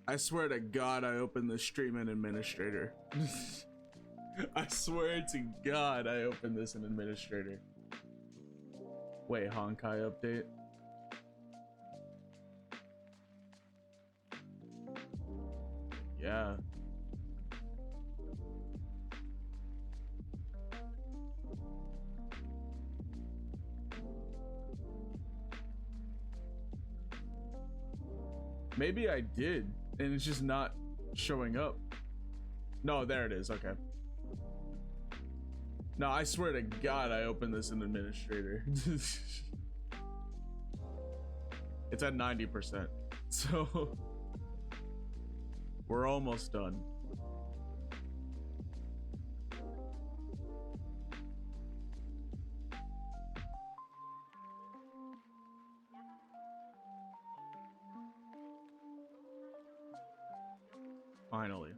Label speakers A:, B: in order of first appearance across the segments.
A: I swear to God, I opened the stream in administrator. I swear to God, I opened this in administrator. Wait, Honkai update. Yeah. Maybe I did, and it's just not showing up. No, there it is. Okay. No, I swear to God, I opened this in administrator. It's at 90%, so we're almost done. Finally.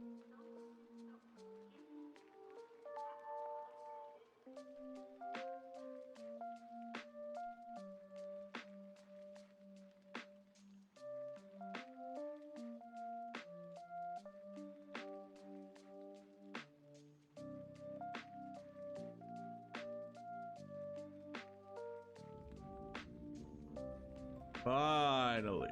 A: Finally.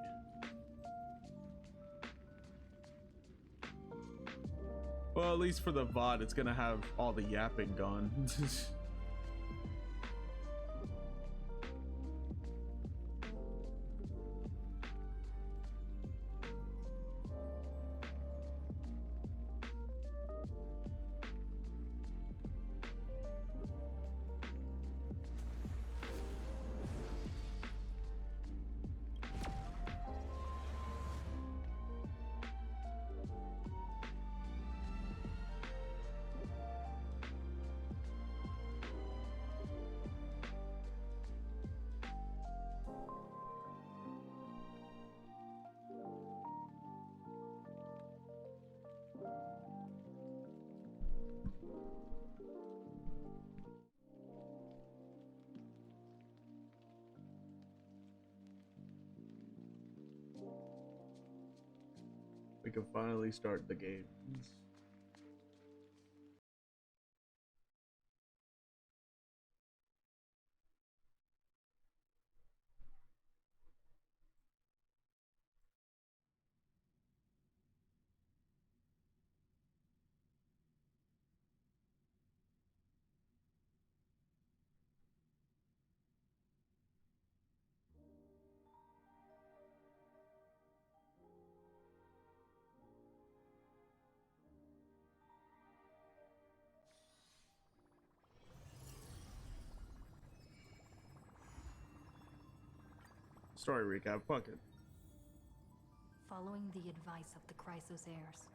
A: Well, at least for the VOD, it's gonna have all the yapping gone. We can finally start the games. Story recap, fuck it.
B: Following the advice of the Chrysos heirs,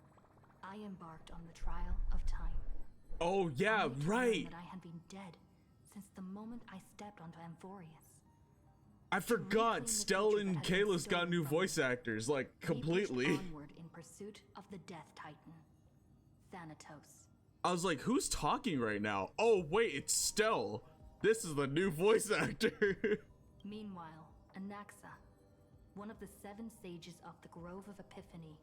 B: I embarked on the trial of time.
A: Oh yeah,
B: only to learn
A: right.
B: that I had been dead since the moment I stepped onto AMPHOREUS.
A: I forgot Stell and Kalis got new voice actors, like completely.
B: We pushed onward in pursuit of the Death Titan, Thanatos.
A: I was like, who's talking right now? Oh wait, it's Stell. This is the new voice actor.
B: Meanwhile, Anaxa, one of the 7 sages of the Grove of Epiphany,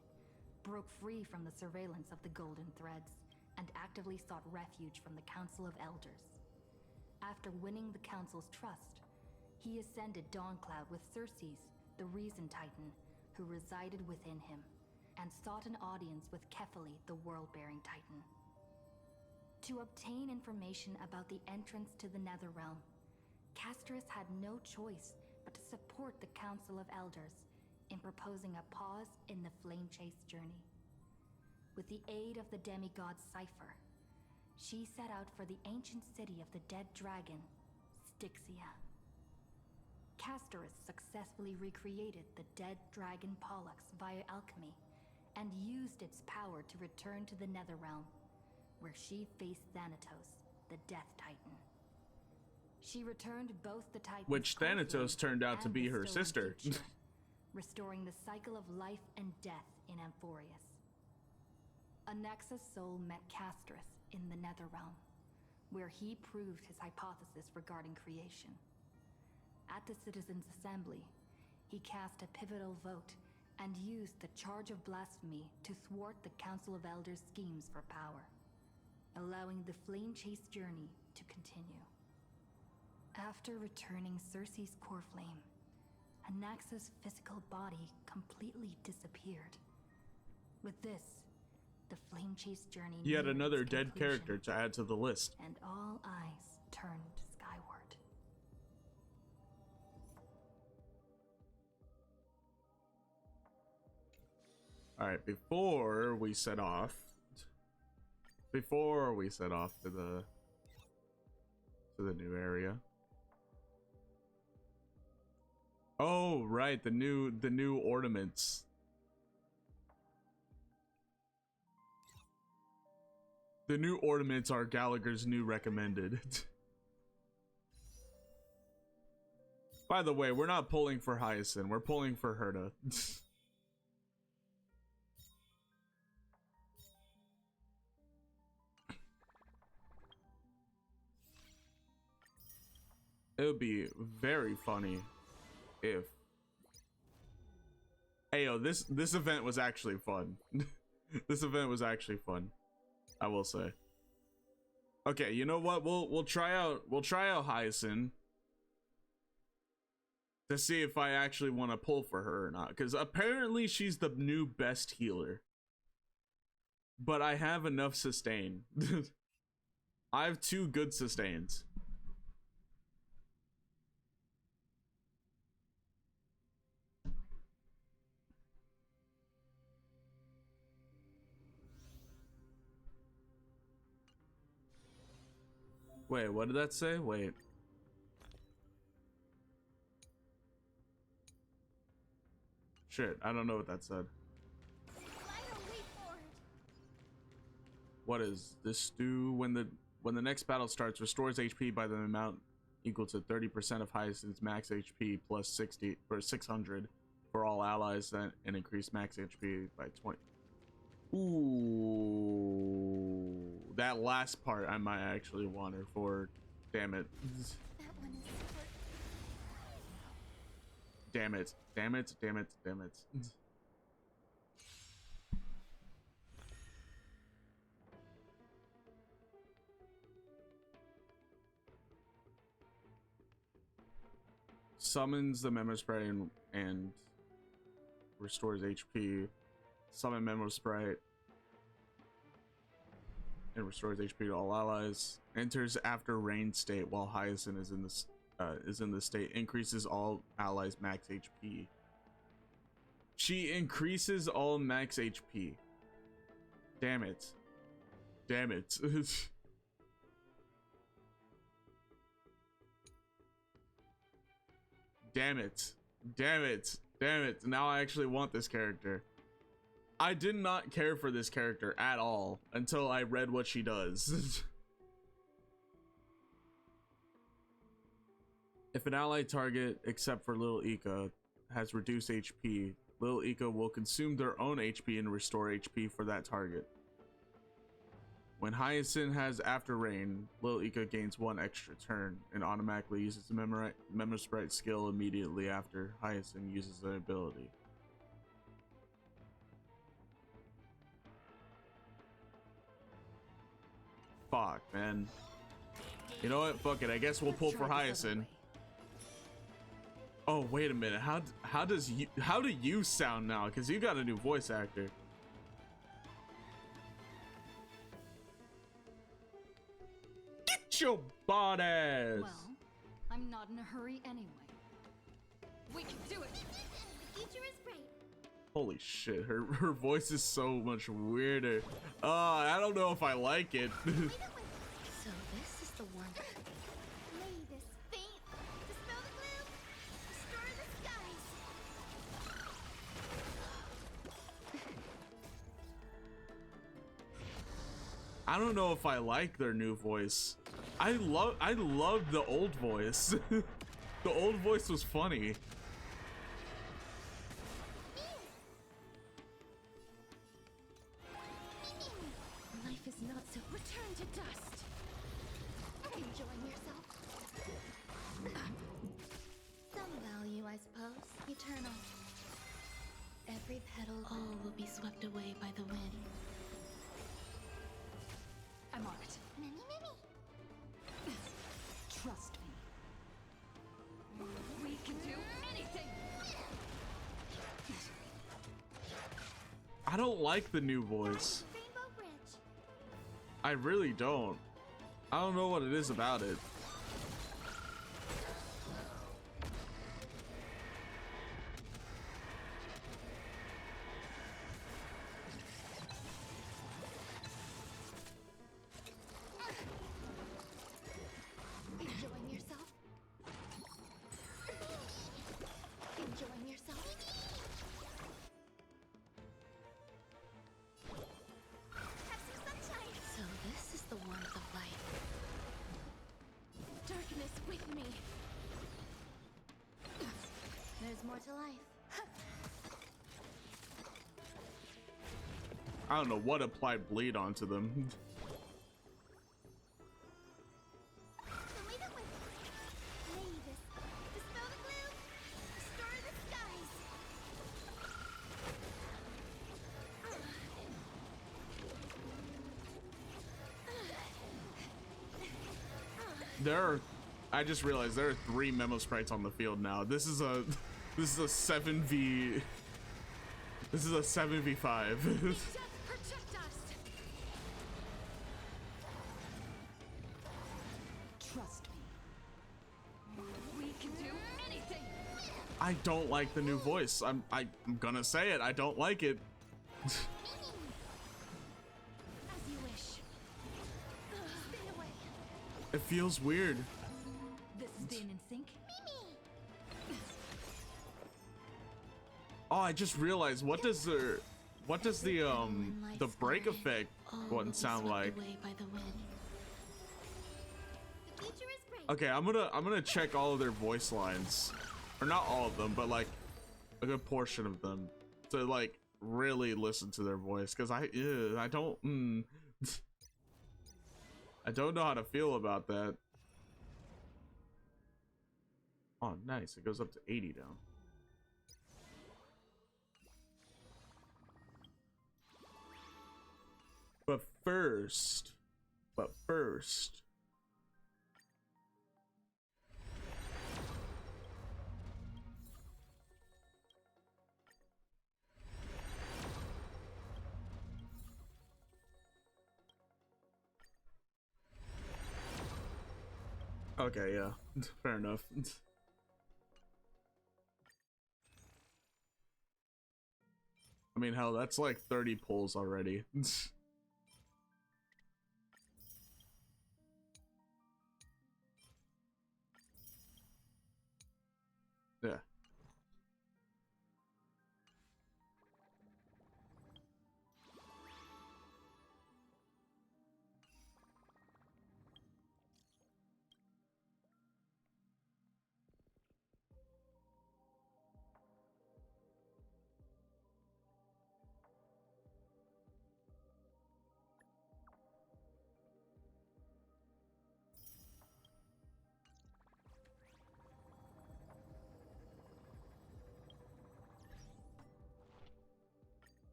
B: broke free from the surveillance of the Golden Threads and actively sought refuge from the Council of Elders. After winning the Council's trust, he ascended Dawncloud with Circes, the Reason Titan, who resided within him, and sought an audience with Kephaly, the World-Bearing Titan. To obtain information about the entrance to the Netherrealm, Castrus had no choice but to support the Council of Elders in proposing a pause in the Flame Chase journey. With the aid of the demigod Cypher, she set out for the ancient city of the dead dragon, Styxia. Castrus successfully recreated the dead dragon Pollux via alchemy and used its power to return to the Netherrealm, where she faced Thanatos, the Death Titan. She returned both the Titans,
A: Which Thanatos turned out to be her sister.
B: restoring the cycle of life and death in AMPHOREUS. Anaxa's soul met Castrus in the Netherrealm, where he proved his hypothesis regarding creation. At the Citizens' Assembly, he cast a pivotal vote and used the charge of blasphemy to thwart the Council of Elders' schemes for power, allowing the flame chase journey to continue. After returning Circe's core flame, Anaxa's physical body completely disappeared. With this, the flame chase journey
A: Yet
B: neared
A: another
B: its
A: dead
B: conclusion,
A: character to add to the list.
B: and all eyes turned skyward.
A: All right, before we set off to the new area. Oh, right, the new ornaments. The new ornaments are Gallagher's new recommended. By the way, we're not pulling for Hyacine, we're pulling for Herta. It would be very funny if... Hey, yo, this event was actually fun. This event was actually fun, I will say. Okay, you know what? We'll try out Hyacine to see if I actually want to pull for her or not, because apparently she's the new best healer. But I have enough sustain. I have 2 good sustains. Wait, what did that say? Wait. Shit, I don't know what that said. What is this do? When the next battle starts, restores HP by the amount equal to 30% of Hyacine's max HP plus 60 or 600 for all allies, and increase max HP by 20. Ooh, that last part I might actually want her for. Damn it.
C: That one is super...
A: Damn it. Damn it. Damn it. Damn it. Summons the Memo Sprite and restores HP. Summon Memo Sprite and restores HP to all allies. Enters after rain state while Hyacine is in this state. Increases all allies max HP. She increases all max HP. Damn it. Damn it. Damn it. Damn it. Damn it. Now I actually want this character. I did not care for this character at all until I read what she does. If an ally target, except for Little Ika, has reduced HP, Little Ika will consume their own HP and restore HP for that target. When Hyacine has After Rain, Little Ika gains 1 extra turn and automatically uses the Memo Sprite skill immediately after Hyacine uses the ability. Fuck, man. You know what? Fuck it. I guess we'll pull for Hyacine. Oh, wait a minute. How do you sound now? Because you got a new voice actor. Get your bot ass.
B: Well, I'm not in a hurry anyway. We can do it.
C: The future is bright.
A: Holy shit, her voice is so much weirder. I don't know if I like it.
C: So this is the one. Lay this faint. Dispel the gloom. Restore the skies.
A: I don't know if I like their new voice. I love the old voice. The old voice was funny.
C: Life is not so. Return to dust. Enjoying yourself. Some value, I suppose. Eternal. Every petals, all will be swept away by the wind.
B: I'm on it.
C: Mimi, Mimi!
B: Trust me. We can do anything!
A: I don't like the new voice.
C: Rainbow Bridge!
A: I really don't. I don't know what it is about it.
C: Enjoying yourself? Enjoying yourself? Have some sunshine! So this is the warmth of life. Darkness with me. There's more to life.
A: I don't know what applied bleed onto them.
C: Leave it with Mavis. Dispel the gloom. Restore the skies.
A: I just realized there are 3 memo sprites on the field now. This is a 7v. This is a 7v5.
C: Death protect us.
B: Trust me. We can do anything!
A: I don't like the new voice. I'm gonna say it. I don't like it.
C: As you wish. Stay away.
A: It feels weird.
B: This is staying in sync?
A: Oh, I just realized what does the break effect one sound like?
C: Away by the wind. The future is bright.
A: Okay, I'm gonna check all of their voice lines, or not all of them, but like a good portion of them, to like really listen to their voice, because I don't I don't know how to feel about that. Oh, nice! It goes up to 80 down. But first. Okay, yeah, fair enough. I mean, hell, that's like 30 pulls already. Yeah.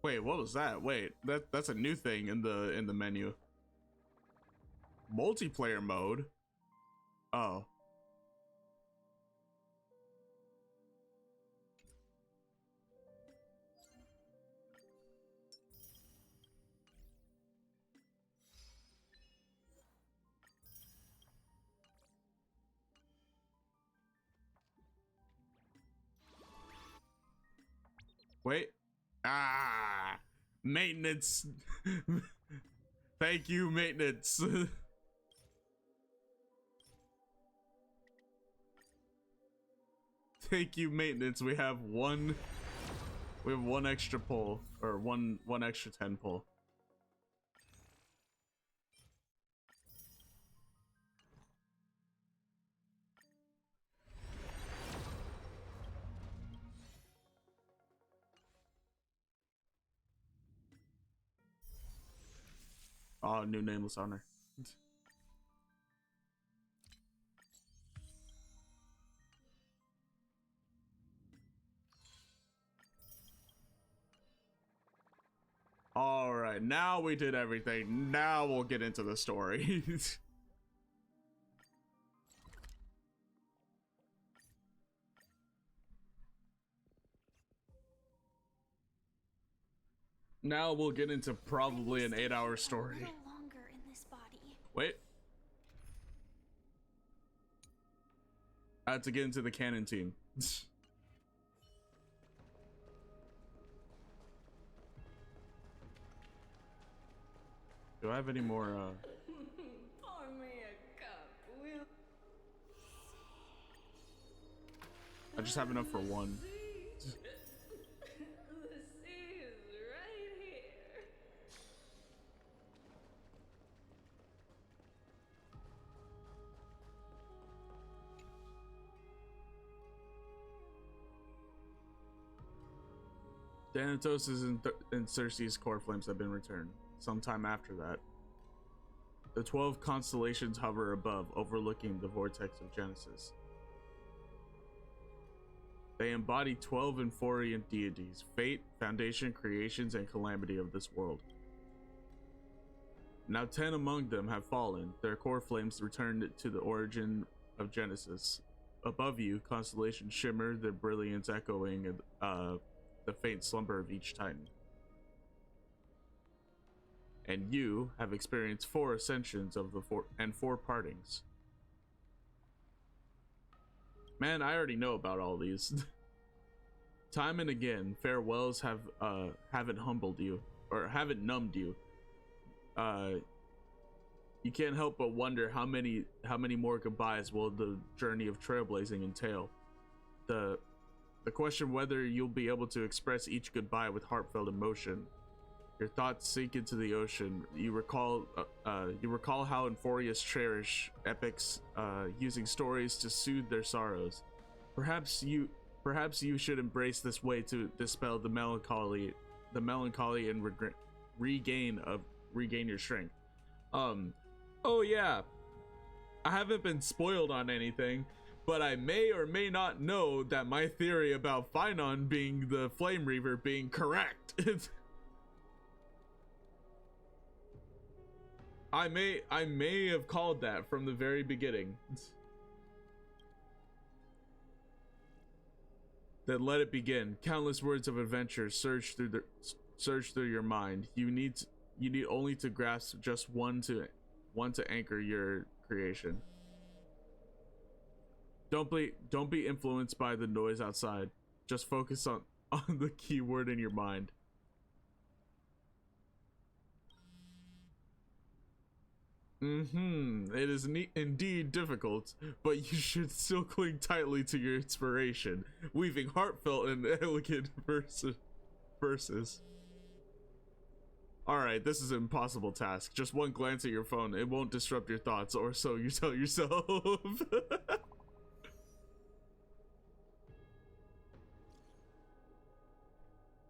A: Wait, what was that? Wait, that's a new thing in the menu. Multiplayer mode? Oh. Wait. Ah, maintenance. Thank you, maintenance. Thank you, maintenance. We have one extra pull, or one extra 10 pull. Oh, new nameless honor. All right, now we did everything. Now we'll get into the story. Now we'll get into probably an 8-hour story.
C: A little longer in this body.
A: Wait. I have to get into the canon team. Do I have any more,
D: Pour me a cup, will
A: I just have enough for one.
D: the sea is right here.
A: Thanatos' and Circe's core flames have been returned. Sometime after that, the 12 constellations hover above, overlooking the vortex of Genesis. They embody 12 Amphorian deities: fate, foundation, creations, and calamity of this world. Now 10 among them have fallen, their core flames returned to the origin of Genesis. Above you, constellations shimmer, their brilliance echoing the faint slumber of each titan. And you have experienced 4 ascensions of the 4 partings. Man, I already know about all these. Time and again, farewells haven't humbled you, or haven't numbed you. You can't help but wonder how many more goodbyes will the journey of trailblazing entail. The question whether you'll be able to express each goodbye with heartfelt emotion. Your thoughts sink into the ocean. You recall how AMPHOREUS cherish epics, using stories to soothe their sorrows. Perhaps you should embrace this way to dispel the melancholy and regain your strength. Oh yeah, I haven't been spoiled on anything, but I may or may not know that my theory about Phynon being the Flame Reaver being correct. I may have called that from the very beginning. Then let it begin. Countless words of adventure surge through your mind. You need only to grasp just one to anchor your creation. Don't be influenced by the noise outside. Just focus on the key word in your mind. It is indeed difficult, but you should still cling tightly to your inspiration, weaving heartfelt and elegant verses. Alright, this is an impossible task. Just one glance at your phone, it won't disrupt your thoughts, or so you tell yourself.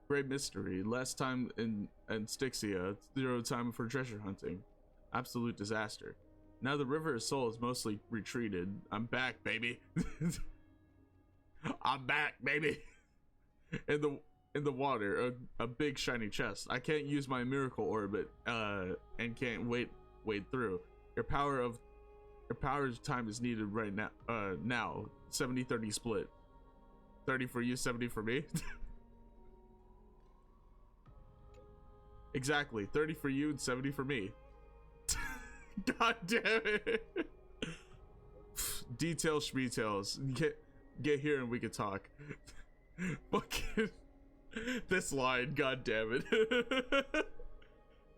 A: Great mystery. Less time in Styxia, 0 time for treasure hunting. Absolute disaster. Now the river of soul is mostly retreated. I'm back, baby. I'm back, baby. In the water, a big shiny chest. I can't use my miracle orbit, and can't wait through. Your power's time is needed right now. Now 70-30 split. 30 for you, 70 for me. Exactly, 30 for you and 70 for me. God damn it. Details schmetails. Get here and we can talk. Fucking this line, god damn it.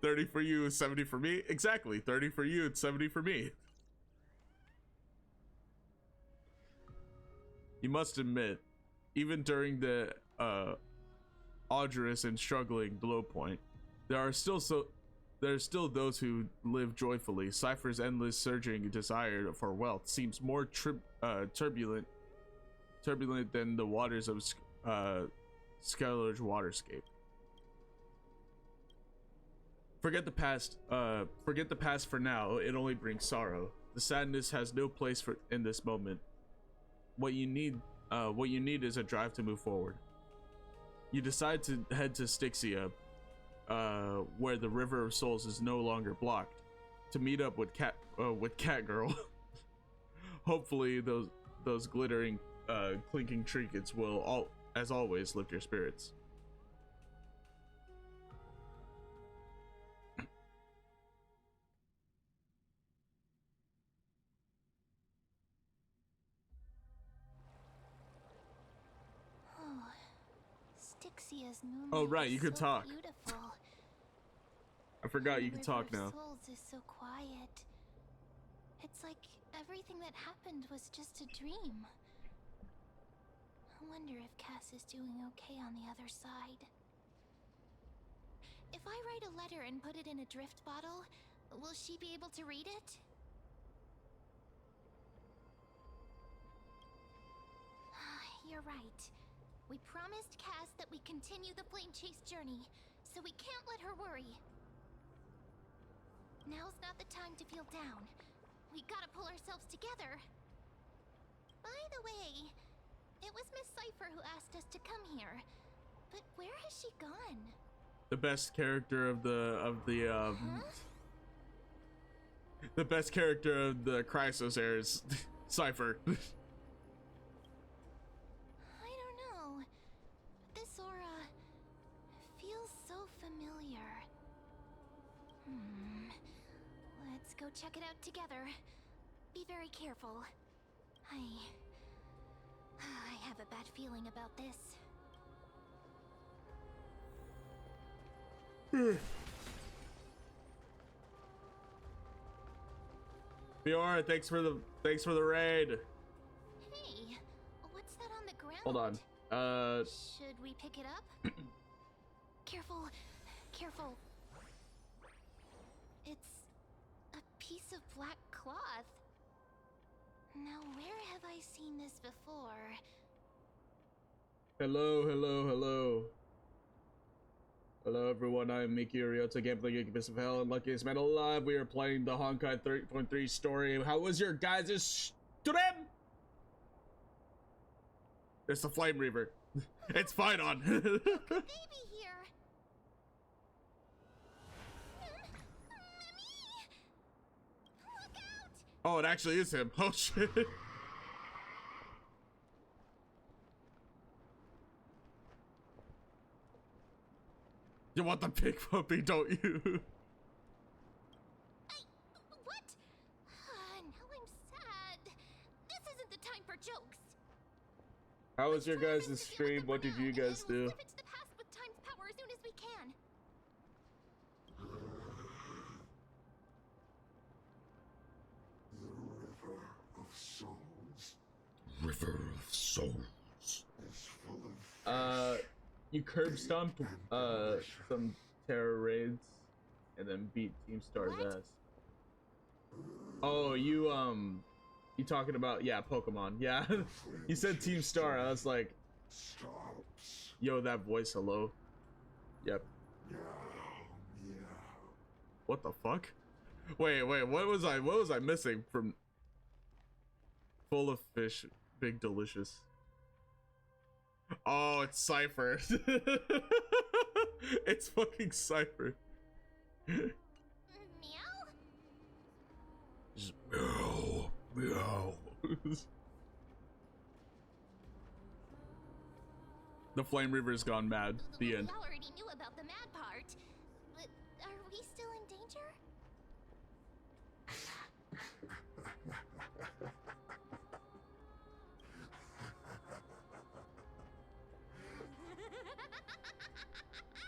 A: 30 for you and 70 for me? Exactly, 30 for you and 70 for me. You must admit, even during the arduous and struggling low point, there's still those who live joyfully. Cypher's endless surging desire for wealth seems more turbulent than the waters of Skellige waterscape. Forget the past for now. It only brings sorrow. The sadness has no place in this moment. What you need is a drive to move forward. You decide to head to Styxia, where the River of Souls is no longer blocked, to meet up with Catgirl. Hopefully, those glittering, clinking trinkets will as always, lift your spirits.
C: Styxia's moonlight
A: Oh, right, you
C: is
A: could
C: so
A: talk.
C: Beautiful.
A: I forgot you
C: The
A: can talk
C: River
A: now.
C: of Souls is so quiet. It's like everything that happened was just a dream. I wonder if Cass is doing okay on the other side. If I write a letter and put it in a drift bottle, will she be able to read it? You're right. We promised Cass that we continue the flame chase journey, so we can't let her worry. Now's not the time to feel down. We gotta pull ourselves together. By the way, it was Miss Cypher who asked us to come here. But where has she gone?
A: The best character of the the best character of the Chrysos era is Cypher.
C: I don't know. This aura feels so familiar. Let's go check it out together. Be very careful. I have a bad feeling about this.
A: Fiora, thanks for the raid.
C: Hey, what's that on the ground?
A: Hold on.
C: Should we pick it up? Careful, careful. It's a piece of black cloth. Now, where have I seen this before?
A: Hello. Hello everyone, I'm Miki Ryota, gameplay incubus of hell and luckiest man alive. We are playing the Honkai 3.3 story. How was your guys' stream? It's the Flame Reaver. It's fine on.
C: Baby here. Mimi! Look out!
A: Oh, it actually is him. Oh shit. You want the pig puppy, don't you?
C: What? Now I'm sad. This isn't the time for jokes.
A: How was your
C: Let's
A: guys'
C: try
A: stream?
C: this to deal with
A: What
C: the
A: did you
C: banana,
A: guys
C: and we'll
A: do?
C: slip into the past with time's power as soon as we can.
A: River of Souls. You curb stomp some terror raids and then beat Team Star's
C: What?
A: ass. Oh, you talking about, yeah, Pokemon. Yeah. You said Team Star. I was like, yo, that voice, hello. Yep. What the fuck? Wait, what was I missing from Full of Fish, Big Delicious? Oh, it's Cypher. It's fucking Cypher.
C: Meow?
A: Just meow. The Flame Reaver's gone mad. The end.
C: We already knew about the mad part, but are we still in danger?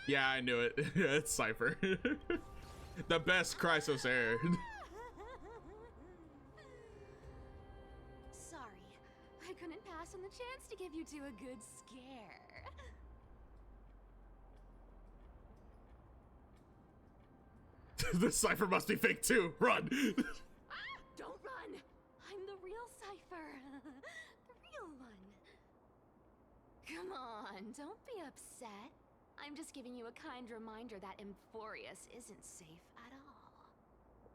A: Yeah, I knew it. It's Cypher. The best Chrysos heir.
D: Sorry, I couldn't pass on the chance to give you two a good scare.
A: The Cypher must be fake too. Run!
D: Don't run! I'm the real Cypher. The real one. Come on, don't be upset. I'm just giving you a kind reminder that AMPHOREUS isn't safe at all.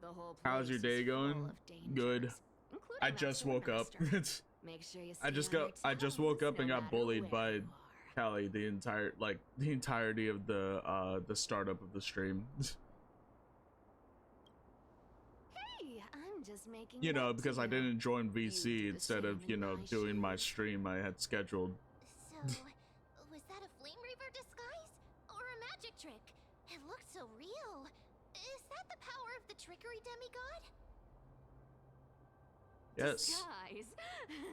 D: The whole place
A: How's your day
D: is full
A: going?
D: of dangers,
A: Good.
D: including
A: I
D: that
A: just woke up.
D: Swordmaster. Make sure you
A: I
D: stay
A: just
D: on your
A: I just woke
D: toes
A: up and
D: no
A: got
D: matter
A: bullied
D: where
A: by
D: you are.
A: Callie the entirety of the startup of the stream.
D: Hey, I'm just making
A: You
D: it
A: know,
D: up to
A: because I
D: you.
A: didn't join
D: You
A: VC
D: do the
A: instead of,
D: same
A: you
D: in
A: know,
D: my
A: doing my
D: shoes.
A: stream I had scheduled.
C: So, was that a Flame Reaver disguise? Or a magic trick? It looked so real. Is that the power of the trickery demigod?
A: Yes.
D: Disguise?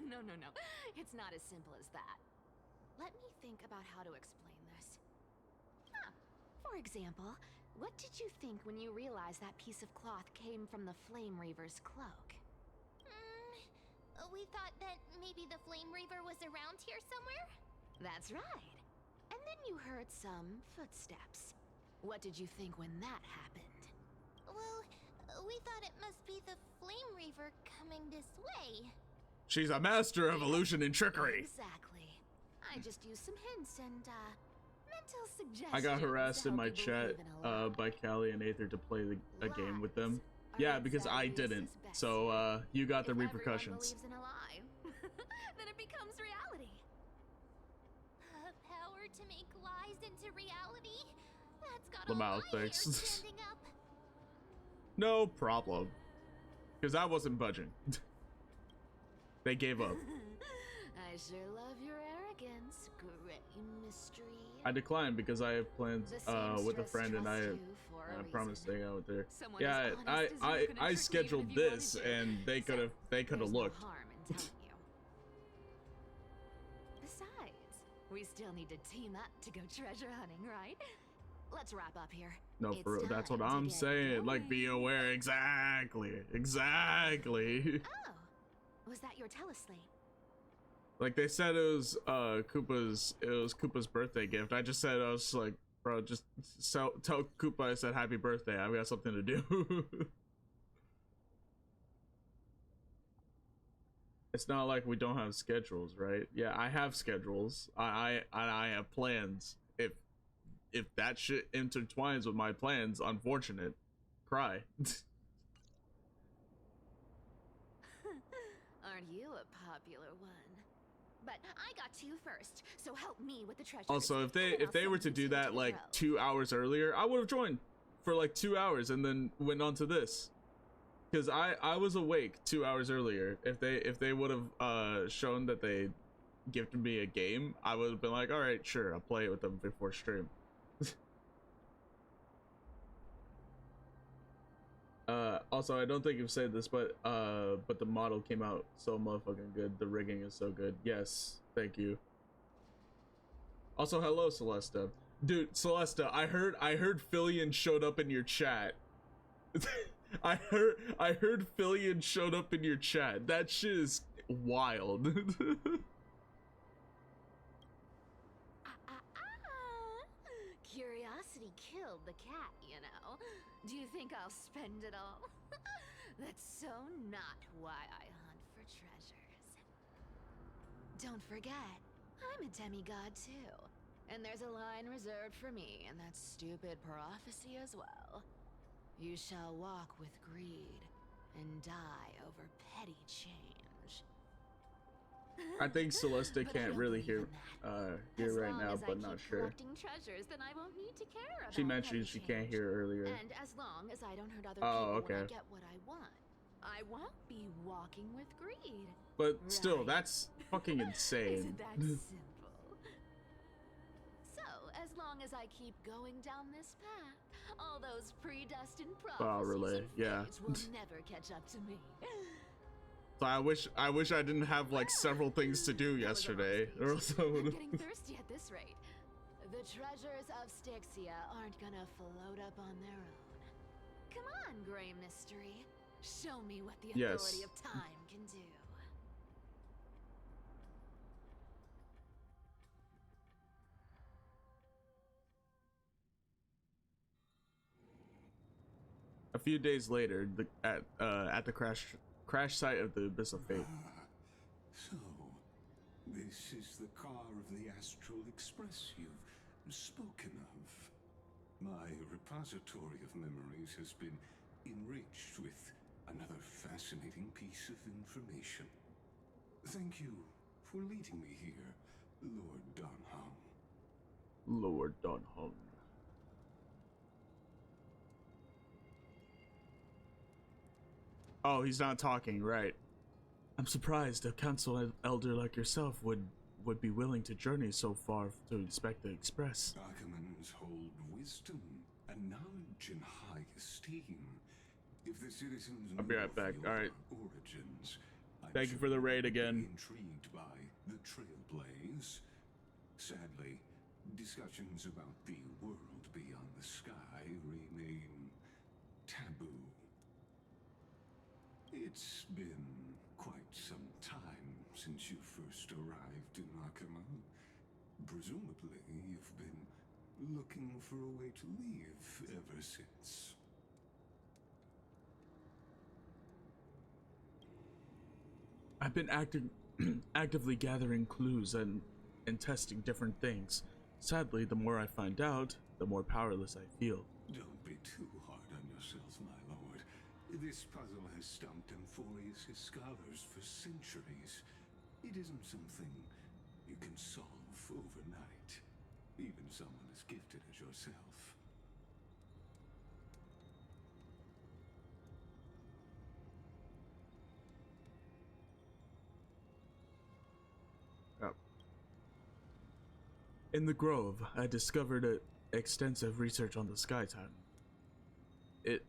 D: No. It's not as simple as that. Let me think about how to explain this. For example, what did you think when you realized that piece of cloth came from the Flame Reaver's cloak?
C: We thought that maybe the Flame Reaver was around here somewhere?
D: That's right. And then you heard some footsteps. What did you think when that happened?
C: Well, we thought it must be the Flame Reaver coming this way.
A: She's a master of illusion and trickery.
D: Exactly. I just used some hints and, mental suggestions.
A: I got harassed
D: to
A: in
D: help
A: my
D: you
A: chat
D: believe in a lie.
A: by Callie and Aether to play a game with them.
D: Lies
A: Yeah,
D: are
A: because I
D: Xavier's
A: didn't.
D: best
A: So
D: friend.
A: you got the
D: If everyone
A: repercussions.
D: believes in a lie, then it becomes reality.
C: Power to make lies into reality? That's got
A: Lamau,
C: all my
A: thanks.
C: hairs standing up.
A: No problem. Because I wasn't budging. They gave up.
D: I sure love your arrogance, Gray Mystery.
A: I declined because I have plans
D: The
A: with a
D: seamstress
A: friend and
D: trusts
A: I
D: you for a
A: promised
D: reason.
A: to hang out with her.
D: Someone
A: Yeah,
D: as honest as you couldn't
A: I
D: trick me
A: scheduled
D: even if you
A: this
D: wanted to.
A: and they could have
D: There's
A: looked.
D: No harm in telling you. Besides, we still need to team up to go treasure hunting, right? Let's wrap up here.
A: No,
D: It's
A: for real, that's what
D: time to
A: I'm
D: get
A: saying. Like, be
D: going.
A: aware. Exactly.
D: Oh, was that your teleslate?
A: Like they said it was Koopa's birthday gift. I just said, I was like, bro, just tell Koopa I said happy birthday. I've got something to do. It's not like we don't have schedules, right? Yeah, I have schedules. I have plans. If that shit intertwines with my plans, unfortunate. Cry.
D: Aren't you a popular one? But I got to you first, so help me with the treasure.
A: Also, if they were to do that like 2 hours earlier, I would have joined for like 2 hours and then went on to this. Because I was awake 2 hours earlier. If they would have shown that they gifted me a game, I would have been like, all right, sure, I'll play it with them before stream. Also, I don't think you've said this, but the model came out so motherfucking good. The rigging is so good. Yes, thank you. Also, hello, Celesta. Dude, Celesta, I heard Fillion showed up in your chat. I heard Fillion showed up in your chat. That shit is wild.
D: Curiosity killed the cat, you know. Do you think I'll spend it all? That's so not why I hunt for treasures. Don't forget, I'm a demigod too. And there's a line reserved for me in that stupid prophecy as well. You shall walk with greed and die over petty change.
A: I think Celesta
D: But I
A: can't
D: don't
A: really
D: believe
A: hear
D: as
A: right
D: long
A: now,
D: as
A: but
D: I
A: not
D: keep
A: sure.
D: collecting treasures, then I won't need to care about
A: She mentioned
D: petty
A: she can't
D: change.
A: hear earlier.
D: And as long as I don't hurt other
A: Oh,
D: people when I
A: okay.
D: get what I want, I won't be walking with greed.
A: But still,
D: Right.
A: that's fucking insane.
D: Isn't that simple? So, as long as I keep going down this path, all those predestined prophecies
A: relay,
D: and
A: yeah.
D: fates will never catch up to me.
A: So I wish I didn't have like several things to do
D: That was a long
A: yesterday,
D: speech.
A: or else I
D: I'm
A: would.
D: getting thirsty at this rate. The treasures of Styxia aren't gonna float up on their own. Come on, Gray Mystery. Show me what the
A: Yes.
D: authority of time can do.
A: A few days later, at the crash site of the Abyss of Fate.
E: So, this is the car of the Astral Express you've spoken of. My repository of memories has been enriched with another fascinating piece of information. Thank you for leading me here, Lord Donham.
A: Lord Donhong. Oh, he's not talking, right. I'm surprised a council elder like yourself would be willing to journey so far to inspect the Express.
E: Archimans hold wisdom and knowledge in high esteem. If the citizens
A: I'll be right back.
E: your
A: All right.
E: origins, I'm
A: Thank you
E: sure
A: for the raid
E: they'll be
A: again.
E: Intrigued by the Trailblaze. Sadly, discussions about the world beyond the sky remain taboo. It's been quite some time since you first arrived in Akama. Presumably, you've been looking for a way to leave ever since.
A: I've been actively gathering clues and testing different things. Sadly, the more I find out, the more powerless I feel.
E: Don't be too hard on yourself, my lord. This puzzle has stumped AMPHOREUS' scholars for centuries. It isn't something you can solve overnight, even someone as gifted as yourself.
A: In the Grove, I discovered extensive research on the Sky Titan. It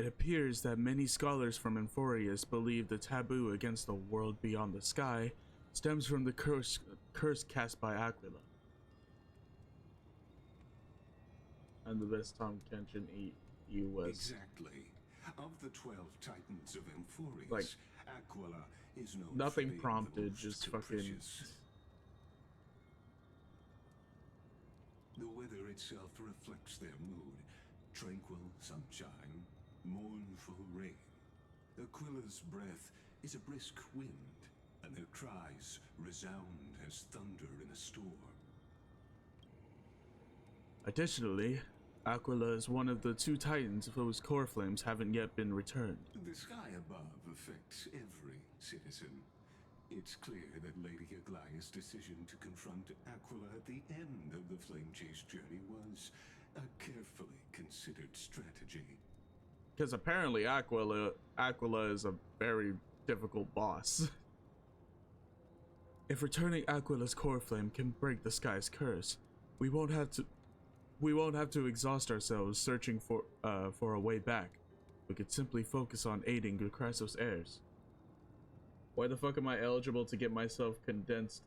A: appears that many scholars from AMPHOREUS believe the taboo against the world beyond the sky stems from the curse cast by Aquila. And the best Tom Kenshin EU was.
E: Exactly. Of the 12 titans of AMPHOREUS,
A: Like,
E: Aquila is known
A: nothing
E: for being
A: prompted,
E: the most
A: just
E: capricious. The weather itself reflects their mood. Tranquil sunshine, mournful rain. Aquila's breath is a brisk wind, and their cries resound as thunder in a storm.
A: Additionally, Aquila is one of the 2 titans whose core flames haven't yet been returned.
E: The sky above affects every citizen. It's clear that Lady Aglaya's decision to confront Aquila at the end of the Flame Chase journey was a carefully considered strategy.
A: Because apparently Aquila is a very difficult boss. If returning Aquila's core flame can break the sky's curse, we won't have to exhaust ourselves searching for a way back. We could simply focus on aiding Lucrasos' heirs. Why the fuck am I eligible to get myself condensed?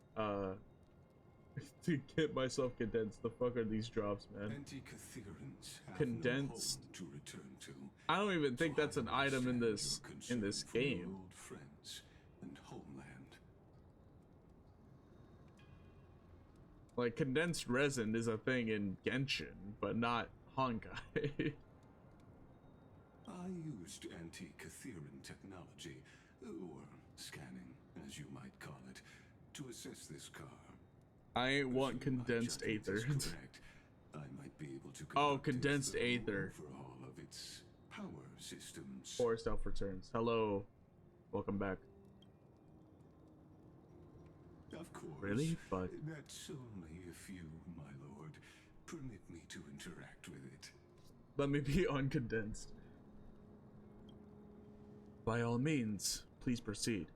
A: To get myself condensed. The fuck are these drops, man? Condensed.
E: No home to return to.
A: I don't even think that's an item in this game.
E: Old friends and homeland.
A: Like, condensed resin is a thing in Genshin, but not Honkai.
E: I used anti-Catharan technology, or scanning, as you might call it, to assess this car.
A: I ain't want condensed aether.
E: I might be able to
A: condensed aether.
E: overhaul of its power systems.
A: Forest Elf returns. Hello. Welcome back.
E: Of course.
A: Really? But
E: that's only if you, my lord, permit me to interact with it.
A: let me be uncondensed. By all means, please proceed.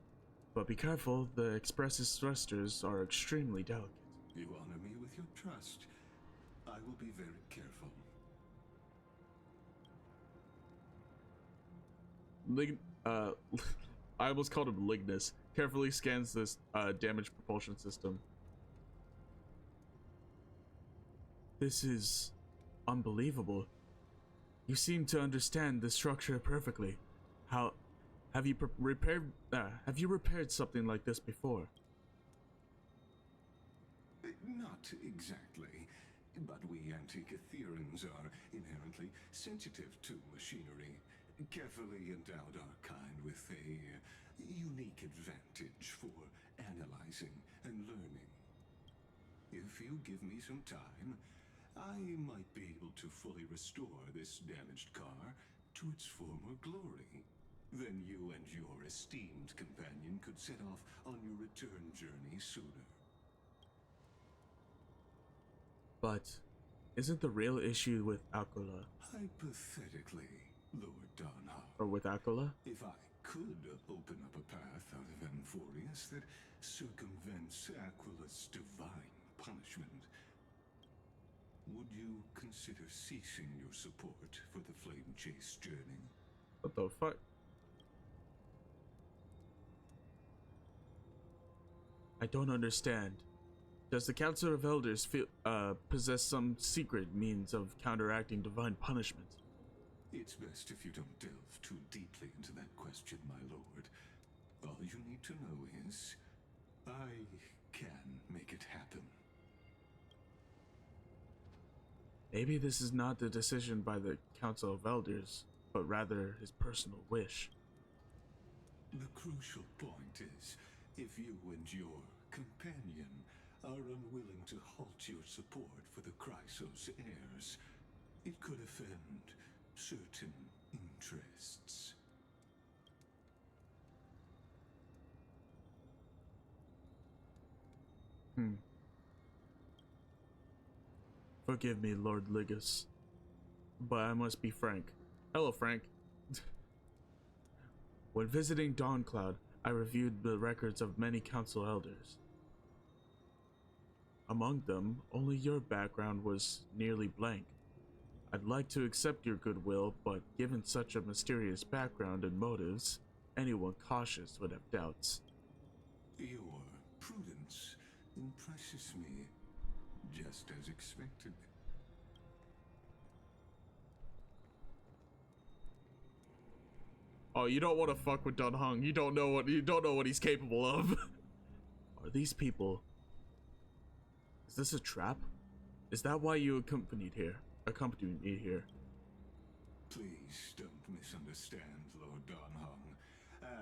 A: But be careful, the Express's thrusters are extremely delicate.
E: You honor me with your trust. I will be very careful.
A: I almost called him Lignus. Carefully scans this damage propulsion system. This is unbelievable. You seem to understand the structure perfectly. How have you repaired something like this before?
E: Not exactly, but we Anti-Catharans are inherently sensitive to machinery. Carefully endowed our kind with a unique advantage for analyzing and learning. If you give me some time, I might be able to fully restore this damaged car to its former glory. Then you and your esteemed companion could set off on your return journey sooner.
A: But Isn't the real issue with Aquila,
E: Hypothetically, Lord Donhar,
A: or with Aquila?
E: if I could open up a path out of AMPHOREUS that circumvents Aquila's divine punishment, would you consider ceasing your support for the Flame Chase journey?
A: What the fuck? I don't understand. Does the Council of Elders possess some secret means of counteracting divine punishment?
E: It's best if you don't delve too deeply into that question, my lord. All you need to know is, I can make it happen.
A: Maybe this is not the decision by the Council of Elders, but rather his personal wish.
E: The crucial point is, if you and your companion are unwilling to halt your support for the Chrysos heirs, it could offend certain interests.
A: Forgive me, Lord Ligus, but I must be frank. Hello, Frank. When visiting Dawncloud, I reviewed the records of many council elders. Among them, only your background was nearly blank. I'd like to accept your goodwill, but given such a mysterious background and motives, anyone cautious would have doubts.
E: Your prudence impresses me, just as expected.
A: Oh, you don't want to fuck with Dun Hung. You don't know what he's capable of. Are these people? Is this a trap? Is that why you accompanied me here?
E: Please don't misunderstand, Lord Donhung.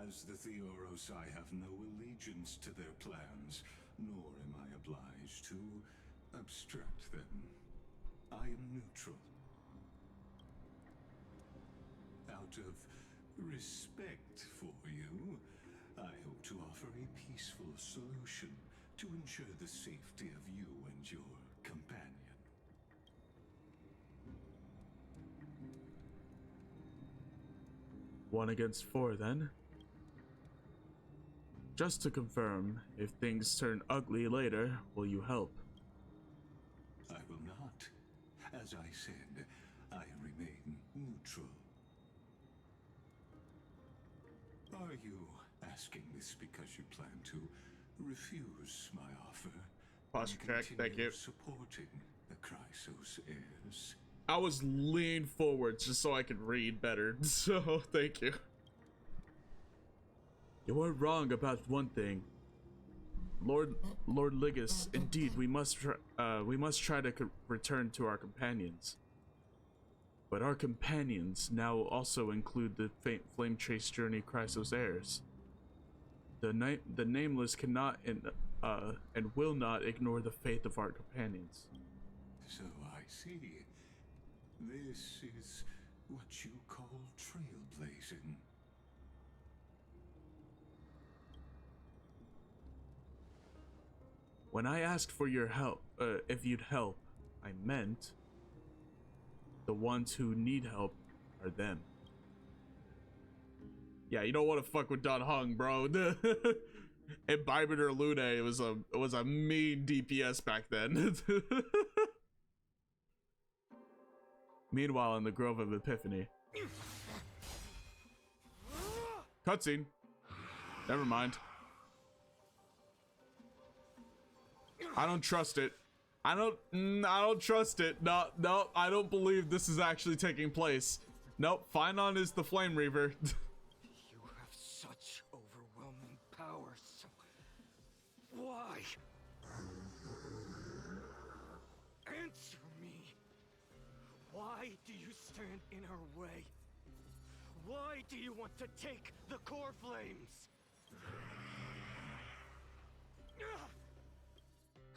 E: As the Theoros, I have no allegiance to their plans, nor am I obliged to obstruct them. I am neutral. Out of respect for you, I hope to offer a peaceful solution to ensure the safety of you and your companion.
A: One against four, then? Just to confirm, if things turn ugly later, will you help?
E: I will not. As I said, I remain neutral. Are you asking this because you plan to refuse my offer?
A: Posture
E: and
A: check, thank
E: continue
A: you.
E: supporting the Chrysos heirs?
A: I was leaning forward just so I could read better, so thank you. You are wrong about one thing. Lord Ligus, indeed, we must try to return to our companions. But our companions now also include the Flame Chase Journey Chrysos heirs. The Nameless cannot and will not ignore the fate of our companions.
E: So I see. This is what you call trailblazing.
A: When I asked for your help, if you'd help, I meant the ones who need help are them. Yeah, you don't want to fuck with Don Hung, bro. And Bybiter Lune, it was a mean DPS back then. Meanwhile, in the Grove of Epiphany. Cutscene. Never mind. I don't trust it. I don't trust it. No, I don't believe this is actually taking place. Nope, Finon is the Flame Reaver.
F: You have such overwhelming power, so why? Answer me. Why do you stand in our way? Why do you want to take the core flames?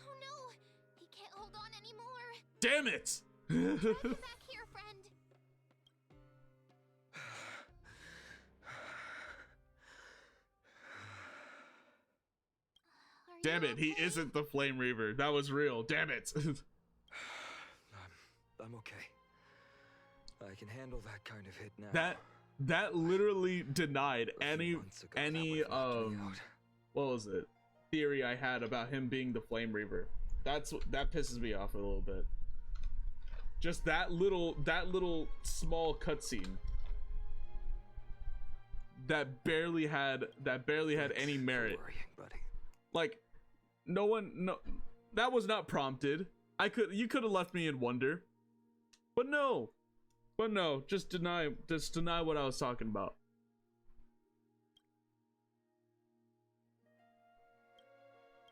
C: Oh no! He can't hold on anymore!
A: Damn it!
C: Come back here, friend! Are
A: Damn
C: you
A: it, he
C: okay?
A: isn't the Flame Reaver. That was real. Damn it.
G: I'm okay. I can handle that kind of hit now.
A: That literally denied
G: A few months ago, that would've knocked me out.
A: what was it, theory I had about him being the Flame Reaver. That pisses me off a little bit. Just that little small cutscene that barely had any merit.
G: Worrying, buddy.
A: Like, no, that was not prompted. You could have left me in wonder, but no, just deny what I was talking about.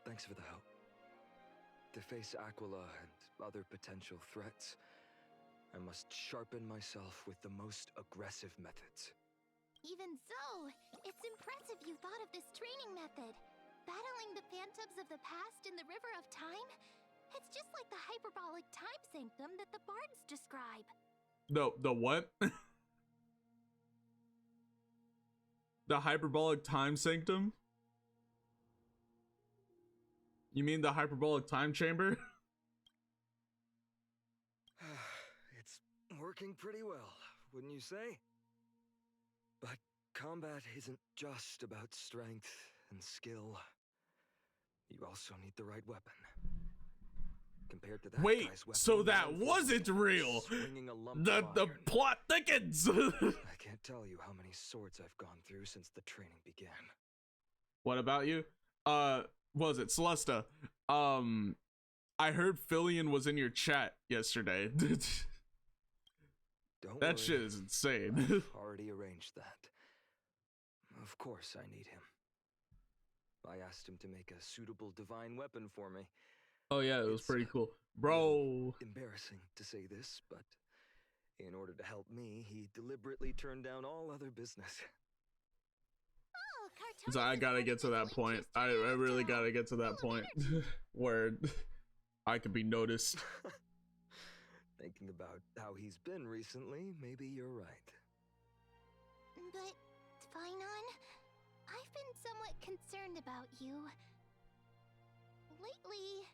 G: Thanks for the help. To face Aquila and other potential threats, I must sharpen myself with the most aggressive methods.
C: Even so, it's impressive you thought of this training method. Battling the phantoms of the past in the River of Time? It's just like the hyperbolic time sanctum that the bards describe.
A: No, the what? The hyperbolic time sanctum? You mean the hyperbolic time chamber?
G: It's working pretty well, wouldn't you say? But combat isn't just about strength and skill. You also need the right weapon. Compared to that
A: Wait,
G: guy's weapon,
A: so that
G: mine
A: wasn't real.
G: swinging a lump
A: The
G: of iron.
A: plot thickens.
G: I can't tell you how many swords I've gone through since the training began.
A: What about you? What was it, Celesta? I heard Fillion was in your chat yesterday.
G: Don't
A: That
G: worry,
A: shit is insane.
G: I've already arranged that. Of course I need him. I asked him to make a suitable divine weapon for me.
A: Oh yeah, it was
G: It's,
A: pretty cool, bro.
G: Embarrassing to say this, but in order to help me, he deliberately turned down all other business.
C: Oh,
A: So I gotta get to that point. I really gotta get to that point where I could be noticed.
G: Thinking about how he's been recently, maybe you're right.
C: But, Finon, I've been somewhat concerned about you. Lately,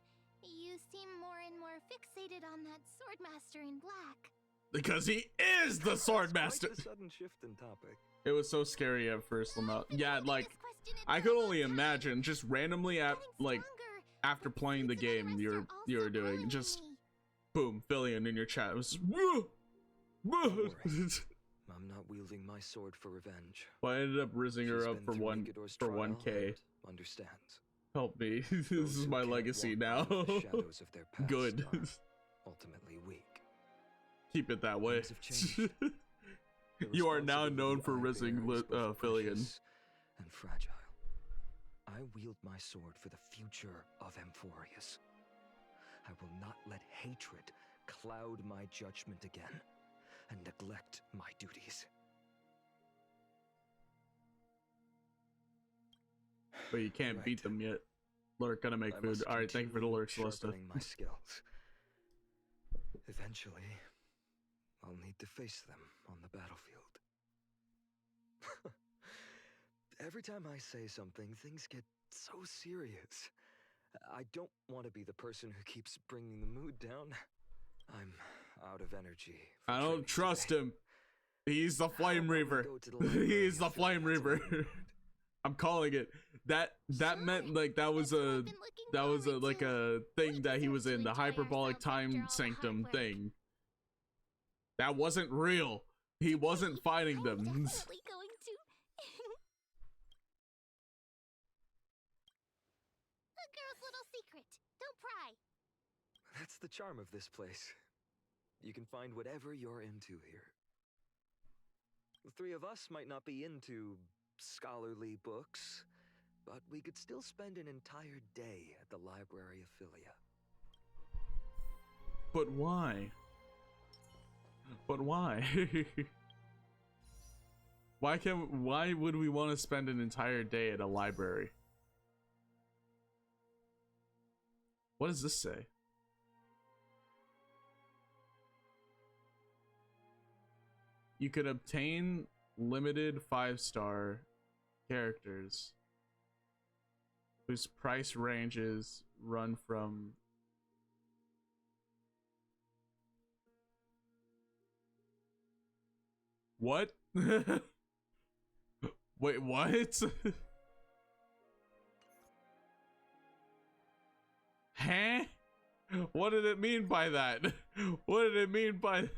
C: you seem more and more fixated on that Swordmaster in black.
A: Because he is the Swordmaster.
G: Quite a sudden shift in topic.
A: It was so scary at first, Lamau. Yeah, like I could only imagine just randomly at like after playing the game you were doing just boom, Fillion in your chat. It was just, woo, woo.
G: Don't worry. I'm not wielding my sword for revenge.
A: Well, I ended up rizzing her
G: She's
A: up
G: been
A: for
G: through
A: one
G: Mikador's
A: for
G: trial
A: 1K.
G: and understands.
A: Help me. This
G: Those
A: is
G: who
A: my
G: can't
A: legacy
G: walk
A: now.
G: out of the shadows of their past
A: Good.
G: are ultimately weak.
A: Keep it that way.
G: Things have changed. The
A: You are now
G: responsibility
A: known for
G: I
A: rizzing
G: bear is both
A: Fillion.
G: precious and fragile. I wield my sword for the future of AMPHOREUS. I will not let hatred cloud my judgment again and neglect my duties.
A: But you can't
G: Right.
A: beat them yet. Lurk, gonna make
G: I
A: food.
G: must
A: Alright, thank you for the
G: continue
A: lurk, Celesta.
G: sharpening my skills. Eventually, I'll need to face them on the battlefield. Every time I say something, things get so serious. I don't want to be the person who keeps bringing the mood down. I'm out of energy. for
A: I
G: training
A: don't trust
G: today.
A: him. He's the
G: How
A: Flame
G: about we
A: Reaver.
G: go to the library
A: He's the
G: and
A: Flame
G: fill that
A: Reaver.
G: void?
A: I'm calling it. That meant like that was a like a thing that he was in, the hyperbolic time sanctum thing. That wasn't real. He wasn't fighting them.
C: I'm definitely going to. A girl's little secret. Don't pry.
G: That's the charm of this place. You can find whatever you're into here. The three of us might not be into scholarly books, but we could still spend an entire day at the Library of Philia.
A: But why? But why? Why would we want to spend an entire day at a library? What does this say? You could obtain limited 5-star characters whose price ranges run from What? Wait, what? Huh? What did it mean by that? What did it mean by...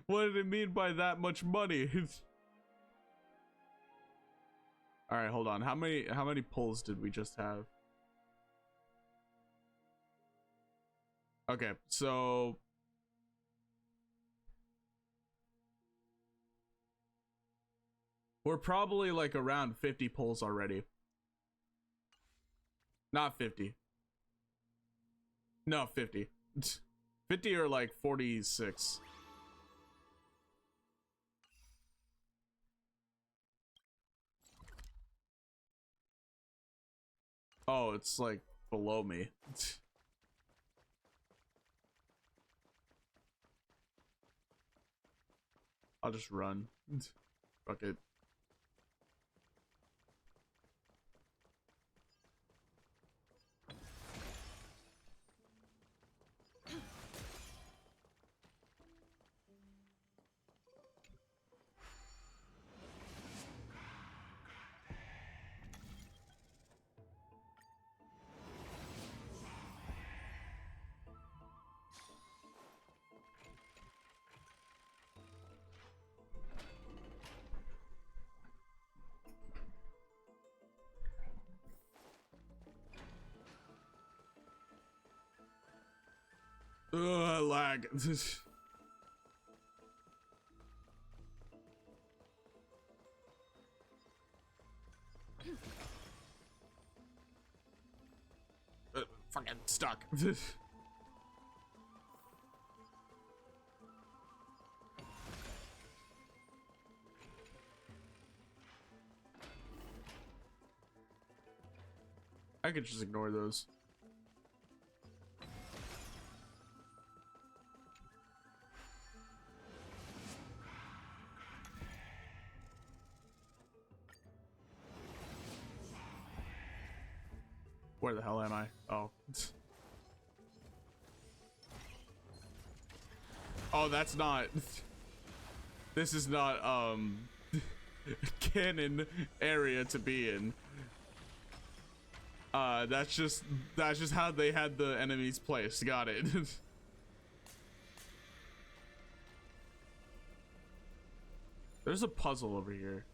A: What did it mean by that much money? All right, hold on. How many pulls did we just have? Okay, so we're probably like around 50 pulls already. Not 50. No, 50. 50 or like 46. Oh, it's like below me. I'll just run. Fuck it. Lag. Fucking stuck. I could just ignore those. Where the hell am I? Oh. Oh, that's not... This is not, canon area to be in. That's just how they had the enemies placed. Got it. There's a puzzle over here.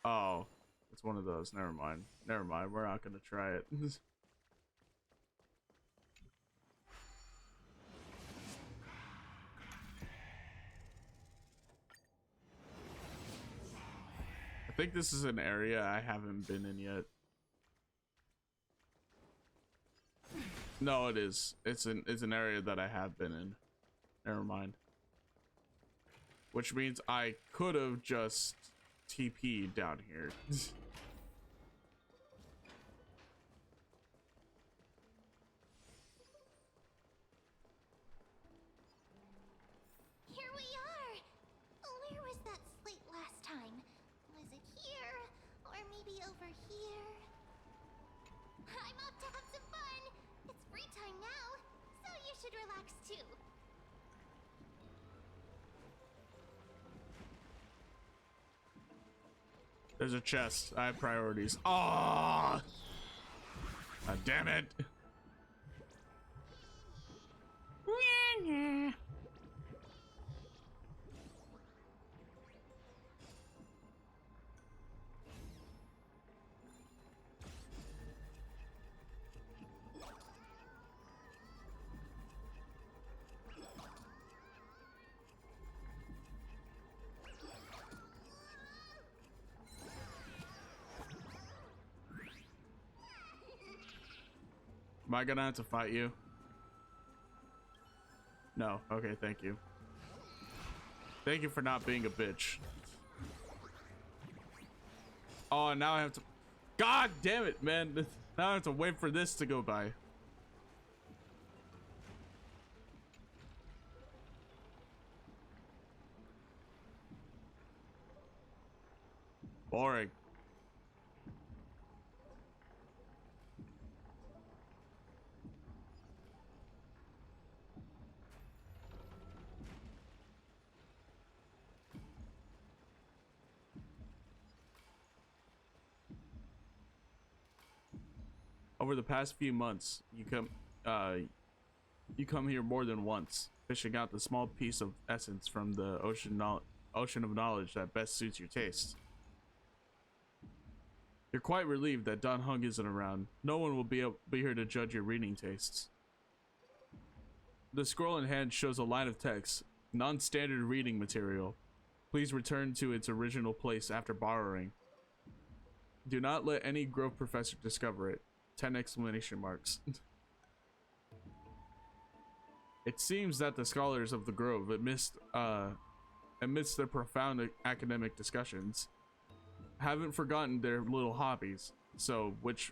A: Oh, it's one of those. Never mind. Never mind. We're not gonna try it. I think this is an area I haven't been in yet. No, it is. It's an area that I have been in. Never mind. Which means I could have just TP'd down here.
C: Here we are! Where was that slate last time? Was it here? Or maybe over here? I'm up to have some fun! It's free time now, so you should relax too.
A: There's a chest. I have priorities. Ah! God damn it! Am I gonna have to fight you? No. Okay, thank you. Thank you for not being a bitch. Oh, now I have to... God damn it, man. Now I have to wait for this to go by. Boring. Over the past few months, you come here more than once, fishing out the small piece of essence from the ocean of knowledge that best suits your taste. You're quite relieved that Don Hung isn't around. No one will be here to judge your reading tastes. The scroll in hand shows a line of text. Non-standard reading material. Please return to its original place after borrowing. Do not let any Grove professor discover it. 10 exclamation marks. It seems that the scholars of the Grove, amidst their profound academic discussions, haven't forgotten their little hobbies. So which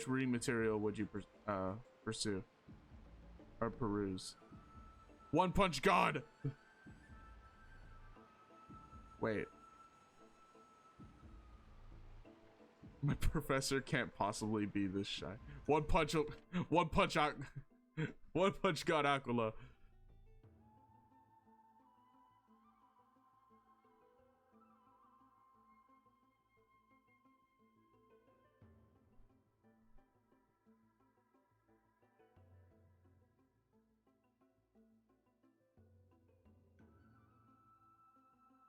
A: reading material would you pursue or peruse? One Punch God. Wait. My professor can't possibly be this shy. One Punch God Aquila.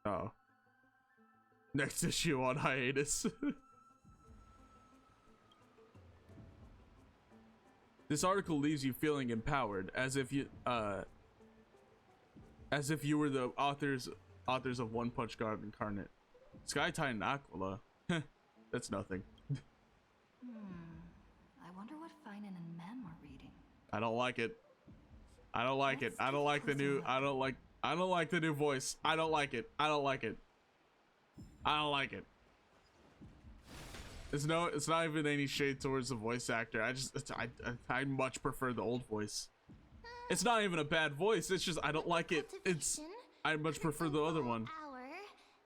A: Oh. Next issue on hiatus. This article leaves you feeling empowered, as if you were the authors of One Punch God Incarnate. Sky Titan Aquila. That's nothing.
B: I wonder what Finan and Mem are reading.
A: I don't like it. I don't like it. I don't like the new I don't like the new voice. I don't like it. I don't like it. I don't like it. It's not even any shade towards the voice actor. I much prefer the old voice. It's not even a bad voice. It's just I don't like it. I much prefer the other one.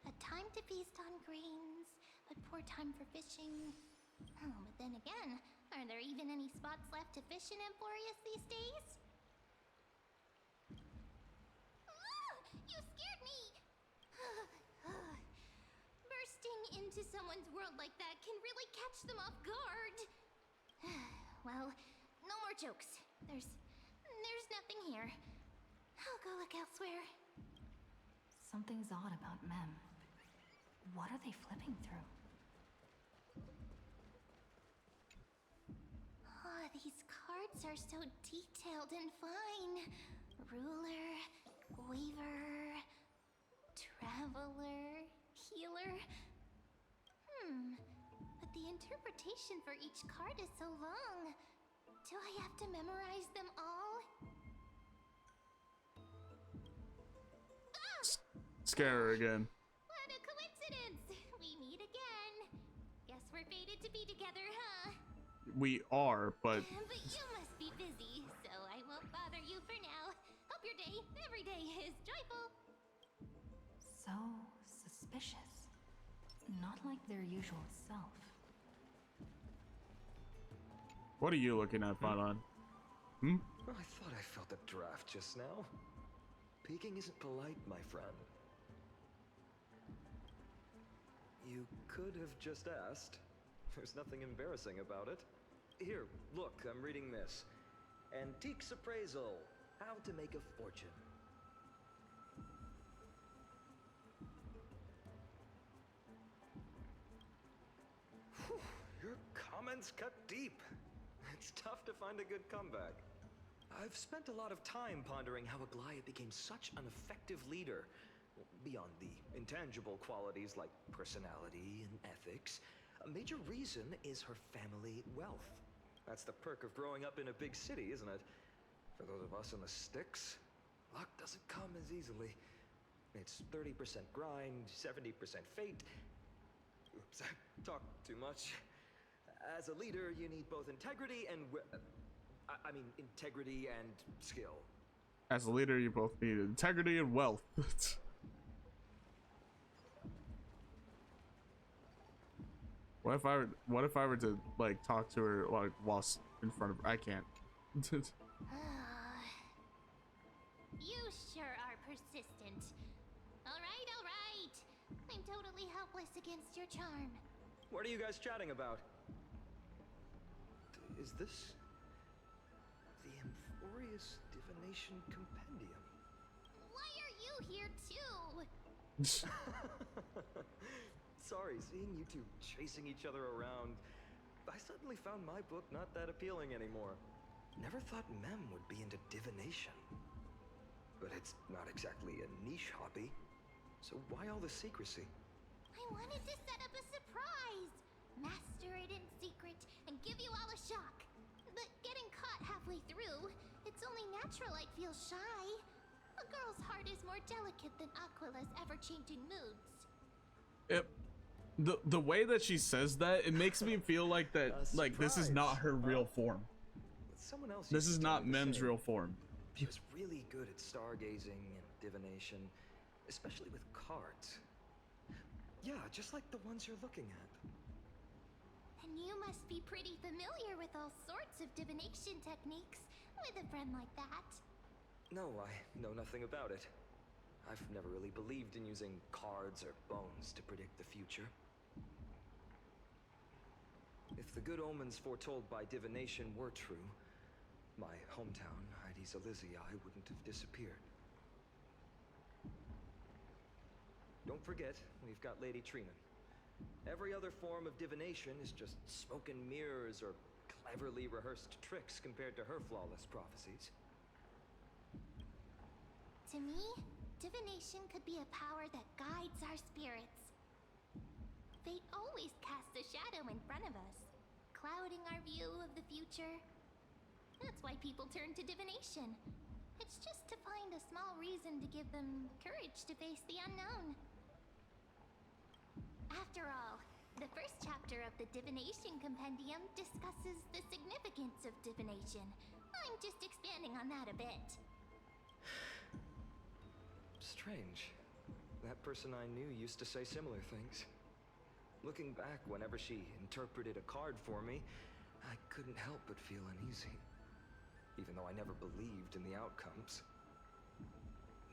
C: A time to feast on grains, but poor time for fishing. Oh, but then again, are there even any spots left to fish in AMPHOREUS these days? You scared me! Bursting into someone's world like that can really catch them off guard. Well, no more jokes. There's nothing here. I'll go look elsewhere.
B: Something's odd about Mem. What are they flipping through?
C: Oh, these cards are so detailed and fine. Ruler, Weaver, Traveler, Healer. But the interpretation for each card is so long. Do I have to memorize them all?
A: Scare her again.
C: What a coincidence! We meet again. Guess we're fated to be together, huh?
A: We are, but
C: But you must be busy, so I won't bother you for now. Hope your day, every day, is joyful.
B: So suspicious. Not like their usual self.
A: what are you looking at, Fadon?
G: I thought I felt a draft just now. Peeking isn't polite, my friend. You could have just asked. There's nothing embarrassing about it. Here, look, I'm reading this. Antiques Appraisal. How to make a fortune. Whew, your comments cut deep. It's tough to find a good comeback. I've spent a lot of time pondering how Aglaia became such an effective leader. Beyond the intangible qualities like personality and ethics, a major reason is her family wealth. That's the perk of growing up in a big city, isn't it? For those of us in the sticks, luck doesn't come as easily. It's 30% grind, 70% fate. Oops, I talked too much. As a leader, you need both integrity and integrity and skill.
A: As a leader, you both need integrity and wealth. What if I were to like talk to her like whilst in front of her? I can't.
C: You sure are persistent. All right. I'm totally helpless against your charm.
G: What are you guys chatting about? is this the AMPHOREUS Divination Compendium?
C: Why are you here too?
G: Sorry, seeing you two chasing each other around, I suddenly found my book not that appealing anymore. Never thought Mem would be into divination. But it's not exactly a niche hobby, so why all the secrecy?
C: I wanted to set up a surprise! Master it in secret and give you all a shock. But getting caught halfway through, it's only natural I'd feel shy. A girl's heart is more delicate than Aquila's ever-changing moods.
A: Yep. The way that she says that, it makes me feel like that, like this is not her real form.
G: Someone else
A: This is
G: used to
A: not
G: tell me the
A: Mem's
G: same.
A: real form.
G: She was really good at stargazing and divination, especially with cards. Yeah, just like the ones you're looking at.
C: And you must be pretty familiar with all sorts of divination techniques with a friend like that.
G: No, I know nothing about it. I've never really believed in using cards or bones to predict the future. If the good omens foretold by divination were true, my hometown, Hydes Elysiae, wouldn't have disappeared. Don't forget, we've got Lady Trina. Every other form of divination is just smoke and mirrors or cleverly rehearsed tricks compared to her flawless prophecies.
C: To me, divination could be a power that guides our spirits. Fate always casts a shadow in front of us, clouding our view of the future. That's why people turn to divination. It's just to find a small reason to give them courage to face the unknown. After all, the first chapter of the Divination Compendium discusses the significance of divination. I'm just expanding on that a bit.
G: Strange. That person I knew used to say similar things. Looking back, whenever she interpreted a card for me, I couldn't help but feel uneasy. Even though I never believed in the outcomes.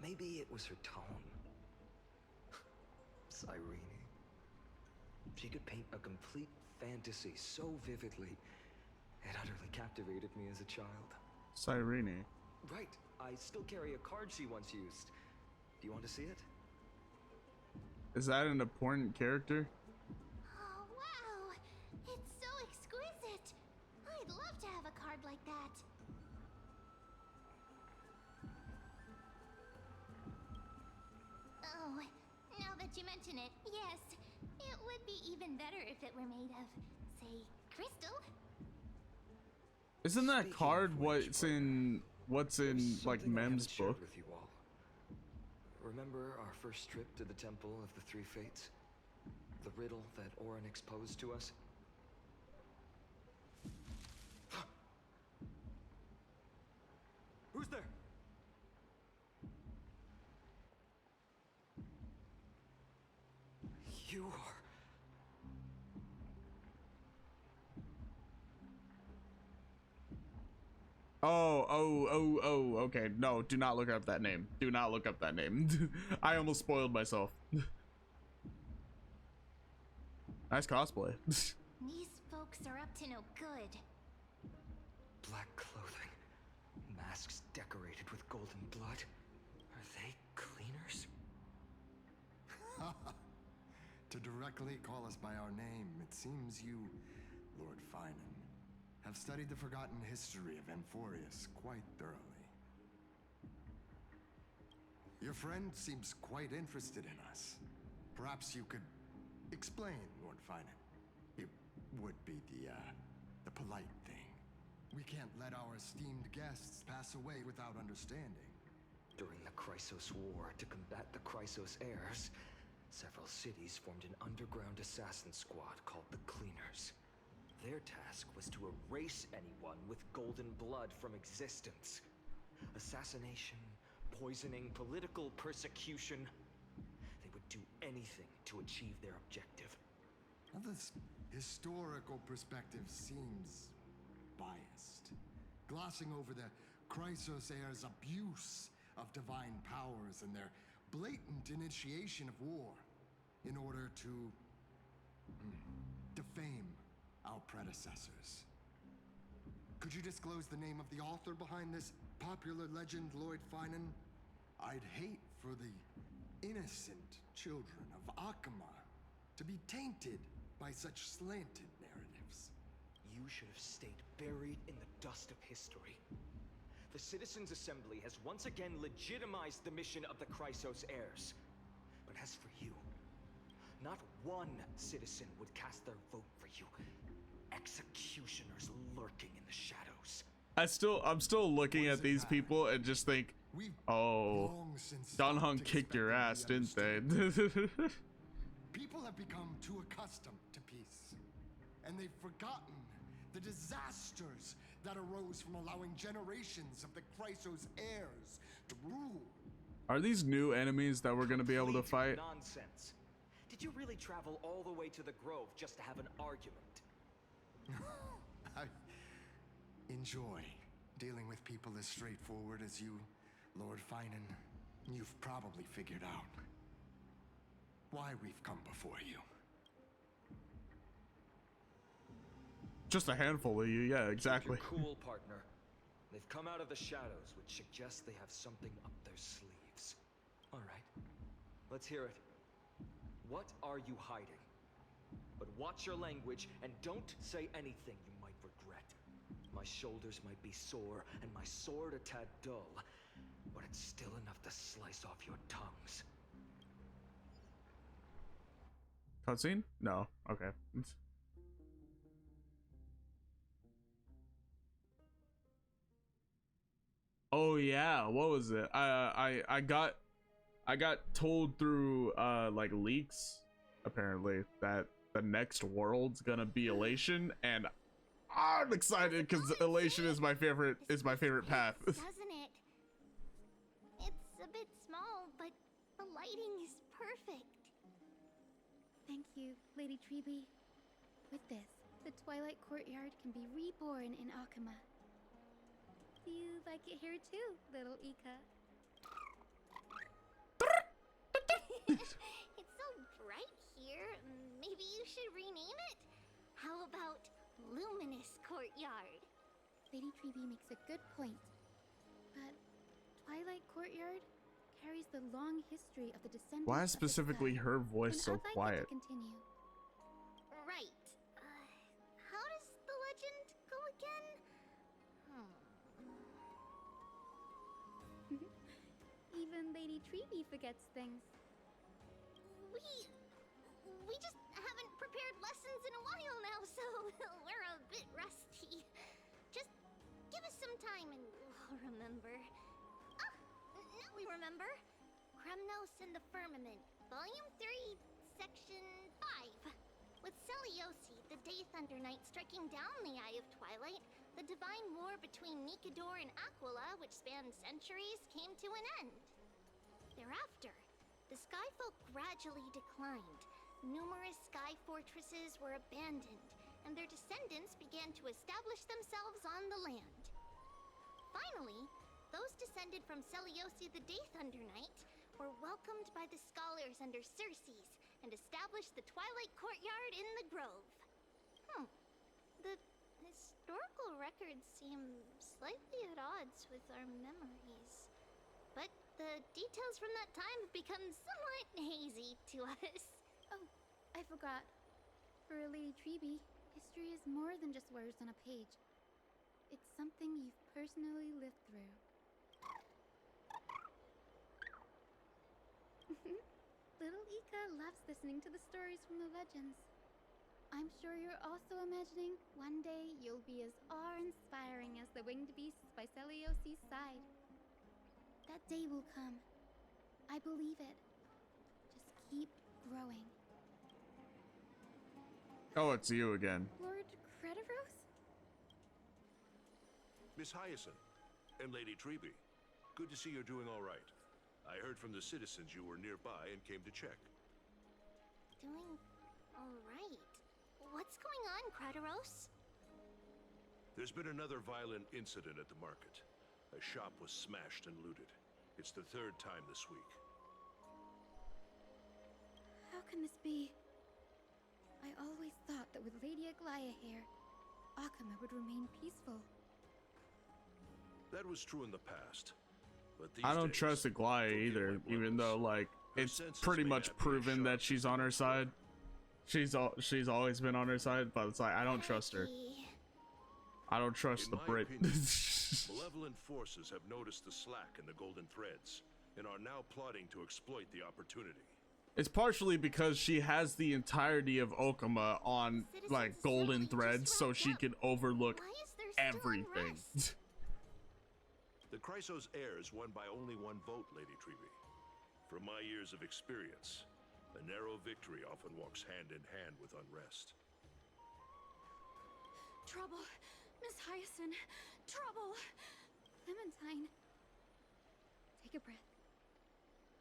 G: Maybe it was her tone. Cyrene. She could paint a complete fantasy so vividly, it utterly captivated me as a child.
A: Cyrene.
G: Right, I still carry a card she once used. Do you want to see it?
A: Is that an important character?
C: Oh, wow! It's so exquisite! I'd love to have a card like that. Oh, now that you mention it, yes. It would be even better if it were made of, say, crystal.
A: Isn't that
G: Speaking
A: card
G: of which,
A: what's
G: there's
A: in like
G: something I
A: Mem's
G: haven't shared
A: book?
G: with you all. Remember our first trip to the Temple of the Three Fates? The riddle that Orin exposed to us? Who's there? You are...
A: Oh, okay. No, do not look up that name. Do not look up that name. I almost spoiled myself. Nice cosplay.
C: These folks are up to no good.
G: Black clothing, masks decorated with golden blood. Are they cleaners?
H: To directly call us by our name, it seems you, Lord Finan, have studied the forgotten history of AMPHOREUS quite thoroughly. Your friend seems quite interested in us. Perhaps you could explain, Lord Finan. It would be the polite thing. We can't let our esteemed guests pass away without understanding.
G: During the Chrysos War, to combat the Chrysos heirs, several cities formed an underground assassin squad called the Cleaners. Their task was to erase anyone with golden blood from existence. Assassination, poisoning, political persecution. They would do anything to achieve their objective.
H: Now, this historical perspective seems biased, glossing over the Chrysos heirs' abuse of divine powers and their blatant initiation of war in order to defame our predecessors. Could you disclose the name of the author behind this popular legend, Lord Finan? I'd hate for the innocent children of Akama to be tainted by such slanted narratives.
G: You should have stayed buried in the dust of history. The Citizens' Assembly has once again legitimized the mission of the Chrysos heirs. But as for you, not one citizen would cast their vote for you. Executioners lurking in the shadows.
A: I'm still looking at these people and just think, oh, Don Hung kicked your ass, didn't they?
H: People have become too accustomed to peace, and they've forgotten the disasters that arose from allowing generations of the Chrysos heirs to rule.
A: Are these new enemies that we're gonna be able to fight?
G: Nonsense. Did you really travel all the way to the Grove just to have an argument?
H: I enjoy dealing with people as straightforward as you, Lord Finan. You've probably figured out why we've come before you.
A: Just a handful of you, yeah, exactly.
G: You're cool, partner. They've come out of the shadows, which suggests they have something up their sleeves. All right, let's hear it. What are you hiding? But watch your language and don't say anything you might regret. My shoulders might be sore and my sword a tad dull, but it's still enough to slice off your tongues.
A: Cutscene? No. Okay. Oh yeah, what was it? I got told through like leaks apparently that the next world's gonna be Elation, and I'm excited because Elation is my favorite path.
C: Doesn't it? It's a bit small, but the lighting is perfect.
I: Thank you, Lady Treeby. With this, the Twilight Courtyard can be reborn in Akama. Do you like it here too, little Ika?
C: It's so bright here. Maybe you should rename it? How about Luminous Courtyard?
I: Lady Treeby makes a good point. But Twilight Courtyard carries the long history of the descendants.
A: Why is
I: of the
A: specifically
I: sky.
A: her voice so
I: And I'd like it
A: quiet?
I: to continue.
C: Right. How does the legend go again?
I: Even Lady Treeby forgets things.
C: We just haven't prepared lessons in a while now, so we're a bit rusty. Just give us some time and we'll remember. Ah, now we remember. Kremnos and the Firmament, Volume 3, Section 5. With Seliosi, the Day Thunder Knight, striking down the Eye of Twilight, the divine war between Nikador and Aquila, which spanned centuries, came to an end. Thereafter, the Skyfolk gradually declined. Numerous sky fortresses were abandoned, and their descendants began to establish themselves on the land. Finally, those descended from Seliosi the Day Thunder Knight were welcomed by the scholars under Circes and established the Twilight Courtyard in the Grove. The historical records seem slightly at odds with our memories. But the details from that time have become somewhat hazy to us.
I: Oh, I forgot. For Lady Treeby, history is more than just words on a page. It's something you've personally lived through. Little Ika loves listening to the stories from the legends. I'm sure you're also imagining one day you'll be as awe-inspiring as the winged beasts by Seliosi's side. That day will come. I believe it. Just keep growing.
A: Oh, it's you again.
I: Lord Crediros?
J: Miss Hyacine and Lady Treeby, good to see you're doing all right. I heard from the citizens you were nearby and came to check.
C: Doing all right. What's going on, Crediros?
J: There's been another violent incident at the market. A shop was smashed and looted. It's the third time this week.
I: How can this be? I always thought that with Lady Aglaya here, Akama would remain peaceful.
J: That was true in the past. But these
A: I don't
J: days,
A: trust Aglaya
J: looking
A: either,
J: like
A: even
J: rebels,
A: though like
J: her
A: it's
J: senses
A: pretty
J: may
A: much
J: not be as
A: proven that
J: sharp
A: she's
J: as
A: on
J: they
A: her
J: once
A: side.
J: were.
A: She's always been on her side, but it's like I don't trust her. I don't trust
J: In
A: the
J: my
A: Brit.
J: opinion, malevolent forces have noticed the slack in the Golden Threads and are now plotting to exploit the opportunity.
A: It's partially because she has the entirety of Okama on like golden threads, so she can overlook everything.
J: The Chrysos heirs won by only one vote, Lady Treeby. From my years of experience, a narrow victory often walks hand in hand with unrest.
D: Trouble! Miss Hyacine! Trouble!
I: Clementine. Take a breath.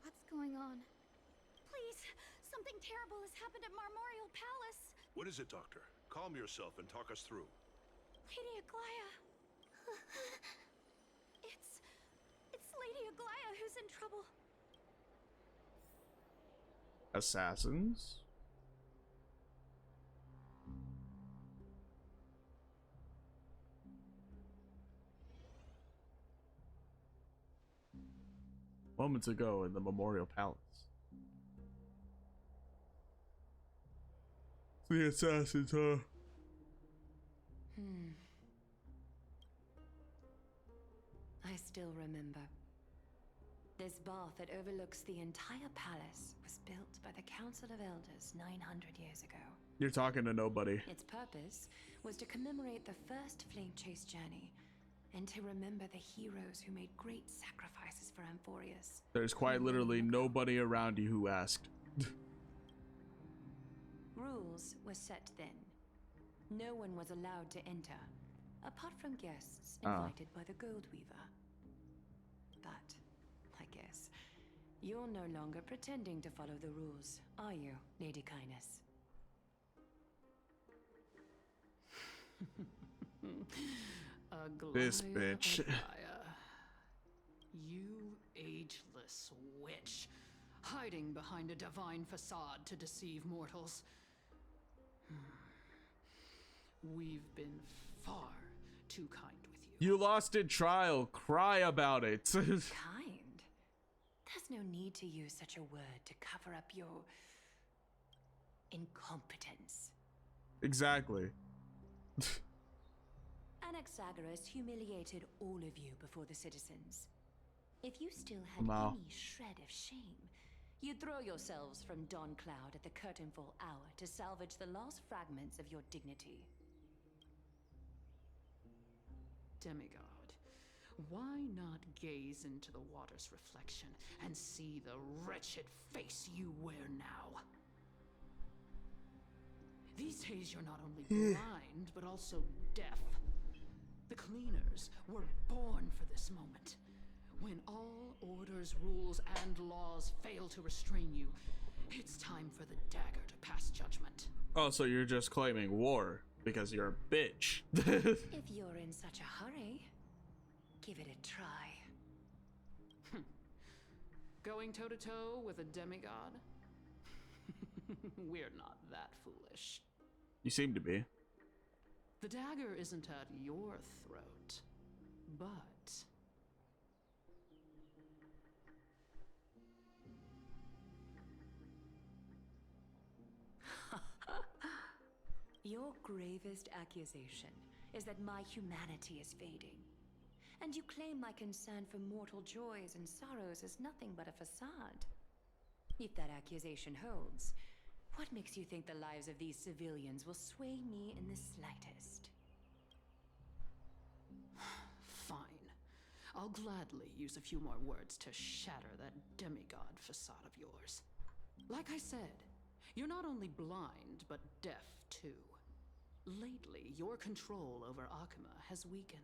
I: What's going on?
D: Please! Something terrible has happened at Marmorial Palace!
J: What is it, Doctor? Calm yourself and talk us through.
D: Lady Aglaya! It's Lady Aglaya who's in trouble.
A: Assassins? Moments ago in the Memorial Palace. The assassins, huh?
K: I still remember. This bath that overlooks the entire palace was built by the Council of Elders 900 years ago.
A: You're talking to nobody.
K: Its purpose was to commemorate the first flame chase journey and to remember the heroes who made great sacrifices for AMPHOREUS.
A: There's quite literally nobody around you who asked.
K: Rules were set then. No one was allowed to enter, apart from guests invited by the Gold Weaver. But, I guess, you're no longer pretending to follow the rules, are you, Lady Kindness?
A: This bitch.
L: You ageless witch, hiding behind a divine facade to deceive mortals. We've been far too kind with you.
A: You lost in trial. Cry about it.
K: Kind? There's no need to use such a word to cover up your incompetence.
A: Exactly.
K: Anaxagoras humiliated all of you before the citizens. If you still had
A: Wow.
K: any shred of shame, you'd throw yourselves from dawn cloud at the curtainfall hour to salvage the last fragments of your dignity.
L: Demigod, why not gaze into the water's reflection and see the wretched face you wear now? These days you're not only blind, but also deaf. The cleaners were born for this moment. When all orders, rules, and laws fail to restrain you, it's time for the dagger to pass judgment.
A: Oh, so you're just claiming war because you're a bitch.
K: If you're in such a hurry, give it a try.
L: Going toe-to-toe with a demigod? We're not that foolish.
A: You seem to be.
L: The dagger isn't at your throat, but...
K: Your gravest accusation is that my humanity is fading. And you claim my concern for mortal joys and sorrows is nothing but a facade. If that accusation holds, what makes you think the lives of these civilians will sway me in the slightest?
L: Fine. I'll gladly use a few more words to shatter that demigod facade of yours. Like I said, you're not only blind, but deaf too. Lately, your control over Akuma has weakened.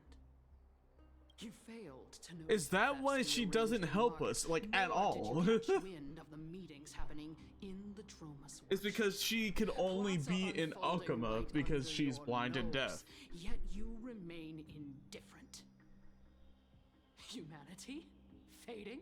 L: You failed to know.
A: Is that why she doesn't help us, like, at all?
L: Did you catch wind of the meetings happening in the Tromas?
A: It's because she could only be in Akuma because she's blind and deaf.
L: Yet you remain indifferent. Humanity? Fading?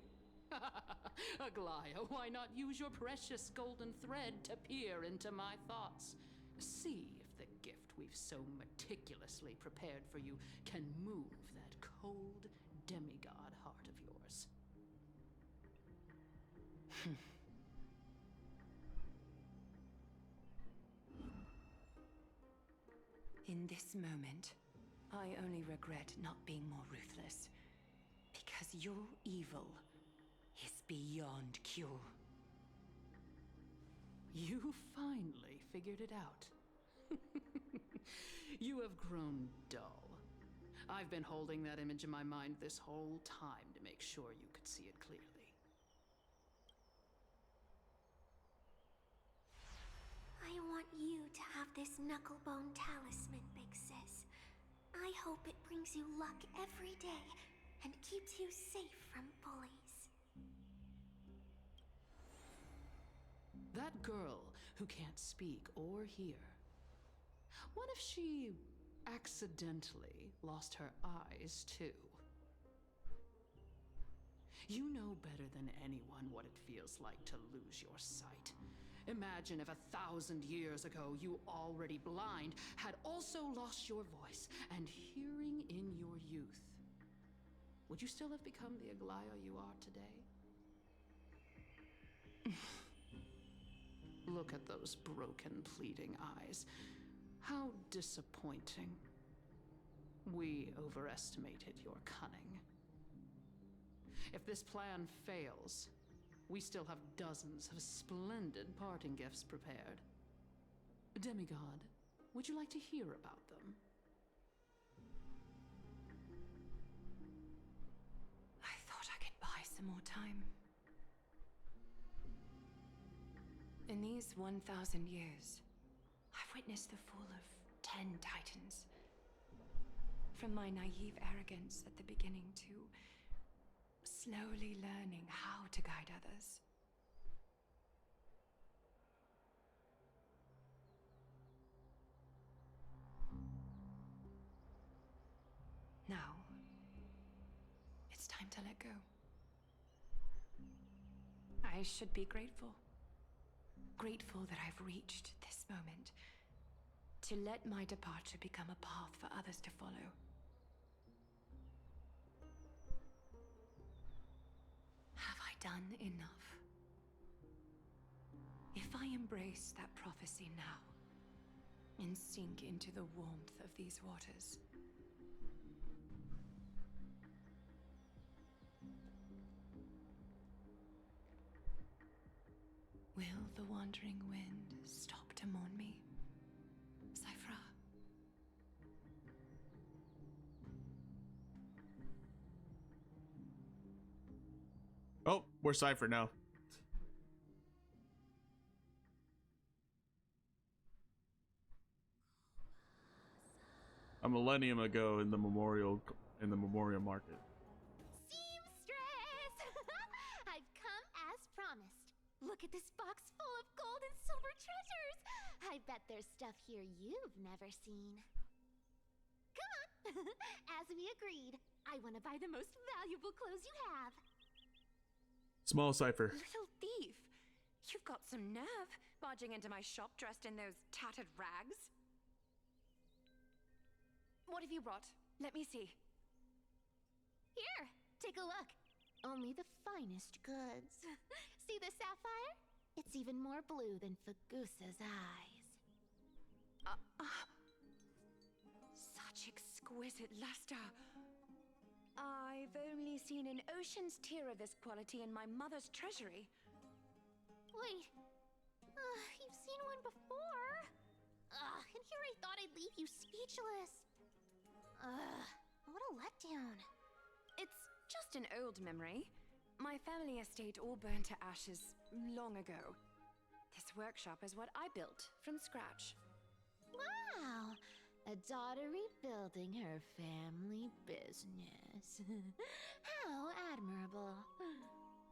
L: Aglaya, why not use your precious golden thread to peer into my thoughts? See if the gift we've so meticulously prepared for you can move that cold, demigod heart of yours.
K: In this moment, I only regret not being more ruthless. Because your evil is beyond cure.
L: You finally figured it out. You have grown dull. I've been holding that image in my mind this whole time to make sure you could see it clearly.
C: I want you to have this knucklebone talisman, Big Sis. I hope it brings you luck every day and keeps you safe from bullies.
L: That girl who can't speak or hear. What if she accidentally lost her eyes too? You know better than anyone what it feels like to lose your sight. Imagine if 1,000 years ago you, already blind, had also lost your voice and hearing in your youth. Would you still have become the Aglaya you are today? Look at those broken, pleading eyes. How disappointing. We overestimated your cunning. If this plan fails, we still have dozens of splendid parting gifts prepared. Demigod, would you like to hear about them?
K: I thought I could buy some more time. In these 1,000 years, I've witnessed the fall of 10 titans. From my naive arrogance at the beginning to slowly learning how to guide others. Now, it's time to let go. I should be grateful. Grateful that I've reached this moment. To let my departure become a path for others to follow. Have I done enough? If I embrace that prophecy now, and sink into the warmth of these waters, will the wandering wind stop to mourn me, Cyphra?
A: Oh, we're Cypher now. A millennium ago in the memorial market.
C: Seamstress! I've come as promised. Look at this box full of gold and silver treasures. I bet there's stuff here you've never seen. Come on. As we agreed, I want to buy the most valuable clothes you have.
A: Small Cypher.
K: Little thief! You've got some nerve, barging into my shop dressed in those tattered rags. What have you brought? Let me see.
C: Here, take a look. Only the finest goods. See the sapphire? It's even more blue than Fagusa's eyes.
K: Such exquisite luster. I've only seen an ocean's tear of this quality in my mother's treasury.
C: Wait. You've seen one before. And here I thought I'd leave you speechless. What a letdown.
K: It's just an old memory. My family estate all burned to ashes long ago. This workshop is what I built from scratch.
C: Wow. A daughter rebuilding her family business. How admirable.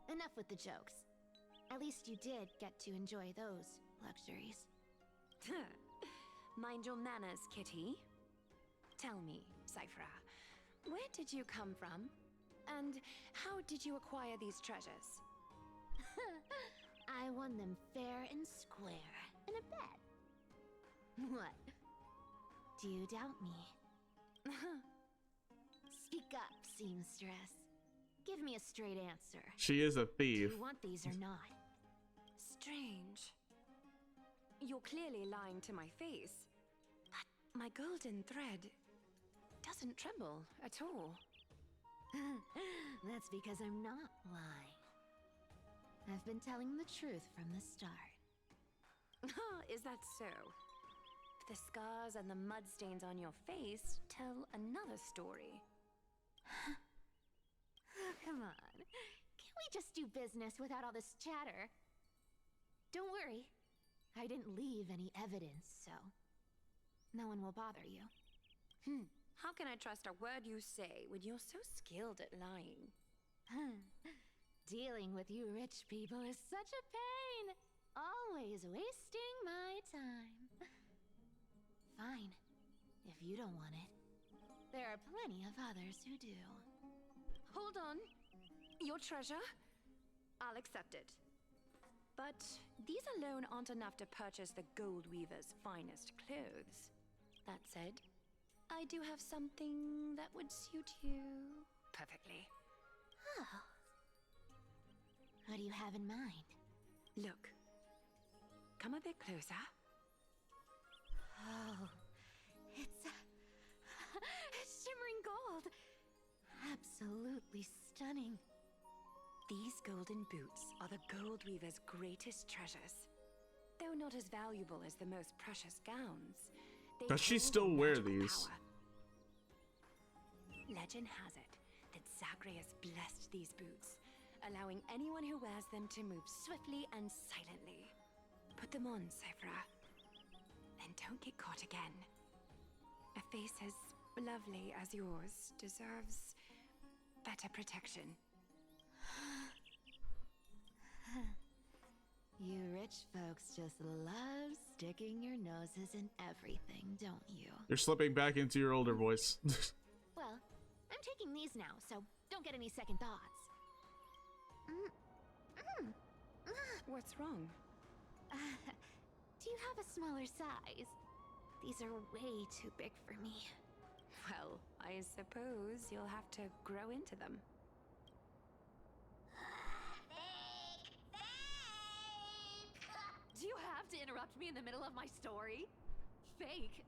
C: Enough with the jokes. At least you did get to enjoy those luxuries.
K: Mind your manners, kitty. Tell me, Cyphra, where did you come from? And how did you acquire these treasures?
C: I won them fair and square in a bet. What? Do you doubt me?
D: Speak up, seamstress. Give me a straight answer.
A: She is a
D: Do
A: thief.
D: you want these or not?
K: Strange. You're clearly lying to my face. But my golden thread doesn't tremble at all.
D: That's because I'm not lying. I've been telling the truth from the start.
K: Is that so? The scars and the mud stains on your face tell another story.
D: Oh, come on. Can't we just do business without all this chatter? Don't worry. I didn't leave any evidence, so no one will bother you.
K: How can I trust a word you say when you're so skilled at lying?
D: Dealing with you rich people is such a pain. Always wasting my time. Fine, if you don't want it. There are plenty of others who do.
K: Hold on. Your treasure? I'll accept it. But these alone aren't enough to purchase the Gold Weaver's finest clothes. That said, I do have something that would suit you perfectly.
D: Oh. What do you have in mind?
K: Look. Come a bit closer.
D: Oh, it's shimmering gold. Absolutely stunning.
K: These golden boots are the Gold Weaver's greatest treasures. Though not as valuable as the most precious gowns, they
A: Does she
K: hold a
A: still wear
K: magical
A: these?
K: power. Legend has it that Zagreus blessed these boots, allowing anyone who wears them to move swiftly and silently. Put them on, Cyphra. Then don't get caught again. A face as lovely as yours deserves better protection.
D: You rich folks just love sticking your noses in everything, don't you?
A: You're slipping back into your older voice.
D: Well, I'm taking these now, so don't get any second thoughts.
K: What's wrong?
D: Do you have a smaller size? These are way too big for me.
K: Well, I suppose you'll have to grow into them.
D: Do you have to interrupt me in the middle of my story? Fake?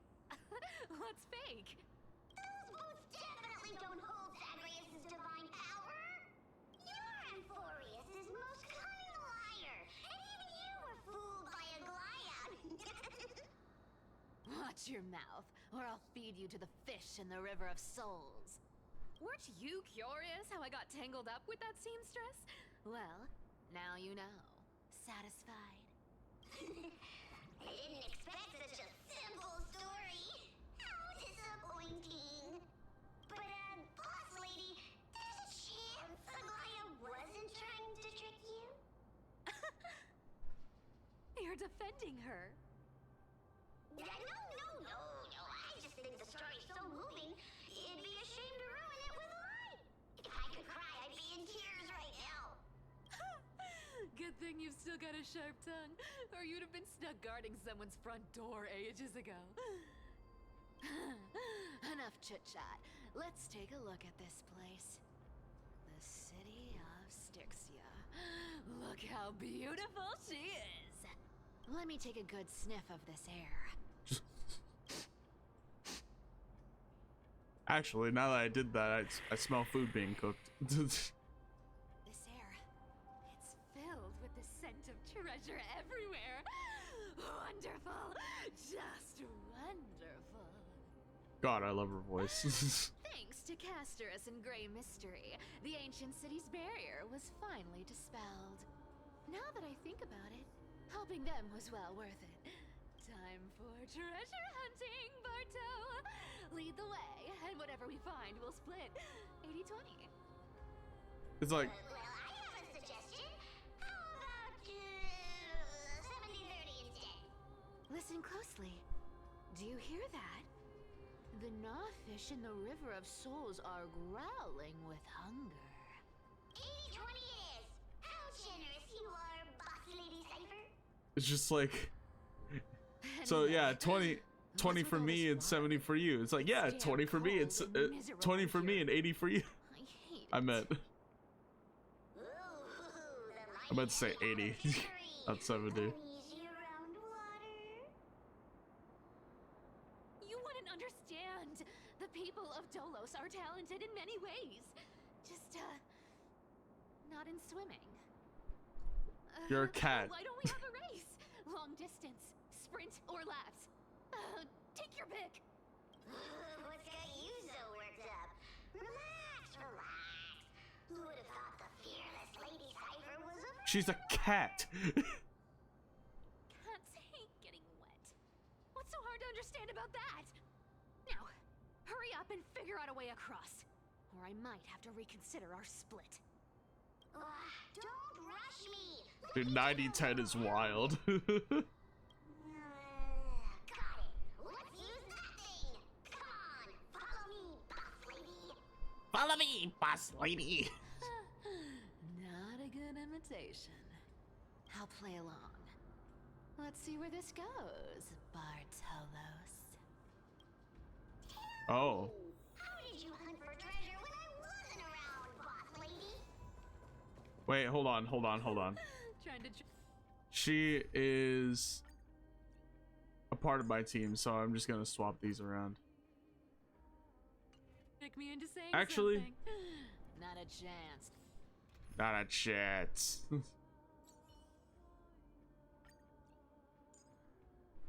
D: What's fake?
C: Those boots definitely don't hold Zagreus' divine power. You're AMPHOREUS' most cunning liar, and even you were fooled by a Glyad.
D: Watch your mouth, or I'll feed you to the fish in the River of Souls. Weren't you curious how I got tangled up with that seamstress? Well, now you know. Satisfied?
C: I didn't expect such a simple story. How disappointing. But, boss lady, there's a chance Aglaia wasn't trying to trick you?
D: You're defending her.
C: No. I just think the story's so moving, it'd be a shame to ruin it with a lie. If I could cry, I'd be in tears right now.
D: Good thing you've still got a sharp tongue, or you'd have been stuck guarding someone's front door ages ago. Enough chit-chat. Let's take a look at this place. The city of Styxia. Look how beautiful she is. Let me take a good sniff of this air.
A: Actually, now that I did that, I smell food being cooked.
D: This air, it's filled with the scent of treasure everywhere. Wonderful, just wonderful.
A: God, I love her voice.
D: Thanks to Castorus and Grey Mystery, the ancient city's barrier was finally dispelled. Now that I think about it, helping them was well worth it. Time for treasure hunting, Barto! Lead the way, and whatever we find, we'll split 80-20.
A: It's like,
C: Well, I have a suggestion. How about 70-30 instead?
D: Listen closely. Do you hear that? The gnawfish in the River of Souls are growling with hunger.
C: 80-20 is. How generous you are, boss lady Cypher.
A: it's just like, so yeah, 20 20 for me and 70 for you. It's like, yeah, 20 for me. It's 20 for me and 80 for you. I meant. I meant to say 80. Not 70.
D: You wouldn't understand. The people of Dolos are talented in many ways. Just, not in swimming.
A: You're a cat.
D: Why don't we have a race? Long distance, sprint, or laps? Take your pick.
C: What's got you so worked up? Relax, relax. Who would have thought the fearless Lady Cypher was a...
A: She's a cat.
D: Cats hate getting wet. What's so hard to understand about that? Now, hurry up and figure out a way across. Or I might have to reconsider our split.
C: Don't rush me.
A: Dude, 90-10 is wild.
C: Got it. Let's use that thing. Come on, follow me, boss lady.
A: Follow me, boss lady.
D: Not a good imitation. I'll play along. Let's see where this goes, Bartolos.
A: Oh.
C: How did you hunt for treasure when I wasn't around, boss lady?
A: Wait, hold on.
D: Trying to...
A: She is a part of my team, so I'm just gonna swap these around.
D: Trick me into saying
A: Actually,
D: something. Not a chance.
A: Not a chance.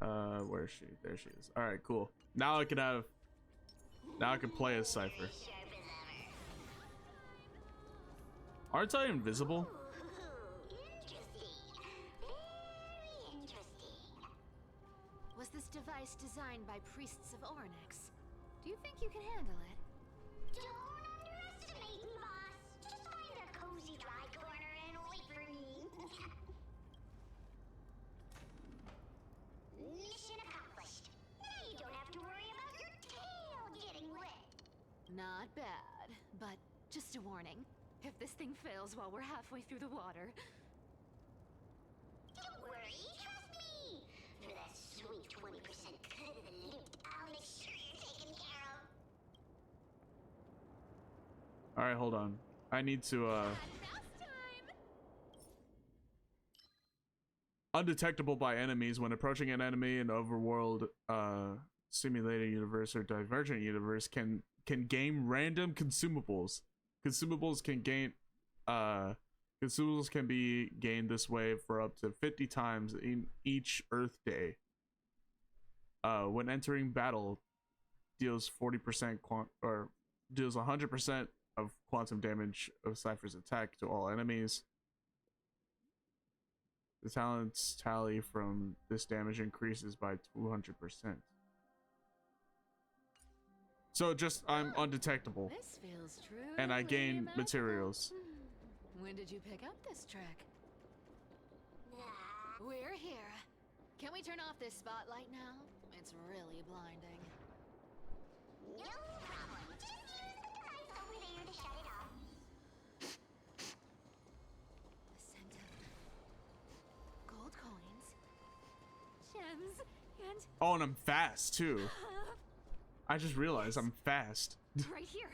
A: Where is she? There she is. All right, cool. Now I can play as Cypher. Aren't I invisible?
D: Was this device designed by priests of Ornyx? Do you think you can handle it?
C: Don't underestimate me, boss. Just find a cozy dry corner and wait for me. Mission accomplished. Now you don't have to worry about your tail getting wet.
D: Not bad, but just a warning. If this thing fails while we're halfway through the water...
C: Don't worry, trust me. For that sweet 20% cut of the loot, I'll make sure you're taken care of.
A: All right, hold on. I need to undetectable by enemies. When approaching an enemy in overworld simulated universe or divergent universe can gain random consumables. Consumables can be gained this way for up to 50 times in each Earth day. When entering battle, deals 40% deals 100% of quantum damage of Cypher's attack to all enemies. The talent's tally from this damage increases by 200%. So just I'm undetectable.
D: This feels true.
A: And I gain materials.
D: When did you pick up this trick? We're here. Can we turn off this spotlight now? It's really blinding.
C: No problem. Just use the device over there to shut it off.
D: The scent of gold coins, gems, and...
A: Oh, and I'm fast too. I just realized I'm fast.
D: Right here.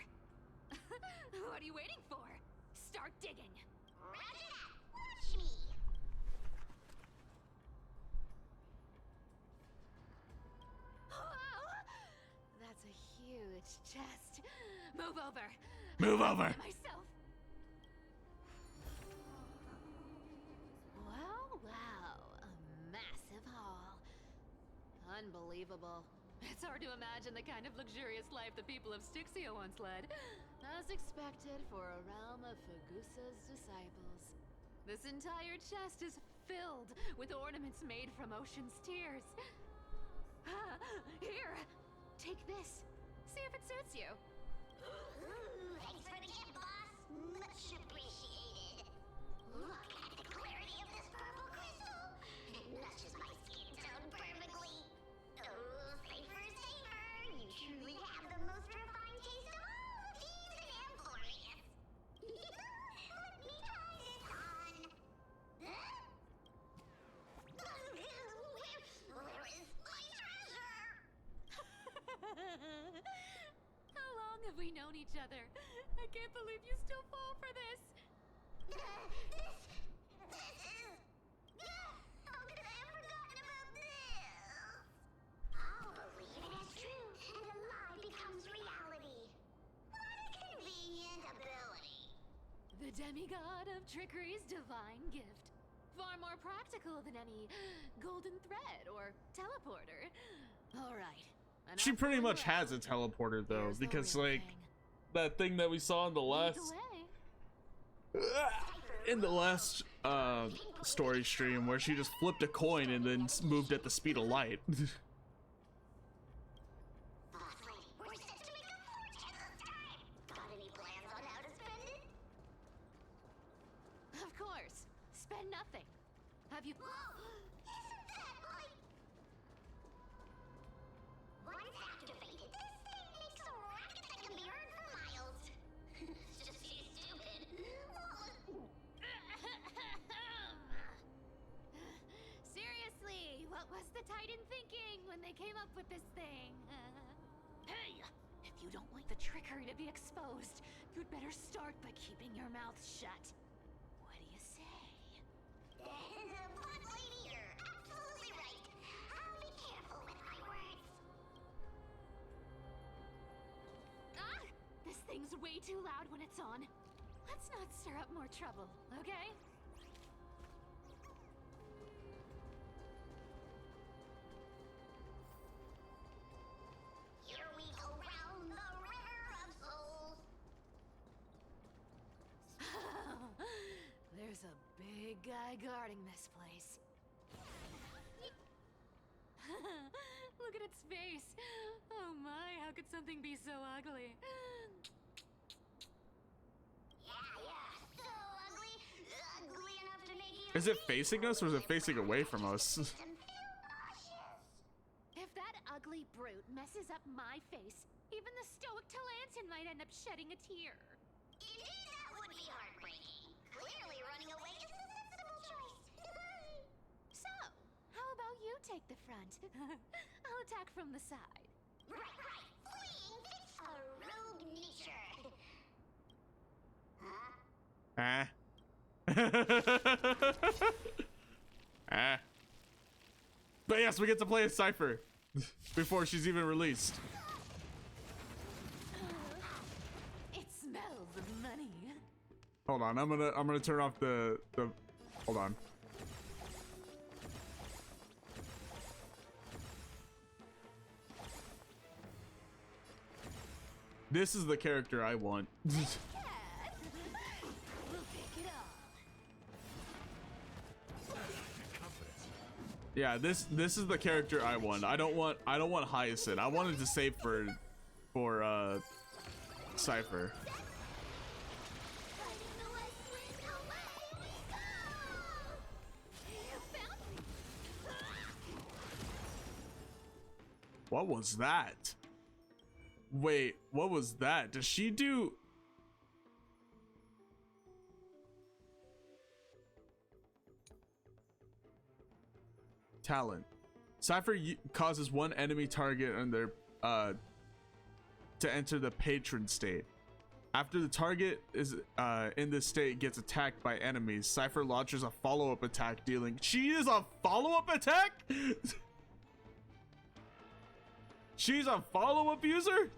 D: What are you waiting for? Start digging.
C: Roger that. Watch me.
D: Wow! That's a huge chest. Move over.
A: Move over.
D: Myself. Wow. A massive haul. Unbelievable. It's hard to imagine the kind of luxurious life the people of Styxia once led. As expected for a realm of Fagusa's disciples. This entire chest is filled with ornaments made from ocean's tears. Here, take this. See if it suits you.
C: Thanks for the gift, boss. Much appreciated. Look at the clarity of this purple crystal. It matches my skin tone perfectly. Oh, Cypher. You truly have the most refined taste of all thieves in AMPHOREUS. Let me try this on. Huh? Where is my treasure?
D: have we known each other? I can't believe you still fall for this.
C: How could I have forgotten about this? I'll believe it is true, and a lie becomes reality. What a convenient ability.
D: The demigod of trickery's divine gift. Far more practical than any golden thread or teleporter. All right.
A: She pretty much has a teleporter though, because like that thing that we saw in the last story stream where she just flipped a coin and then moved at the speed of light.
C: We're set to make a fortune this time. Got any plans on how to spend it?
D: Of course. Spend nothing. Have you...
C: Isn't that like... Once activated, this thing makes a racket that can be heard for miles. It's just too stupid.
D: Seriously, what was the Titan thinking when they came up with this thing? Hey! If you don't want the trickery to be exposed, you'd better start by keeping your mouth shut. What do you say?
C: But lady, you're absolutely right. I'll be careful with my words.
D: Ah! This thing's way too loud when it's on. Let's not stir up more trouble, okay?
C: Here we go round the river of souls.
D: There's a big guy guarding this place. Look at its face. Oh my, how could something be so ugly?
C: Yeah, so ugly. Ugly enough to make you...
A: Is it facing us or is it facing away from us?
D: If that ugly brute messes up my face, even the stoic Talantin might end up shedding a tear.
C: Indeed, that would be heartbreaking. Clearly running away is a sensible choice.
D: So, how about you take the front? I'll attack from the side.
C: Right. Fleeing fits a rogue nature. Huh?
A: But yes, we get to play a Cypher before she's even released.
D: It smells of money.
A: Hold on, I'm gonna turn off the hold on. This is the character I want.
D: We'll pick it up.
A: Yeah, this is the character I want. I don't want Hyacine. I wanted to save for Cypher. What was that? Wait, what was that? Does she do... Talent. Cypher causes one enemy target on their to enter the patron state. After the target is in this state gets attacked by enemies, Cypher launches a follow-up attack dealing... She is a follow-up attack? She's a follow-up user?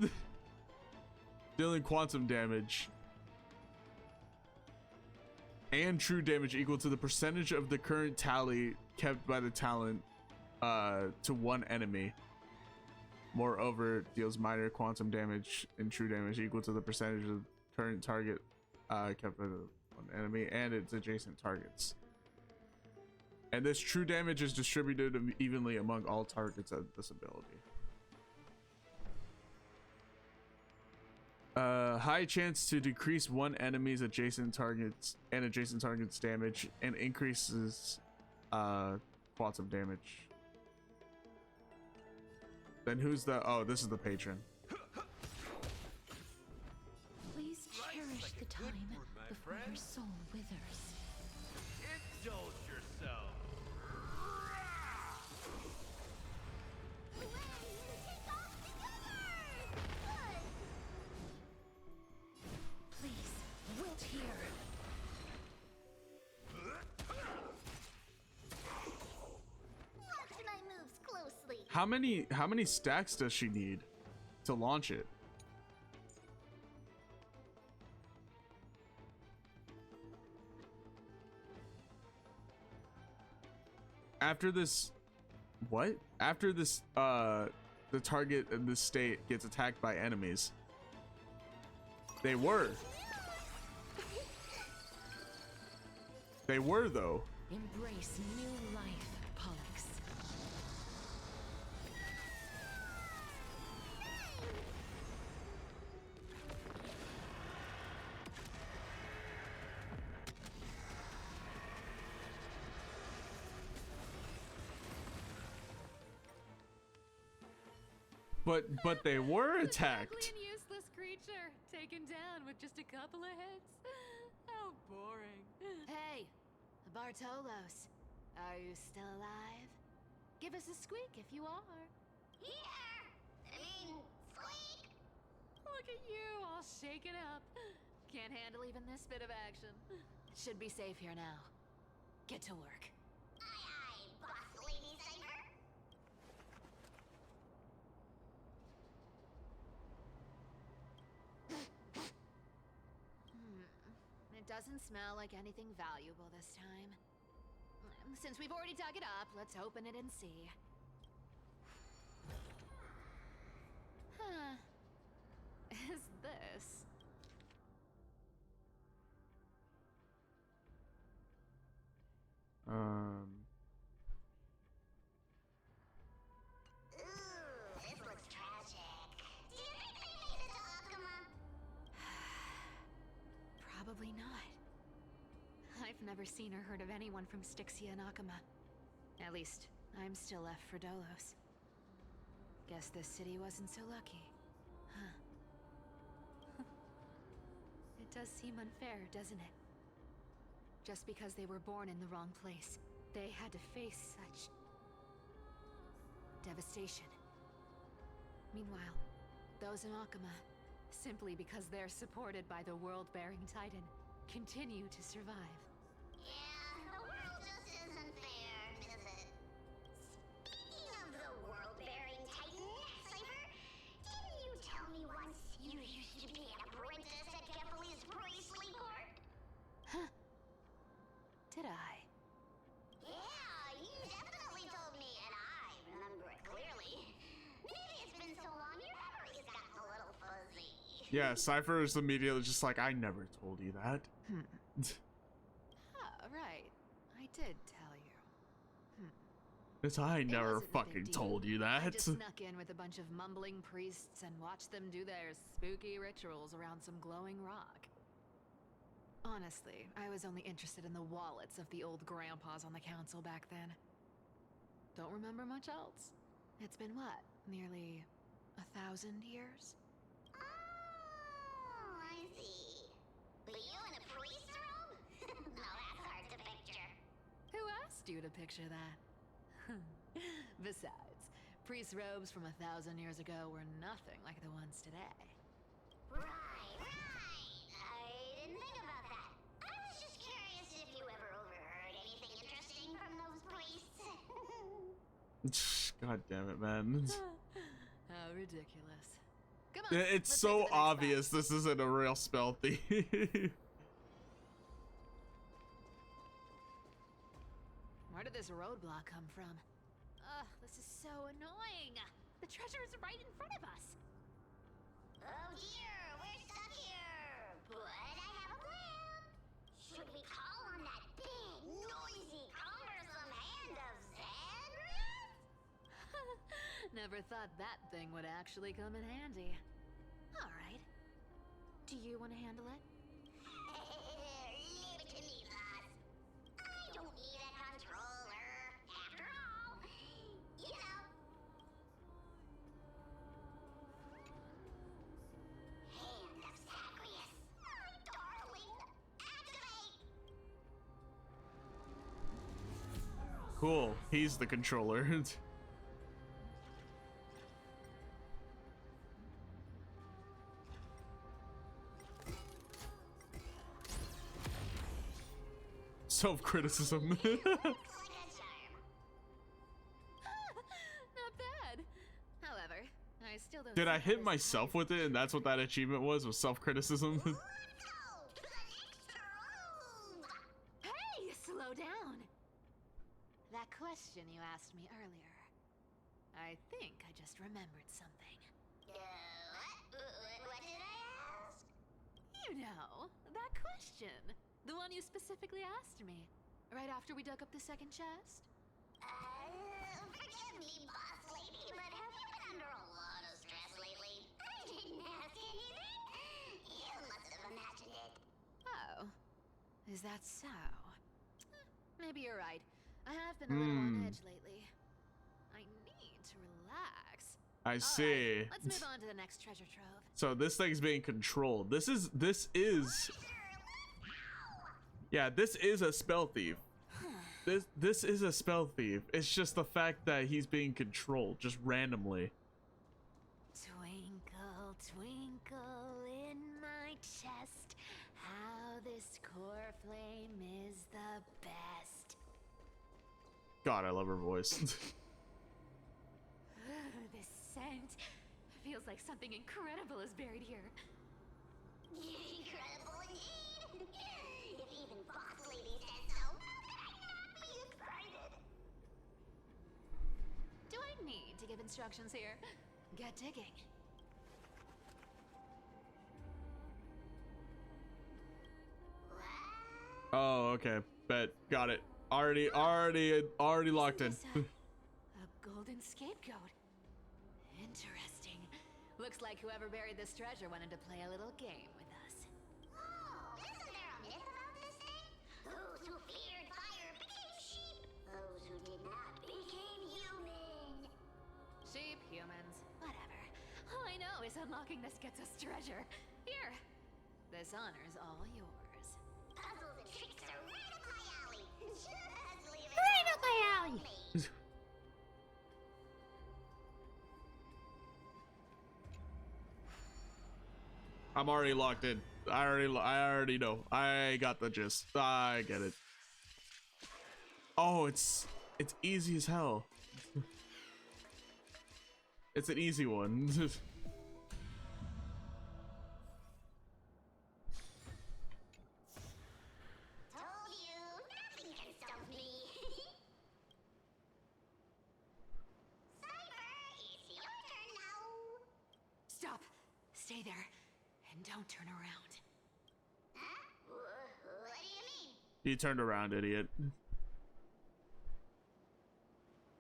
A: Dealing quantum damage. And true damage equal to the percentage of the current tally kept by the talent to one enemy. Moreover, deals minor quantum damage and true damage equal to the percentage of current target kept by the one enemy and its adjacent targets. And this true damage is distributed evenly among all targets of this ability. High chance to decrease one enemy's adjacent targets damage and increases quantum damage. Then who's the... Oh, this is the patron.
K: Please cherish the time before your soul withers.
F: Indulge yourself.
A: How many stacks does she need to launch it? After this, what? After this, the target in this state gets attacked by enemies. They were though.
K: Embrace new life, Pollux.
A: But they were attacked.
D: Exactly an useless creature, taken down with just a couple of hits. How boring. Hey, Bartolos, are you still alive? Give us a squeak if you are.
C: Squeak!
D: Look at you, all shaken up. Can't handle even this bit of action. Should be safe here now. Get to work.
C: Aye, boss lady Cypher.
D: It doesn't smell like anything valuable this time. Since we've already dug it up, let's open it and see. Huh. Is this?
C: Ooh, this looks tragic. Do you think they made it to Akuma?
D: Probably not. I've never seen or heard of anyone from Styxia and Akuma. At least, I'm still left for Dolos. Guess this city wasn't so lucky. Huh. It does seem unfair, doesn't it? Just because they were born in the wrong place, they had to face such devastation. Meanwhile, those in Akuma, simply because they're supported by the world-bearing Titan, continue to survive.
C: Yeah, the world just isn't fair, is it? Speaking of the world-bearing Titan, Cypher, didn't you tell me once you used to be an apprentice at Kephal's priestly court?
D: Huh. Did I?
C: Yeah, you definitely told me, and I remember it clearly. Maybe it's been so long your memory's gotten a little fuzzy.
A: Yeah, Cypher is immediately just like, I never told you that.
D: Right. I did tell you.
A: It's I
D: It
A: never
D: wasn't a big
A: fucking
D: deal.
A: told you that.
D: I just snuck in with a bunch of mumbling priests and watched them do their spooky rituals around some glowing rock. Honestly, I was only interested in the wallets of the old grandpas on the council back then. Don't remember much else. It's been what? Nearly 1,000 years?
C: Oh, I see. But you in a priest robe? Now that's hard to picture.
D: Who asked you to picture that? Besides, priest robes from 1,000 years ago were nothing like the ones today.
C: Right. I didn't think about that. I was just curious if you ever overheard anything interesting from those priests.
A: God damn it, man.
D: How ridiculous. Come on,
A: It's
D: let's
A: so
D: get to the next
A: obvious this isn't a real spell thief.
D: Where did this roadblock come from? Ugh, this is so annoying. The treasure is right in front of us.
C: Oh dear, we're stuck here. But I have a plan. Should we call on that big, noisy, cumbersome hand of Xandris?
D: Never thought that thing would actually come in handy. All right. Do you want to handle it?
C: Leave it to me, boss. I don't need a controller. After all, you know. Hand of Zagreus. My darling. Activate!
A: Cool. He's the controller. Self-criticism.
C: Like a charm.
D: Not bad. Still don't
A: Did
D: see
A: I
D: how
A: hit
D: this
A: myself with it and that's what that achievement was self-criticism?
D: Hey, slow down. That question you asked me earlier. I think I just remembered something.
C: What did I ask?
D: You know, that question. The one you specifically asked me. Right after we dug up the second chest?
C: Forgive me, boss lady, but have you been under a lot of stress lately? I didn't ask anything. You must have imagined it.
D: Oh. Is that so? Maybe you're right. I have been a little on edge lately. I need to relax.
A: I see.
D: Right, let's move on to the next treasure trove.
A: So this thing's being controlled. This is yeah, this is a spell thief. This is a spell thief. It's just the fact that he's being controlled just randomly.
D: Twinkle, twinkle in my chest, how this core flame is the best.
A: God, I love her voice.
D: This scent feels like something incredible is buried here.
C: Incredible indeed. If even boss lady says so, how could I not be excited?
D: Do I need to give instructions here? Get digging.
A: Oh, okay. Bet. Got it. Already locked in.
D: A golden scapegoat. Interesting. Looks like whoever buried this treasure wanted to play a little game with us.
C: Oh, isn't there a myth about this thing? Those who feared fire became sheep. Those who did not became human.
D: Sheep, humans, whatever. All I know is unlocking this gets us treasure. Here. This honor's all yours.
C: Puzzles and tricks are right up my alley. Just leave it
I: Right up my alley.
A: I'm already locked in. I already know. I got the gist. I get it. Oh, it's easy as hell. It's an easy one.
C: Told you, nothing can stop me. Cypher, it's your turn now.
D: Stop. Stay there. And don't turn around.
C: Huh? What do you mean?
A: You turned around, idiot.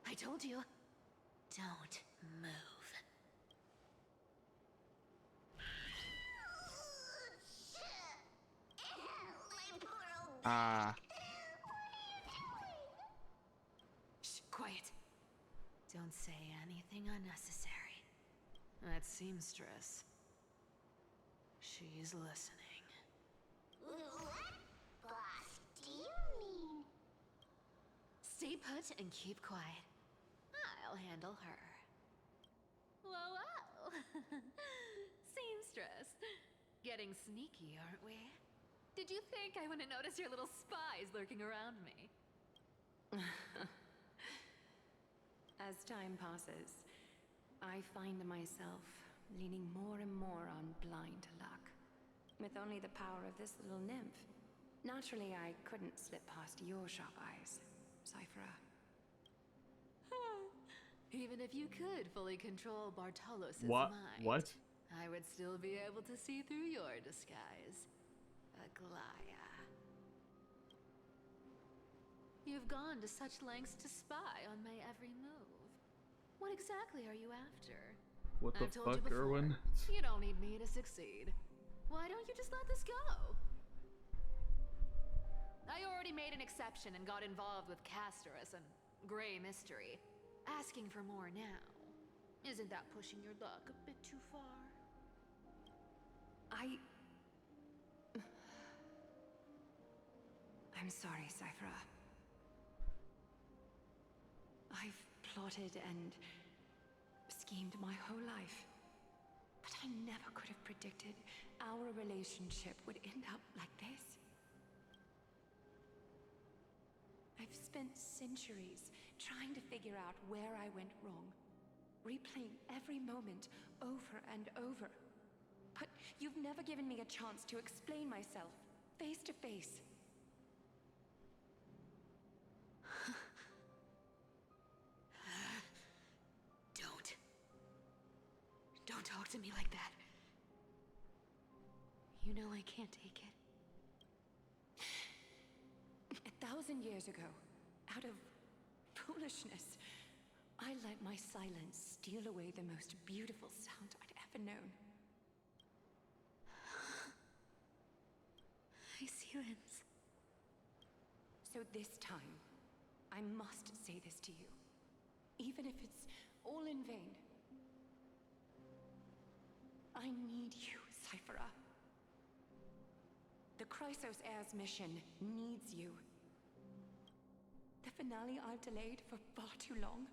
D: I told you. Don't move.
C: My poor old
A: Ah.
D: Shh, quiet. Don't say anything unnecessary. That seamstress. She's listening.
C: What? Boss, do you mean?
D: Stay put and keep quiet. I'll handle her. Whoa, whoa. Seamstress. Getting sneaky, aren't we? Did you think I wouldn't notice your little spies lurking around me?
K: As time passes, I find myself leaning more and more on blind luck. With only the power of this little nymph, naturally I couldn't slip past your sharp eyes, Cyphera.
D: Even if you could fully control Bartolos'
A: What?
D: mind,
A: What?
D: I would still be able to see through your disguise. Aglaya. You've gone to such lengths to spy on my every move. What exactly are you after?
A: What the
D: I've told you
A: fuck,
D: before,
A: Erwin?
D: you don't need me to succeed. Why don't you just let this go? I already made an exception and got involved with Castorus and Grey Mystery. Asking for more now. Isn't that pushing your luck a bit too far?
K: I'm sorry, Cyphera. I've plotted and schemed my whole life. But I never could have predicted our relationship would end up like this. I've spent centuries trying to figure out where I went wrong, replaying every moment over and over. But you've never given me a chance to explain myself, face to face. Don't talk to me like that. You know I can't take it. 1,000 years ago, out of foolishness, I let my silence steal away the most beautiful sound I'd ever known. Hyacine. So this time, I must say this to you, even if it's all in vain. I need you, Cyphera. The Chrysos Heir's mission needs you. The finale I've delayed for far too long.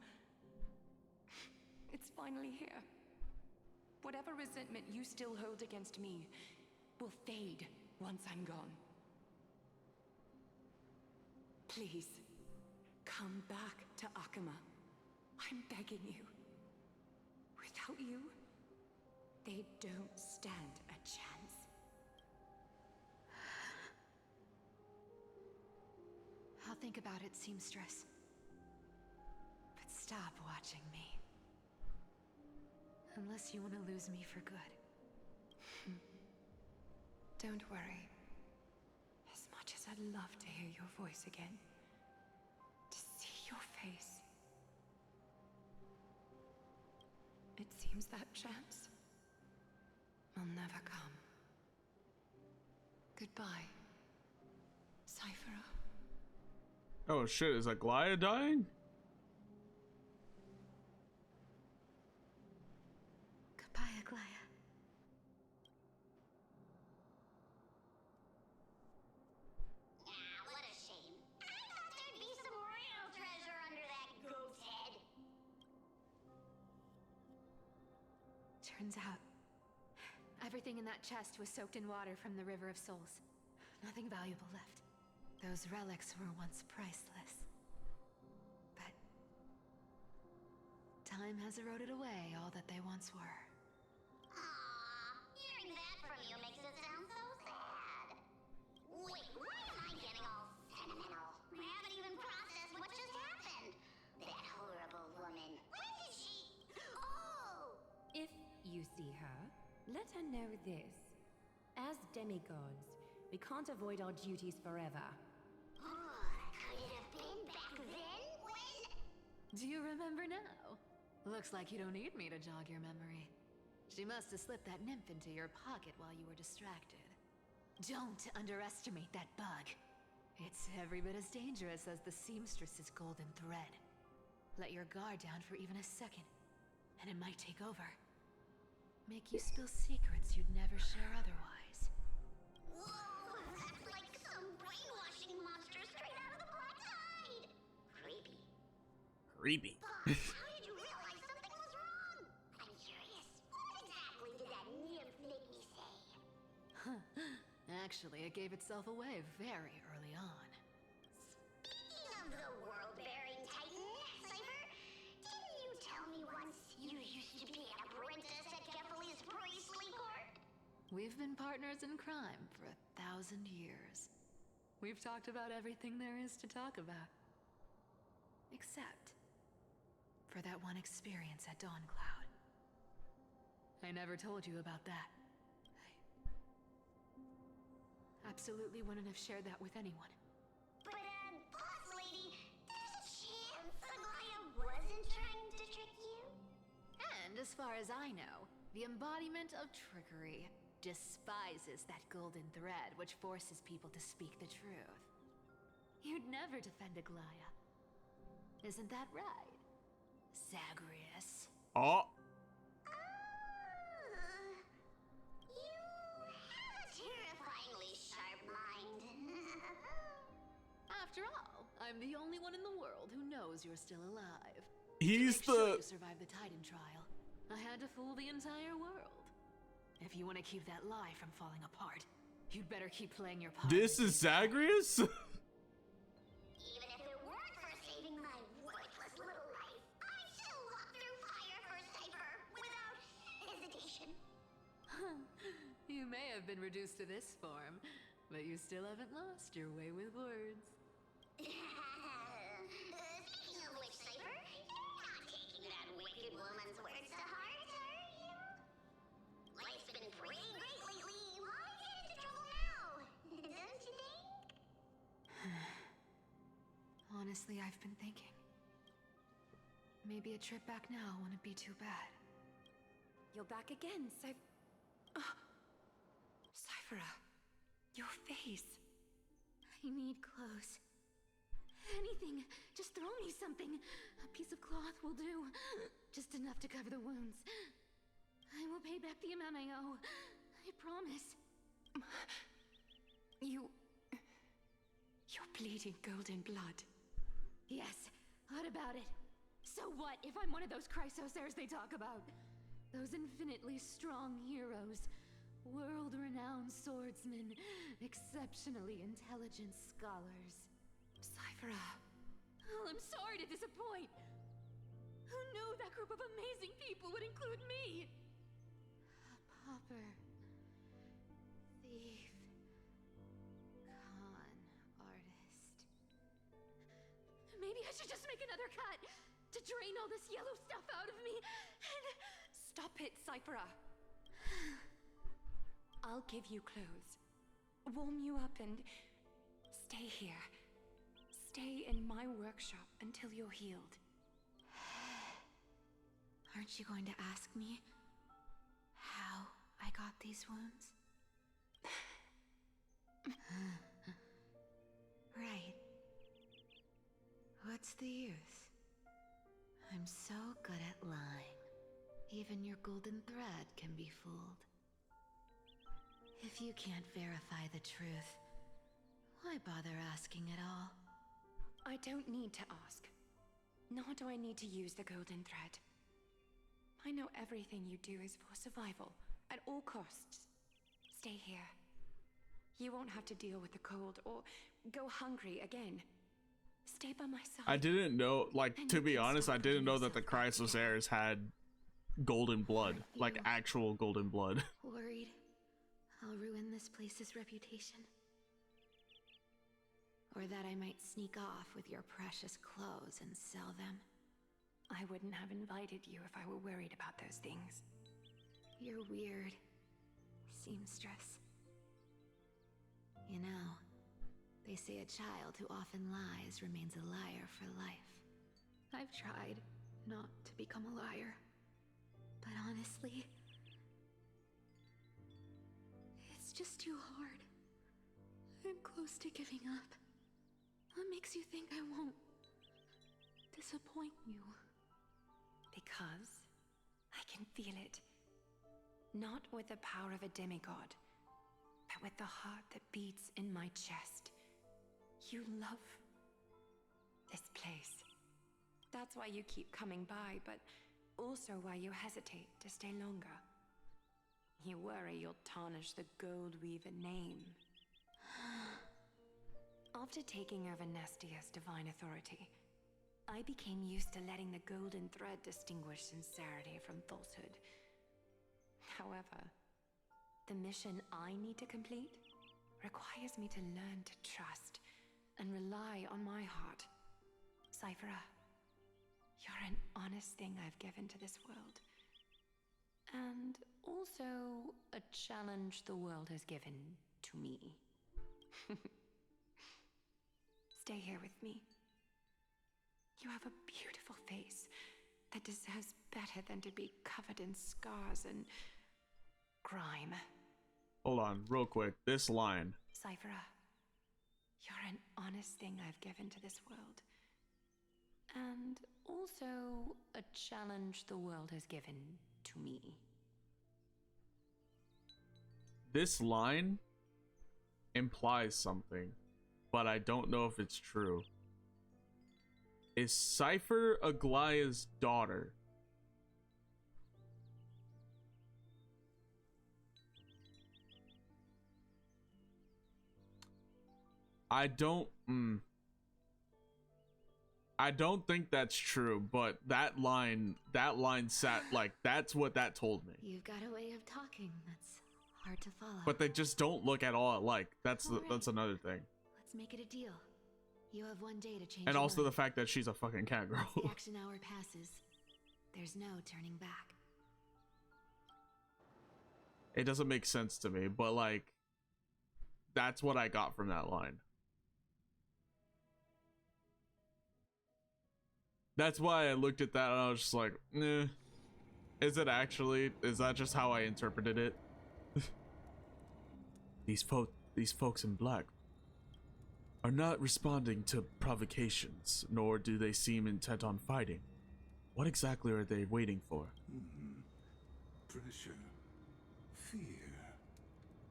K: It's finally here. Whatever resentment you still hold against me will fade once I'm gone. Please, come back to Akama. I'm begging you. Without you, they don't stand a chance.
B: I'll think about it, seamstress. But stop watching me. Unless you want to lose me for good.
K: Don't worry. As much as I'd love to hear your voice again, to see your face, it seems that chance will never come. Goodbye, Cyphera.
A: Oh shit, is Aglaya dying?
B: Goodbye, Aglaya.
C: Ah, what a shame. I thought there'd be some real treasure under that goat's head.
B: Turns out, everything in that chest was soaked in water from the River of Souls. Nothing valuable left. Those relics were once priceless. But time has eroded away all that they once were.
C: Aww, hearing that from you makes it sound so sad. Wait, why am I getting all sentimental? I haven't even processed what just happened. That horrible woman. When did she... Oh!
M: If you see her, let her know this. As demigods, we can't avoid our duties forever.
C: Could it have been back then when...
B: Do you remember now? Looks like you don't need me to jog your memory. She must have slipped that nymph into your pocket while you were distracted. Don't underestimate that bug. It's every bit as dangerous as the seamstress's golden thread. Let your guard down for even a second, and it might take over. Make you spill secrets you'd never share otherwise.
C: Whoa, that's like some brainwashing monster straight out of the Black Tide. Creepy.
A: Creepy.
C: How did you realize something was wrong? I'm curious. What exactly did that nymph make me say?
B: Actually, it gave itself away very early on.
C: Speaking of the world-bearing titan, Cypher, didn't you tell me once you used to be an apprentice at Kefali's priestly court?
B: We've been partners in crime for 1,000 years. We've talked about everything there is to talk about. Except for that one experience at Dawncloud. I never told you about that. I absolutely wouldn't have shared that with anyone.
C: But, boss lady, there's a chance Aglaya wasn't trying to trick you?
B: And as far as I know, the embodiment of trickery despises that golden thread which forces people to speak the truth. You'd never defend Aglaya. Isn't that right, Zagreus?
A: Oh.
C: You have a terrifyingly sharp mind.
B: After all, I'm the only one in the world who knows you're still alive.
A: He's
B: to make sure
A: the...
B: you survived the Titan trial, I had to fool the entire world. If you want to keep that lie from falling apart, you'd better keep playing your part.
A: This is Zagreus?
C: Even if it weren't for saving my worthless little life, I'd still walk through fire for
D: have been reduced to this form, but you still haven't lost your way with words.
C: Speaking of which, Cypher, you're not taking that wicked woman's words to heart, are you? Life's been pretty great lately. Why get into trouble now? Don't you think?
K: Honestly, I've been thinking. Maybe a trip back now wouldn't be too bad. You're back again, Cyphera. Your face.
D: I need clothes. Anything. Just throw me something. A piece of cloth will do. Just enough to cover the wounds. I will pay back the amount I owe. I promise.
K: You're bleeding golden blood.
D: Yes. What about it? So what if I'm one of those Chrysosairs they talk about? Those infinitely strong heroes. World-renowned swordsmen. Exceptionally intelligent scholars.
K: Cyphera.
D: Oh, I'm sorry to disappoint. Who knew that group of amazing people would include me? A pauper. Thief. Con artist. Maybe I should just make another cut to drain all this yellow stuff out of me and...
K: Stop it, Cyphera. I'll give you clothes, warm you up, and stay here. Stay in my workshop until you're healed. Aren't you going to ask me how I got these wounds? Right. What's the use? I'm so good at lying. Even your golden thread can be fooled. If you can't verify the truth, why bother asking at all? I don't need to ask. Nor do I need to use the golden thread. I know everything you do is for survival, at all costs. Stay here. You won't have to deal with the cold or go hungry again. Stay by my side.
A: I didn't know, like, to be honest, I didn't know that the Chrysosairs had golden blood, like actual golden blood.
K: Worried I'll ruin this place's reputation? Or that I might sneak off with your precious clothes and sell them? I wouldn't have invited you if I were worried about those things. You're weird, seamstress. You know, they say a child who often lies remains a liar for life. I've tried not to become a liar, but honestly, it's just too hard. I'm close to giving up. What makes you think I won't disappoint you? Because I can feel it. Not with the power of a demigod, but with the heart that beats in my chest. You love this place. That's why you keep coming by, but also why you hesitate to stay longer. You worry you'll tarnish the Gold Weaver name. After taking over Nestia's divine authority, I became used to letting the golden thread distinguish sincerity from falsehood. However, the mission I need to complete requires me to learn to trust and rely on my heart. Cyphera, you're an honest thing I've given to this world. And also a challenge the world has given to me. Stay here with me. You have a beautiful face that deserves better than to be covered in scars and grime.
A: Hold on, real quick. This line.
K: Cyphera, you're an honest thing I've given to this world. And also a challenge the world has given to me.
A: This line implies something, but I don't know if it's true. Is Cypher Aglaya's daughter? I don't think that's true, but that line sat like, that's what that told me.
K: You've got a way of talking that's
D: Hard to follow.
A: But they just don't look at all alike. That's another thing.
D: Let's make it a deal. You have 1 day to change.
A: And
D: your
A: also the
D: mind.
A: fact that she's a fucking cat girl.
D: Once the action hour passes, there's no turning back.
A: It doesn't make sense to me, but like, that's what I got from that line. That's why I looked at that and I was just like, eh. Is it actually? Is that just how I interpreted it? These folks in black are not responding to provocations, nor do they seem intent on fighting. What exactly are they waiting for?
E: Pressure. Fear.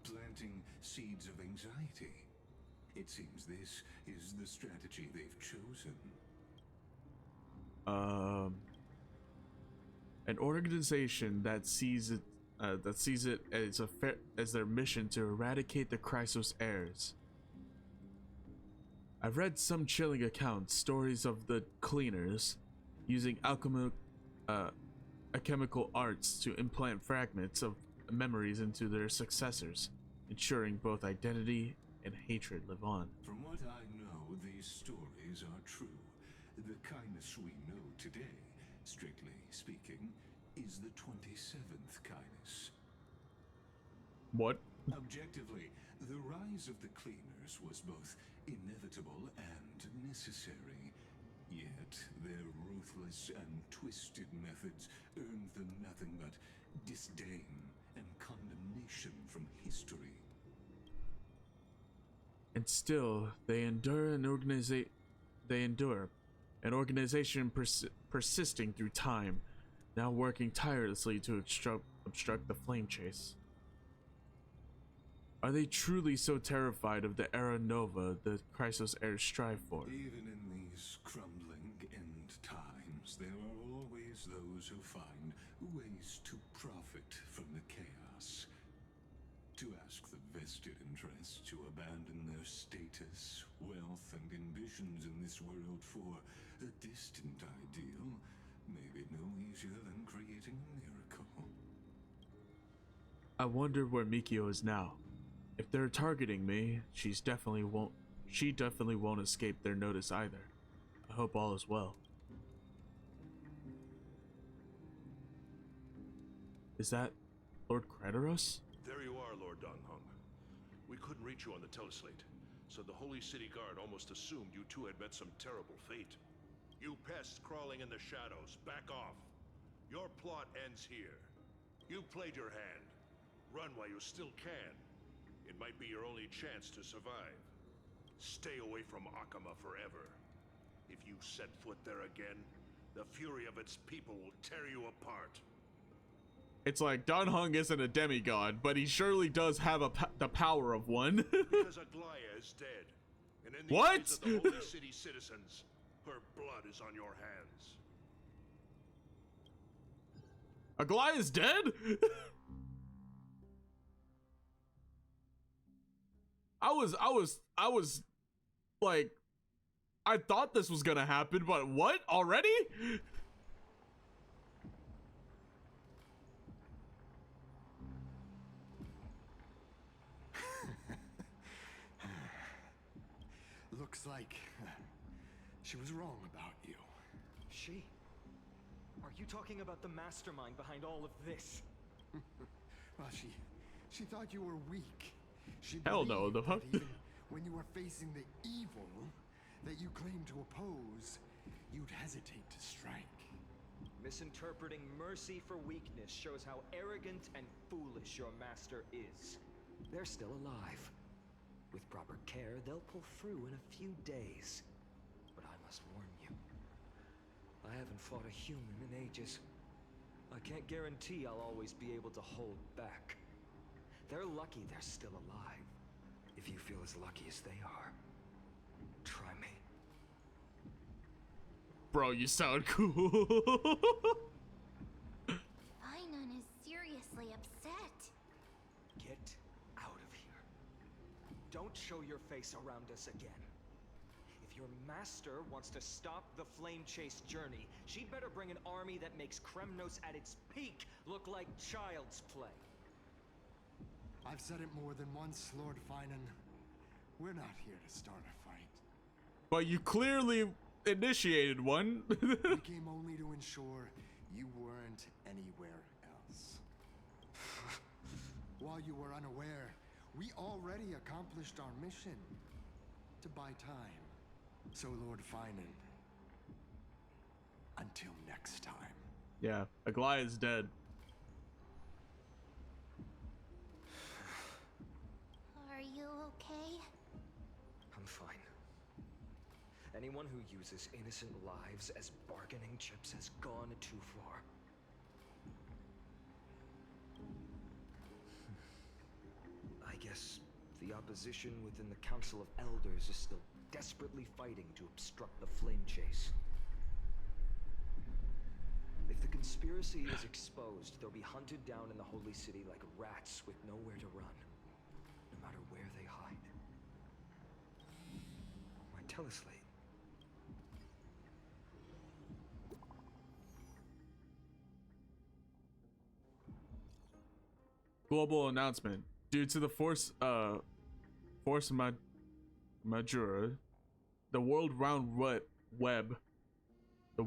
E: Planting seeds of anxiety. It seems this is the strategy they've chosen.
A: An organization that sees it as their mission to eradicate the Chrysos heirs. I've read some chilling accounts, stories of the cleaners using alchemical arts to implant fragments of memories into their successors, ensuring both identity and hatred live on.
E: From what I know, these stories are true. The kindness we know today, strictly speaking, is the 27th kindness.
A: What?
E: Objectively, the rise of the cleaners was both inevitable and necessary. Yet, their ruthless and twisted methods earned them nothing but disdain and condemnation from history.
A: And still, they endure an organization persisting through time, now working tirelessly to obstruct the flame chase. Are they truly so terrified of the era nova the Chrysos heirs strive for?
E: Even in these crumbling end times, there are always those who find ways to profit from the chaos. To ask the vested interests to abandon their status, wealth, and ambitions in this world for a distant ideal may be no easier than creating a miracle.
A: I wonder where Mikio is now. If they're targeting me, she definitely won't escape their notice either. I hope all is well. Is that Lord Kratos?
J: There you are, Lord Donghung. We couldn't reach you on the teleslate, so the Holy City Guard almost assumed you two had met some terrible fate. You pests crawling in the shadows, back off. Your plot ends here. You played your hand. Run while you still can. It might be your only chance to survive. Stay away from Akama forever. If you set foot there again, the fury of its people will tear you apart.
A: It's like Donghung isn't a demigod, but he surely does have the power of one.
J: Because Aglaya is dead. And in the
A: What?
J: eyes of the Holy City citizens, her blood is on your hands.
A: Aglaya is dead? I was like, I thought this was gonna happen, but what? Already?
H: Looks like she was wrong about you.
G: She? Are you talking about the mastermind behind all of this?
H: Well, she thought you were weak. She
A: Hell no,
H: believed
A: the fuck?
H: that even when you were facing the evil that you claim to oppose, you'd hesitate to strike.
G: Misinterpreting mercy for weakness shows how arrogant and foolish your master is. They're still alive. With proper care, they'll pull through in a few days. But I must warn you, I haven't fought a human in ages. I can't guarantee I'll always be able to hold back. They're lucky they're still alive. If you feel as lucky as they are, try me.
A: Bro, you sound cool.
C: Finon is seriously upset.
G: Get out of here. Don't show your face around us again. If your master wants to stop the flame chase journey, she'd better bring an army that makes Kremnos at its peak look like child's play.
H: I've said it more than once, Lord Finan. We're not here to start a fight.
A: But you clearly initiated one.
H: We came only to ensure you weren't anywhere else. While you were unaware, we already accomplished our mission to buy time. So, Lord Finan, until next time.
A: Yeah, Aglaya is dead.
C: Are you okay?
G: I'm fine. Anyone who uses innocent lives as bargaining chips has gone too far. I guess the opposition within the Council of Elders is still desperately fighting to obstruct the flame chase. If the conspiracy is exposed, they'll be hunted down in the Holy City like rats with nowhere to run, no matter where they hide. My teleslate.
A: Global announcement. Due to the force majeure, the World Wide Web, the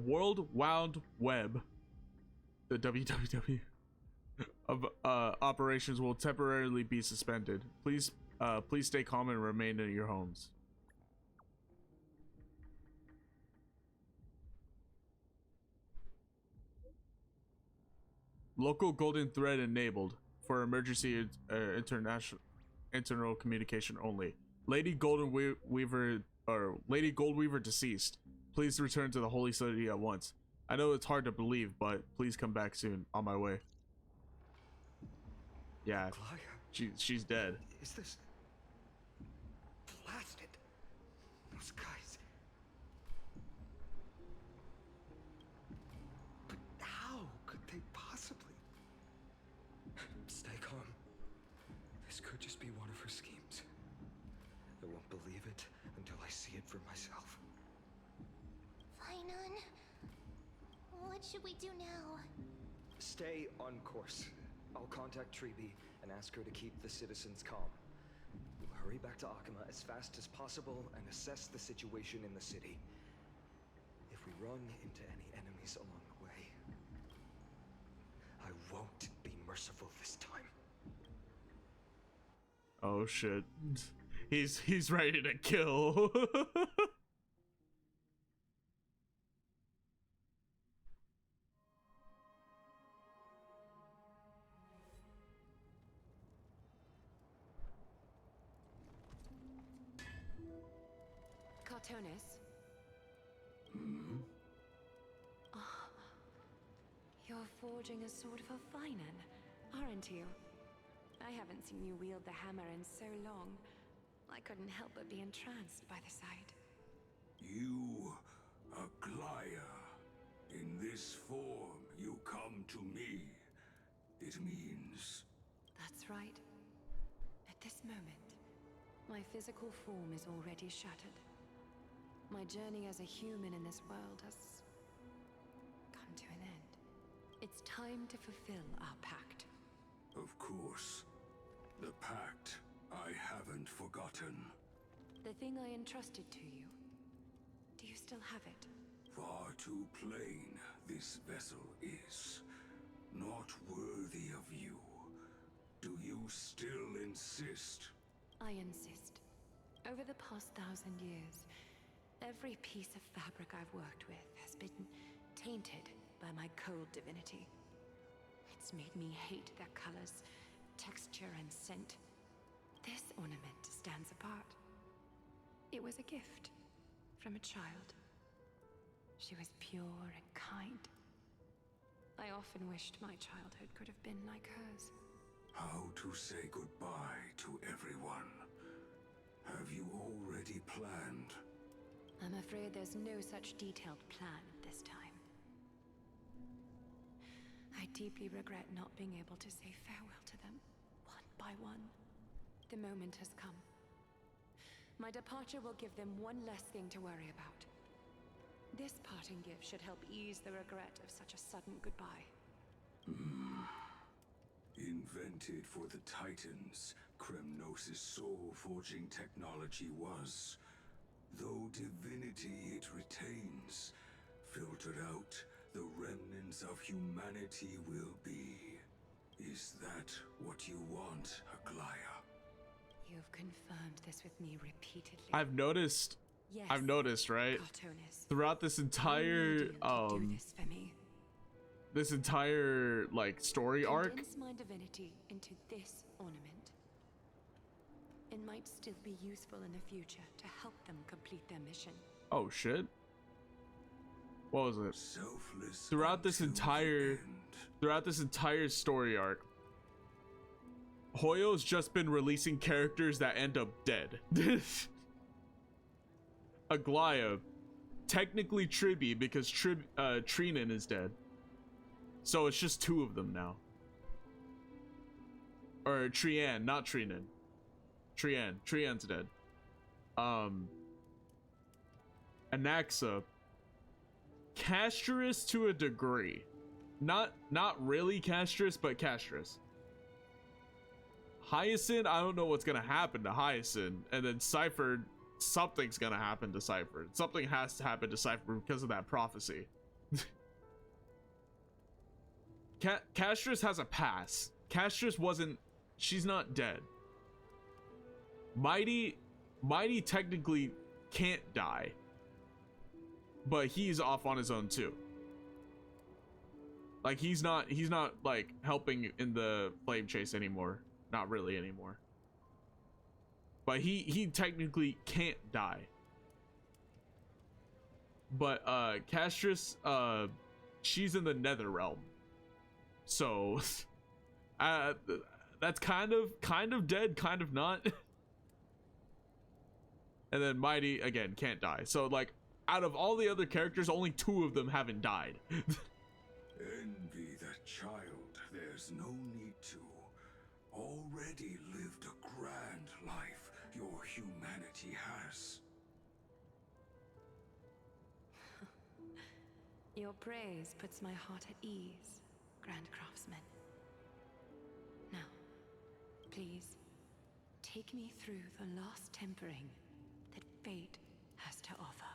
A: WWW of operations will temporarily be suspended. Please stay calm and remain in your homes. Local golden thread enabled for emergency internal communication only. Lady Goldweaver deceased. Please return to the Holy City at once. I know it's hard to believe, but please come back soon. On my way. Yeah, she's dead.
G: Is this... blasted? Those guys... But how could they possibly... Stay calm. This could just be one of her schemes. I won't believe it until I see it for myself.
C: Finan, what should we do now?
G: Stay on course. I'll contact Treeby and ask her to keep the citizens calm. We'll hurry back to Akama as fast as possible and assess the situation in the city. If we run into any enemies along the way, I won't be merciful this time.
A: Oh shit. He's ready to kill.
M: Cartonis? You're forging a sword for Finan, aren't you? I haven't seen you wield the hammer in so long. I couldn't help but be entranced by the sight.
E: You, Aglaya, in this form you come to me. It means...
M: That's right. At this moment, my physical form is already shattered. My journey as a human in this world has come to an end. It's time to fulfill our pact.
E: Of course. The pact I haven't forgotten.
M: The thing I entrusted to you. Do you still have it?
E: Far too plain this vessel is. Not worthy of you. Do you still insist?
M: I insist. Over the past 1,000 years, every piece of fabric I've worked with has been tainted by my cold divinity. It's made me hate their colors, texture, and scent. This ornament stands apart. It was a gift from a child. She was pure and kind. I often wished my childhood could have been like hers.
E: How to say goodbye to everyone? Have you already planned?
M: I'm afraid there's no such detailed plan this time. I deeply regret not being able to say farewell to them, one by one. The moment has come. My departure will give them one less thing to worry about. This parting gift should help ease the regret of such a sudden goodbye.
E: Invented for the Titans, Kremnos' soul-forging technology was. Though divinity it retains, filtered out, the remnants of humanity will be. Is that what you want, Aglaya?
M: You've confirmed this with me repeatedly.
A: I've noticed,
M: Yes,
A: right?
M: Cartoonist.
A: Throughout this entire
M: Do this for me.
A: this entire like story arc.
M: Condense my divinity into this ornament. It might still be useful in the future to help them complete their mission.
A: Oh shit. What was it?
E: Selfless
A: Throughout this entire story arc, Hoyo's just been releasing characters that end up dead. Aglaya, technically Tribi because Trinan is dead. So it's just 2 of them now. Or Trian, not Trinan. Trian's dead. Anaxa, castrous to a degree. Not really castrous, but castrous. Hyacine, I don't know what's gonna happen to Hyacine. And then Cypher, something's gonna happen to Cypher. Something has to happen to Cypher because of that prophecy. Castress has a pass. Castress wasn't, she's not dead. Mighty technically can't die, but he's off on his own too. Like he's not like helping in the flame chase anymore. Not really anymore. But he technically can't die. But Castress, she's in the Nether Realm. So that's kind of dead, kind of not. And then Mighty again can't die. So like out of all the other characters, only 2 of them haven't died.
E: Envy that child, there's no need to. Already lived a grand life your humanity has.
M: Your praise puts my heart at ease, Grand Craftsman. Now, please, take me through the last tempering that fate has to offer.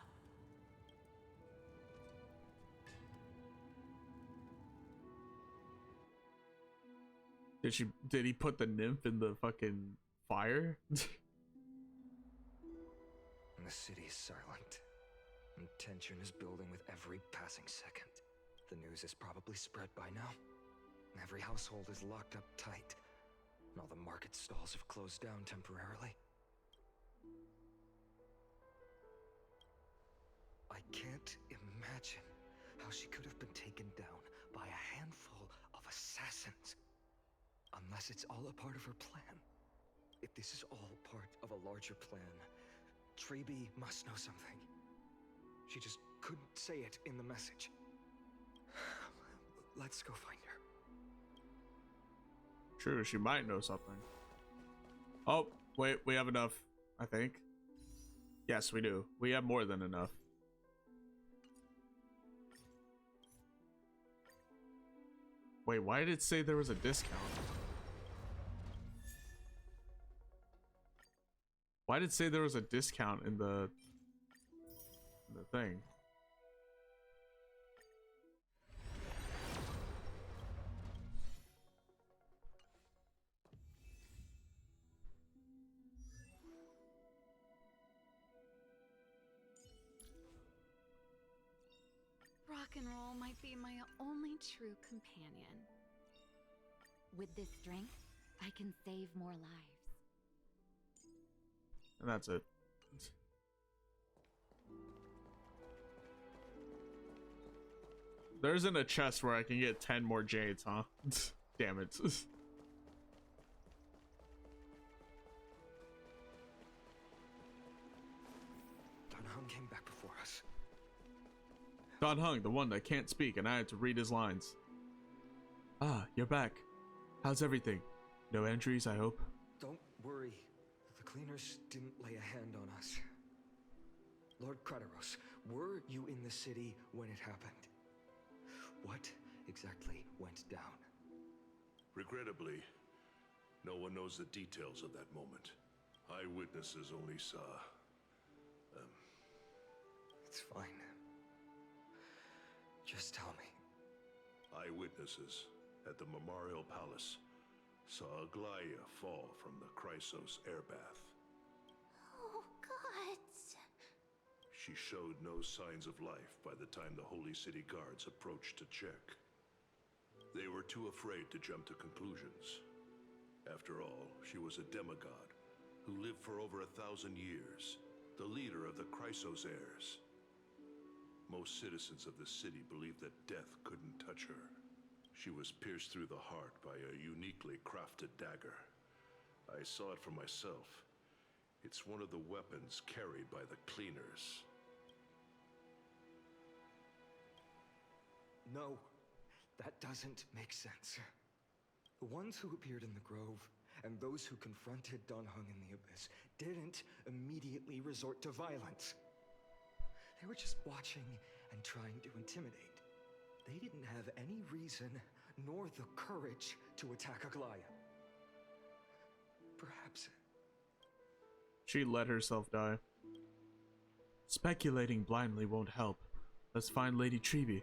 A: Did he put the nymph in the fucking fire?
G: The city is silent, and tension is building with every passing second. The news is probably spread by now. Every household is locked up tight, and all the market stalls have closed down temporarily. I can't imagine how she could have been taken down by a handful of assassins. Unless it's all a part of her plan. If this is all part of a larger plan, Tribi must know something. She just couldn't say it in the message. Let's go find her.
A: True, she might know something. Oh, wait, we have enough, I think. Yes, we do. We have more than enough. Wait, why did it say there was a discount? Why did it say there was a discount in the thing?
D: Rock and roll might be my only true companion.
B: With this strength, I can save more lives.
A: And that's it. There isn't a chest where I can get 10 more jades, huh? Damn it.
G: Dan Heng came back before us.
A: Dan Heng, the one that can't speak, and I had to read his lines. Ah, you're back. How's everything? No injuries, I hope?
G: Don't worry. The cleaners didn't lay a hand on us. Lord Kratos, were you in the city when it happened? What exactly went down?
J: Regrettably, no one knows the details of that moment. Eyewitnesses only saw...
G: It's fine. Just tell me.
J: Eyewitnesses at the Memorial Palace saw Aglaia fall from the Chrysos airbath.
C: Oh, gods.
J: She showed no signs of life by the time the Holy City Guards approached to check. They were too afraid to jump to conclusions. After all, she was a demigod who lived for over 1,000 years, the leader of the Chrysos heirs. Most citizens of the city believed that death couldn't touch her. She was pierced through the heart by a uniquely crafted dagger. I saw it for myself. It's one of the weapons carried by the cleaners.
G: No, that doesn't make sense. The ones who appeared in the grove and those who confronted Dunhung in the Abyss didn't immediately resort to violence. They were just watching and trying to intimidate. They didn't have any reason nor the courage to attack Aglaia. Perhaps...
A: She let herself die. Speculating blindly won't help. Let's find Lady Treeby,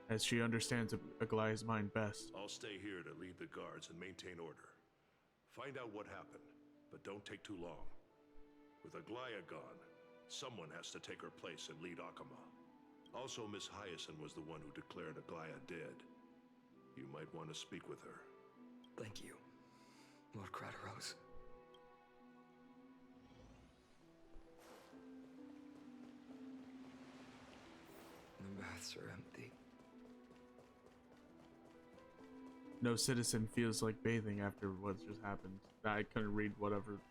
A: as she understands Aglaia's mind best.
J: I'll stay here to lead the guards and maintain order. Find out what happened, but don't take too long. With Aglaia gone, someone has to take her place and lead Akama. Also, Miss Hyacine was the one who declared Aglaia dead. You might want to speak with her.
G: Thank you, Lord Crateros. The baths are empty.
A: No citizen feels like bathing after what just happened. I couldn't read whatever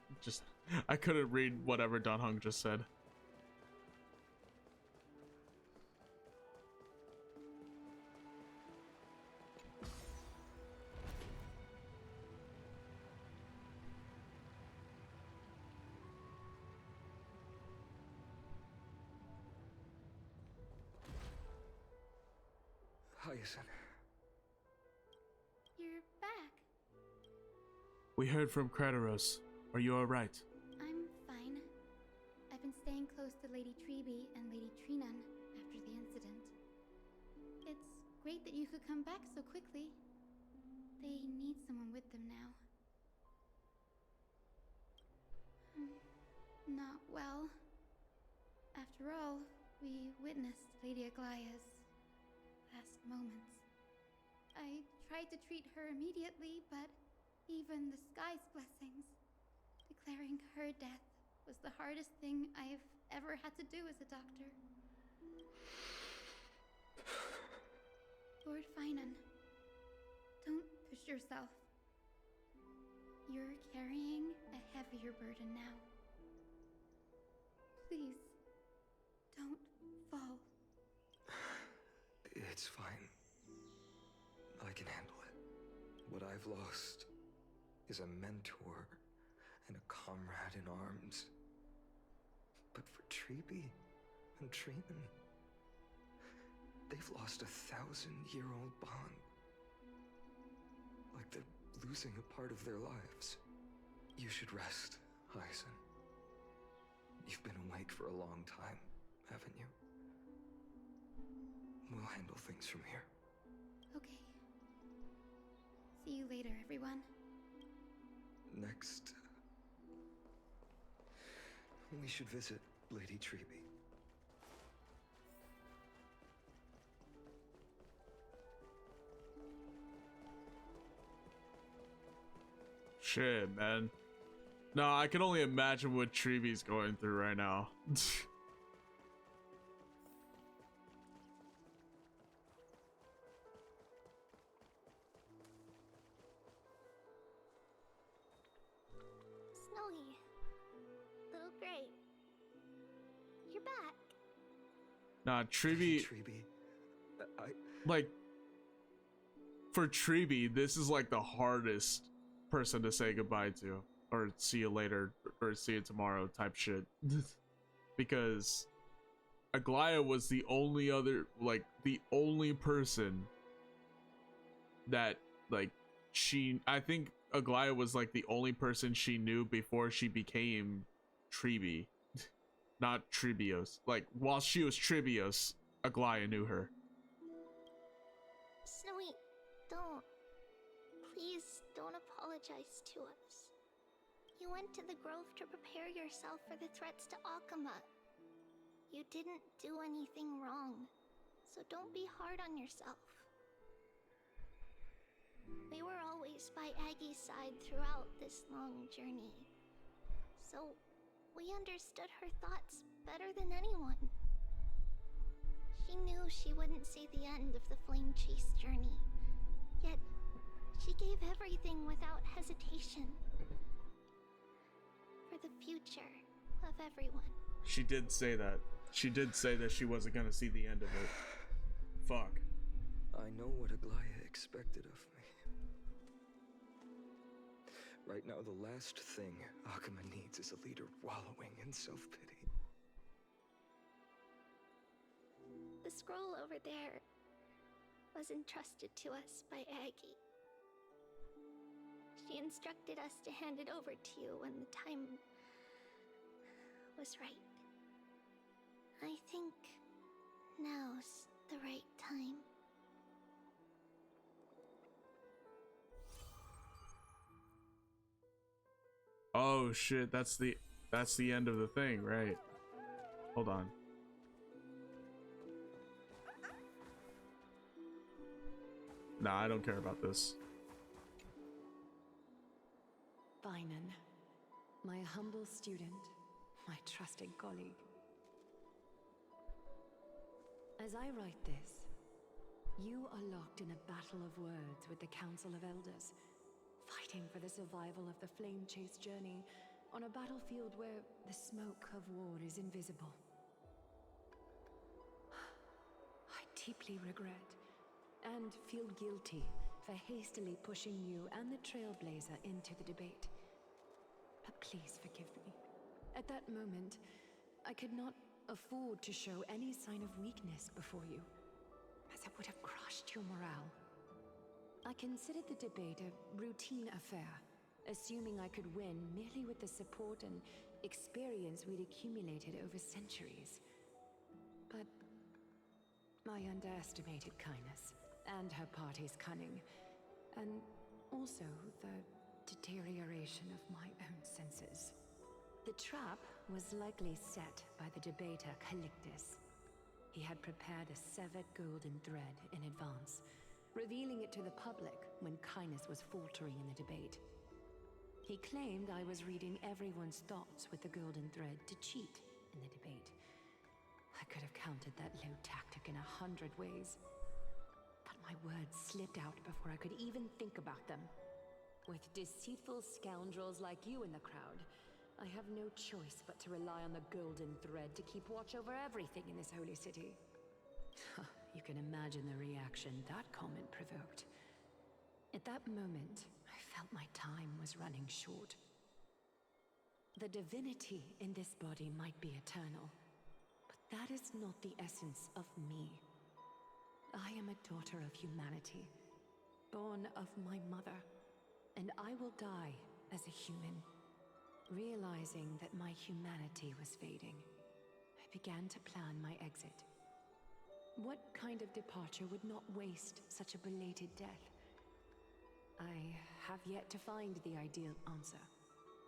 A: Dunhung just said.
G: Hyacine.
I: You're back.
A: We heard from Crateros. Are you alright?
I: I'm fine. I've been staying close to Lady Treeby and Lady Trinan after the incident. It's great that you could come back so quickly. They need someone with them now. Not well. After all, we witnessed Lady Aglaia's last moments. I tried to treat her immediately, but even the sky's blessings, declaring her death was the hardest thing I've ever had to do as a doctor. Lord Finan, don't push yourself. You're carrying a heavier burden now. Please, don't fall.
G: It's fine. I can handle it. What I've lost is a mentor and a comrade in arms. But for Treeby and Trinan, they've lost 1,000-year-old bond. Like they're losing a part of their lives. You should rest, Hyacine. You've been awake for a long time, haven't you? We'll handle things from here.
I: Okay. See you later, everyone.
G: Next, we should visit Lady Treeby.
A: Shit, man. No, I can only imagine what Treeby's going through right now.
C: Snowy. Little Gray. You're back.
A: Nah, Treeby,
G: Treeby,
A: like, for Treeby, this is like the hardest person to say goodbye to, or see you later, or see you tomorrow type shit. Because Aglaia was the only other, like, the only person that, like, I think Aglaya was like the only person she knew before she became Tribi. Not Tribios. Like, while she was Tribios, Aglaya knew her.
C: Snowy, don't. Please don't apologize to us. You went to the Grove to prepare yourself for the threats to Akama. You didn't do anything wrong, so don't be hard on yourself. We were always by Aggie's side throughout this long journey, so we understood her thoughts better than anyone. She knew she wouldn't see the end of the Flame Chase journey, yet she gave everything without hesitation. For the future of everyone.
A: She did say that. She did say that she wasn't gonna see the end of it. Fuck.
G: I know what Aglaya expected of me. Right now, the last thing Akama needs is a leader wallowing in self-pity.
C: The scroll over there was entrusted to us by Aggie. She instructed us to hand it over to you when the time was right. I think now's the right time.
A: Oh shit, that's the end of the thing, right? Hold on. Nah, I don't care about this.
K: Bainan, my humble student, my trusting colleague. As I write this, you are locked in a battle of words with the Council of Elders, fighting for the survival of the Flame Chase journey on a battlefield where the smoke of war is invisible. I deeply regret and feel guilty for hastily pushing you and the Trailblazer into the debate. But please forgive me. At that moment, I could not afford to show any sign of weakness before you, as it would have crushed your morale. I considered the debate a routine affair, assuming I could win merely with the support and experience we'd accumulated over centuries. But I underestimated Kindness and her party's cunning, and also the deterioration of my own senses. The trap was likely set by the debater Calictus. He had prepared a severed golden thread in advance, revealing it to the public when Kindness was faltering in the debate. He claimed I was reading everyone's thoughts with the golden thread to cheat in the debate. I could have countered that low tactic in 100 ways, but my words slipped out before I could even think about them. With deceitful scoundrels like you in the crowd, I have no choice but to rely on the golden thread to keep watch over everything in this holy city. You can imagine the reaction that comment provoked. At that moment, I felt my time was running short. The divinity in this body might be eternal, but that is not the essence of me. I am a daughter of humanity, born of my mother, and I will die as a human. Realizing that my humanity was fading, I began to plan my exit. What kind of departure would not waste such a belated death? I have yet to find the ideal answer,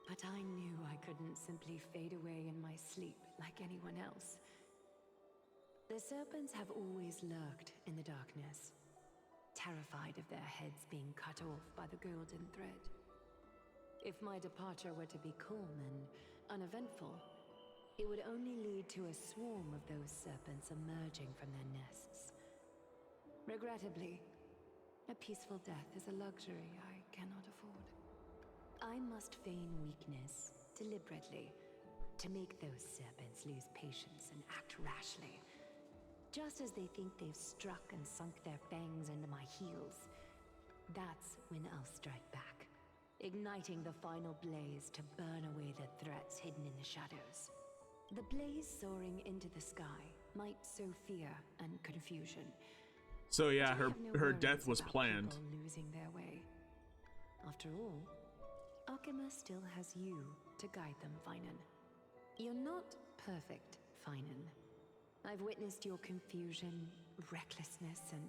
K: but I knew I couldn't simply fade away in my sleep like anyone else. The serpents have always lurked in the darkness, terrified of their heads being cut off by the golden thread. If my departure were to be calm and uneventful, it would only lead to a swarm of those serpents emerging from their nests. Regrettably, a peaceful death is a luxury I cannot afford. I must feign weakness deliberately to make those serpents lose patience and act rashly. Just as they think they've struck and sunk their fangs into my heels, that's when I'll strike back, igniting the final blaze to burn away the threats hidden in the shadows. The blaze soaring into the sky might sow fear and confusion.
A: So yeah, her death was planned.
K: Losing their way. After all, Arkema still has you to guide them, Finan. You're not perfect, Finan. I've witnessed your confusion, recklessness, and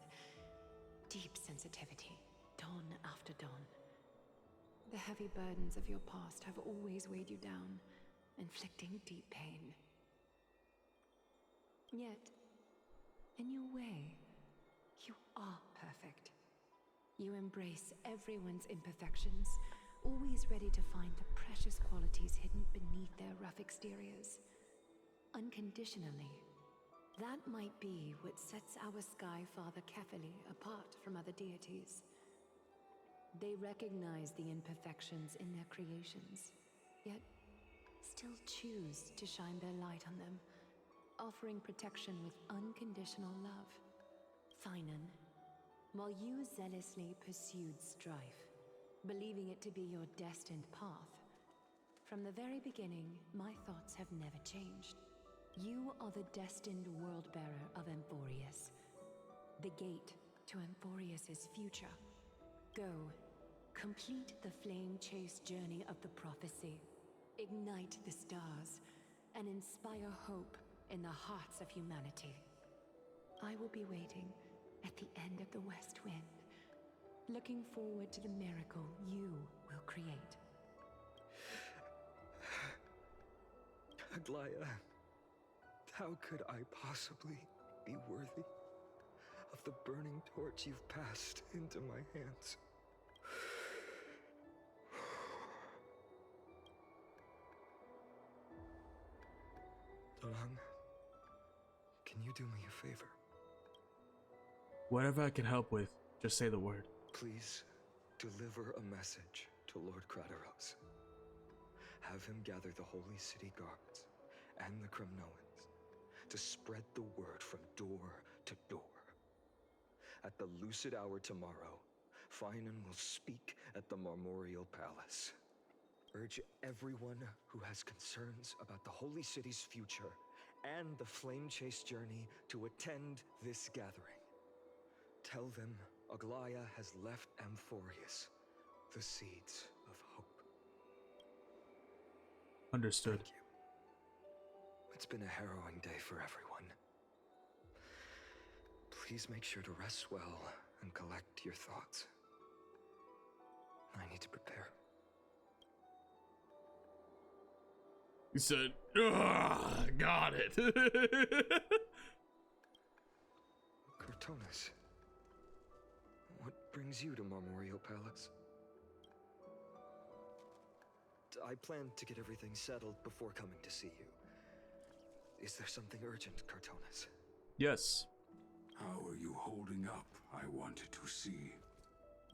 K: deep sensitivity, dawn after dawn. The heavy burdens of your past have always weighed you down, inflicting deep pain. Yet, in your way, you are perfect. You embrace everyone's imperfections, always ready to find the precious qualities hidden beneath their rough exteriors. Unconditionally. That might be what sets our Sky Father Kefili apart from other deities. They recognize the imperfections in their creations, yet still choose to shine their light on them, offering protection with unconditional love. Finan, while you zealously pursued strife, believing it to be your destined path, from the very beginning, my thoughts have never changed. You are the destined world-bearer of AMPHOREUS, the gate to AMPHOREUS' future. Go, complete the flame-chased journey of the prophecy, ignite the stars, and inspire hope in the hearts of humanity. I will be waiting at the end of the West Wind, looking forward to the miracle you will create.
G: Aglaya, how could I possibly be worthy of the burning torch you've passed into my hands? Dalang, can you do me a favor?
A: Whatever I can help with, just say the word.
G: Please deliver a message to Lord Krateros. Have him gather the Holy City guards and the Kremnoans to spread the word from door to door. At the lucid hour tomorrow, Finan will speak at the Marmorial Palace. Urge everyone who has concerns about the Holy City's future and the Flame Chase journey to attend this gathering. Tell them Aglaya has left AMPHOREUS the seeds of hope.
A: Understood.
G: Thank you. It's been a harrowing day for everyone. Please make sure to rest well and collect your thoughts. I need to prepare.
A: He said, got it.
G: Cortonis, what brings you to Marmorial Palace? I plan to get everything settled before coming to see you. Is there something urgent, Cortonis?
A: Yes.
E: How are you holding up, I wanted to see.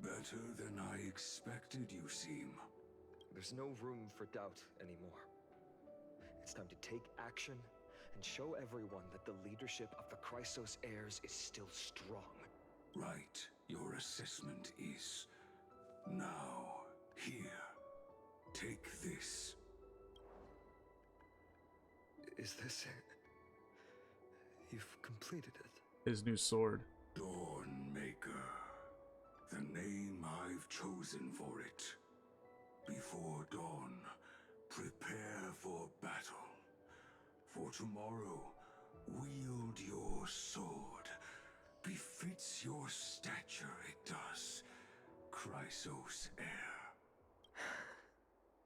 E: Better than I expected, you seem.
G: There's no room for doubt anymore. It's time to take action and show everyone that the leadership of the Chrysos heirs is still strong.
E: Right. Your assessment is... Now, here. Take this.
G: Is this it? You've completed it.
A: His new sword.
E: Dawnmaker. The name I've chosen for it. Before dawn, prepare for battle. For tomorrow, wield your sword. Befits your stature, it does. Chrysos heir.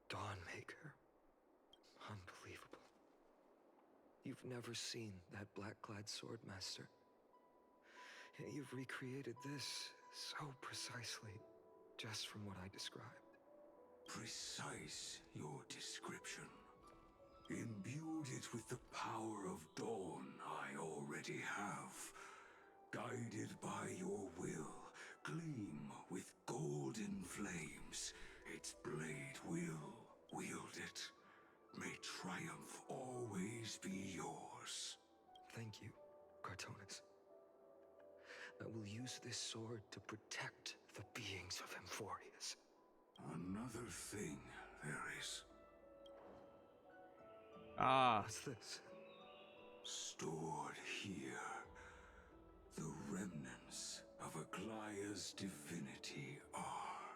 G: Dawnmaker. Unbelievable. You've never seen that black-clad swordmaster. Yet you've recreated this so precisely, just from what I described.
E: Precise, your description. Imbued it with the power of dawn I already have. Guided by your will, gleam with golden flames. Its blade will wield it. May triumph always be yours.
G: Thank you, Cortonis. I will use this sword to protect the beings of AMPHOREUS.
E: Another thing there is.
G: What's this?
E: Stored here. The remnants of Aglaya's divinity are.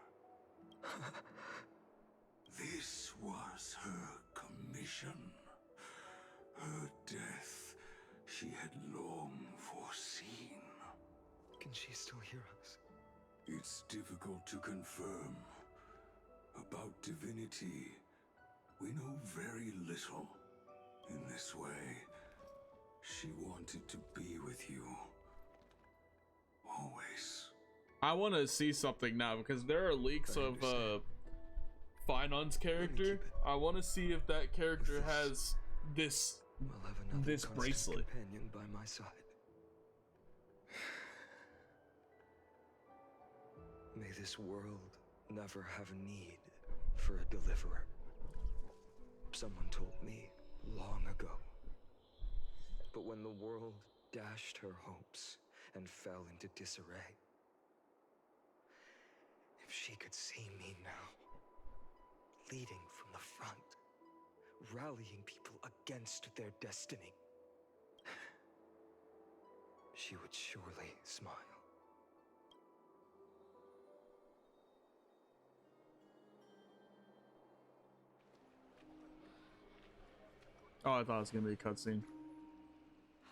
E: This was her commission. Her death she had long foreseen.
G: Can she still hear us?
E: It's difficult to confirm. About divinity, we know very little. In this way, she wanted to be with you. Always.
A: I want to see something now because there are leaks of Finon's character. I want to see if that character has this bracelet.
G: Companion by my side. May this world never have a need for a deliverer. Someone told me long ago. But when the world dashed her hopes and fell into disarray, if she could see me now, leading from the front, rallying people against their destiny, she would surely smile.
A: Oh, I thought it was gonna be a cutscene.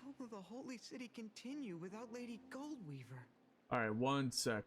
N: How will the Holy City continue without Lady Goldweaver?
A: All right, one sec.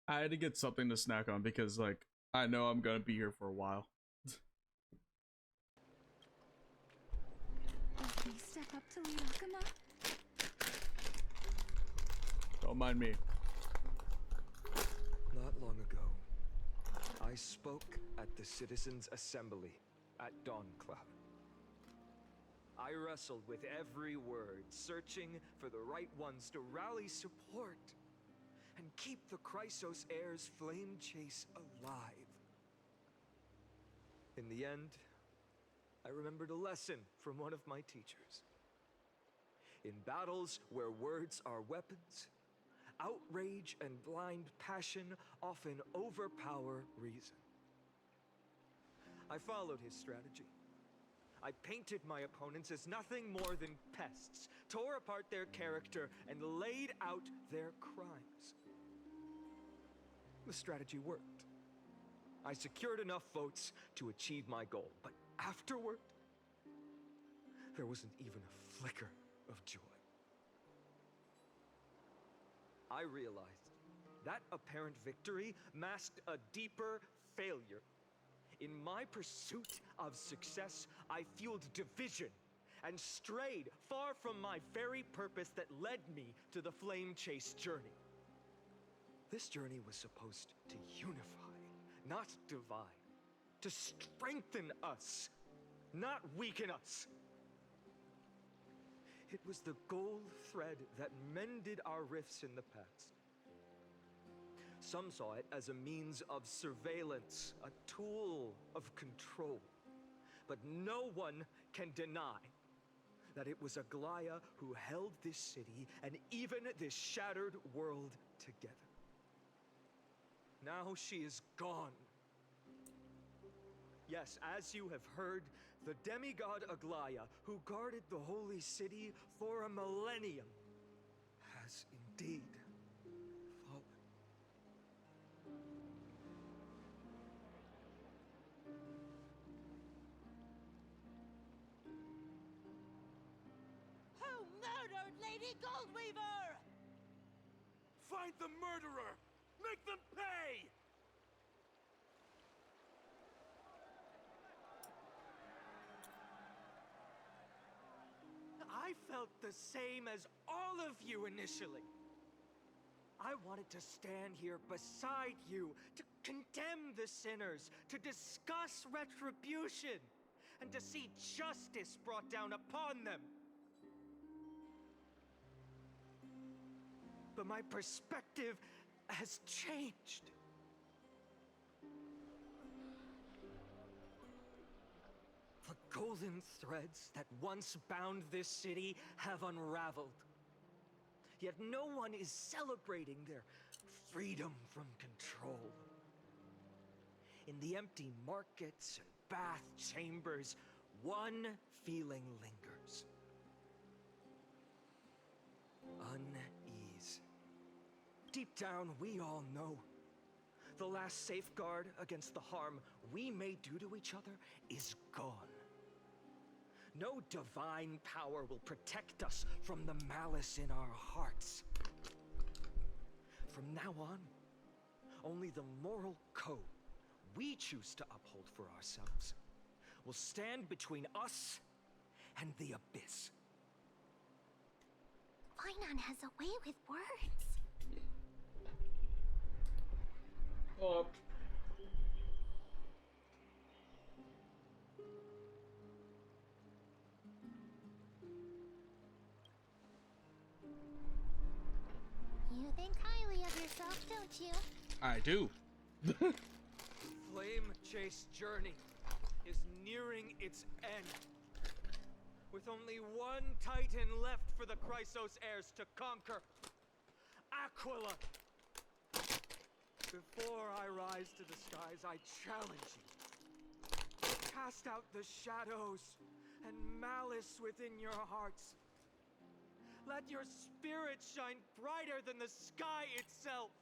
A: I had to get something to snack on because, like, I know I'm gonna be here for a while.
I: Please step up to lead Akuma.
A: Don't mind me.
G: Not long ago, I spoke at the Citizens' Assembly at Dawncloud. I wrestled with every word, searching for the right ones to rally support and keep the Chrysos heir's flame chase alive. In the end, I remembered a lesson from one of my teachers. In battles where words are weapons, outrage and blind passion often overpower reason. I followed his strategy. I painted my opponents as nothing more than pests, tore apart their character, and laid out their crimes. The strategy worked. I secured enough votes to achieve my goal, but afterward, there wasn't even a flicker of joy. I realized that apparent victory masked a deeper failure. In my pursuit of success, I fueled division and strayed far from my very purpose that led me to the Flame Chase journey. This journey was supposed to unify, not divide, to strengthen us, not weaken us. It was the gold thread that mended our rifts in the past. Some saw it as a means of surveillance, a tool of control. But no one can deny that it was Aglaya who held this city and even this shattered world together. Now she is gone. Yes, as you have heard, the demigod Aglaya, who guarded the holy city for a millennium, has indeed fallen.
F: Who murdered Lady Goldweaver? Find the murderer! Make them pay!
G: I felt the same as all of you initially. I wanted to stand here beside you, to condemn the sinners, to discuss retribution, and to see justice brought down upon them. But my perspective has changed. The golden threads that once bound this city have unraveled. Yet no one is celebrating their freedom from control. In the empty markets and bath chambers, one feeling lingers. Unease. Deep down, we all know the last safeguard against the harm we may do to each other is gone. No divine power will protect us from the malice in our hearts. From now on, only the moral code we choose to uphold for ourselves will stand between us and the abyss.
C: Finon has a way with words.
A: Oh.
C: You think highly of yourself, don't you?
A: I do.
G: Flame Chase journey is nearing its end. With only one Titan left for the Chrysos heirs to conquer. Aquila! Before I rise to the skies, I challenge you. Cast out the shadows and malice within your hearts. Let your spirit shine brighter than the sky itself.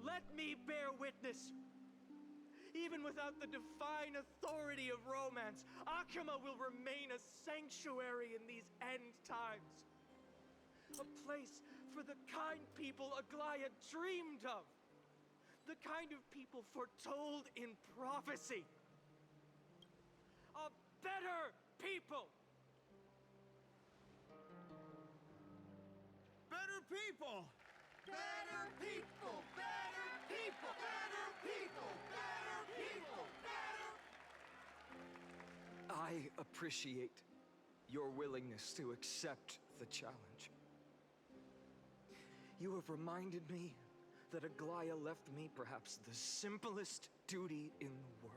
G: Let me bear witness. Even without the divine authority of romance, Akima will remain a sanctuary in these end times. A place for the kind people Aglaya dreamed of. The kind of people foretold in prophecy. A better people.
F: Better people! Better people! Better people! Better people! Better people! Better!
G: I appreciate your willingness to accept the challenge. You have reminded me that Aglaya left me perhaps the simplest duty in the world.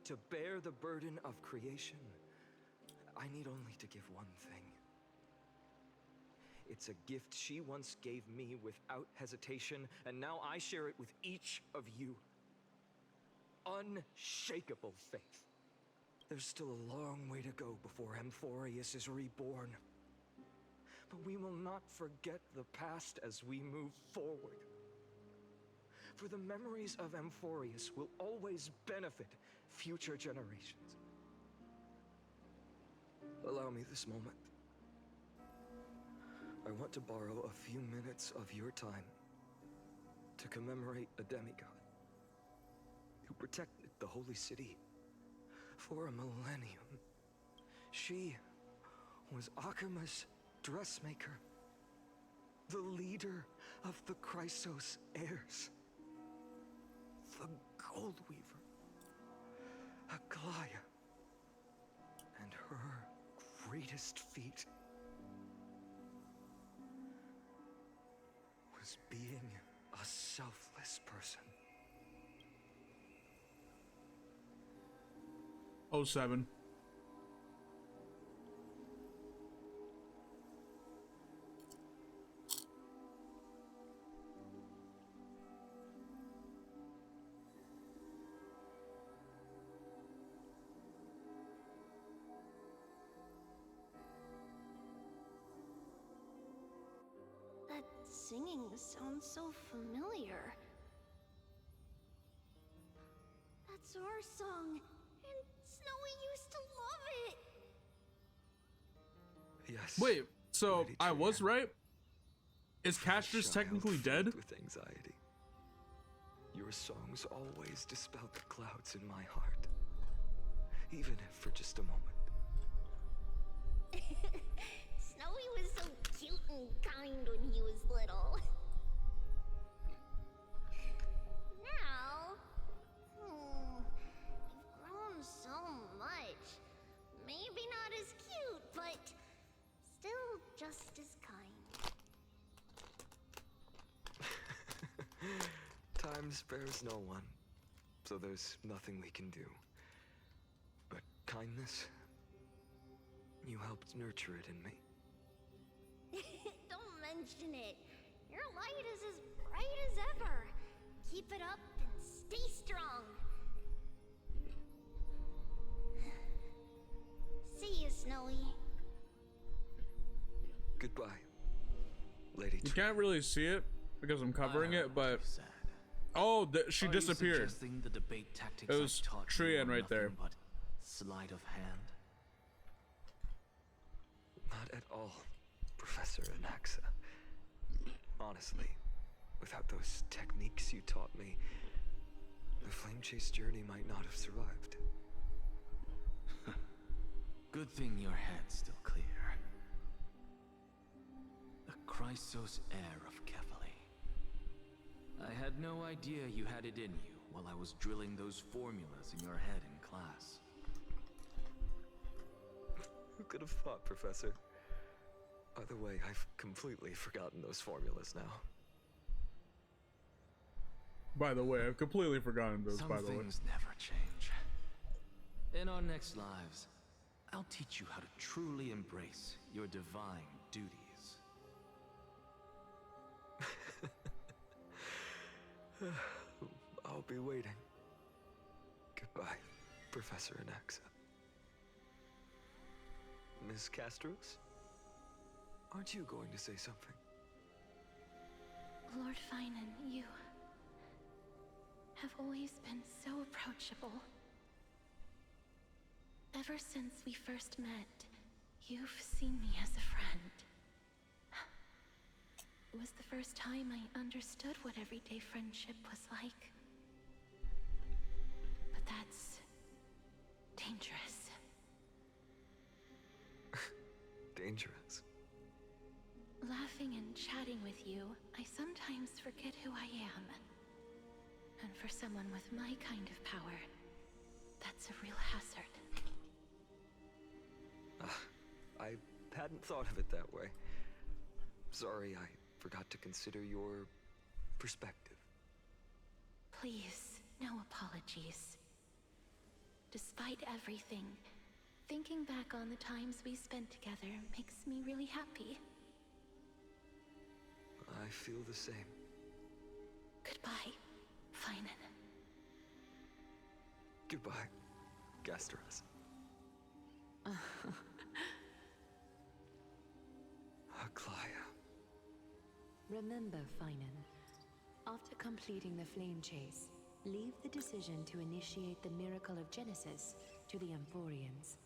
G: To bear the burden of creation, I need only to give one thing. It's a gift she once gave me without hesitation, and now I share it with each of you. Unshakable faith. There's still a long way to go before AMPHOREUS is reborn. But we will not forget the past as we move forward. For the memories of AMPHOREUS will always benefit future generations. Allow me this moment. I want to borrow a few minutes of your time to commemorate a demigod who protected the Holy City for a millennium. She was Akima's dressmaker, the leader of the Chrysos heirs, the Gold Weaver, Aglaya, and her greatest feat was being a selfless person.
A: 07.
C: That singing sounds so familiar. That's our song, and Snowy used to love it.
G: Yes.
A: Wait, so
G: Lady
A: I was
G: Triana.
A: right? Is Castrus technically dead?
G: Filled with anxiety. Your songs always dispelled the clouds in my heart, even if for just a moment.
C: Snowy was so cute and kind when he was little. Now, you've grown so much. Maybe not as cute, but still just as kind.
G: Time spares no one, so there's nothing we can do. But kindness, you helped nurture it in me.
C: Don't mention it. Your light is as bright as ever. Keep it up and stay strong. See you, Snowy.
G: Goodbye, Lady
A: You can't really see it because I'm covering it, but oh, she disappeared.
O: The debate tactics
A: It was
O: I taught you
A: Trian
O: were
A: right there.
O: nothing but sleight of hand.
G: Not at all, Professor Anaxa. Honestly, without those techniques you taught me, the Flame Chase journey might not have survived.
O: Good thing your head's still clear. The Chrysos heir of Kefali. I had no idea you had it in you while I was drilling those formulas in your head in class.
G: Who could have thought, Professor? By the way, I've completely forgotten those formulas now.
A: By the way, I've completely forgotten those,
O: Some
A: by the way.
O: things never change. In our next lives, I'll teach you how to truly embrace your divine duties.
G: I'll be waiting. Goodbye, Professor Anaxa. Miss Castros? Aren't you going to say something?
I: Lord Finan, you have always been so approachable. Ever since we first met, you've seen me as a friend. It was the first time I understood what everyday friendship was like. But that's dangerous.
G: Dangerous.
I: Laughing and chatting with you, I sometimes forget who I am. And for someone with my kind of power, that's a real hazard.
G: I hadn't thought of it that way. Sorry, I forgot to consider your perspective.
C: Please, no apologies. Despite everything, thinking back on the times we spent together makes me really happy.
G: I feel the same.
C: Goodbye, Finan.
G: Goodbye, Gasteros. Aglaia.
K: Remember, Finan, after completing the flame chase, leave the decision to initiate the miracle of Genesis to the AMPHOREUS.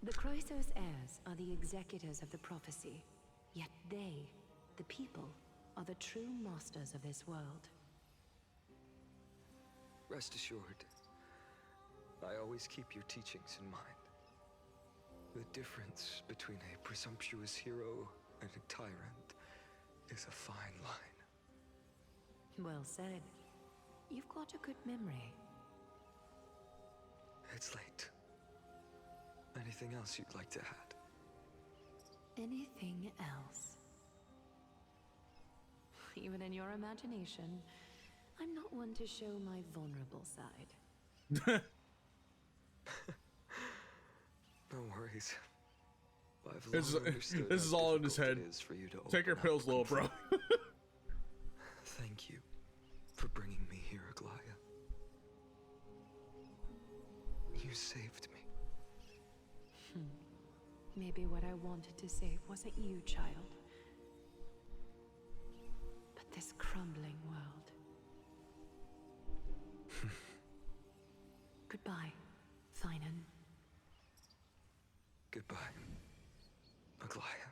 K: The Chrysos heirs are the executors of the prophecy, yet they, the people, are the true masters of this world.
G: Rest assured, I always keep your teachings in mind. The difference between a presumptuous hero and a tyrant is a fine line.
K: Well said. You've got a good memory.
G: It's late. Anything else you'd like to add?
K: Anything else? Even in your imagination, I'm not one to show my vulnerable side.
G: No worries.
A: This is all in his head. Take your pills, little bro.
G: Thank you for bringing me here, Aglaia. You saved me.
K: Maybe what I wanted to save wasn't you, child, but this crumbling world. Goodbye, Finan.
G: Goodbye, Aglaia.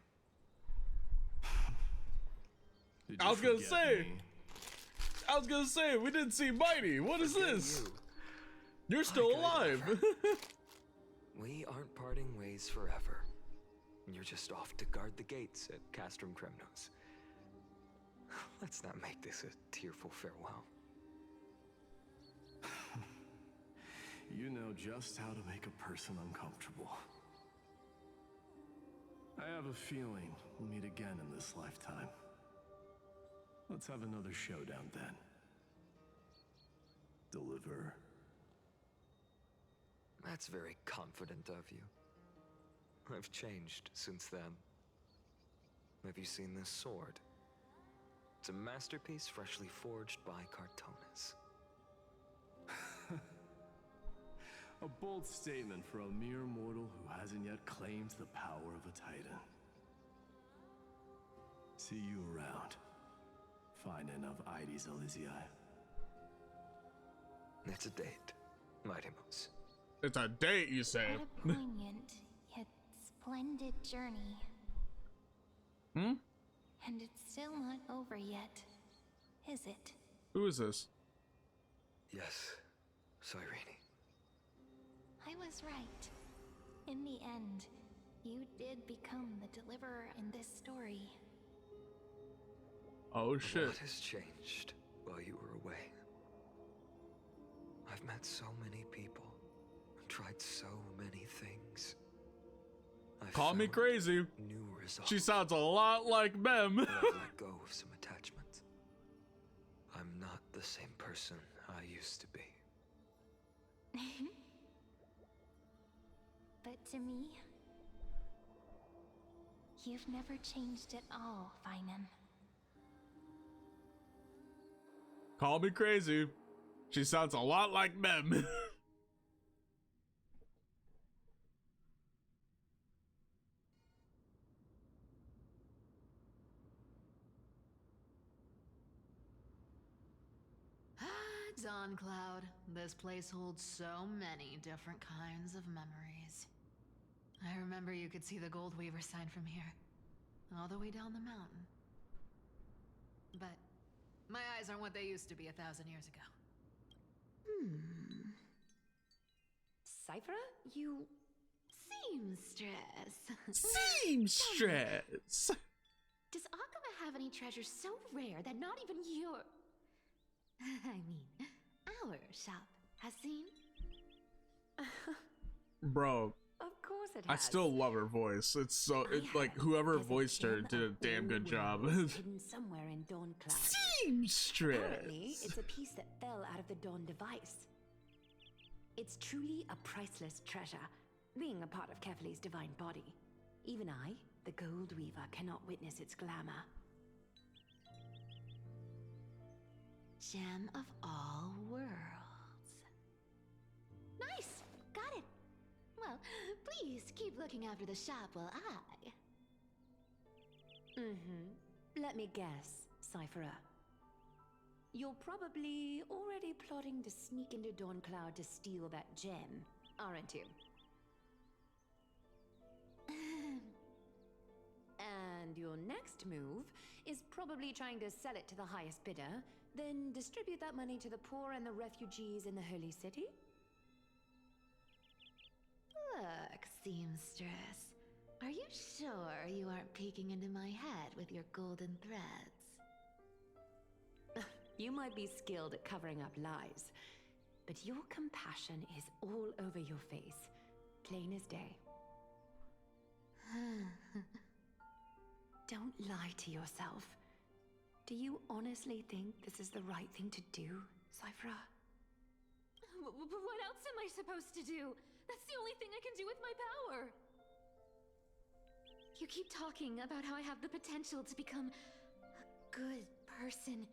A: I was gonna say, we didn't see Mighty. What is this? You're still alive.
G: We aren't parting ways forever. You're just off to guard the gates at Castrum Kremnos. Let's not make this a tearful farewell.
P: You know just how to make a person uncomfortable. I have a feeling we'll meet again in this lifetime. Let's have another showdown then. Deliver.
G: That's very confident of you. I've changed since then. Have you seen this sword? It's a masterpiece freshly forged by Cartonis.
P: A bold statement for a mere mortal who hasn't yet claimed the power of a titan. See you around, Finan of Ides Elysiae.
G: It's a date, Mightimos.
A: It's a date, you say?
C: What a poignant, yet splendid journey.
A: Hmm?
C: And it's still not over yet, is it?
A: Who is this?
G: Yes, Cyrene.
C: I was right. In the end, you did become the deliverer in this story.
A: Oh shit.
G: What has changed while you were away? I've met so many people, tried so many things.
A: Call me crazy.
G: New results.
A: She sounds a lot like Mem.
G: I've let go of some attachments. I'm not the same person I used to be.
C: But to me, you've never changed at all, Finan.
A: Call me crazy. She sounds a lot like Mem.
L: Dawn Cloud. This place holds so many different kinds of memories. I remember you could see the Gold Weaver sign from here, all the way down the mountain. But my eyes aren't what they used to be 1,000 years ago.
K: Cyphera, you...
C: Seamstress.
A: Seamstress.
D: Does Akama have any treasures so rare that not even your... I mean, our shop has seen?
A: Bro,
K: Of course it has.
A: I still love her voice. It's like whoever voiced her did a damn good job.
K: Hidden somewhere in Dawn Cloud.
A: Seamstress.
K: Apparently, it's a piece that fell out of the Dawn device. It's truly a priceless treasure, being a part of Kefali's divine body. Even I, the Gold Weaver, cannot witness its glamour.
D: Gem of all worlds. Nice! Got it! Well, please keep looking after the shop while I...
K: Let me guess, Cypherer. You're probably already plotting to sneak into Dawn Cloud to steal that gem, aren't you? And your next move is probably trying to sell it to the highest bidder, then distribute that money to the poor and the refugees in the Holy City?
D: Look, seamstress. Are you sure you aren't peeking into my head with your golden threads?
K: You might be skilled at covering up lies, but your compassion is all over your face, plain as day. Don't lie to yourself. Do you honestly think this is the right thing to do, Cypher?
D: What else am I supposed to do? That's the only thing I can do with my power. You keep talking about how I have the potential to become a good person.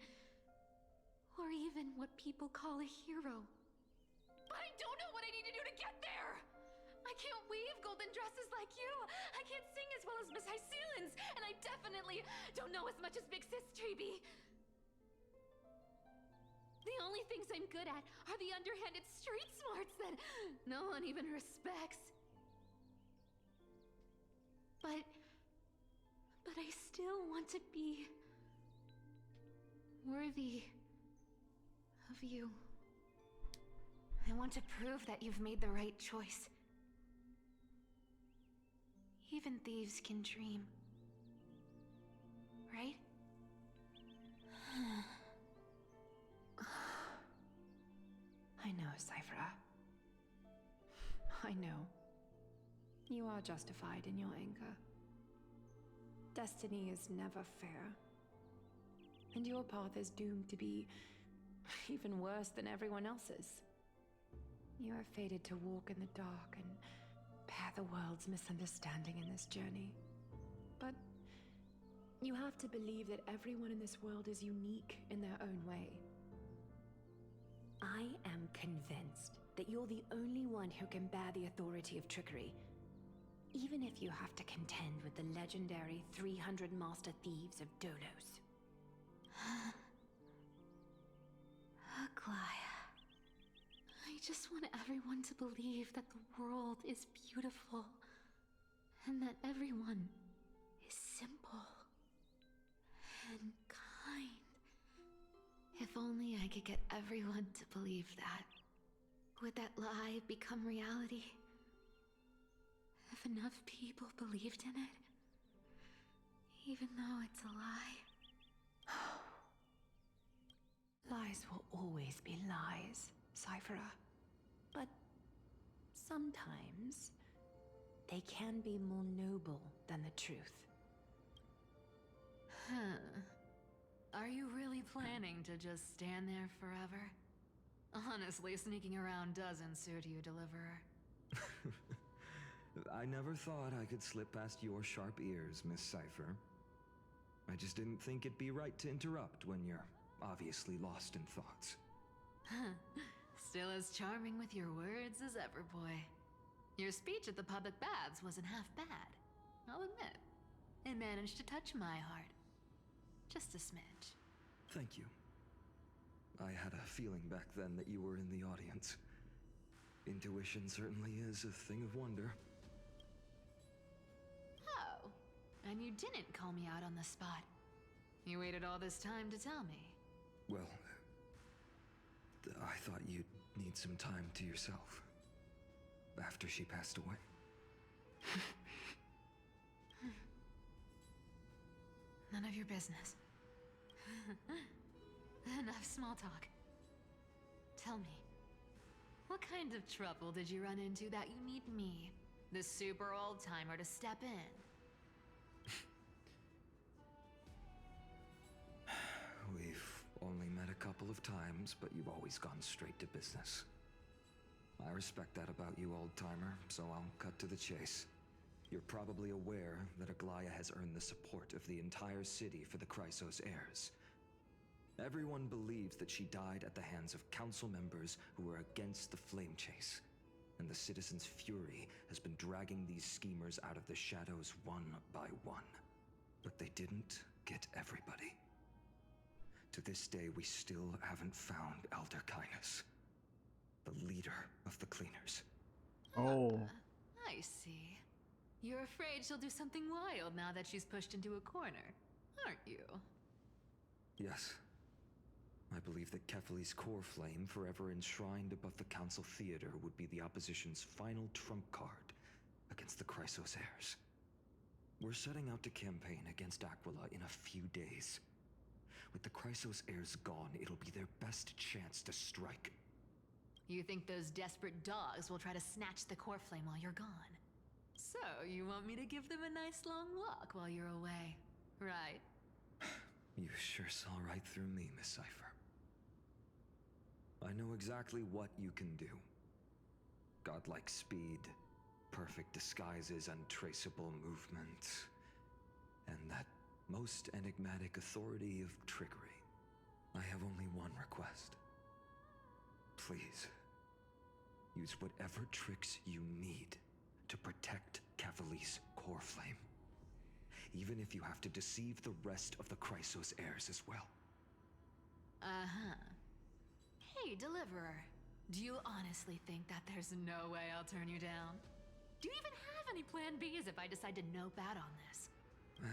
D: Or even what people call a hero. But I don't know what I need to do to get there! I can't weave golden dresses like you! I can't sing as well as Miss Hyacine, and I definitely don't know as much as Big Sis Treby. The only things I'm good at are the underhanded street smarts that no one even respects. But I still want to be worthy of you. I want to prove that you've made the right choice. Even thieves can dream. Right?
K: I know, Cypher. I know. You are justified in your anger. Destiny is never fair. And your path is doomed to be even worse than everyone else's. You are fated to walk in the dark and bear the world's misunderstanding in this journey. But you have to believe that everyone in this world is unique in their own way. I am convinced that you're the only one who can bear the authority of trickery, even if you have to contend with the legendary 300 master thieves of Dolos.
D: Aglaya. I just want everyone to believe that the world is beautiful, and that everyone is simple and kind. If only I could get everyone to believe that. Would that lie become reality? If enough people believed in it, even though it's a lie.
K: Lies will always be lies, Cypher. But sometimes they can be more noble than the truth.
D: Are you really planning to just stand there forever? Honestly, sneaking around doesn't suit you, Deliverer.
G: I never thought I could slip past your sharp ears, Miss Cypher. I just didn't think it'd be right to interrupt when you're obviously lost in thoughts.
D: Still as charming with your words as ever, boy. Your speech at the public baths wasn't half bad, I'll admit. It managed to touch my heart. Just a smidge.
G: Thank you. I had a feeling back then that you were in the audience. Intuition certainly is a thing of wonder.
D: Oh, and you didn't call me out on the spot. You waited all this time to tell me.
G: Well, I thought you'd need some time to yourself. After she passed away.
D: None of your business. Enough small talk. Tell me, what kind of trouble did you run into that you need me the super old timer to step in.
G: We've only met a couple of times, but you've always gone straight to business. I respect that about you, old-timer, so I'll cut to the chase. You're probably aware that Aglaya has earned the support of the entire city for the Chrysos heirs. Everyone believes that she died at the hands of council members who were against the flame chase, and the citizens' fury has been dragging these schemers out of the shadows one by one. But they didn't get everybody. To this day, we still haven't found Elder Kainos, the leader of the cleaners.
A: Oh.
D: I see. You're afraid she'll do something wild now that she's pushed into a corner, aren't you?
G: Yes. I believe that Kefali's core flame, forever enshrined above the council theater, would be the opposition's final trump card against the Chrysos heirs. We're setting out to campaign against Aquila in a few days. With the Chrysos heirs gone, it'll be their best chance to strike.
D: You think those desperate dogs will try to snatch the core flame while you're gone? So, you want me to give them a nice long walk while you're away, right?
G: You sure saw right through me, Miss Cipher. I know exactly what you can do. Godlike speed, perfect disguises, untraceable movement, and that most enigmatic authority of trickery. I have only one request. Please, use whatever tricks you need to protect Kefali's core flame. Even if you have to deceive the rest of the Chrysos heirs as well.
D: Uh-huh. Hey, Deliverer. Do you honestly think that there's no way I'll turn you down? Do you even have any plan Bs if I decide to nope out on this?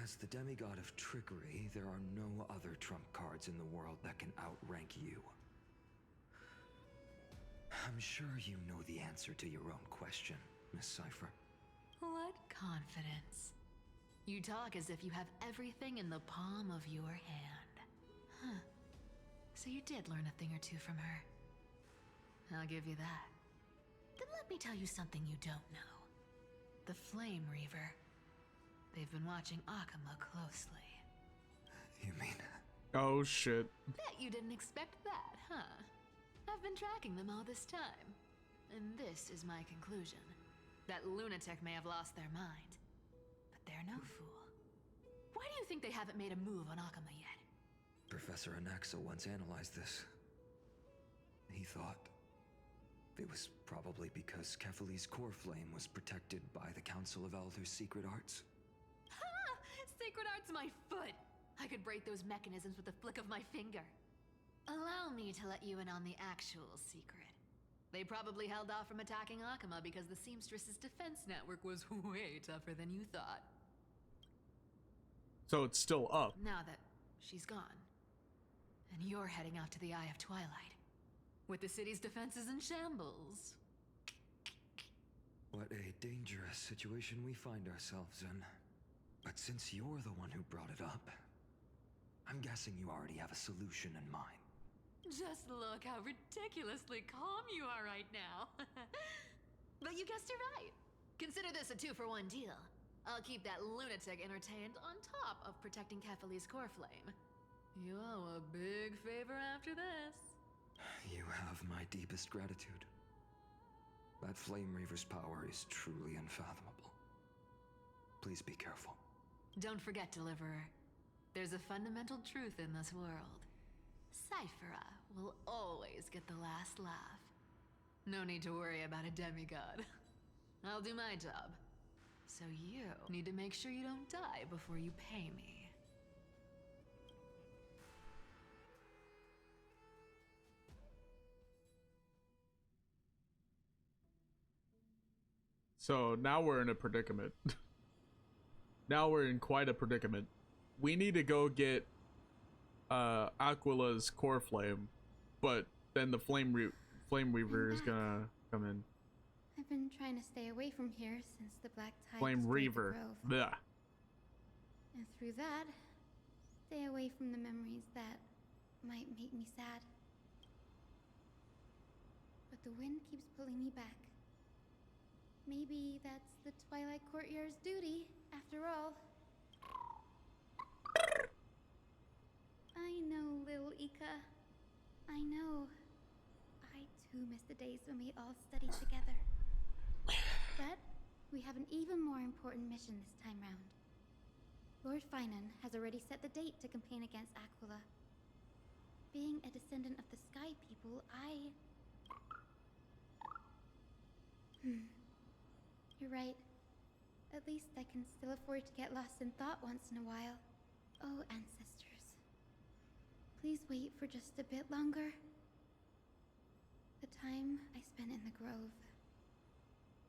G: As the demigod of trickery, there are no other trump cards in the world that can outrank you. I'm sure you know the answer to your own question, Miss Cipher.
D: What confidence. You talk as if you have everything in the palm of your hand. Huh. So you did learn a thing or two from her. I'll give you that. Then let me tell you something you don't know. The Flame Reaver. They've been watching Akama closely.
G: You mean...
A: Oh, shit.
D: Bet you didn't expect that, huh? I've been tracking them all this time. And this is my conclusion. That lunatic may have lost their mind. But they're no fool. Why do you think they haven't made a move on Akama yet?
G: Professor Anaxa once analyzed this. He thought it was probably because Kefali's core flame was protected by the Council of Elders' secret arts.
D: Ha! Secret arts my foot! I could break those mechanisms with a flick of my finger. Allow me to let you in on the actual secret. They probably held off from attacking Akama because the Seamstress's defense network was way tougher than you thought.
A: So it's still up.
D: Now that she's gone, and you're heading out to the Eye of Twilight, with the city's defenses in shambles.
G: What a dangerous situation we find ourselves in. But since you're the one who brought it up, I'm guessing you already have a solution in mind.
D: Just look how ridiculously calm you are right now. But you guessed it right. Consider this a 2-for-1 deal. I'll keep that lunatic entertained on top of protecting Kefali's core flame. You owe a big favor after this.
G: You have my deepest gratitude. That Flame Reaver's power is truly unfathomable. Please be careful.
D: Don't forget, Deliverer. There's a fundamental truth in this world. Cyphera will always get the last laugh. No need to worry about a demigod. I'll do my job. So you need to make sure you don't die before you pay me.
A: So now we're in a predicament. Now we're in quite a predicament. We need to go get Aquila's core flame, but then the Flame Weaver is gonna come in.
I: I've been trying to stay away from here since the Black Tide
A: Flame
I: destroyed the
A: Reaver.
I: grove.
A: Blah.
I: And through that, stay away from the memories that might make me sad. But the wind keeps pulling me back. Maybe that's the Twilight Courtyard's duty, after all. I know, little Ika. I know. I too miss the days when we all studied together. But we have an even more important mission this time round. Lord Finan has already set the date to campaign against Aquila. Being a descendant of the Sky People, You're right. At least I can still afford to get lost in thought once in a while. Oh, ancestors. Please wait for just a bit longer. The time I spent in the grove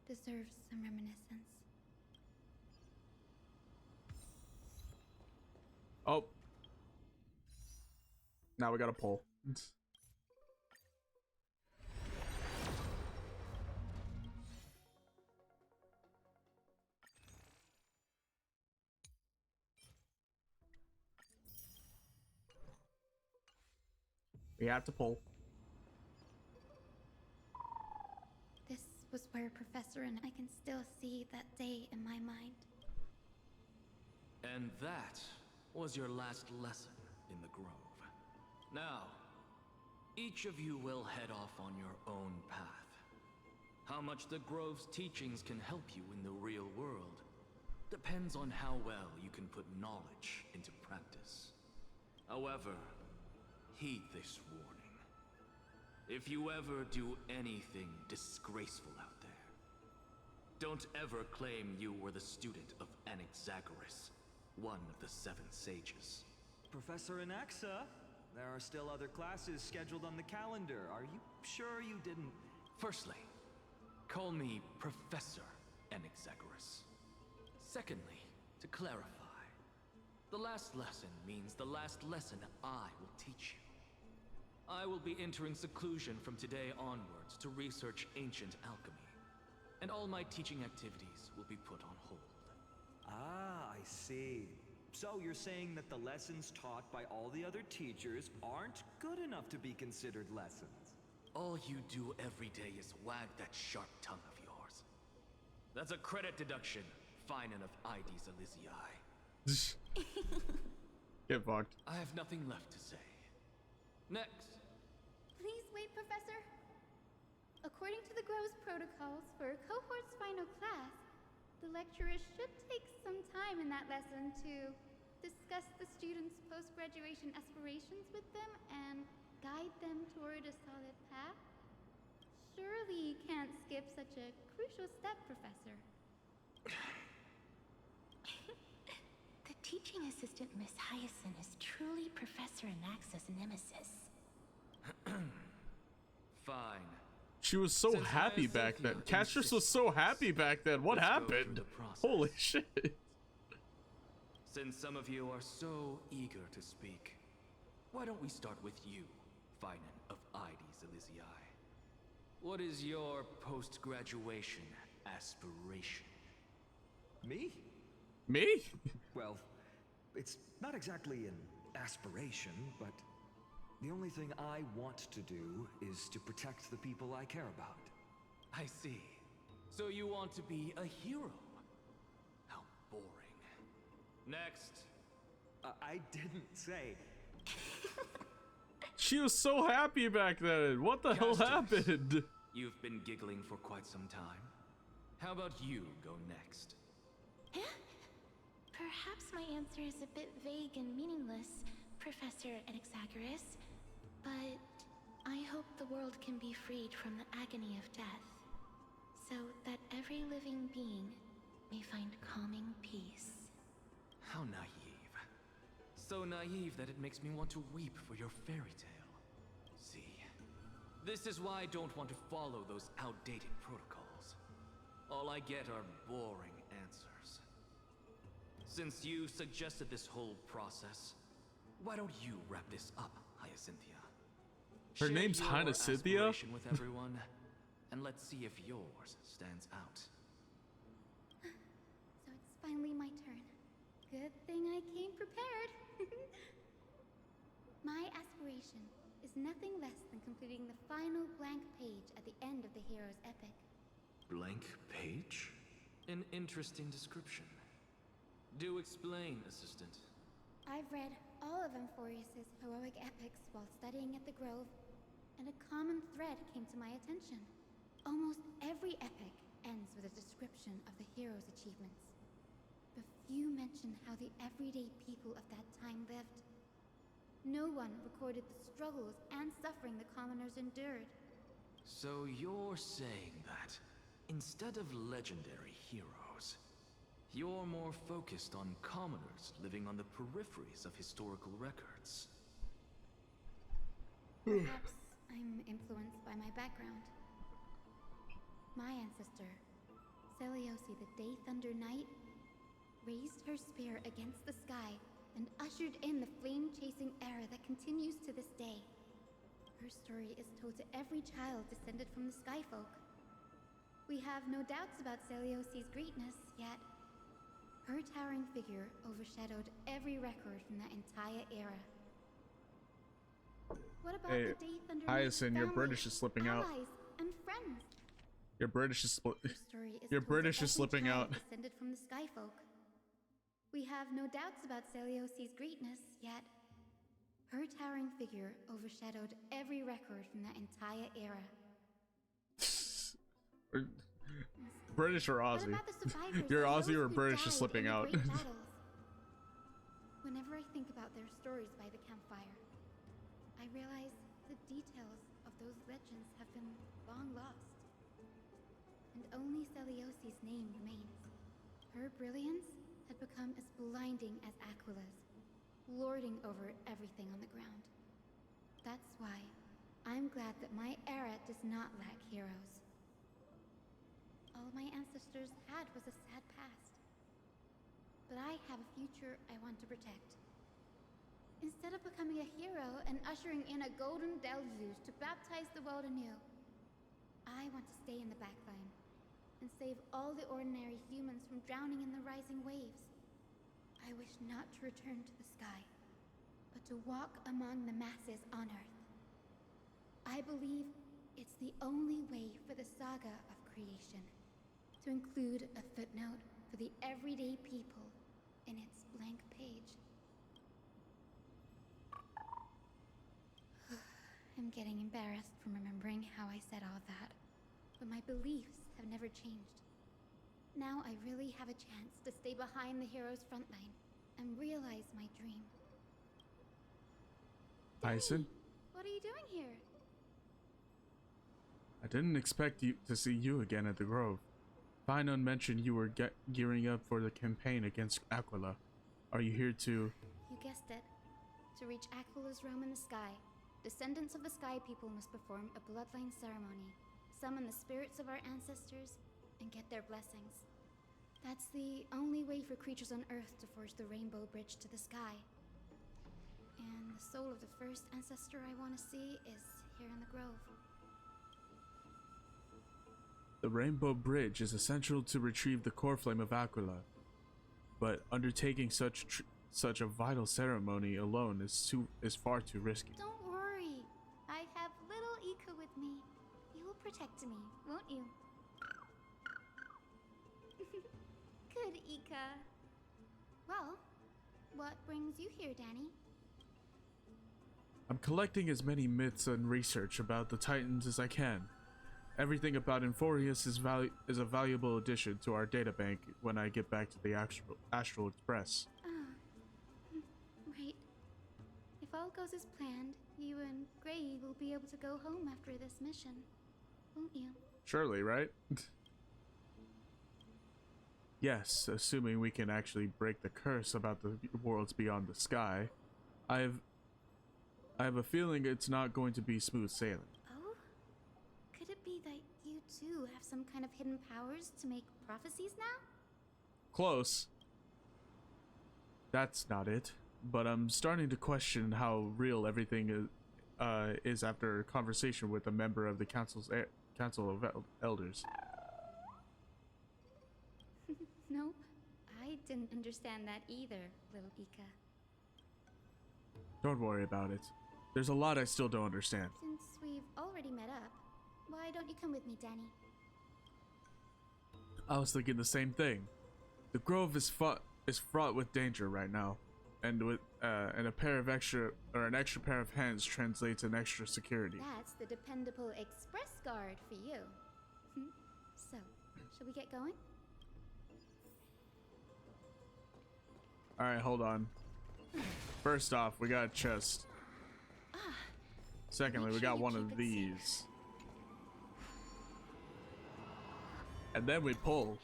I: deserves some reminiscence.
A: Oh. Now we got a poll. We have to pull.
I: This was where Professor and I can still see that day in my mind.
O: And that was your last lesson in the grove. Now, each of you will head off on your own path. How much the grove's teachings can help you in the real world depends on how well you can put knowledge into practice. However, heed this warning. If you ever do anything disgraceful out there, don't ever claim you were the student of Anaxagoras, one of the 7 sages.
G: Professor Anaxa, there are still other classes scheduled on the calendar. Are you sure you didn't...
O: Firstly, call me Professor Anaxagoras. Secondly, to clarify, the last lesson means the last lesson I will teach you. I will be entering seclusion from today onwards to research ancient alchemy, and all my teaching activities will be put on hold.
G: Ah, I see. So you're saying that the lessons taught by all the other teachers aren't good enough to be considered lessons?
O: All you do every day is wag that sharp tongue of yours. That's a credit deduction, Finan of Ides Elysiae.
A: Get fucked.
O: I have nothing left to say. Next.
I: Please wait, Professor. According to the Grove's protocols for a cohort's final class, the lecturer should take some time in that lesson to discuss the students' post-graduation aspirations with them and guide them toward a solid path. Surely you can't skip such a crucial step, Professor.
C: The teaching assistant, Miss Hyacine, is truly Professor Anaxa's nemesis.
O: Fine.
A: She was so happy back then. Castrus was so happy back then. What happened? Holy shit.
O: Since some of you are so eager to speak, why don't we start with you, Finan of Ides Elysiae? What is your post-graduation aspiration?
G: Me?
A: Me?
G: Well, it's not exactly an aspiration, but the only thing I want to do is to protect the people I care about.
O: I see. So you want to be a hero? How boring. Next.
G: I didn't say.
A: She was so happy back then. What the hell happened?
O: You've been giggling for quite some time. How about you go next?
C: Perhaps my answer is a bit vague and meaningless, Professor Anaxagoras, but I hope the world can be freed from the agony of death, so that every living being may find calming peace.
O: How naive. So naive that it makes me want to weep for your fairy tale. See, this is why I don't want to follow those outdated protocols. All I get are boring answers. Since you suggested this whole process, why don't you wrap this up, Hyacinthia?
A: Her name's Hyacinthia?
O: With everyone, and let's see if yours stands out.
I: So it's finally my turn. Good thing I came prepared. My aspiration is nothing less than completing the final blank page at the end of the hero's epic.
O: Blank page? An interesting description. Do explain, assistant.
I: I've read all of AMPHOREUS' heroic epics while studying at the Grove, and a common thread came to my attention. Almost every epic ends with a description of the hero's achievements. But few mention how the everyday people of that time lived. No one recorded the struggles and suffering the commoners endured.
O: So you're saying that, instead of legendary heroes, you're more focused on commoners living on the peripheries of historical records.
I: Perhaps I'm influenced by my background. My ancestor, Seliosi the Day Thunder Knight, raised her spear against the sky and ushered in the flame-chasing era that continues to this day. Her story is told to every child descended from the Skyfolk. We have no doubts about Seliosi's greatness, yet her towering figure overshadowed every record from that entire era. What about
A: Hey,
I: the Day Thunder
A: Hyacine, your
I: family,
A: British is slipping out.
I: allies, and friends?
A: Your British is
I: Your
A: British is slipping out.
I: Descended from the Skyfolk. We have no doubts about Seliosi's greatness, yet her towering figure overshadowed every record from that entire era.
A: British or
I: What
A: Aussie?
I: about the survivors
A: Your
I: of
A: Aussie
I: those
A: or
I: who
A: British is
I: died
A: slipping
I: in the
A: out.
I: great battles? Whenever I think about their stories by the campfire, I realize the details of those legends have been long lost. And only Seliosi's name remains. Her brilliance had become as blinding as Aquila's, lording over everything on the ground. That's why I'm glad that my era does not lack heroes. All my ancestors had was a sad past. But I have a future I want to protect. Instead of becoming a hero and ushering in a golden deluge to baptize the world anew, I want to stay in the backline and save all the ordinary humans from drowning in the rising waves. I wish not to return to the sky, but to walk among the masses on Earth. I believe it's the only way for the saga of creation to include a footnote for the everyday people in its blank page. I'm getting embarrassed from remembering how I said all that, but my beliefs have never changed. Now I really have a chance to stay behind the hero's front line and realize my dream.
A: Hyacine?
I: What are you doing here?
A: I didn't expect to see you again at the Grove. Finon mentioned you were gearing up for the campaign against Aquila. Are you here to...
I: You guessed it. To reach Aquila's realm in the sky, descendants of the Sky People must perform a bloodline ceremony, summon the spirits of our ancestors, and get their blessings. That's the only way for creatures on Earth to forge the Rainbow Bridge to the sky. And the soul of the first ancestor I want to see is here in the Grove.
A: The Rainbow Bridge is essential to retrieve the core flame of Aquila, but undertaking such a vital ceremony alone is far too risky.
I: Don't worry, I have little Ika with me. You will protect me, won't you? Good, Ika. Well, what brings you here, Danny?
A: I'm collecting as many myths and research about the Titans as I can. Everything about AMPHOREUS is a valuable addition to our databank when I get back to the Astral Express.
I: Right. If all goes as planned, you and Gray will be able to go home after this mission, won't you?
A: Surely, right? Yes, assuming we can actually break the curse about the worlds beyond the sky. I have a feeling it's not going to be smooth sailing.
I: Oh? Could it be that you too have some kind of hidden powers to make prophecies now?
A: Close. That's not it, but I'm starting to question how real everything is after a conversation with a member of the Council of Elders.
I: Nope, I didn't understand that either, little Ika.
A: Don't worry about it. There's a lot I still don't understand.
I: Since we've already met up, why don't you come with me, Danny?
A: I was thinking the same thing. The grove is fraught with danger right now, and an extra pair of hands translates an extra security.
I: That's the dependable express guard for you. So, shall we get going?
A: All right, hold on. First off, we got a chest. Secondly, we got one of these. And then we pull.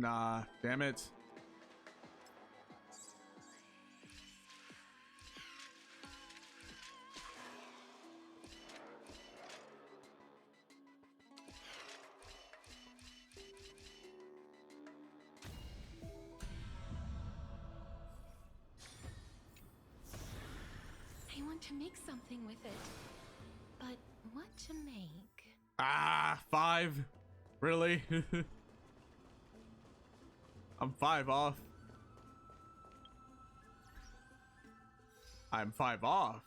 A: Nah, damn it.
D: I want to make something with it. But what to make?
A: Ah, 5? Really? I'm 5 off. I'm 5 off.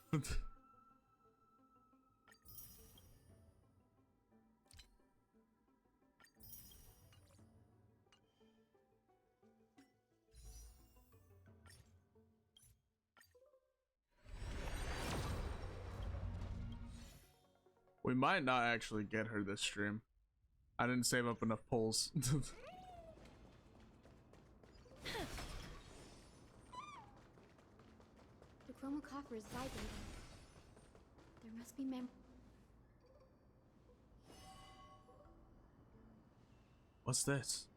A: We might not actually get her this stream. I didn't save up enough pulls.
I: The chromocopter is vibrating. There must be
A: What's this?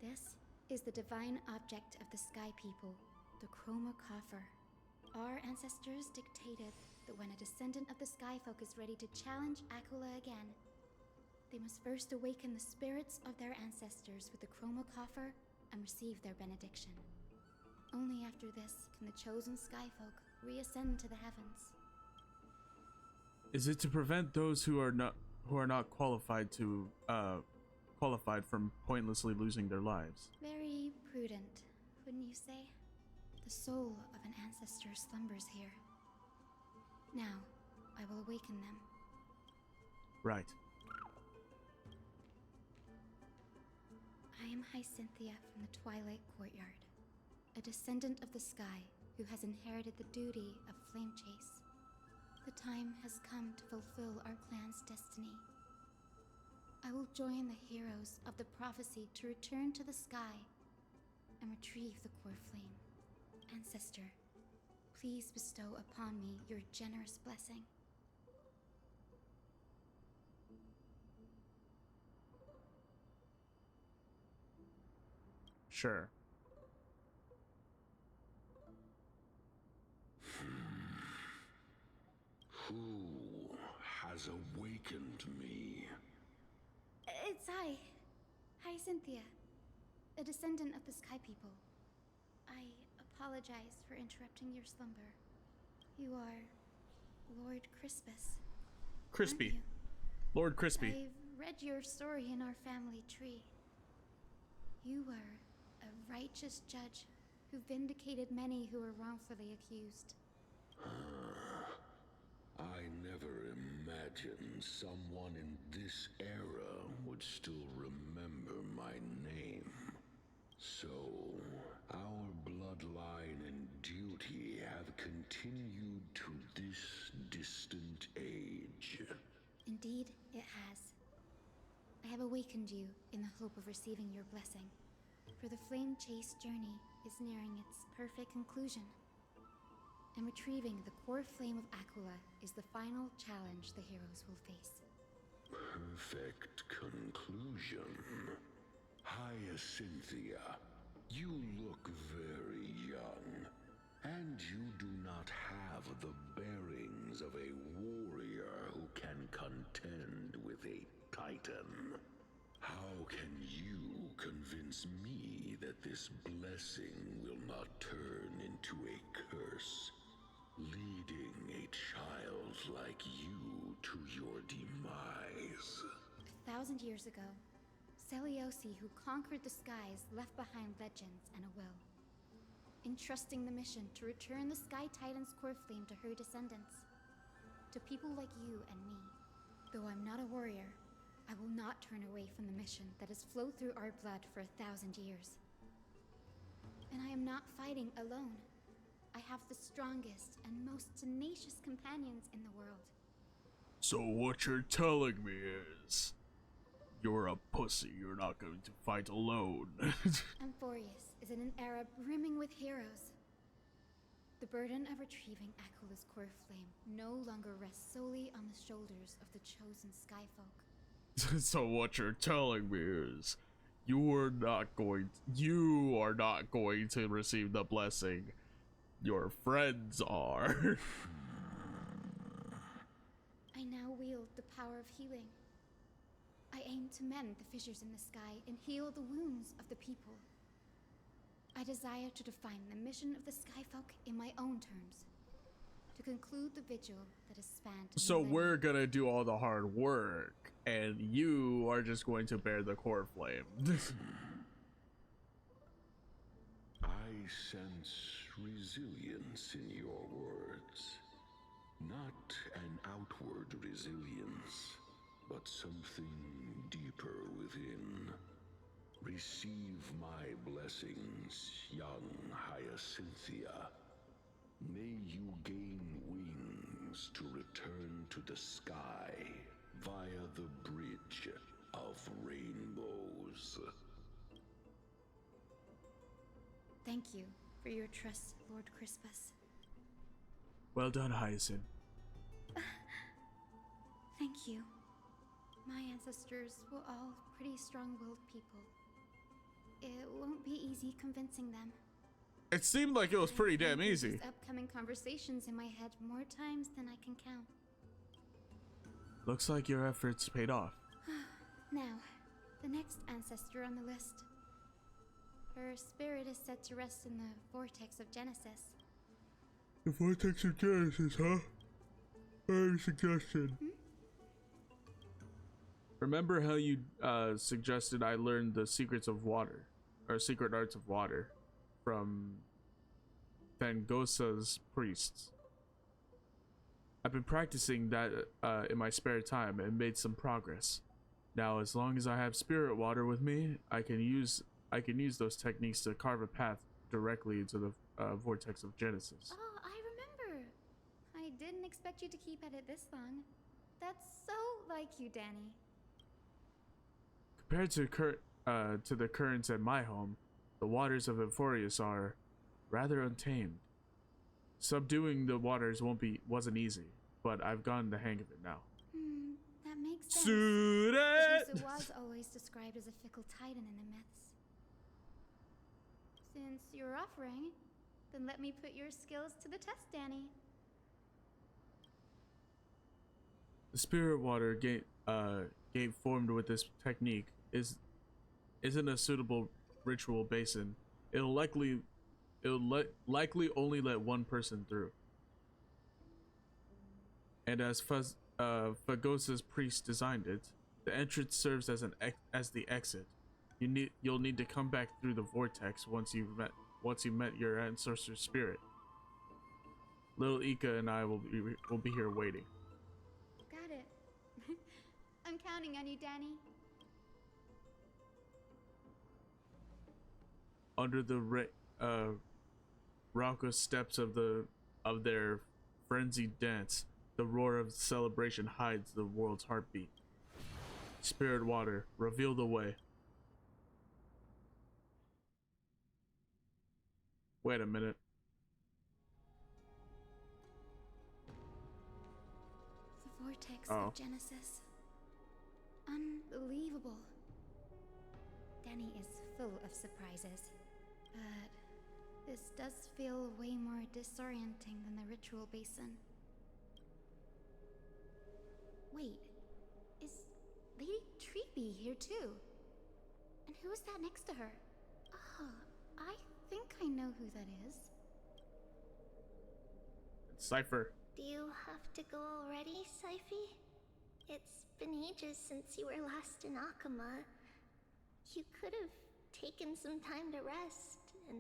I: This is the divine object of the Sky People, the chromocopter. Our ancestors dictated that when a descendant of the Skyfolk is ready to challenge Akula again, they must first awaken the spirits of their ancestors with the chromocopter and receive their benediction. Only after this can the chosen Skyfolk reascend to the heavens.
A: Is it to prevent those who are not qualified from pointlessly losing their lives?
I: Very prudent, wouldn't you say? The soul of an ancestor slumbers here. Now, I will awaken them.
A: Right.
I: I am Hyacine from the Twilight Courtyard, a descendant of the sky who has inherited the duty of Flame Chase. The time has come to fulfill our clan's destiny. I will join the heroes of the prophecy to return to the sky and retrieve the core flame. Ancestor, please bestow upon me your generous blessing.
A: Sure.
J: Who has awakened me?
I: It's I, Hyacine, a descendant of the Sky People. I apologize for interrupting your slumber. You are Lord Crispus.
A: Crispy. Lord Crispy.
I: I've read your story in our family tree. You were a righteous judge who vindicated many who were wrongfully accused.
J: I never imagined someone in this era would still remember my name. So, our bloodline and duty have continued to this distant age.
I: Indeed, it has. I have awakened you in the hope of receiving your blessing, for the Flame Chase journey is nearing its perfect conclusion. And retrieving the core flame of Akula is the final challenge the heroes will face.
J: Perfect conclusion. Hyacine, you look very young, and you do not have the bearings of a warrior who can contend with a titan. How can you
Q: convince me that this blessing will not turn into a curse, leading a child like you to your demise.
I: 1,000 years ago, Seliosi, who conquered the skies, left behind legends and a will, entrusting the mission to return the Sky Titan's core flame to her descendants, to people like you and me. Though I'm not a warrior, I will not turn away from the mission that has flowed through our blood for 1,000 years. And I am not fighting alone. I have the strongest and most tenacious companions in the world.
A: So what you're telling me is, you're a pussy. You're not going to fight alone.
I: AMPHOREUS is in an era brimming with heroes. The burden of retrieving Akula's core flame no longer rests solely on the shoulders of the chosen Skyfolk.
A: So what you're telling me is, you are not going to receive the blessing. Your friends are.
I: I now wield the power of healing. I aim to mend the fissures in the sky and heal the wounds of the people. I desire to define the mission of the Skyfolk in my own terms, to conclude the vigil that has spanned
A: So
I: millennia.
A: we're gonna do all the hard work, and you are just going to bear the core flame.
Q: I sense resilience in your words. Not an outward resilience, but something deeper within. Receive my blessings, young Hyacynthia. May you gain wings to return to the sky via the bridge of rainbows.
I: Thank you for your trust, Lord Crispus.
A: Well done, Hyacin.
I: Thank you. My ancestors were all pretty strong-willed people. It won't be easy convincing them.
A: It seemed like it was pretty damn
I: I've
A: easy.
I: these upcoming conversations in my head more times than I can count.
A: Looks like your efforts paid off.
I: Now, the next ancestor on the list. Her spirit is said to rest in the vortex of Genesis.
A: The vortex of Genesis, huh? I have a suggestion. Remember how you suggested I learn the secrets of water, or secret arts of water, from Thangosa's priests? I've been practicing that in my spare time and made some progress. Now, as long as I have spirit water with me, I can use those techniques to carve a path directly into the vortex of Genesis.
I: Oh, I remember. I didn't expect you to keep at it this long. That's so like you, Danny.
A: Compared to the currents at my home, the waters of AMPHOREUS are rather untamed. Subduing the waters wasn't easy, but I've gotten the hang of it now.
I: That makes sense.
A: Suit it!
I: Medusa was always described as a fickle titan in the myths. Since you're offering, then let me put your skills to the test, Danny.
A: The spirit water gate formed with this technique isn't a suitable ritual basin. It'll likely only let one person through. And as Fagosa's priest designed it, the entrance serves as the exit. You'll need to come back through the vortex once you met your ancestor's spirit. Little Ika and I will be here waiting.
I: Got it. I'm counting on you, Danny.
A: Under the raucous steps of their frenzied dance, the roar of celebration hides the world's heartbeat. Spirit water, reveal the way. Wait a minute.
I: The vortex of Genesis. Unbelievable. Danny is full of surprises, but this does feel way more disorienting than the ritual basin. Wait, is Lady Treeby here too? And Who's that next to her? Oh, I think I know who that is.
A: It's Cypher.
C: Do you have to go already, Syphy? It's been ages since you were last in Akama. You could have taken some time to rest, and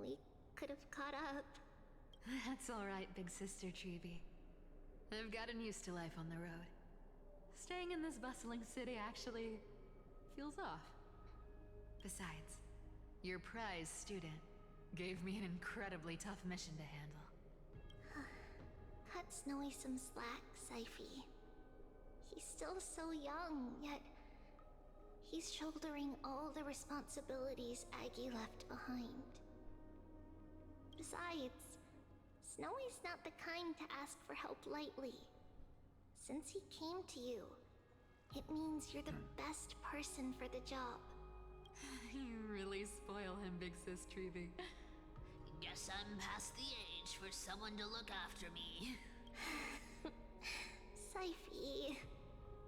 C: we could have caught up.
K: That's alright, big sister Chibi. I've gotten used to life on the road. Staying in this bustling city actually feels off. Besides, your prize student gave me an incredibly tough mission to handle.
C: Cut Snowy some slack, Syphy. He's still so young, yet he's shouldering all the responsibilities Aggie left behind. Besides, Snowy's not the kind to ask for help lightly. Since he came to you, it means you're the best person for the job.
K: You really spoil him, big sis Treevy.
R: Guess I'm past the age for someone to look after me.
C: Syphy.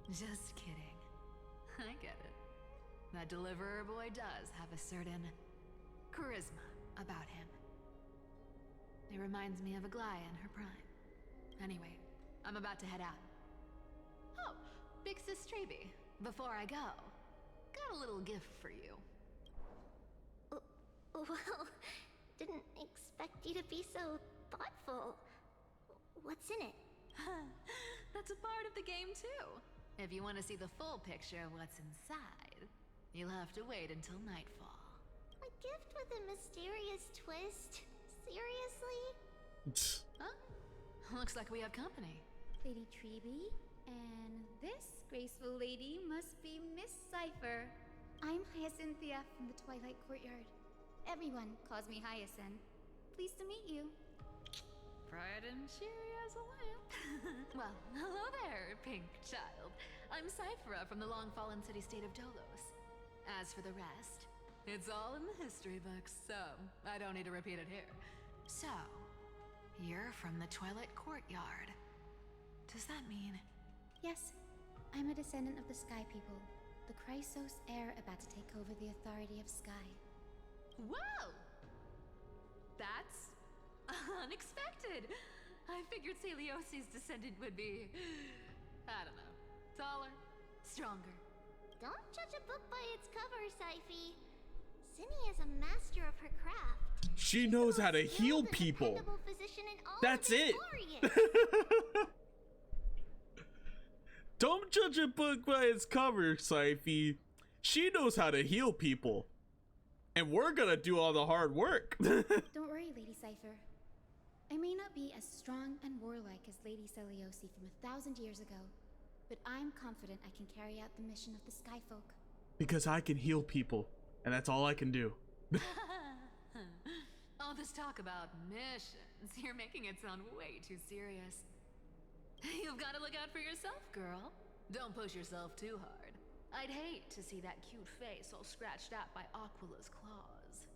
K: Just kidding. I get it. That deliverer boy does have a certain charisma about him. It reminds me of Aglaia in her prime. Anyway, I'm about to head out. Oh, big sis Treevy, before I go, got a little gift for you.
C: Well, didn't expect you to be so thoughtful. What's in it?
K: That's a part of the game too. If you want to see the full picture of what's inside, you'll have to wait until nightfall.
C: A gift with a mysterious twist? Seriously?
K: Huh? Looks like we have company.
I: Lady Treeby, and this graceful lady must be Miss Cypher. I'm Hyacine from the Twilight Courtyard. Everyone calls me Hyacine. Pleased to meet you.
K: Bright and cheery as a lamp. Well, hello there, pink child. I'm Cypher from the long-fallen city-state of Dolos. As for the rest, it's all in the history books, so I don't need to repeat it here. So, you're from the Twilight Courtyard. Does that mean?
I: Yes, I'm a descendant of the Sky People, the Chrysos heir about to take over the authority of Sky.
K: Whoa! That's unexpected. I figured Celiosi's descendant would be, I don't know, taller, stronger.
C: Don't judge a book by its cover, Syphy. Cindy is a master of her craft.
A: She knows how to heal people. That's it. Don't judge a book by its cover, Syphy. She knows how to heal people. And we're gonna do all the hard work.
I: Don't worry, Lady Cypher. I may not be as strong and warlike as Lady Celiosi from 1,000 years ago, but I'm confident I can carry out the mission of the Skyfolk.
A: Because I can heal people, and that's all I can do.
K: All this talk about missions, you're making it sound way too serious. You've got to look out for yourself, girl. Don't push yourself too hard. I'd hate to see that cute face all scratched out by Aquila's claws.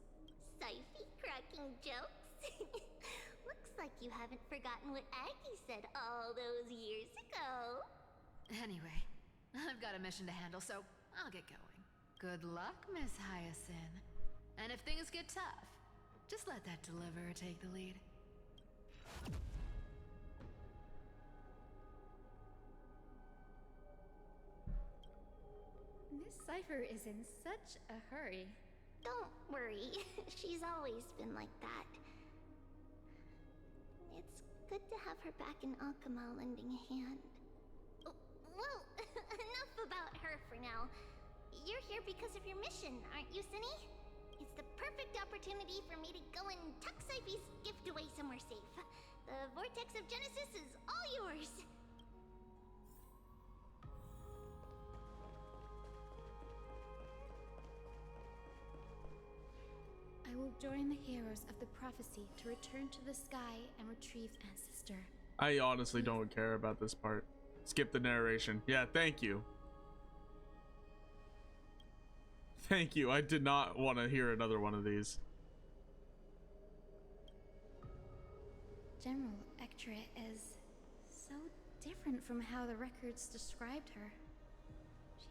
C: Syphy cracking jokes? Looks like you haven't forgotten what Aggie said all those years ago.
K: Anyway, I've got a mission to handle, so I'll get going. Good luck, Miss Hyacine. And if things get tough, just let that deliverer take the lead.
I: Miss Cypher is in such a hurry.
C: Don't worry, she's always been like that. It's good to have her back in Akama lending a hand. Well, enough about her for now. You're here because of your mission, aren't you, Cindy? It's the perfect opportunity for me to go and tuck Syphy's gift away somewhere safe. The Vortex of Genesis is all yours.
I: I will join the heroes of the prophecy to return to the sky and retrieve Ancestor.
A: I honestly don't care about this part. Skip the narration. Yeah, thank you. Thank you. I did not want to hear another one of these.
I: General Ectra is so different from how the records described her.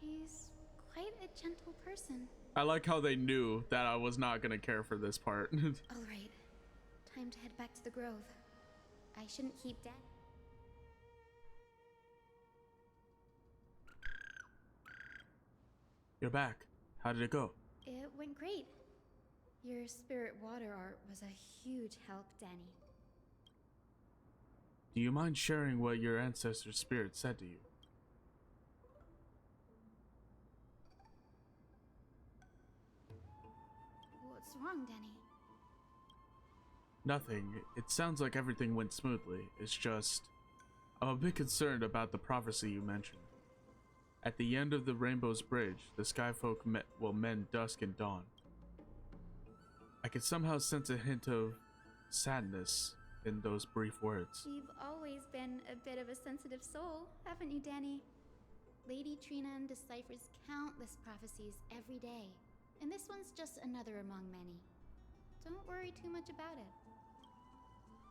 I: She's quite a gentle person.
A: I like how they knew that I was not gonna care for this part.
I: All right, time to head back to the grove. I shouldn't keep Danny.
A: You're back. How did it go?
I: It went great. Your spirit water art was a huge help, Danny.
A: Do you mind sharing what your ancestor's spirit said to you?
I: What's wrong, Danny?
A: Nothing. It sounds like everything went smoothly. It's just, I'm a bit concerned about the prophecy you mentioned. At the end of the Rainbow's Bridge, the Skyfolk will mend dusk and dawn. I can somehow sense a hint of sadness in those brief words.
I: You've always been a bit of a sensitive soul, haven't you, Danny? Lady Trinan deciphers countless prophecies every day, and this one's just another among many. Don't worry too much about it.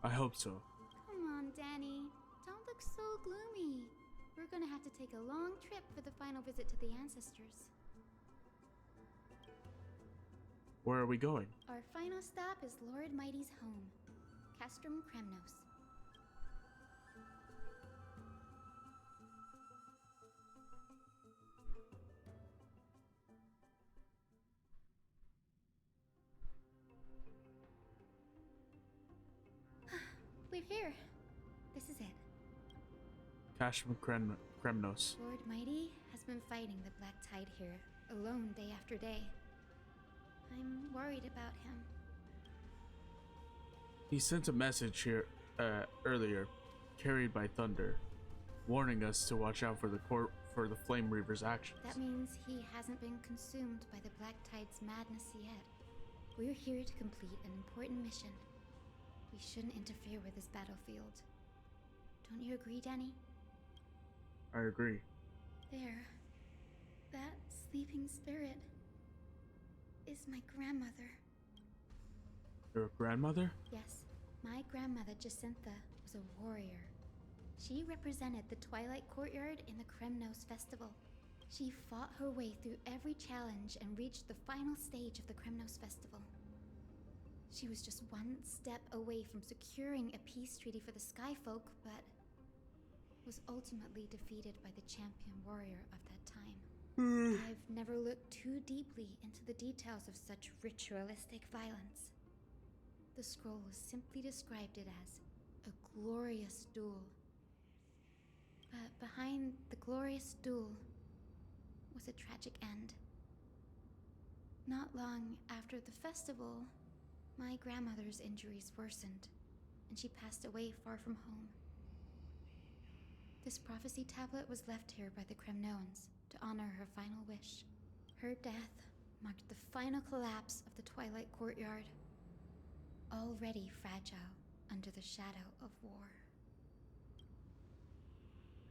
A: I hope so.
I: Come on, Danny. Don't look so gloomy. We're gonna have to take a long trip for the final visit to the ancestors.
A: Where are we going?
I: Our final stop is Lord Mighty's home, Castrum Kremnos. We're here. This is it.
A: Cashman Kremnos.
I: Lord Mighty has been fighting the Black Tide here, alone day after day. I'm worried about him.
A: He sent a message here earlier, carried by thunder, warning us to watch out for the Flame Reaver's actions.
I: That means he hasn't been consumed by the Black Tide's madness yet. We're here to complete an important mission. We shouldn't interfere with this battlefield. Don't you agree, Danny?
A: I agree.
I: There. That sleeping spirit is my grandmother.
A: Your grandmother?
I: Yes, my grandmother Jacintha was a warrior. She represented the Twilight Courtyard in the Kremnos Festival. She fought her way through every challenge and reached the final stage of the Kremnos Festival. She was just one step away from securing a peace treaty for the Skyfolk, but was ultimately defeated by the champion warrior of that time. I've never looked too deeply into the details of such ritualistic violence. The scroll simply described it as a glorious duel. But behind the glorious duel was a tragic end. Not long after the festival, my grandmother's injuries worsened, and she passed away far from home. This prophecy tablet was left here by the Kremnoans to honor her final wish. Her death marked the final collapse of the Twilight Courtyard, already fragile under the shadow of war.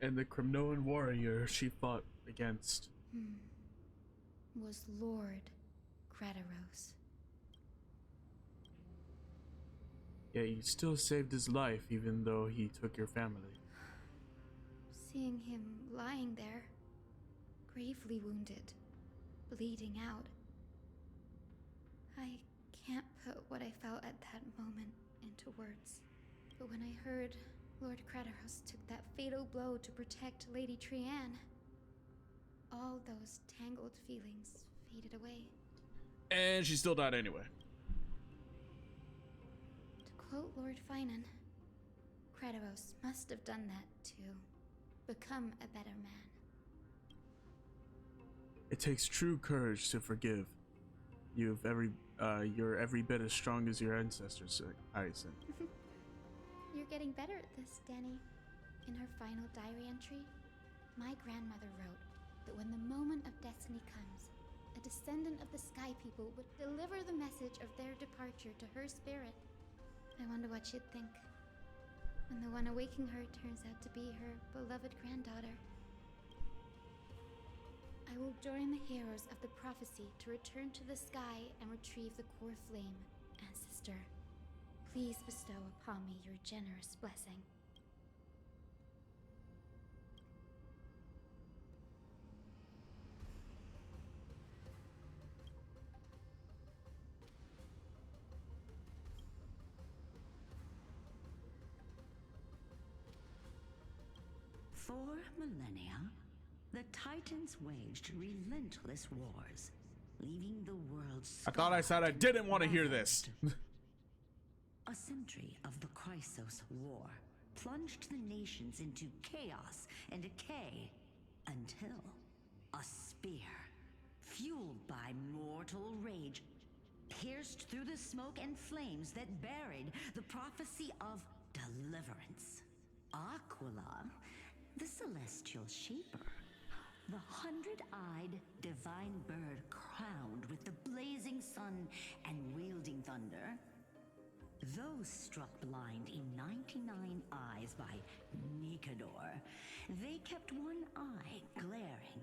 A: And the Kremnoan warrior she fought against
I: Was Lord Kratos.
A: Yet you still saved his life even though he took your family.
I: Seeing him lying there, gravely wounded, bleeding out, I can't put what I felt at that moment into words. But when I heard Lord Kratos took that fatal blow to protect Lady Trian, all those tangled feelings faded away.
A: And she still died anyway.
I: To quote Lord Finan, Kratos must have done that to become a better man.
A: It takes true courage to forgive. You're every bit as strong as your ancestors, Hyacine.
I: You're getting better at this, Danny. In her final diary entry, my grandmother wrote that when the moment of destiny comes, a descendant of the Sky People would deliver the message of their departure to her spirit. I wonder what she'd think when the one awaking her turns out to be her beloved granddaughter. I will join the heroes of the prophecy to return to the sky and retrieve the core flame. Ancestor, please bestow upon me your generous blessing.
S: For millennia, the Titans waged relentless wars, leaving the world
A: I thought I said I didn't want to hear this.
S: A century of the Chrysos War plunged the nations into chaos and decay until a spear, fueled by mortal rage, pierced through the smoke and flames that buried the prophecy of deliverance. Aquila, the celestial shaper, the 100-eyed divine bird crowned with the blazing sun and wielding thunder, those struck blind in 99 eyes by Nikador, they kept one eye glaring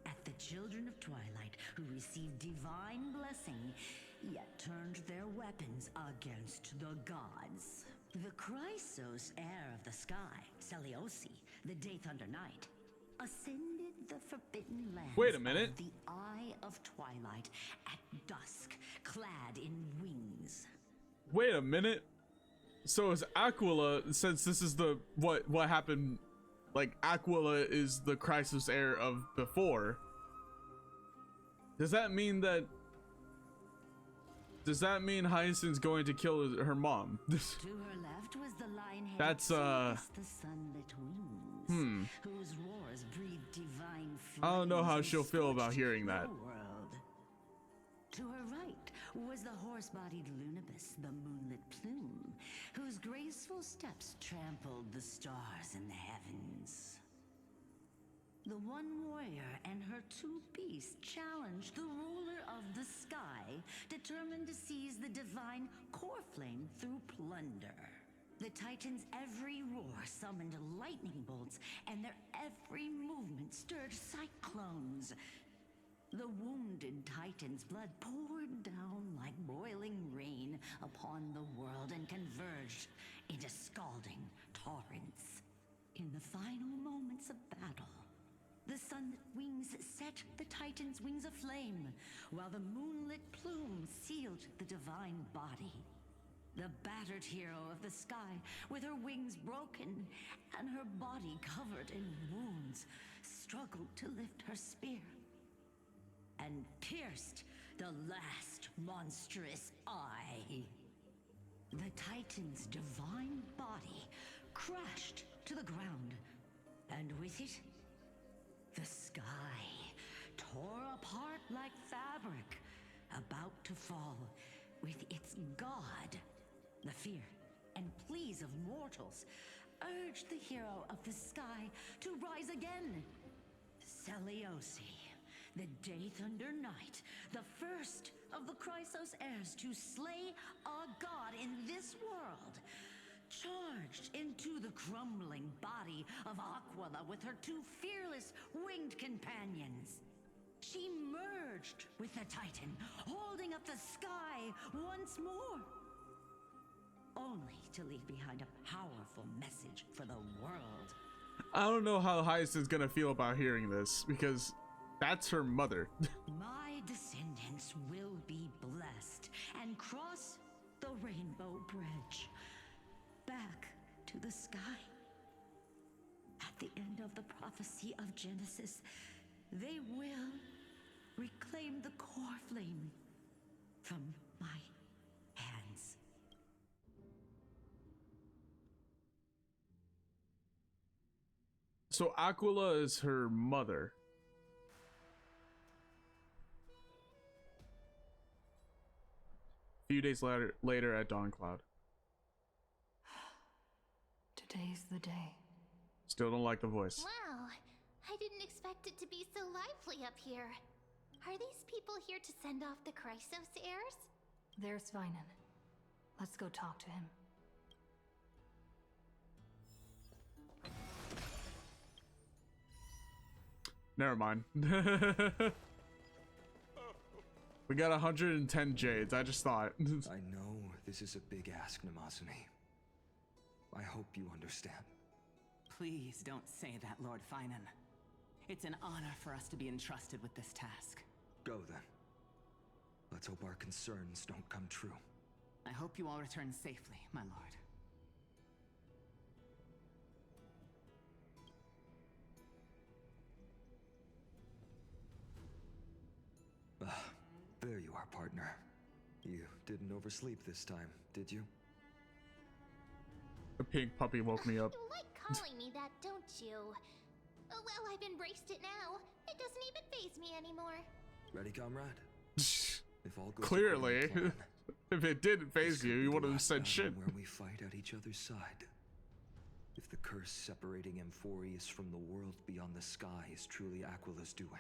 S: at the children of Twilight who received divine blessing, yet turned their weapons against the gods. The Chrysos heir of the sky, Seliosi, the Day Thunder Knight, ascended the forbidden lands
A: Wait a minute.
S: of the Eye of Twilight at dusk, clad in wings.
A: Wait a minute. So is Aquila, since this is the what happened, like Aquila is the Chrysos heir of before, does that mean Hyacine's going to kill her mom?
S: To her left was the lion-headed
A: That's
S: the sunlit wings, whose roars breathed divine flames.
A: I don't know how she'll feel about hearing that.
S: World. To her right was the horse-bodied Lunibus, the moonlit plume, whose graceful steps trampled the stars in the heavens. The one warrior and her two beasts challenged the ruler of the sky, determined to seize the divine core flame through plunder. The Titans' every roar summoned lightning bolts, and their every movement stirred cyclones. The wounded Titan's blood poured down like boiling rain upon the world and converged into scalding torrents. In the final moments of battle, the sunlit wings set the Titan's wings aflame, while the moonlit plume sealed the divine body. The battered hero of the sky, with her wings broken and her body covered in wounds, struggled to lift her spear and pierced the last monstrous eye. The Titan's divine body crashed to the ground, and with it, the sky tore apart like fabric, about to fall with its god. The fear and pleas of mortals urged the hero of the sky to rise again. Seliosi, the Day Thunder Knight, the first of the Chrysos heirs to slay a god in this world, charged into the crumbling body of Aquila with her two fearless winged companions. She merged with the Titan, holding up the sky once more, only to leave behind a powerful message for the world.
A: I don't know how Hyacine's gonna feel about hearing this, because that's her mother.
S: My descendants will be blessed and cross the Rainbow Bridge back to the sky. At the end of the prophecy of Genesis, they will reclaim the core flame from my hands.
A: So Aquila is her mother. A few days later at Dawncloud.
B: Today's the day.
A: Still don't like the voice.
C: Wow, I didn't expect it to be so lively up here. Are these people here to send off the Chrysos heirs?
B: There's Vynan. Let's go talk to him.
A: Never mind. We got 110 jades. I just thought.
G: I know this is a big ask, Namasune. I hope you understand.
T: Please don't say that, Lord Vynan. It's an honor for us to be entrusted with this task.
G: Go then. Let's hope our concerns don't come true.
T: I hope you all return safely, my lord.
G: are, partner. You didn't oversleep this time, did you?
A: The pink puppy woke me up.
C: You like calling me that, don't you? Oh, well, I've embraced it now. It doesn't even faze me anymore.
G: Ready, comrade? If all goes
A: Clearly.
G: according to plan,
A: If it didn't phase you, you wouldn't have said shit.
G: where we fight at each other's side. If the curse separating AMPHOREUS from the world beyond the sky is truly Aquila's doing,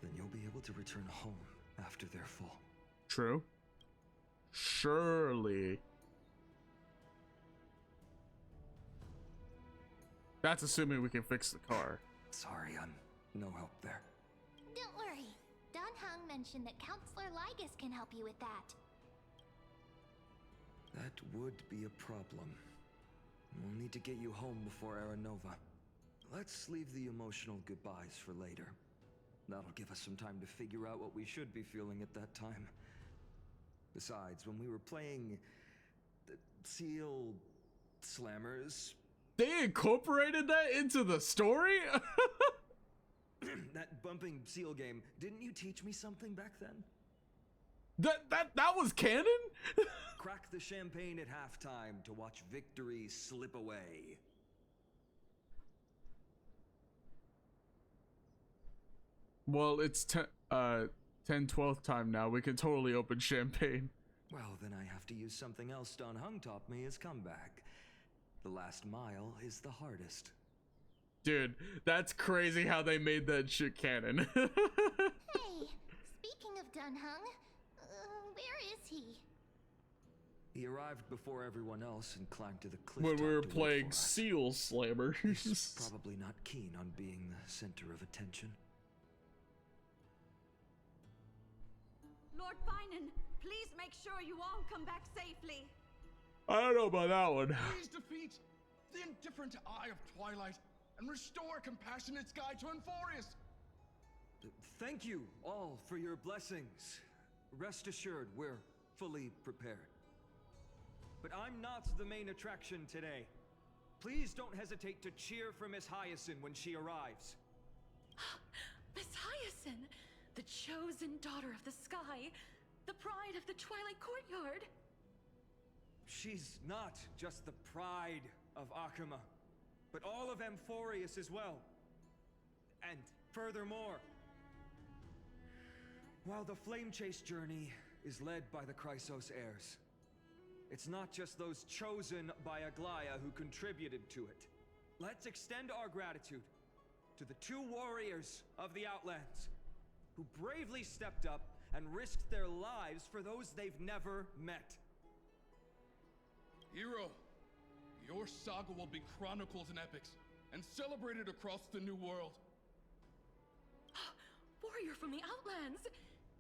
G: then you'll be able to return home after their fall.
A: True. Surely. That's assuming we can fix the car.
G: Sorry, I'm no help there.
C: Don't worry. Don Hung mentioned that Counselor Ligus can help you with that.
G: That would be a problem. We'll need to get you home before Aranova. Let's leave the emotional goodbyes for later. That'll give us some time to figure out what we should be feeling at that time. Besides, when we were playing the Seal Slammers...
A: They incorporated that into the story?
G: That bumping seal game, didn't you teach me something back then?
A: That was canon?
G: Crack the champagne at halftime to watch victory slip away.
A: Well, it's 10/12 time now. We can totally open champagne.
G: Well, then I have to use something else Don Hung taught me as comeback. The last mile is the hardest.
A: Dude, that's crazy how they made that shit canon.
C: Hey, speaking of Don Hung, where is he?
G: He arrived before everyone else and climbed to the cliff
A: when we were
G: top to
A: playing
G: wait for us.
A: Seal Slammers.
G: He's probably not keen on being the center of attention.
U: Lord Finan, please make sure you all come back safely.
A: I don't know about that one.
V: Please defeat the indifferent eye of Twilight and restore compassionate sky to AMPHOREUS.
G: Thank you all for your blessings. Rest assured, we're fully prepared. But I'm not the main attraction today. Please don't hesitate to cheer for Miss Hyacine when she arrives.
K: Miss Hyacine, the chosen daughter of the sky, the pride of the Twilight Courtyard.
G: She's not just the pride of Akama, but all of AMPHOREUS as well. And furthermore, while the Flame Chase journey is led by the Chrysos heirs, it's not just those chosen by Aglaya who contributed to it. Let's extend our gratitude to the 2 warriors of the Outlands who bravely stepped up and risked their lives for those they've never met.
V: Hero, your saga will be chronicled in epics and celebrated across the New World.
K: Warrior from the Outlands,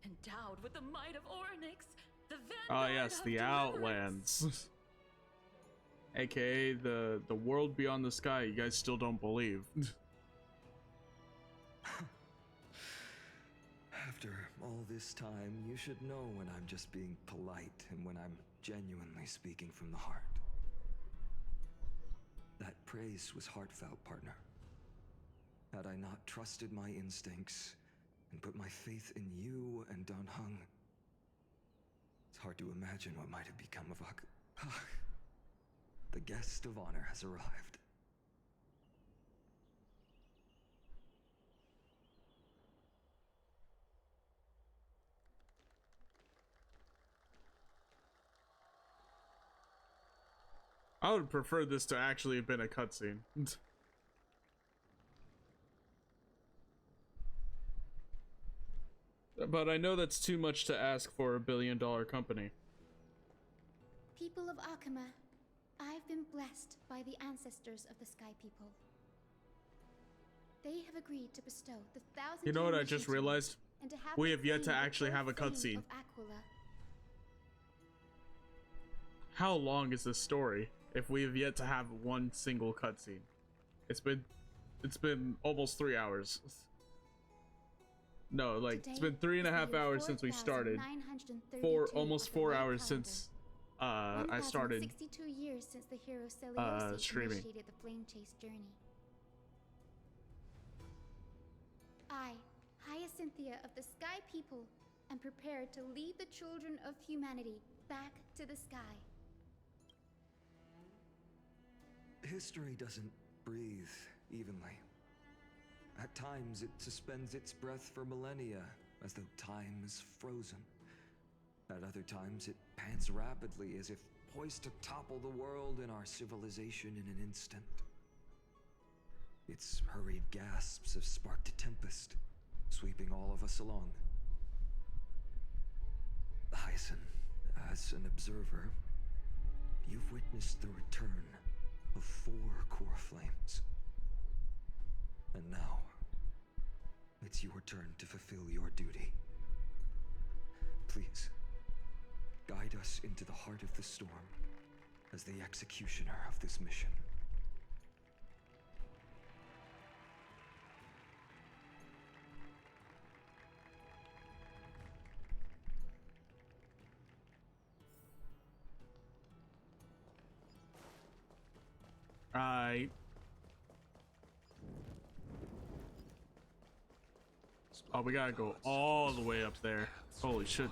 K: endowed with the might of Orynyx, the vanguard
A: Oh yes, the Outlands. AKA the world beyond the sky you guys still don't believe.
G: After all this time, you should know when I'm just being polite and when I'm genuinely speaking from the heart. That praise was heartfelt, partner. Had I not trusted my instincts and put my faith in you and Don Hung, it's hard to imagine what might have become of The guest of honor has arrived.
A: I would prefer this to actually have been a cutscene. But I know that's too much to ask for a billion-dollar company.
I: People of Akama, I've been blessed by the ancestors of the Sky People. They have agreed to bestow the 1,000.
A: You know what I just realized?
I: And to have
A: We
I: the
A: have yet to
I: fame
A: actually have a
I: of
A: cutscene.
I: Aquila.
A: How long is this story if we have yet to have one single cutscene? It's been almost 3 hours. No, like it's been 3.5 hours since we started. Almost 4 hours since I started
I: 62 years since the hero Seleucus
A: streaming.
I: initiated the Flame Chase journey. I, Hyacinthia of the Sky People, and prepared to lead the children of humanity back to the sky.
G: History doesn't breathe evenly. At times, it suspends its breath for millennia, as though time is frozen. At other times, it pants rapidly, as if poised to topple the world and our civilization in an instant. Its hurried gasps have sparked a tempest, sweeping all of us along. Hyacine, as an observer, you've witnessed the return of 4 core flames. And now, it's your turn to fulfill your duty. Please, guide us into the heart of the storm as the executioner of this mission.
A: Alright. Oh, we gotta go all the way up there. Holy shit.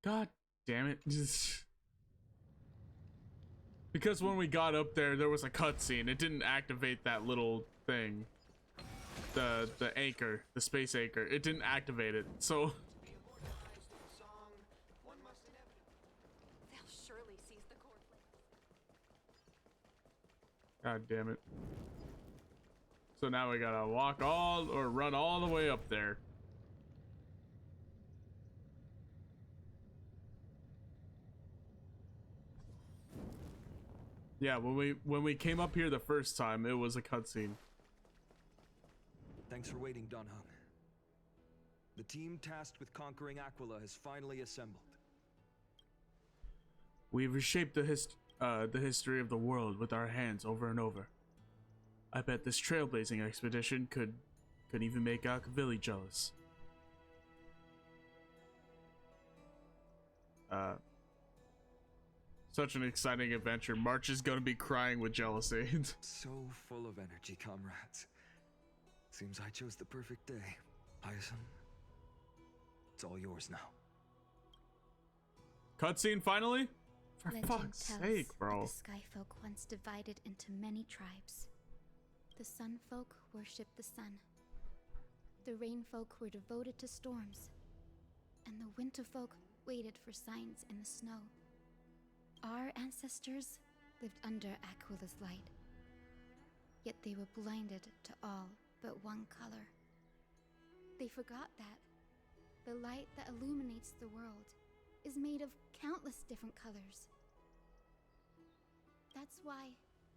A: God damn it. Because when we got up there, there was a cutscene. It didn't activate that little thing. The anchor, the space anchor. It didn't activate it. So
D: They'll surely seize the core flames.
A: God damn it. So now we gotta walk all or run all the way up there. Yeah, when we came up here the first time, it was a cutscene.
G: Thanks for waiting, Don Hung. The team tasked with conquering Aquila has finally assembled.
A: We've reshaped the history of the world with our hands over and over. I bet this trailblazing expedition could even make Akavili jealous. Such an exciting adventure. March is gonna be crying with jealousy.
G: So full of energy, comrades. Seems I chose the perfect day. Hyacine, it's all yours now.
A: Cutscene finally? For
I: Legend
A: fuck's
I: tells
A: sake, bro.
I: that the Skyfolk once divided into many tribes. The Sunfolk worshipped the sun. The Rainfolk were devoted to storms. And the Winterfolk waited for signs in the snow. Our ancestors lived under Aquila's light. Yet they were blinded to all but one color. They forgot that the light that illuminates the world is made of countless different colors. That's why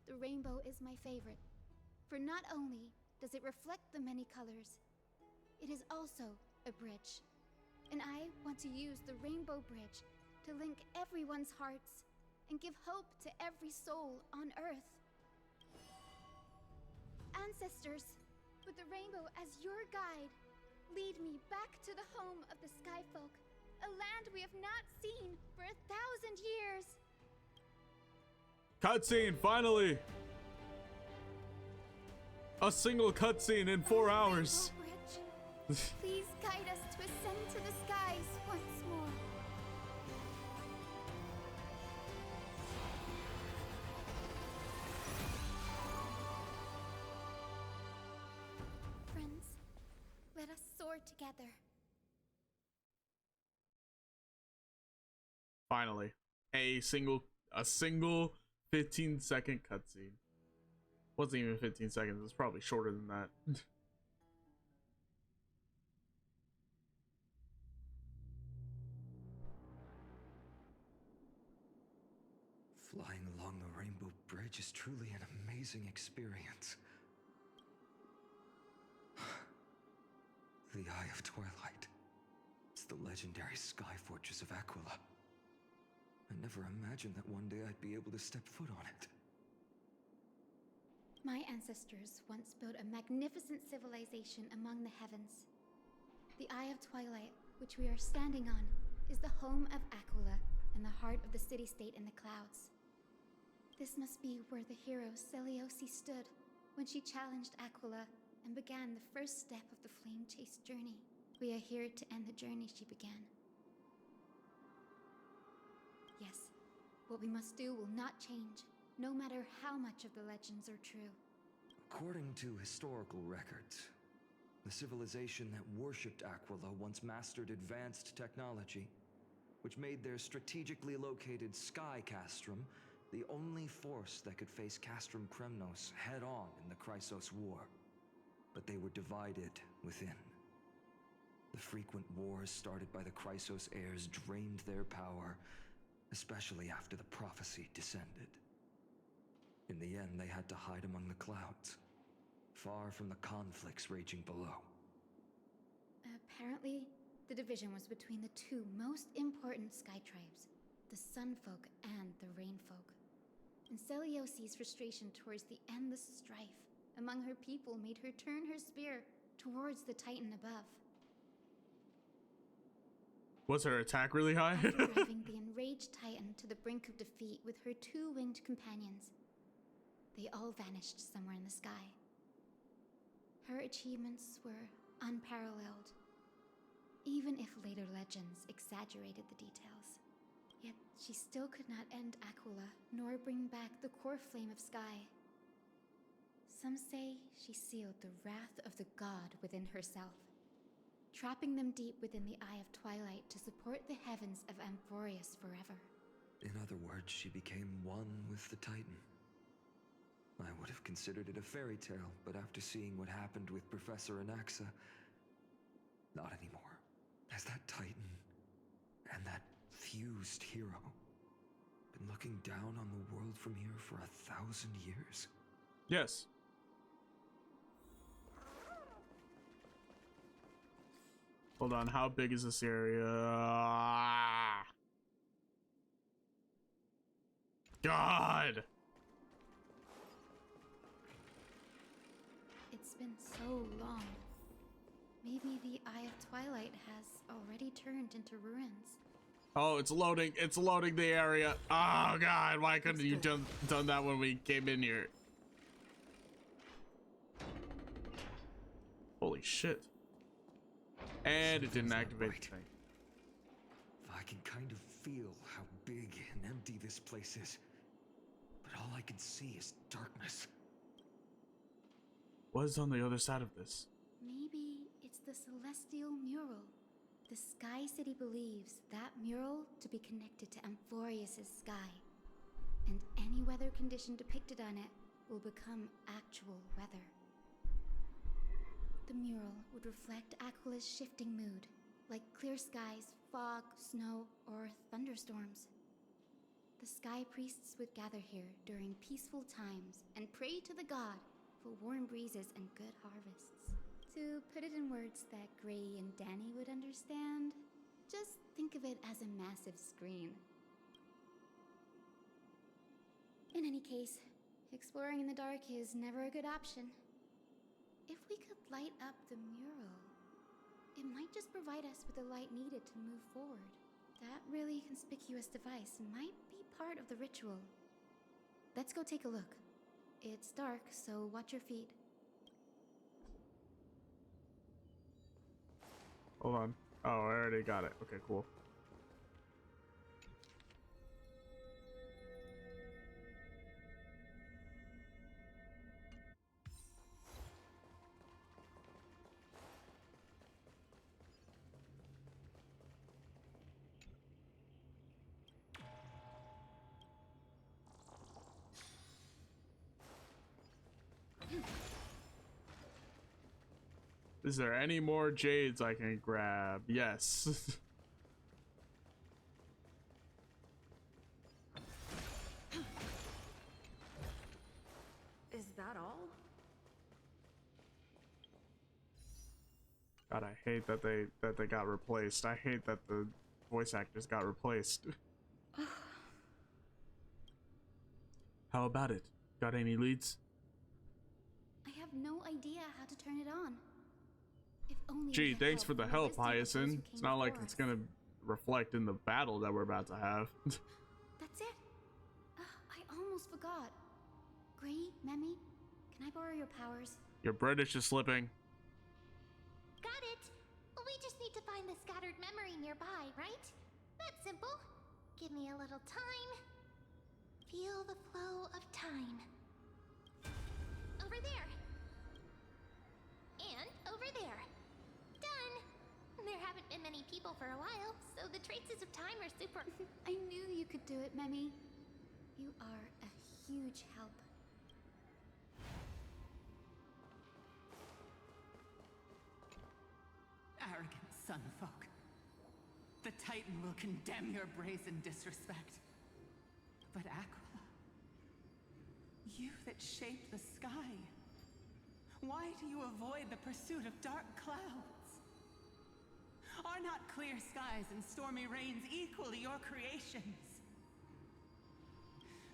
I: the rainbow is my favorite. For not only does it reflect the many colors, it is also a bridge. And I want to use the Rainbow Bridge to link everyone's hearts and give hope to every soul on Earth. Ancestors, with the rainbow as your guide, lead me back to the home of the Skyfolk, a land we have not seen for 1,000 years.
A: Cutscene, finally! A single cutscene in 4 hours.
I: Bridge, please guide us to ascend to the skies once more. Friends, let us soar together.
A: Finally, a single 15-second cutscene. Wasn't even 15 seconds. It was probably shorter than that.
G: Flying along the Rainbow Bridge is truly an amazing experience. The Eye of Twilight. It's the legendary sky fortress of Aquila. I never imagined that one day I'd be able to step foot on it.
I: My ancestors once built a magnificent civilization among the heavens. The Eye of Twilight, which we are standing on, is the home of Aquila and the heart of the city-state in the clouds. This must be where the hero Seliosi stood when she challenged Aquila and began the first step of the flame chase journey. We are here to end the journey she began. Yes, what we must do will not change, no matter how much of the legends are true.
G: According to historical records, the civilization that worshipped Aquila once mastered advanced technology, which made their strategically located Sky Castrum the only force that could face Castrum Kremnos head-on in the Chrysos War. But they were divided within. The frequent wars started by the Chrysos heirs drained their power, especially after the prophecy descended. In the end, they had to hide among the clouds, far from the conflicts raging below.
I: Apparently, the division was between the two most important sky tribes, the Sunfolk and the Rainfolk. And Seliosi's frustration towards the endless strife among her people made her turn her spear towards the Titan above.
A: Was her attack really high?
I: After driving the enraged Titan to the brink of defeat with her two winged companions, they all vanished somewhere in the sky. Her achievements were unparalleled, even if later legends exaggerated the details. Yet she still could not end Aquila, nor bring back the core flame of sky. Some say she sealed the wrath of the god within herself, trapping them deep within the Eye of Twilight to support the heavens of AMPHOREUS forever.
G: In other words, she became one with the Titan. I would have considered it a fairy tale, but after seeing what happened with Professor Anaxa, not anymore. Has that Titan and that fused hero been looking down on the world from here for 1,000 years?
A: Yes. Hold on, how big is this area? God!
I: It's been so long. Maybe the Eye of Twilight has already turned into ruins.
A: Oh, it's loading. It's loading the area. Oh, God. Why couldn't you done that when we came in here? Holy shit. And it didn't activate.
G: I can kind of feel how big and empty this place is, but all I can see is darkness.
A: What is on the other side of this?
I: Maybe it's the celestial mural. The Sky City believes that mural to be connected to AMPHOREUS' sky, and any weather condition depicted on it will become actual weather. The mural would reflect Aquila's shifting mood, like clear skies, fog, snow, or thunderstorms. The sky priests would gather here during peaceful times and pray to the god for warm breezes and good harvests. To put it in words that Gray and Danny would understand, just think of it as a massive screen. In any case, exploring in the dark is never a good option. If we could light up the mural, it might just provide us with the light needed to move forward. That really conspicuous device might be part of the ritual. Let's go take a look. It's dark, so watch your feet.
A: Hold on. Oh, I already got it. Okay, cool. Is there any more jades I can grab? Yes.
D: Is that all?
A: God, I hate that they got replaced. I hate that the voice actors got replaced. How about it? Got any leads?
I: I have no idea how to turn it on. If only
A: Gee, thanks for the help, Hyacine. It's not like it's gonna reflect in the battle that we're about to have.
I: That's it. I almost forgot. Gray, Memmy, can I borrow your powers?
A: Your British is slipping.
C: Got it. We just need to find the scattered memory nearby, right? That's simple. Give me a little time. Feel the flow of time. Over there. And over there. Done. There haven't been many people for a while, so the traces of time are super...
I: I knew you could do it, Memmy. You are a huge help.
T: Arrogant sunfolk. The Titan will condemn your brazen disrespect. But Aquila, you that shaped the sky, why do you avoid the pursuit of dark clouds? Are not clear skies and stormy rains equally your creations?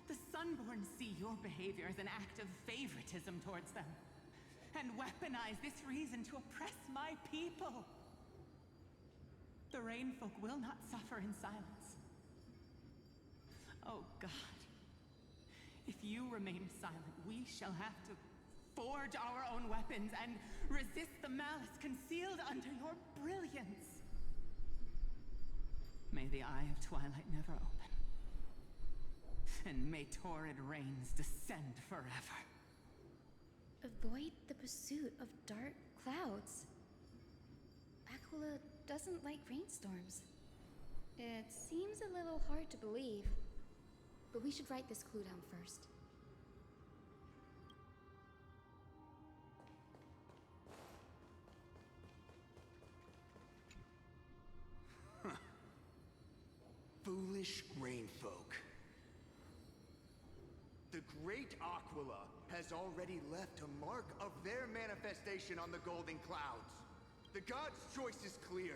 T: The Sunborn see your behavior as an act of favoritism towards them, and weaponize this reason to oppress my people. The Rainfolk will not suffer in silence. Oh God, if you remain silent, we shall have to forge our own weapons and resist the malice concealed under your brilliance. May the Eye of Twilight never open, and may torrid rains descend forever.
I: Avoid the pursuit of dark clouds. Aquila doesn't like rainstorms. It seems a little hard to believe, but we should write this clue down first.
F: Foolish rainfolk. The great Aquila has already left a mark of their manifestation on the golden clouds. The god's choice is clear.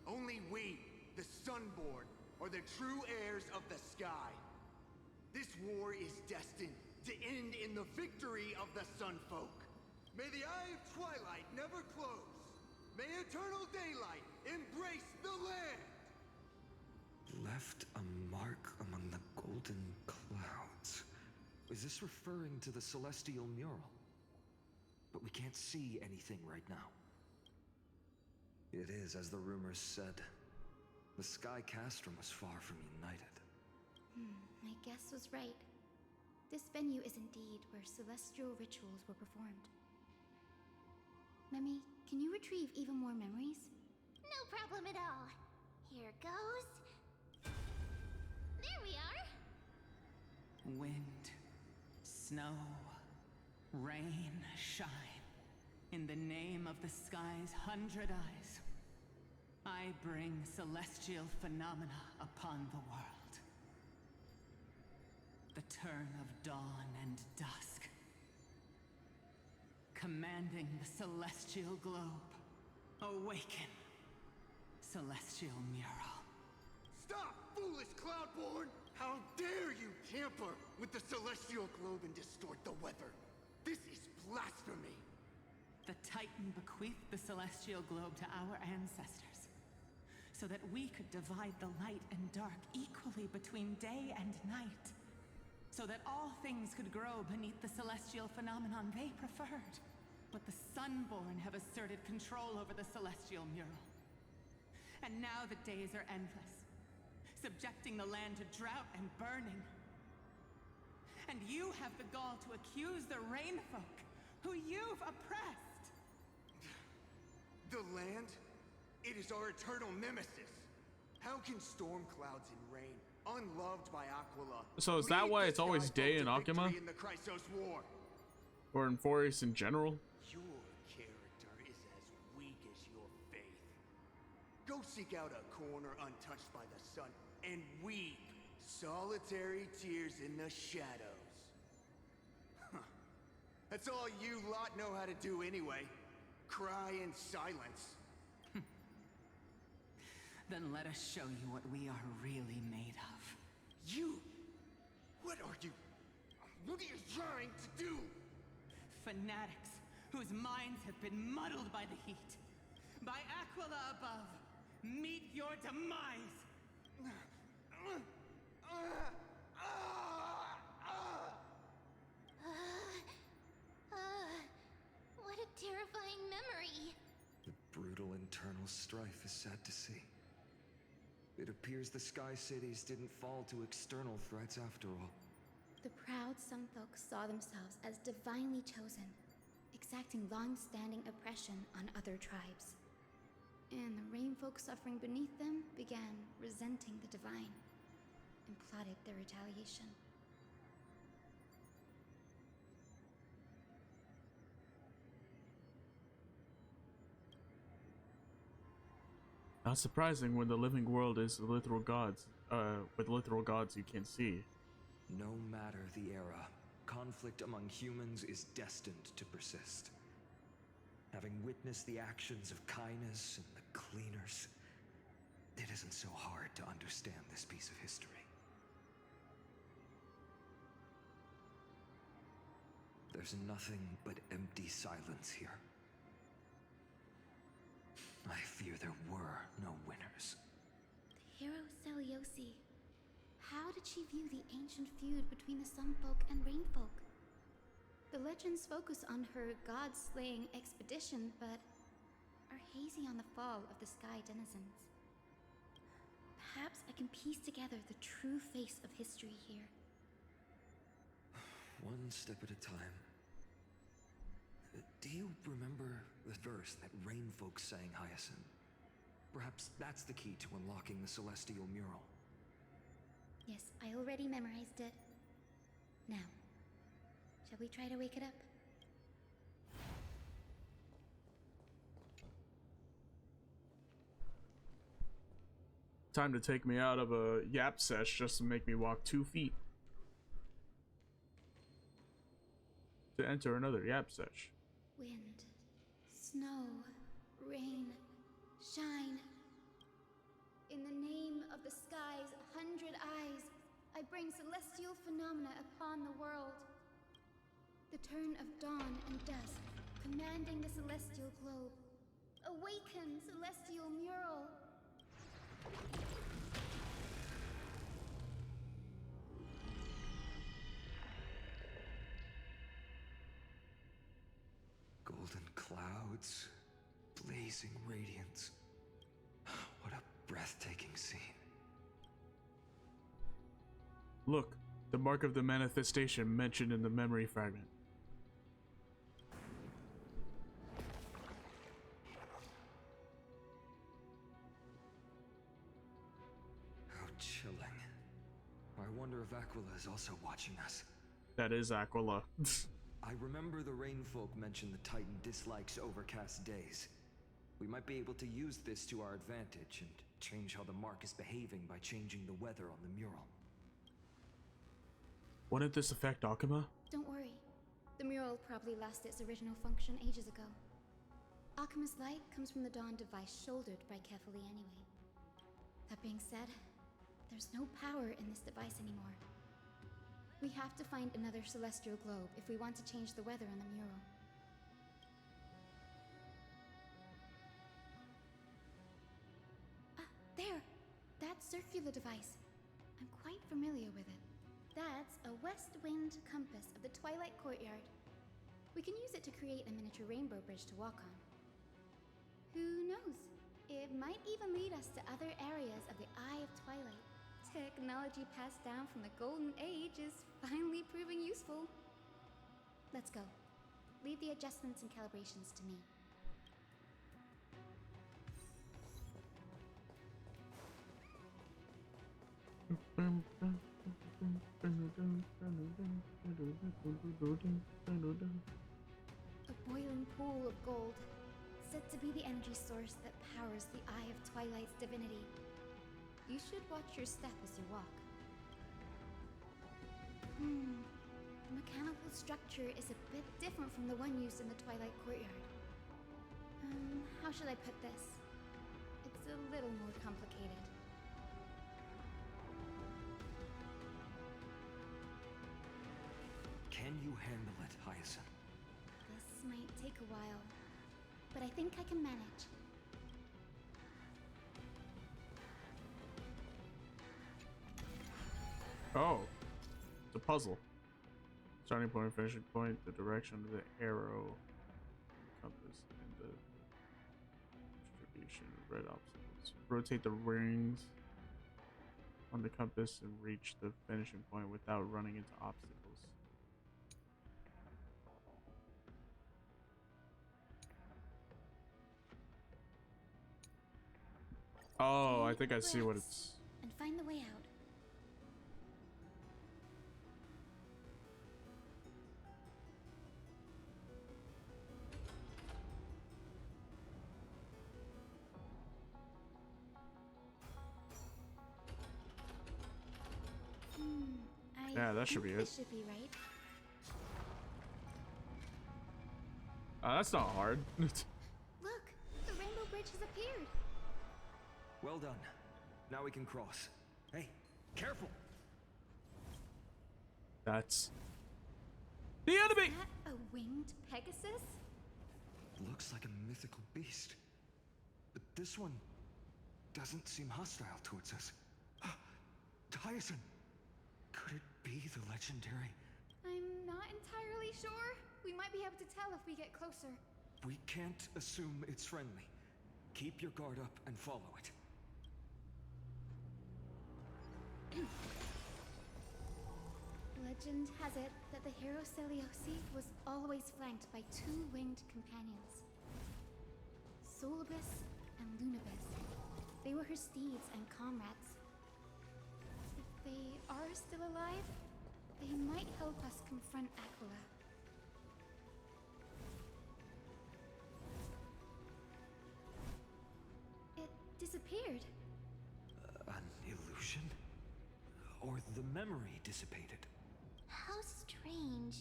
F: Only we, the Sunborn, are the true heirs of the sky. This war is destined to end in the victory of the Sunfolk. May the Eye of Twilight never close. May eternal daylight embrace the land.
G: Left a mark among the golden clouds. Is this referring to the celestial mural? But we can't see anything right now. It is, as the rumors said. The Sky Castrum was far from united.
I: My guess was right. This venue is indeed where celestial rituals were performed. Memmy, can you retrieve even more memories?
C: No problem at all. Here goes. There we are.
T: Wind, snow, rain, shine. In the name of the sky's 100 eyes, I bring celestial phenomena upon the world. The turn of dawn and dusk. Commanding the celestial globe. Awaken, celestial mural.
F: Stop, foolish Cloudborn! How dare you tamper with the celestial globe and distort the weather? This is blasphemy!
T: The Titan bequeathed the celestial globe to our ancestors, so that we could divide the light and dark equally between day and night, so that all things could grow beneath the celestial phenomenon they preferred. But the Sunborn have asserted control over the celestial mural. And now the days are endless, subjecting the land to drought and burning. And you have the gall to accuse the Rainfolk, who you've oppressed.
F: The land? It is our eternal nemesis. How can storm clouds and rain, unloved by Aquila...
A: So is that why it's always day in Akima?
F: In the Chrysos War?
A: Or in Forest in general?
F: Your character is as weak as your faith. Go seek out a corner untouched by the sun and weep solitary tears in the shadows. Huh. That's all you lot know how to do anyway. Cry in silence.
T: Then let us show you what we are really made of.
F: You? What are you? What are you trying to do?
T: Fanatics whose minds have been muddled by the heat. By Aquila above, meet your demise!
G: eternal strife is sad to see. It appears the Sky Cities didn't fall to external threats after all.
I: The proud Sun Folk saw themselves as divinely chosen, exacting long-standing oppression on other tribes. And the Rain Folk suffering beneath them began resenting the divine and plotted their retaliation.
A: Not surprising when the living world is literal gods, with literal gods you can't see.
G: No matter the era, conflict among humans is destined to persist. Having witnessed the actions of Kindness and the Cleaners, it isn't so hard to understand this piece of history. There's nothing but empty silence here. I fear there were no winners.
I: The hero Seliosi. How did she view the ancient feud between the Sun Folk and Rain Folk? The legends focus on her god-slaying expedition, but are hazy on the fall of the Sky Denizens. Perhaps I can piece together the true face of history here.
G: One step at a time. Do you remember the verse that Rain Folk sang, Hyacine? Perhaps that's the key to unlocking the Celestial Mural.
I: Yes, I already memorized it. Now, shall we try to wake it up?
A: Time to take me out of a yap sesh just to make me walk 2 feet. To enter another yap sesh.
I: Wind, snow, rain, shine. In the name of the sky's 100 eyes, I bring celestial phenomena upon the world. The turn of dawn and dusk, commanding the celestial globe. Awaken, celestial mural!
G: Golden clouds, blazing radiance. What a breathtaking scene.
A: Look, the mark of the manifestation mentioned in the memory fragment.
G: How chilling. I wonder if Aquila is also watching us.
A: That is Aquila.
G: I remember the Rainfolk mentioned the Titan dislikes overcast days. We might be able to use this to our advantage and change how the mark is behaving by changing the weather on the mural.
A: Wouldn't this affect Akuma?
I: Don't worry. The mural probably lost its original function ages ago. Akuma's light comes from the dawn device shouldered by Kefali anyway. That being said, there's no power in this device anymore. We have to find another celestial globe if we want to change the weather on the mural. Ah, there! That's circular device. I'm quite familiar with it. That's a west wind compass of the Twilight Courtyard. We can use it to create a miniature rainbow bridge to walk on. Who knows? It might even lead us to other areas of the Eye of Twilight. Technology passed down from the Golden Age is finally proving useful. Let's go. Leave the adjustments and calibrations to me. A boiling pool of gold, said to be the energy source that powers the Eye of Twilight's divinity. You should watch your step as you walk. The mechanical structure is a bit different from the one used in the Twilight Courtyard. How should I put this? It's a little more complicated.
G: Can you handle it, Hyacine?
I: This might take a while, but I think I can manage.
A: Oh, it's a puzzle. Starting point, finishing point, the direction of the arrow, compass, and the distribution red obstacles. Rotate the rings on the compass and reach the finishing point without running into obstacles. Oh, I think I see what it's.
I: And find the way out.
A: Yeah, that should be it.
I: This should be right.
A: That's not hard.
I: Look, the rainbow bridge has appeared.
G: Well done. Now we can cross. Hey, careful!
A: That's the enemy!
I: Is that a winged Pegasus?
G: Looks like a mythical beast. But this one doesn't seem hostile towards us. Hyacine! Could it be the legendary?
I: I'm not entirely sure. We might be able to tell if we get closer.
G: We can't assume it's friendly. Keep your guard up and follow it.
I: Legend has it that the hero Selioci was always flanked by two winged companions, Solibus and Lunibus. They were her steeds and comrades. If they are still alive, they might help us confront Aquila. It disappeared.
G: An illusion? Or the memory dissipated?
C: How strange.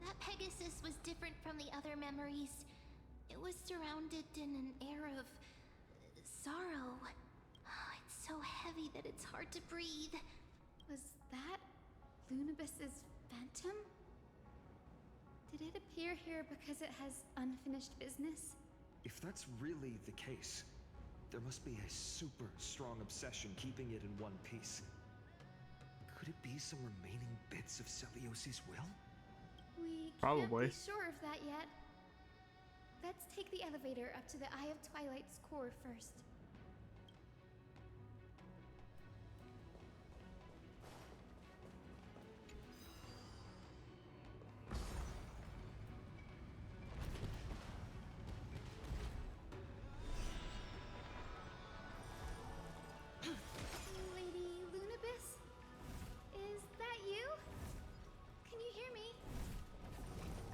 C: That Pegasus was different from the other memories. It was surrounded in an air of sorrow. It's so heavy that it's hard to breathe.
I: Was that Lunibus's phantom? Did it appear here because it has unfinished business?
G: If that's really the case, there must be a super strong obsession keeping it in one piece. Could it be some remaining bits of Seliosi's will?
I: We
A: Probably.
I: can't be sure of that yet. Let's take the elevator up to the Eye of Twilight's core first. Lady Lunibus? Is that you? Can you hear me?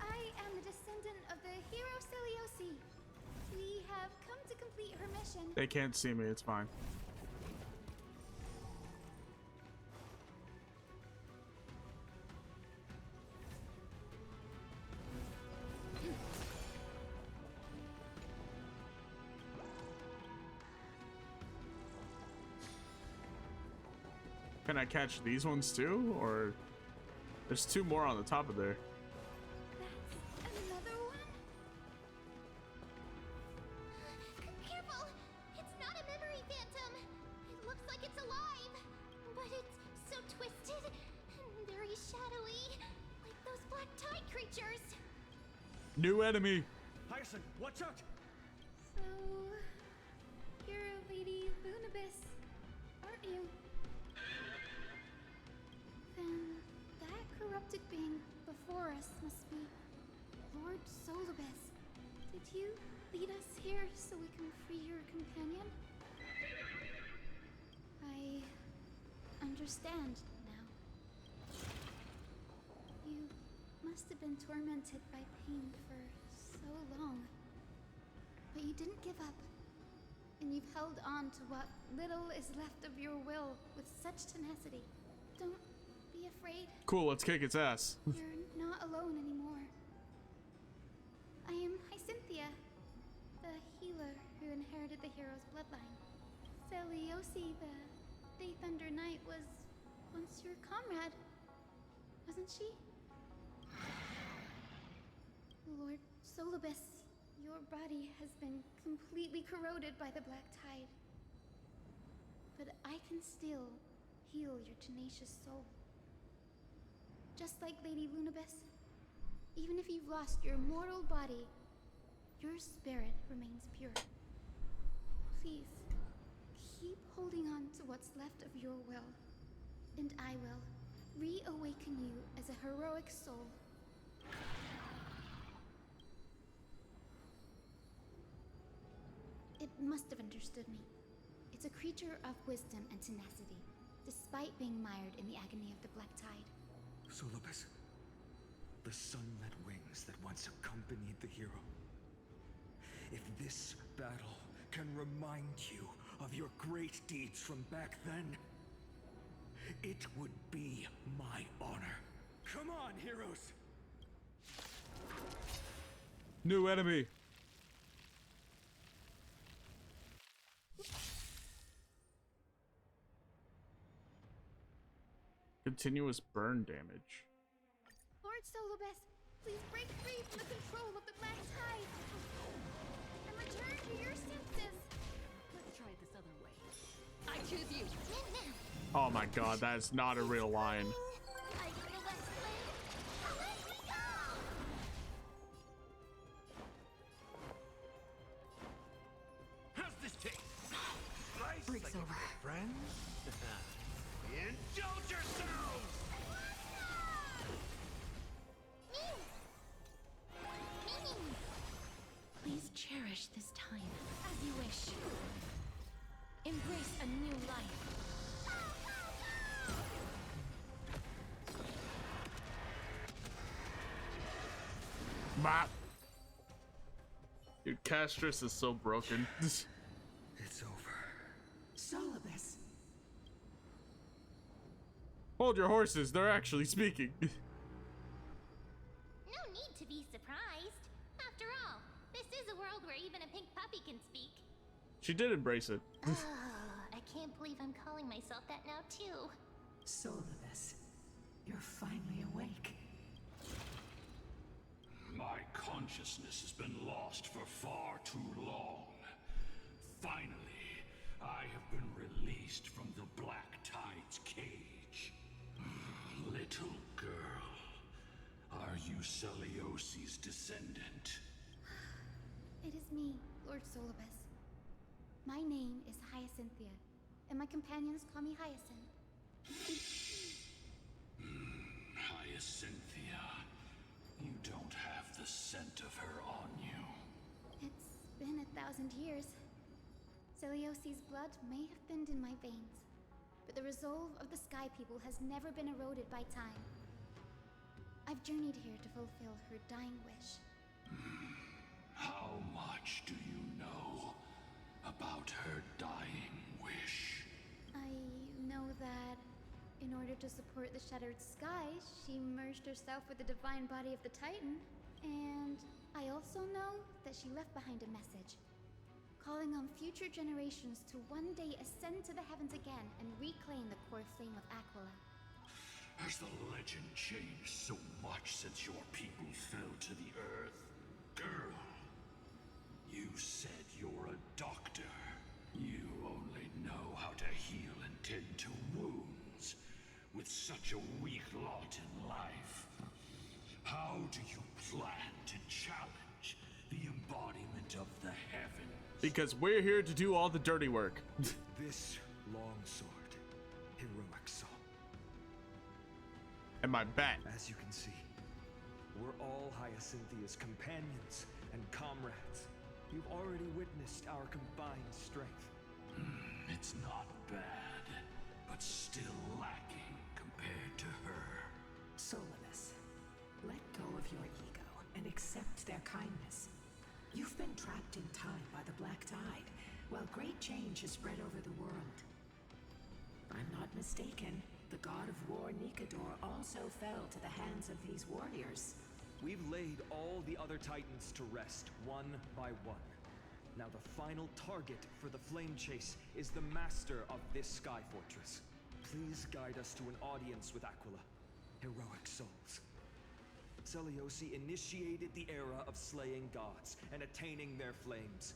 I: I am the descendant of the hero Selioci. We have come to complete her mission.
A: They can't see me, it's fine. Can I catch these ones too? Or there's two more on the top of there.
I: That's another one?
C: Careful! It's not a memory phantom! It looks like it's alive! But it's so twisted and very shadowy, like those black tide creatures!
A: New enemy!
G: Hyacine, watch out!
I: So, you're Lady Lunibus, aren't you? Then that corrupted being before us must be Lord Solibus. Did you lead us here so we can free your companion? I understand now. You must have been tormented by pain for so long. But you didn't give up. And you've held on to what little is left of your will with such tenacity. Don't be afraid.
A: Cool, let's kick its ass.
I: You're not alone anymore. I am Hyacine, the healer who inherited the hero's bloodline. Selioci, the Day Thunder Knight, was once your comrade, wasn't she? Lord Solibus, your body has been completely corroded by the black tide. But I can still heal your tenacious soul. Just like Lady Lunibus, even if you've lost your mortal body, your spirit remains pure. Please, keep holding on to what's left of your will, and I will reawaken you as a heroic soul. It must have understood me. It's a creature of wisdom and tenacity, despite being mired in the agony of the Black Tide.
H: Solobus, the sunlit wings that once accompanied the hero. If this battle can remind you of your great deeds from back then, it would be my honor. Come on, heroes!
A: New enemy. Continuous burn damage.
I: Lord Solobus, please break free from the control of the Black Tide and return to your senses.
D: Let's try it this other way. I choose you.
A: Oh my god, that is not a real line.
J: How's this taste? Nice,
D: Break's over.
J: Friends? Indulge yourselves!
D: Please cherish this time as you wish. Embrace a new life.
A: Bop. Dude, Castris is so broken.
H: It's over.
T: Solobus.
A: Hold your horses, they're actually speaking.
C: No need to be surprised. After all, this is a world where even a pink puppy can speak.
A: She did embrace it.
C: I can't believe I'm calling myself that now too.
T: Solobus, you're finally awake.
Q: My consciousness has been lost for far too long. Finally, I have been released from the Black Tide's cage. Little girl, are you Celiosi's descendant?
I: It is me, Lord Solobus. My name is Hyacinthia, and my companions call me Hyacine.
Q: Hyacinthia, you don't have the scent of her on you.
I: It's been 1,000 years. Celiosi's blood may have thinned in my veins, but the resolve of the Sky People has never been eroded by time. I've journeyed here to fulfill her dying wish.
Q: How much do you know about her dying wish?
I: I know that in order to support the shattered sky, she merged herself with the divine body of the Titan. And I also know that she left behind a message, calling on future generations to one day ascend to the heavens again and reclaim the core flame of Aquila.
Q: Has the legend changed so much since your people fell to the earth? Girl, you said you're a doctor. You only know how to heal and tend to wounds. With such a weak lot in life, how do you plan to challenge the embodiment of the heavens?
A: Because we're here to do all the dirty work.
H: This long sword, heroic soul.
A: And my bat.
H: As you can see, we're all Hyacinthia's companions and comrades. You've already witnessed our combined strength.
Q: It's not bad, but still lacking compared to her.
T: Solobus, let go of your ego and accept their kindness. You've been trapped in time by the Black Tide, while great change has spread over the world. I'm not mistaken, the god of war Nikador also fell to the hands of these warriors.
H: We've laid all the other titans to rest, one by one. Now the final target for the flame chase is the master of this sky fortress. Please guide us to an audience with Aquila. Heroic souls. Celiosi initiated the era of slaying gods and attaining their flames.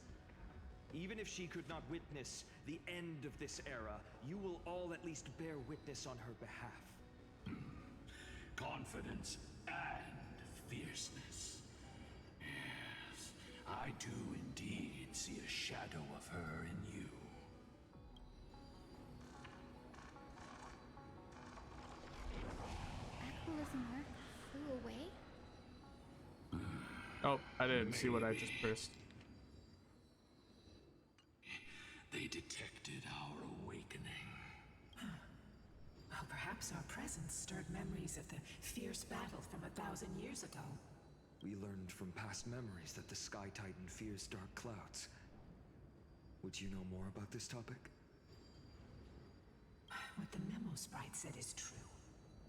H: Even if she could not witness the end of this era, you will all at least bear witness on her behalf.
Q: Confidence and fierceness. Yes, I do indeed did see a shadow of her in you.
I: Aquala's mark flew away?
A: Oh, I didn't see what I just pressed.
Q: They detected our awakening.
E: Well, perhaps our presence stirred memories of the fierce battle from 1,000 years ago.
G: We learned from past memories that the Sky Titan fears dark clouds. Would you know more about this topic?
E: What the memo sprite said is true,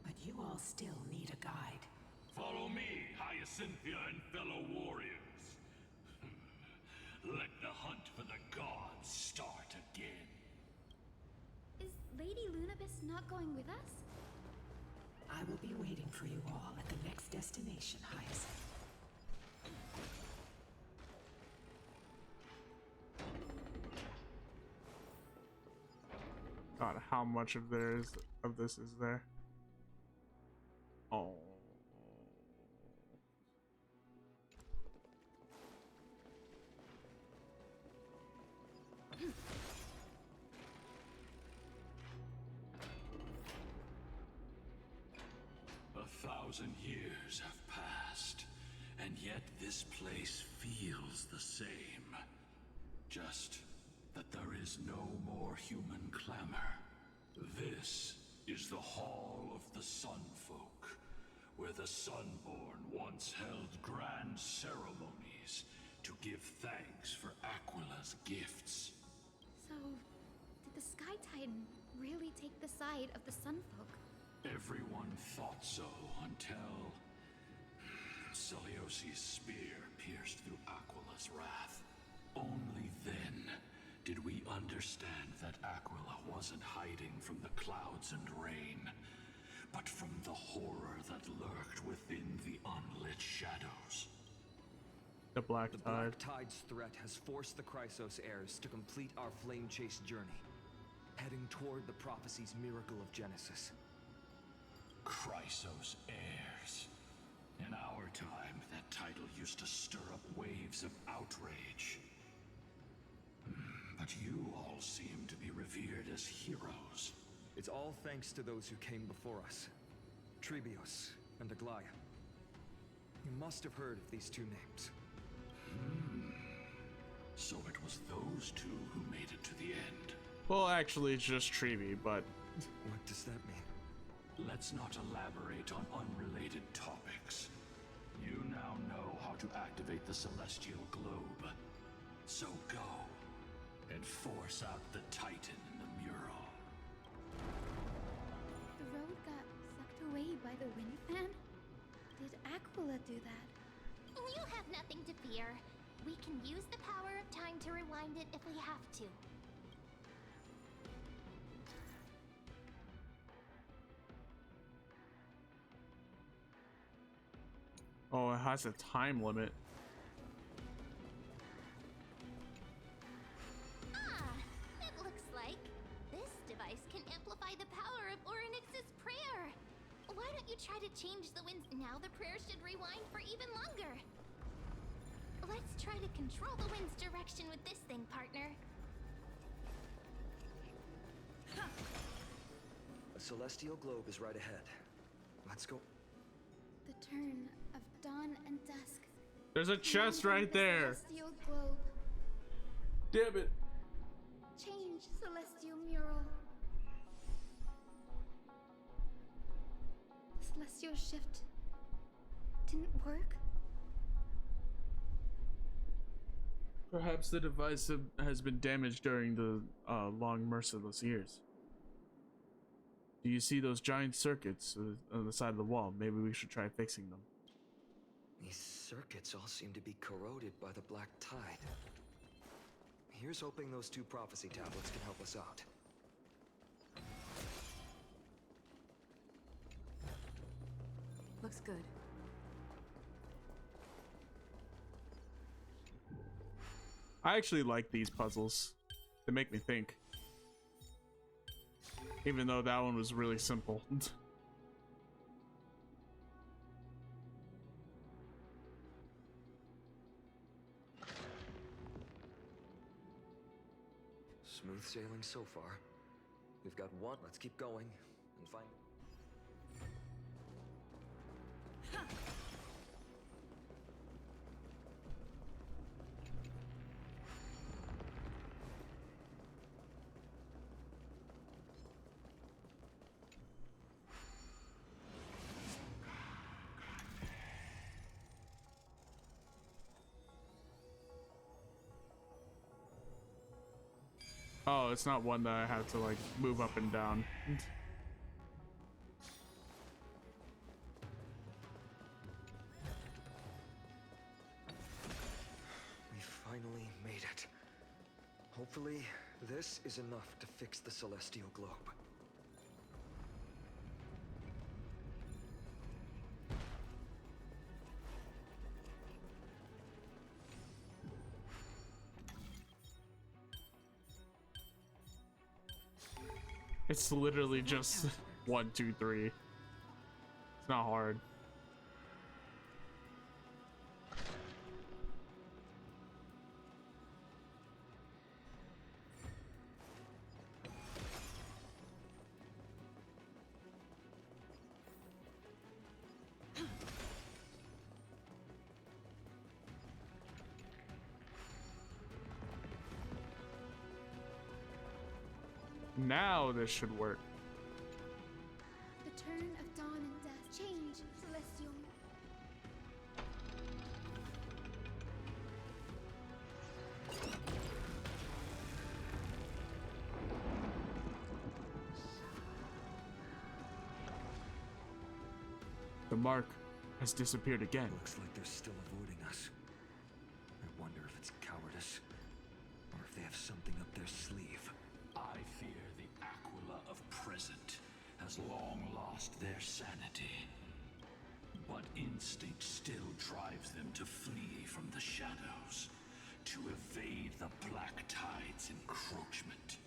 E: but you all still need a guide.
Q: Follow me, Hyacinthia and fellow warriors. Let the hunt for the gods start again.
I: Is Lady Lunabis not going with us?
E: I will be waiting for you all at the next destination, Hyacine.
A: God, how much of this is there? Oh.
Q: A 1,000 years have passed, and yet this place feels the same. Just that there is no more human clamor. This is the Hall of the Sunfolk, where the Sunborn once held grand ceremonies to give thanks for Aquila's gifts.
I: So, did the Sky Titan really take the side of the Sunfolk?
Q: Everyone thought so until Celiosi's spear pierced through Aquila's wrath. Only then did we understand that Aquila wasn't hiding from the clouds and rain, but from the horror that lurked within the unlit shadows.
A: The Black
G: Tide's threat has forced the Chrysos heirs to complete our flame chase journey, heading toward the prophecy's miracle of Genesis.
Q: Chrysos heirs. In our time, that title used to stir up waves of outrage. But you all seem to be revered as heroes.
G: It's all thanks to those who came before us. Trebios and Aglaya. You must have heard of these two names.
Q: So it was those two who made it to the end.
A: Well, actually, it's just Trevi, but...
G: What does that mean?
Q: Let's not elaborate on unrelated topics. You now know how to activate the celestial globe. So go and force out the Titan in the mural.
I: The road got sucked away by the wind fan? Did Aquila do that?
C: You have nothing to fear. We can use the power of time to rewind it if we have to.
A: Oh, it has a time limit.
C: It looks like this device can amplify the power of Orynyx's prayer. Why don't you try to change the winds now? The prayer should rewind for even longer. Let's try to control the wind's direction with this thing, partner.
G: A celestial globe is right ahead. Let's go.
I: The turn of dawn and dusk.
A: There's a chest right there.
I: Celestial globe.
A: Damn it.
I: Change celestial mural. The celestial shift didn't work.
A: Perhaps the device has been damaged during the long merciless years. Do you see those giant circuits on the side of the wall? Maybe we should try fixing them.
G: These circuits all seem to be corroded by the Black Tide. Here's hoping those two prophecy tablets can help us out.
K: Looks good.
A: I actually like these puzzles. They make me think. Even though that one was really simple.
G: Smooth sailing so far. We've got one. Let's keep going and find.
A: Oh, it's not one that I have to like move up and down.
G: We finally made it. Hopefully, this is enough to fix the celestial globe.
A: It's literally just 1, 2, 3. It's not hard. Now this should work.
I: The turn of dawn and death. Change, Celestial.
A: The mark has disappeared again.
G: Looks like they're still avoiding us. I wonder if it's cowardice, or if they have something up their sleeve.
M: I fear the Aquila of present has long lost their sanity. But instinct still drives them to flee from the shadows, to evade the Black Tide's encroachment.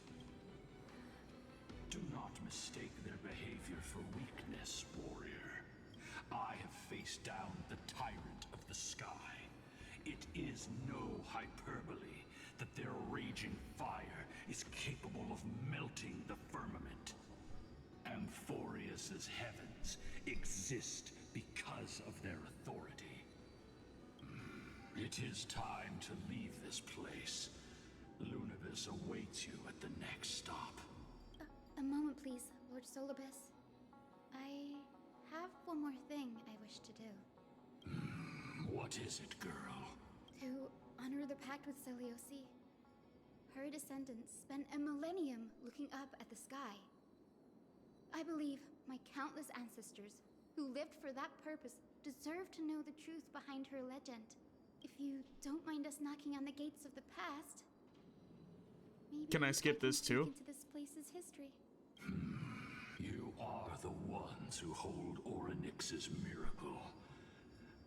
M: Do not mistake their behavior for weakness, warrior. I have faced down the tyrant of the sky. It is no hyperbole that their raging fire is capable of melting the firmament. AMPHOREUS' heavens exist because of their authority. It is time to leave this place. Lunibus awaits you at the next stop.
I: A moment, please, Lord Solibus. I have one more thing I wish to do.
M: What is it, girl?
I: To honor the pact with Selioci. Her descendants spent a millennium looking up at the sky. I believe my countless ancestors who lived for that purpose deserve to know the truth behind her legend. If you don't mind us knocking on the gates of the past, maybe
A: Can I skip this too?
I: Into this place's history.
M: You are the ones who hold Orynyx's miracle.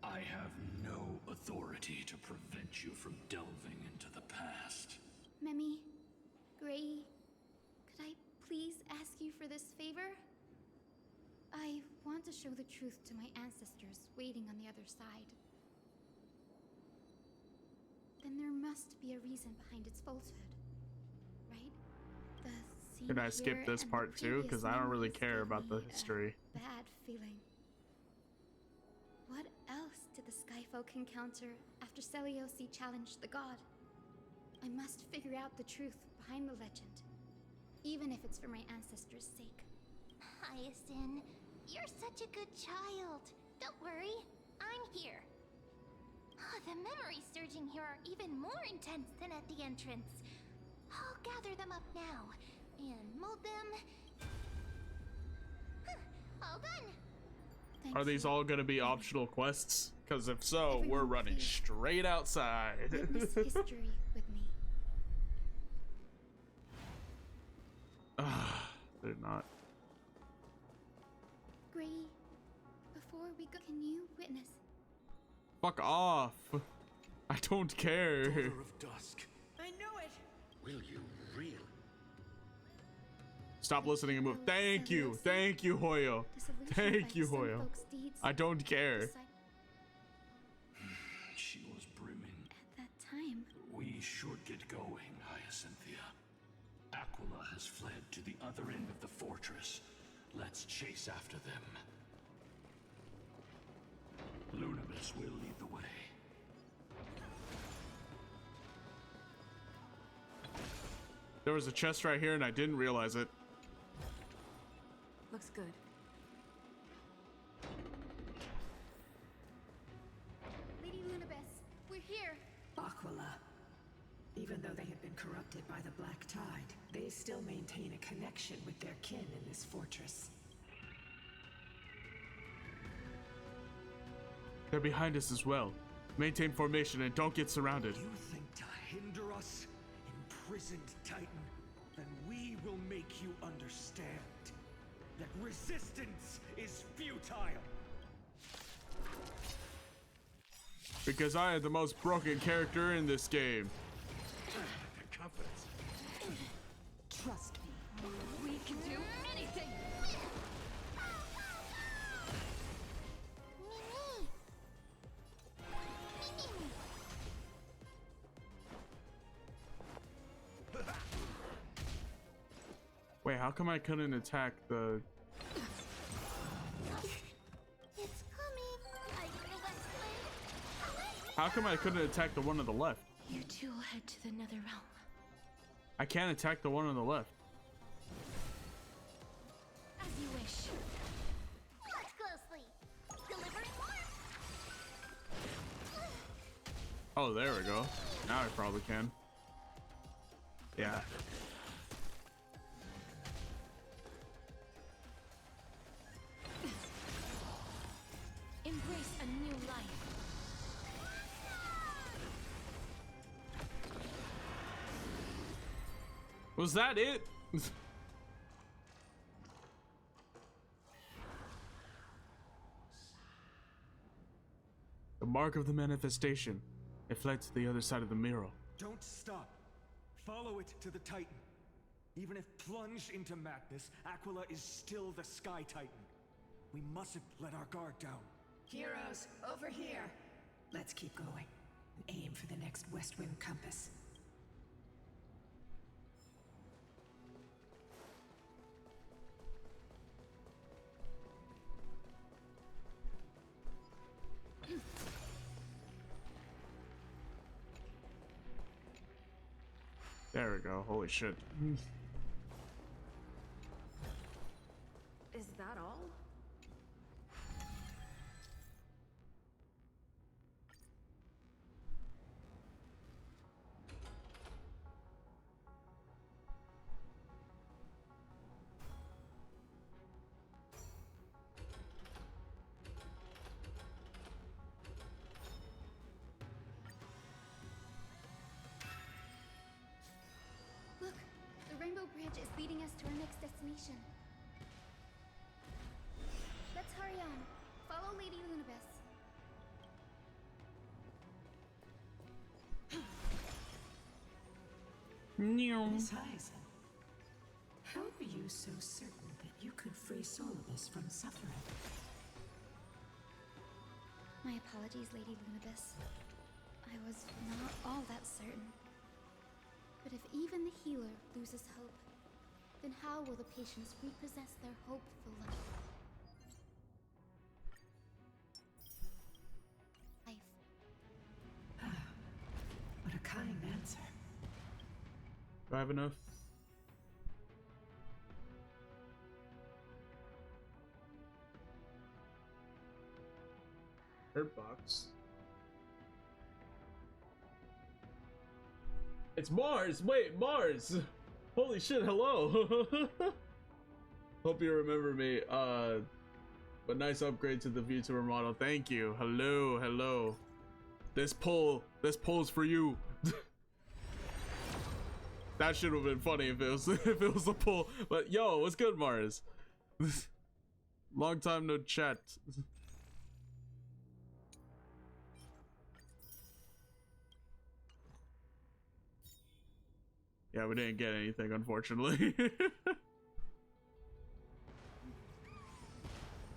M: I have no authority to prevent you from delving into the past.
I: Memi, Gray, could I please ask you for this favor? I want to show the truth to my ancestors waiting on the other side. Then there must be a reason behind its falsehood, right? The scene
A: Can I skip
I: here
A: this
I: and
A: part
I: the
A: too? Because I don't really
I: previous
A: care
I: memories
A: about the
I: gave me
A: history.
I: a bad feeling. What else did the Skyfolk encounter after Selioci challenged the god? I must figure out the truth behind the legend, even if it's for my ancestors' sake.
C: Hyacine, you're such a good child. Don't worry, I'm here. The memories surging here are even more intense than at the entrance. I'll gather them up now and mold them. All done.
A: Are these all gonna be optional quests? Because if so, we're running straight outside.
I: Witness history with me.
A: They're not.
I: Gray, before we go, can you witness?
A: Fuck off. I don't care.
M: Daughter of Dusk.
U: I knew it!
Q: Will you really?
A: Stop listening and move. Thank you. Thank you, Hoyo. Thank you, Hoyo. I don't care.
M: She was brimming.
I: At that time,
M: We should get going, Hyacinthia. has fled to the other end of the fortress. Let's chase after them. Lunibus will lead the way.
A: There was a chest right here and I didn't realize it.
D: Looks good.
I: Lady Lunibus, we're here.
E: Aquila. Even though they have been corrupted by the Black Tide, they still maintain a connection with their kin in this fortress.
A: They're behind us as well. Maintain formation and don't get surrounded.
H: You think to hinder us, imprisoned Titan? Then we will make you understand that resistance is futile.
A: Because I am the most broken character in this game.
J: Confidence.
D: Trust me. We can do anything.
A: Wait, how come I couldn't attack the...
C: It's coming. Are you the west wind?
A: How come I couldn't attack the one on the left?
D: You two will head to the Nether Realm.
A: I can't attack the one on the left.
D: As you wish.
C: Watch closely. Delivering more.
A: Oh, there we go. Now I probably can. Yeah.
D: Embrace a new life.
A: Was that it? The mark of the manifestation. It fled to the other side of the mirror.
H: Don't stop. Follow it to the Titan. Even if plunged into madness, Aquila is still the Sky Titan. We mustn't let our guard down.
E: Heroes, over here. Let's keep going and aim for the next west wind compass.
A: There we go. Holy shit.
D: Is that all?
I: Look, the Rainbow Bridge is leading us to our next destination. Let's hurry on. Follow Lady Lunibus.
E: Miss Hyacine, how are you so certain that you could free Solibus from suffering?
I: My apologies, Lady Lunibus. I was not all that certain. But if even the healer loses hope, then how will the patients repossess their hope for life?
E: What a kind answer.
A: Do I have enough? Herb box. It's Mars! Wait, Mars! Holy shit, hello! Hope you remember me. But nice upgrade to the Vtuber model. Thank you. Hello, hello. This poll's for you. That should have been funny if it was a poll. But yo, what's good, Mars? Long time no chat. Yeah, we didn't get anything, unfortunately.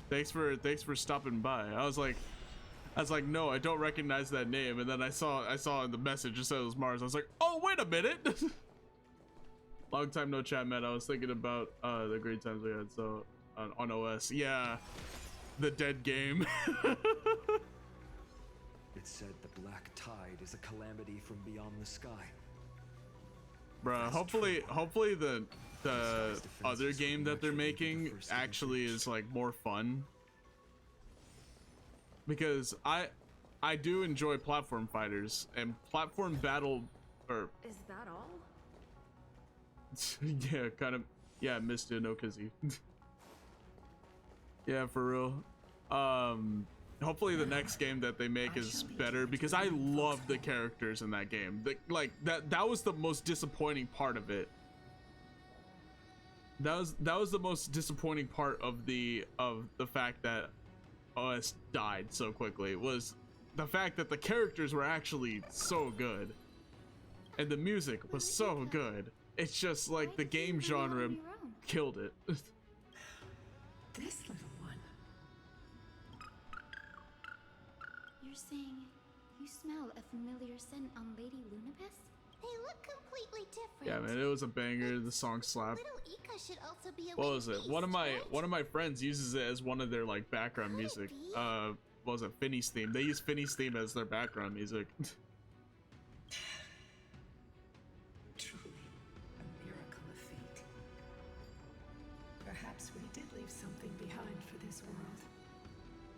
A: Thanks for stopping by. I was like, no, I don't recognize that name, and then I saw in the message it said it was Mars. I was like, oh, wait a minute. Long time no chat, man. I was thinking about the great times we had so on OS. Yeah, the dead game.
G: It said the black tide is a calamity from beyond the sky.
A: Bruh, hopefully the other game that they're making actually is like more fun. Because I do enjoy platform fighters and platform battle or
D: Is that all?
A: yeah, kind of. Yeah, missed it, no kizzy. Yeah, for real. Hopefully the next game that they make is better because I love the characters in that game. Like that was the most disappointing part of it. That was the most disappointing part of the fact that OS died so quickly, was the fact that the characters were actually so good and the music was so good. It's just like the game genre killed it.
E: This little one.
I: You're saying you smell a familiar scent on Lady Lunabis?
C: They look completely different.
A: Yeah, man, it was a banger. The song slapped.
C: Little Ika should also be a
A: What was it?
C: beast,
A: One
C: right?
A: of my friends uses it as one of their like background music. What was it? Finny's theme. They use Finny's theme as their background music.
E: Truly a miracle of fate. Perhaps we did leave something behind for this world.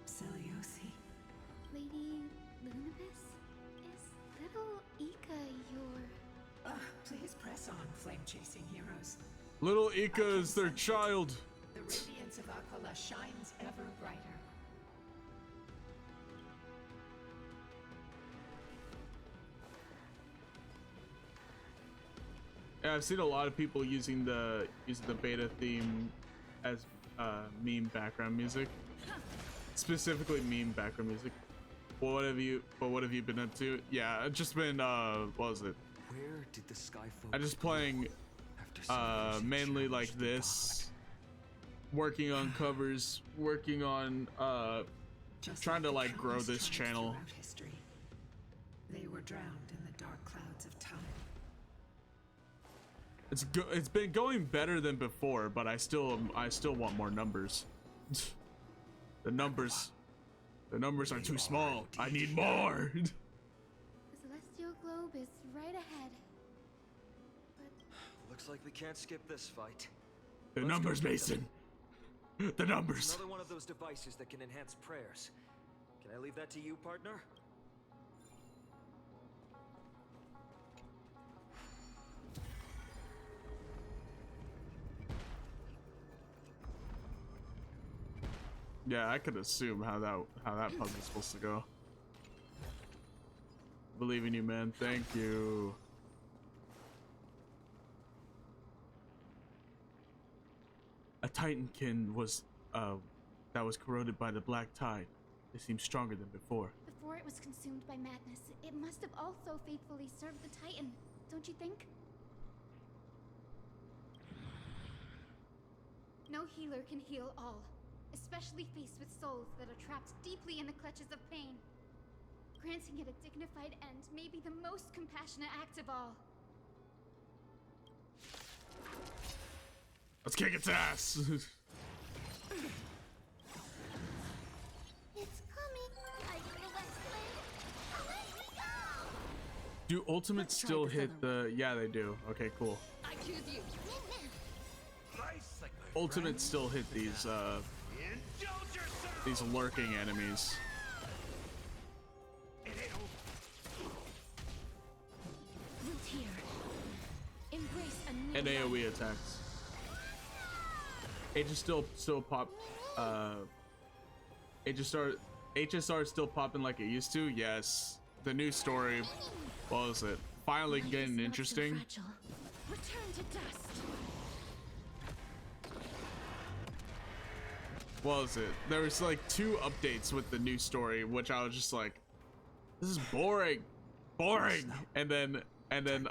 E: Celiosi.
I: Lady Lunabis? Is little Ika your...
E: Please press on, flame-chasing heroes.
A: Little Ika is their child.
E: The radiance of Aquila shines ever brighter.
A: Yeah, I've seen a lot of people using the beta theme as meme background music. Specifically meme background music. Well, what have you been up to? Yeah, I've just been what was it?
G: Where did the sky
A: I'm just playing mainly like this. Working on covers, working on trying to like grow this channel.
E: Throughout history, they were drowned in the dark clouds of time.
A: It's been going better than before, but I still want more numbers. The numbers are too small. I need more.
I: The celestial globe is right ahead.
G: Looks like we can't skip this fight.
A: The numbers, Mason. The numbers.
G: Another one of those devices that can enhance prayers. Can I leave that to you, partner?
A: Yeah, I could assume how that puzzle's supposed to go. Believe in you, man. Thank you. A Titankin was that was corroded by the black tide. It seems stronger than before.
I: Before it was consumed by madness, it must have also faithfully served the Titan, don't you think? No healer can heal all, especially faced with souls that are trapped deeply in the clutches of pain. Granting it a dignified end may be the most compassionate act of all.
A: Let's kick its ass.
C: It's coming. Are you the West Wind? Let me go!
A: Do ultimates still hit the? Yeah, they do. Okay, cool.
D: I choose you.
A: Ultimates still hit these lurking enemies.
D: Root here. Embrace a new
A: And AoE attacks. HSR still pop. HSR still popping like it used to. Yes. The new story. What was it? Finally getting interesting.
D: Return to dust.
A: What was it? There was like 2 updates with the new story, which I was just like, this is boring. And then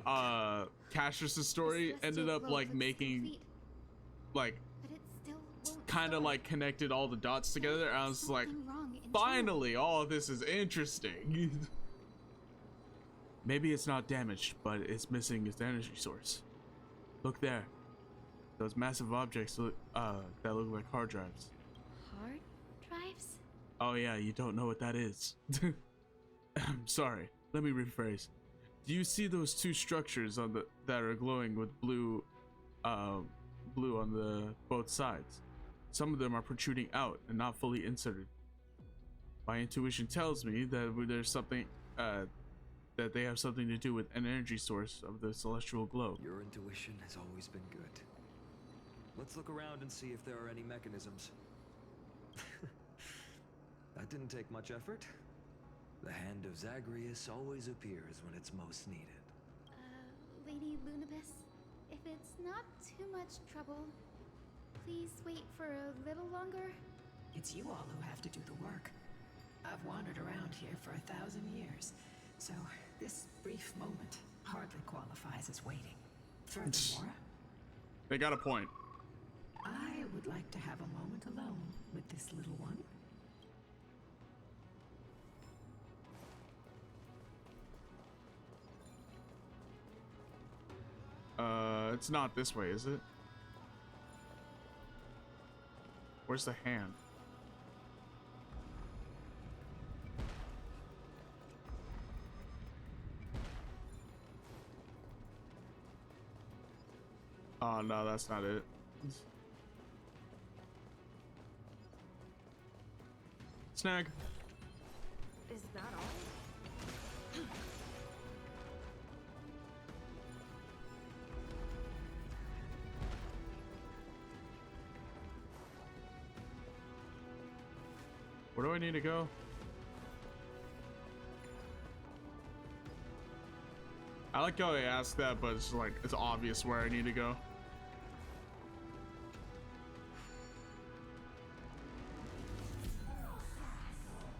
A: Cassius' story ended up like making like kind of like connected all the dots together. I was like, finally, all of this is interesting. Maybe it's not damaged, but it's missing its energy source. Look there. Those massive objects look, that look like hard drives.
I: Hard drives?
A: Oh yeah, you don't know what that is. I'm sorry. Let me rephrase. Do you see those two structures on the that are glowing with blue on the both sides? Some of them are protruding out and not fully inserted. My intuition tells me that there's something that they have something to do with an energy source of the celestial globe.
G: Your intuition has always been good. Let's look around and see if there are any mechanisms. That didn't take much effort. The hand of Zagreus always appears when it's most needed.
I: Lady Lunabis, if it's not too much trouble, please wait for a little longer.
E: It's you all who have to do the work. I've wandered around here for 1,000 years, so this brief moment hardly qualifies as waiting. Furthermore,
A: They got a point.
E: I would like to have a moment alone with this little one.
A: It's not this way, is it? Where's the hand? Oh no, that's not it. Snag.
D: Is that all?
A: Where do I need to go? I like how they ask that, but it's like, it's obvious where I need to go.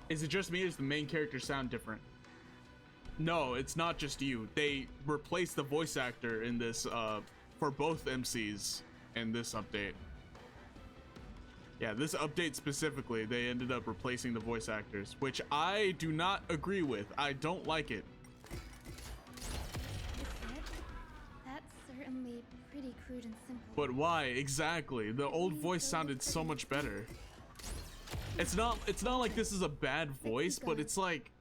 A: Is it just me or does the main character sound different? No, it's not just you. They replaced the voice actor in this, for both MCs in this update. Yeah, this update specifically, they ended up replacing the voice actors, which I do not agree with. I don't like it.
I: That's certainly pretty crude and simple.
A: But why exactly? The old voice sounded so much better. It's not like this is a bad voice, but it's like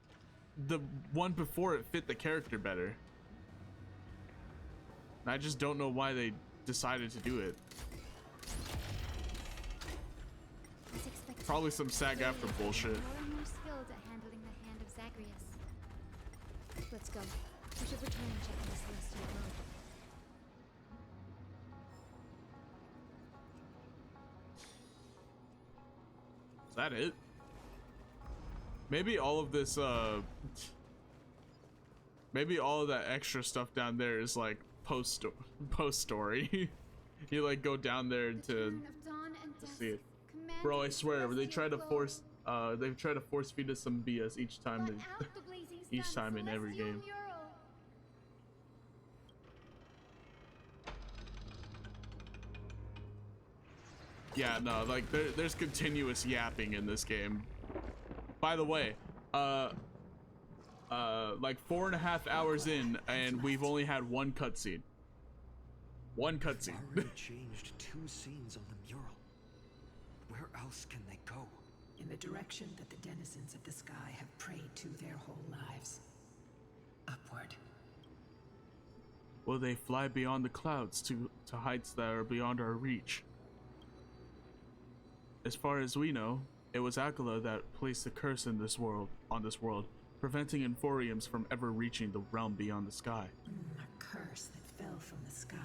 A: the one before it fit the character better. And I just don't know why they decided to do it. Probably some SAG-AFTRA bullshit.
I: More and more skilled at handling the hand of Zagreus. Let's go. We should return and check on the celestial globe.
A: Is that it? Maybe all of this, maybe all of that extra stuff down there is like post story. You like go down there to see it. Bro, I swear, they try to force feed us some BS each time in every game. Yeah, no, like there's continuous yapping in this game. By the way, like 4.5 hours in, and we've only had one cutscene. One cutscene.
G: Already changed 2 scenes on the mural. Where else can they go?
E: In the direction that the denizens of the sky have prayed to their whole lives. Upward.
A: Will they fly beyond the clouds to heights that are beyond our reach? As far as we know, it was Aquila that placed the curse in this world, preventing Amphoreums from ever reaching the realm beyond the sky.
E: A curse that fell from the sky.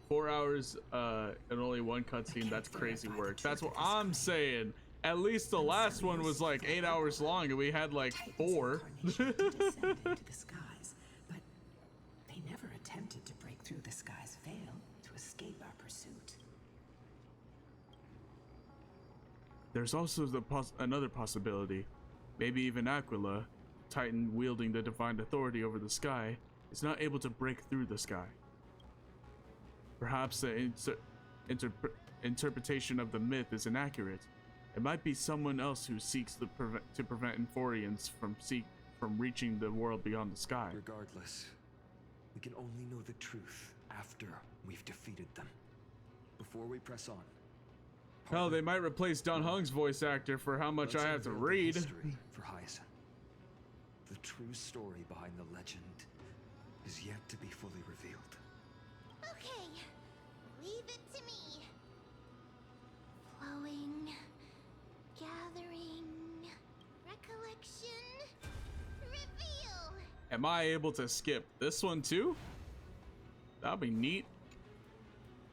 A: 4 hours and only one cutscene, that's crazy work. That's what I'm saying. At least the last one was like 8 hours long and we had like 4.
E: Into the skies, but they never attempted to break through the sky's veil to escape our pursuit.
A: There's also another possibility. Maybe even Aquila, Titan wielding the divine authority over the sky, is not able to break through the sky. Perhaps the interpretation of the myth is inaccurate. It might be someone else who seeks to prevent Amphoreums from reaching the world beyond the sky.
G: Regardless, we can only know the truth
H: after we've defeated them. Before we press on.
A: Hell, they might replace Don Hung's voice actor for how much
H: Let's
A: I have to
H: unveil the
A: read.
H: history for Hyacine. The true story behind the legend is yet to be fully revealed.
C: Okay, leave it to me. Flowing, gathering, recollection, reveal.
A: Am I able to skip this one too? That'd be neat.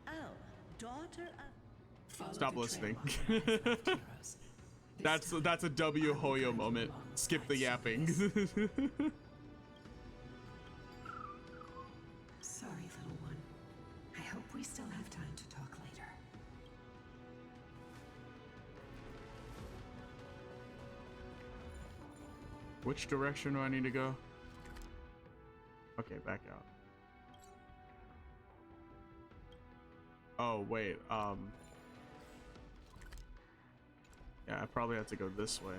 S: Oh, daughter of...
A: Stop listening. That's a W Hoyo moment. Skip the yapping.
E: Sorry, little one. I hope we still have time to talk later.
A: Which direction do I need to go? Okay, back out. Oh, wait, yeah, I probably have to go this way.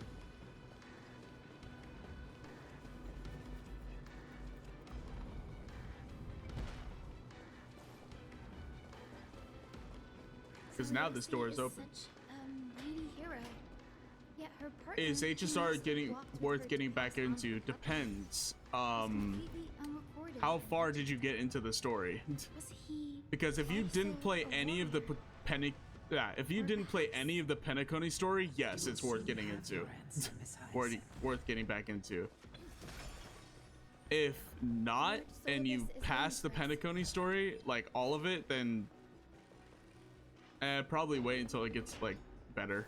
A: Because now this door is open.
I: Mighty hero. Yet her partner
A: Is HSR worth getting back into? Depends. How far did you get into the story? Because if you didn't play any of the if you didn't play any of the Penacony story, yes, it's worth getting into. worth getting back into. If not, and you pass the Penacony story, like all of it, then probably wait until it gets like better.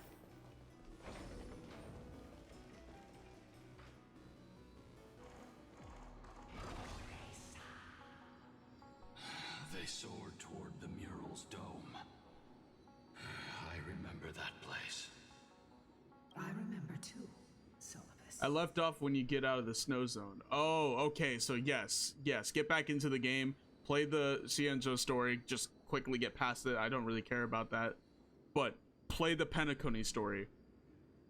M: They soared toward the mural's dome. I remember that place.
E: I remember too, Syllabus.
A: I left off when you get out of the snow zone. Oh, okay, so yes, get back into the game, play the Cienzo story, just quickly get past it. I don't really care about that, but play the Penacony story.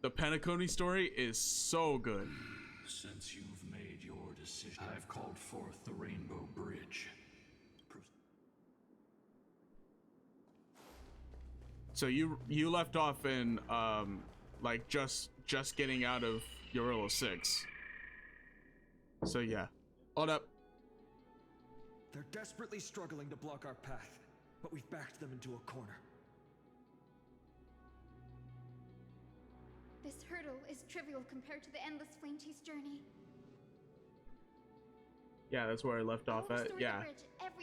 A: The Penacony story is so good.
M: Since you've made your decision, I've called forth the Rainbow Bridge.
A: So you left off in like just getting out of Urilla 6. So yeah. Hold up.
H: They're desperately struggling to block our path, but we've backed them into a corner.
I: This hurdle is trivial compared to the endless flame chase journey.
A: Yeah, that's where I left off at. Yeah.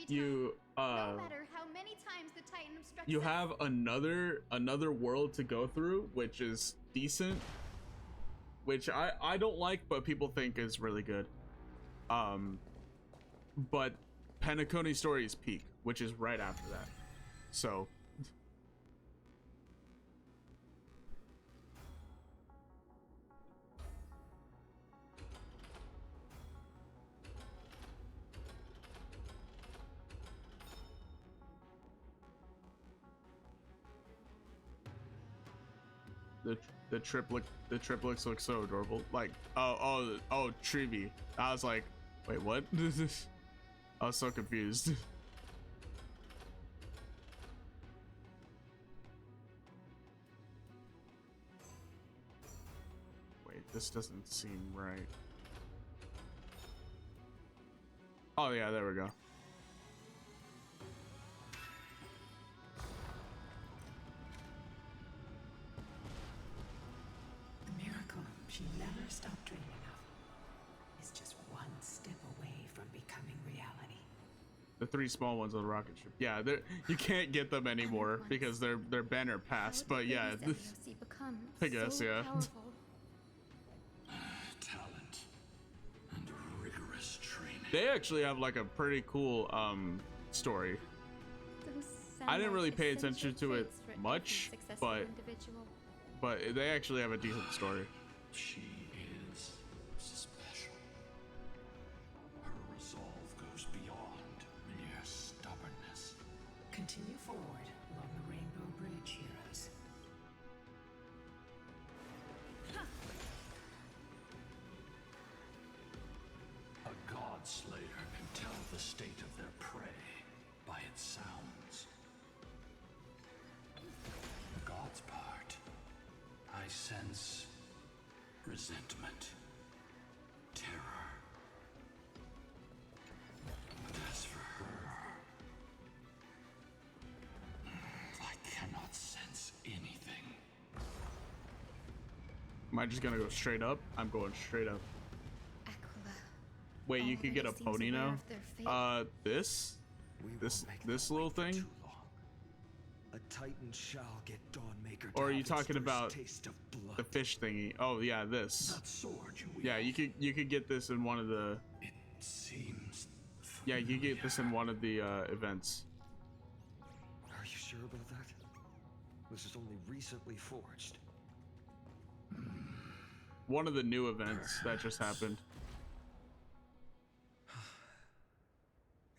A: You
I: No matter how many times the Titan obstructs
A: you
I: us,
A: have another world to go through, which is decent, which I don't like, but people think is really good. But Penacony story is peak, which is right after that. So the triplets look so adorable. Like oh Trivi. I was like, wait, what? I was so confused. Wait, this doesn't seem right. Oh yeah, there we go.
E: The miracle she never stopped dreaming of is just one step away from becoming reality.
A: The 3 small ones on the rocket ship. Yeah, you can't get them anymore because they're banner pass. But yeah, I guess yeah.
M: Talent and rigorous training.
A: They actually have like a pretty cool story. I didn't really pay attention to it much, but they actually have a decent story.
M: She is special. Her resolve goes beyond mere stubbornness.
E: Continue forward along the Rainbow Bridge, heroes.
M: A god slayer can tell the state of their prey by resentment, terror. But as for her, I cannot sense anything.
A: Am I just gonna go straight up? I'm going straight up. Wait, you could get a pony now? This little thing?
G: A Titan shall get Dawnmaker.
A: Or are you talking about the fish thingy? Oh yeah, this. Yeah, you could get this in one of the.
M: It seems.
A: Yeah, you get this in one of the events.
G: Are you sure about that? This is only recently forged.
A: One of the new events that just happened.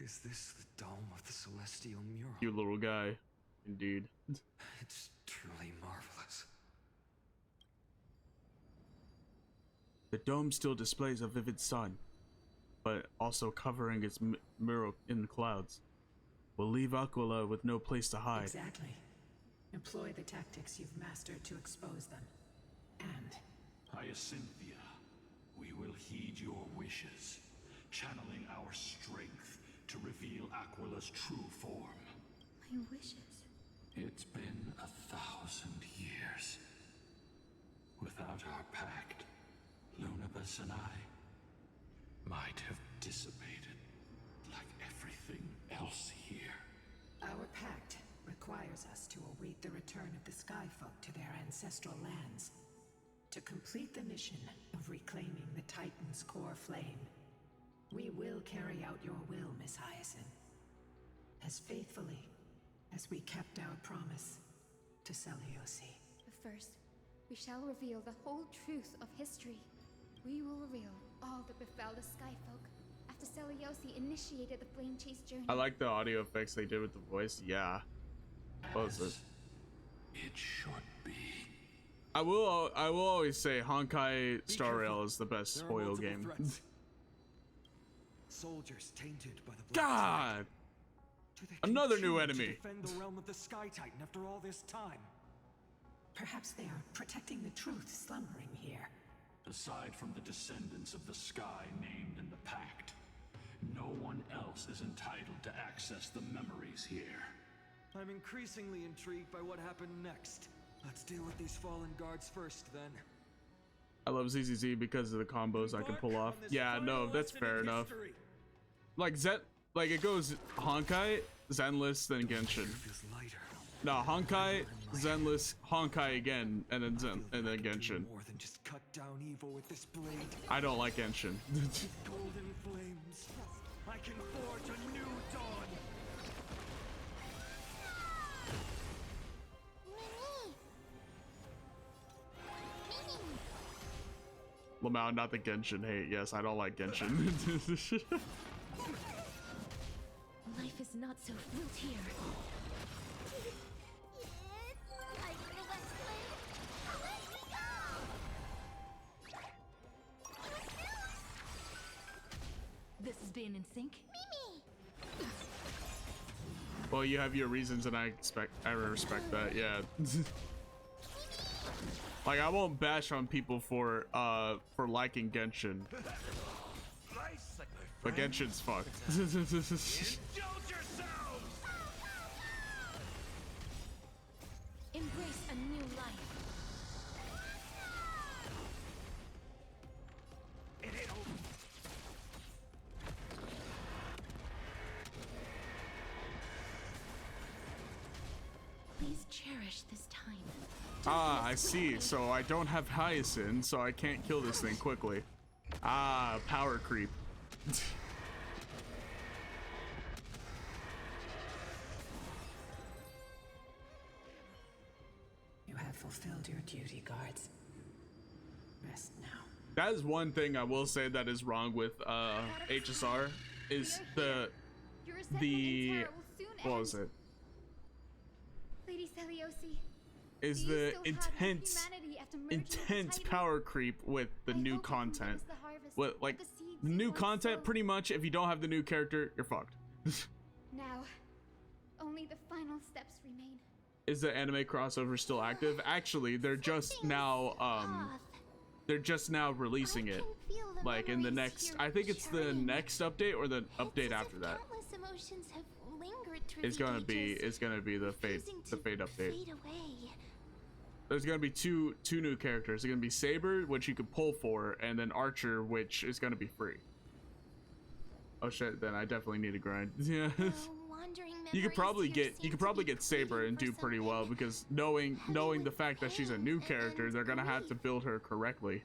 G: Is this the dome of the celestial mural?
A: You little guy, indeed.
G: It's truly marvelous.
A: The dome still displays a vivid sun, but also covering its mural in the clouds will leave Aquila with no place to hide.
E: Exactly. Employ the tactics you've mastered to expose them. And
M: Hyacinthia, we will heed your wishes, channeling our strength to reveal Aquila's true form.
I: My wishes.
M: It's been 1,000 years. Without our pact, Lunabus and I might have dissipated like everything else here.
E: our pact requires us to await the return of the Skyfolk to their ancestral lands, to complete the mission of reclaiming the Titan's core flame. We will carry out your will, Miss Hyacine, as faithfully as we kept our promise to Seliosi.
I: But first, we shall reveal the whole truth of history. We will reveal all that befell the Skyfolk after Seliosi initiated the Flame Chase journey.
A: I like the audio effects they did with the voice. Yeah. What was it?
M: It should be.
A: I will always say Honkai Star Rail is the best spoil game.
G: Soldiers tainted by the
A: God! Another new enemy.
G: Defend the realm of the Sky Titan after all this time.
E: Perhaps they are protecting the truth slumbering here.
M: Aside from the descendants of the sky named in the pact, no one else is entitled to access the memories here.
G: I'm increasingly intrigued by what happened next. Let's deal with these fallen guards first, then.
A: I love ZZZ because of the combos I can pull off. Yeah, no, that's fair enough. Like it goes Honkai, Zenless, then Genshin. No, Honkai, Zenless, Honkai again, and then Genshin.
G: More than just cut down evil with this blade.
A: I don't like Genshin.
G: Golden flames. I can forge a new dawn.
A: Lamau, not the Genshin hate. Yes, I don't like Genshin.
C: Life is not so fluid here.
B: This is being in sync.
A: Well, you have your reasons, and I respect that. Yeah. Like, I won't bash on people for liking Genshin, but Genshin's fucked.
C: Embrace a new life. Please cherish this time.
A: Ah, I see. So I don't have Hyacine, so I can't kill this thing quickly. Ah, power creep.
E: You have fulfilled your duty, guards. Rest now.
A: That is one thing I will say that is wrong with HSR is the what was it?
I: Lady Seliosi.
A: Is the intense power creep with the new content. What, like, the new content, pretty much, if you don't have the new character, you're fucked.
I: Now, only the final steps remain.
A: Is the anime crossover still active? Actually, they're just now, They're just now releasing it, like in the next. I think it's the next update or the update after that.
C: Countless emotions have lingered through
A: It's
C: the
A: gonna
C: ages,
A: be the fate update.
C: fade away.
A: There's gonna be two new characters. There's gonna be Saber, which you can pull for, and then Archer, which is gonna be free. Oh shit! Then I definitely need to grind. Yeah. You could probably get Saber and do pretty well, because knowing the fact that she's a new character, they're gonna have to build her correctly.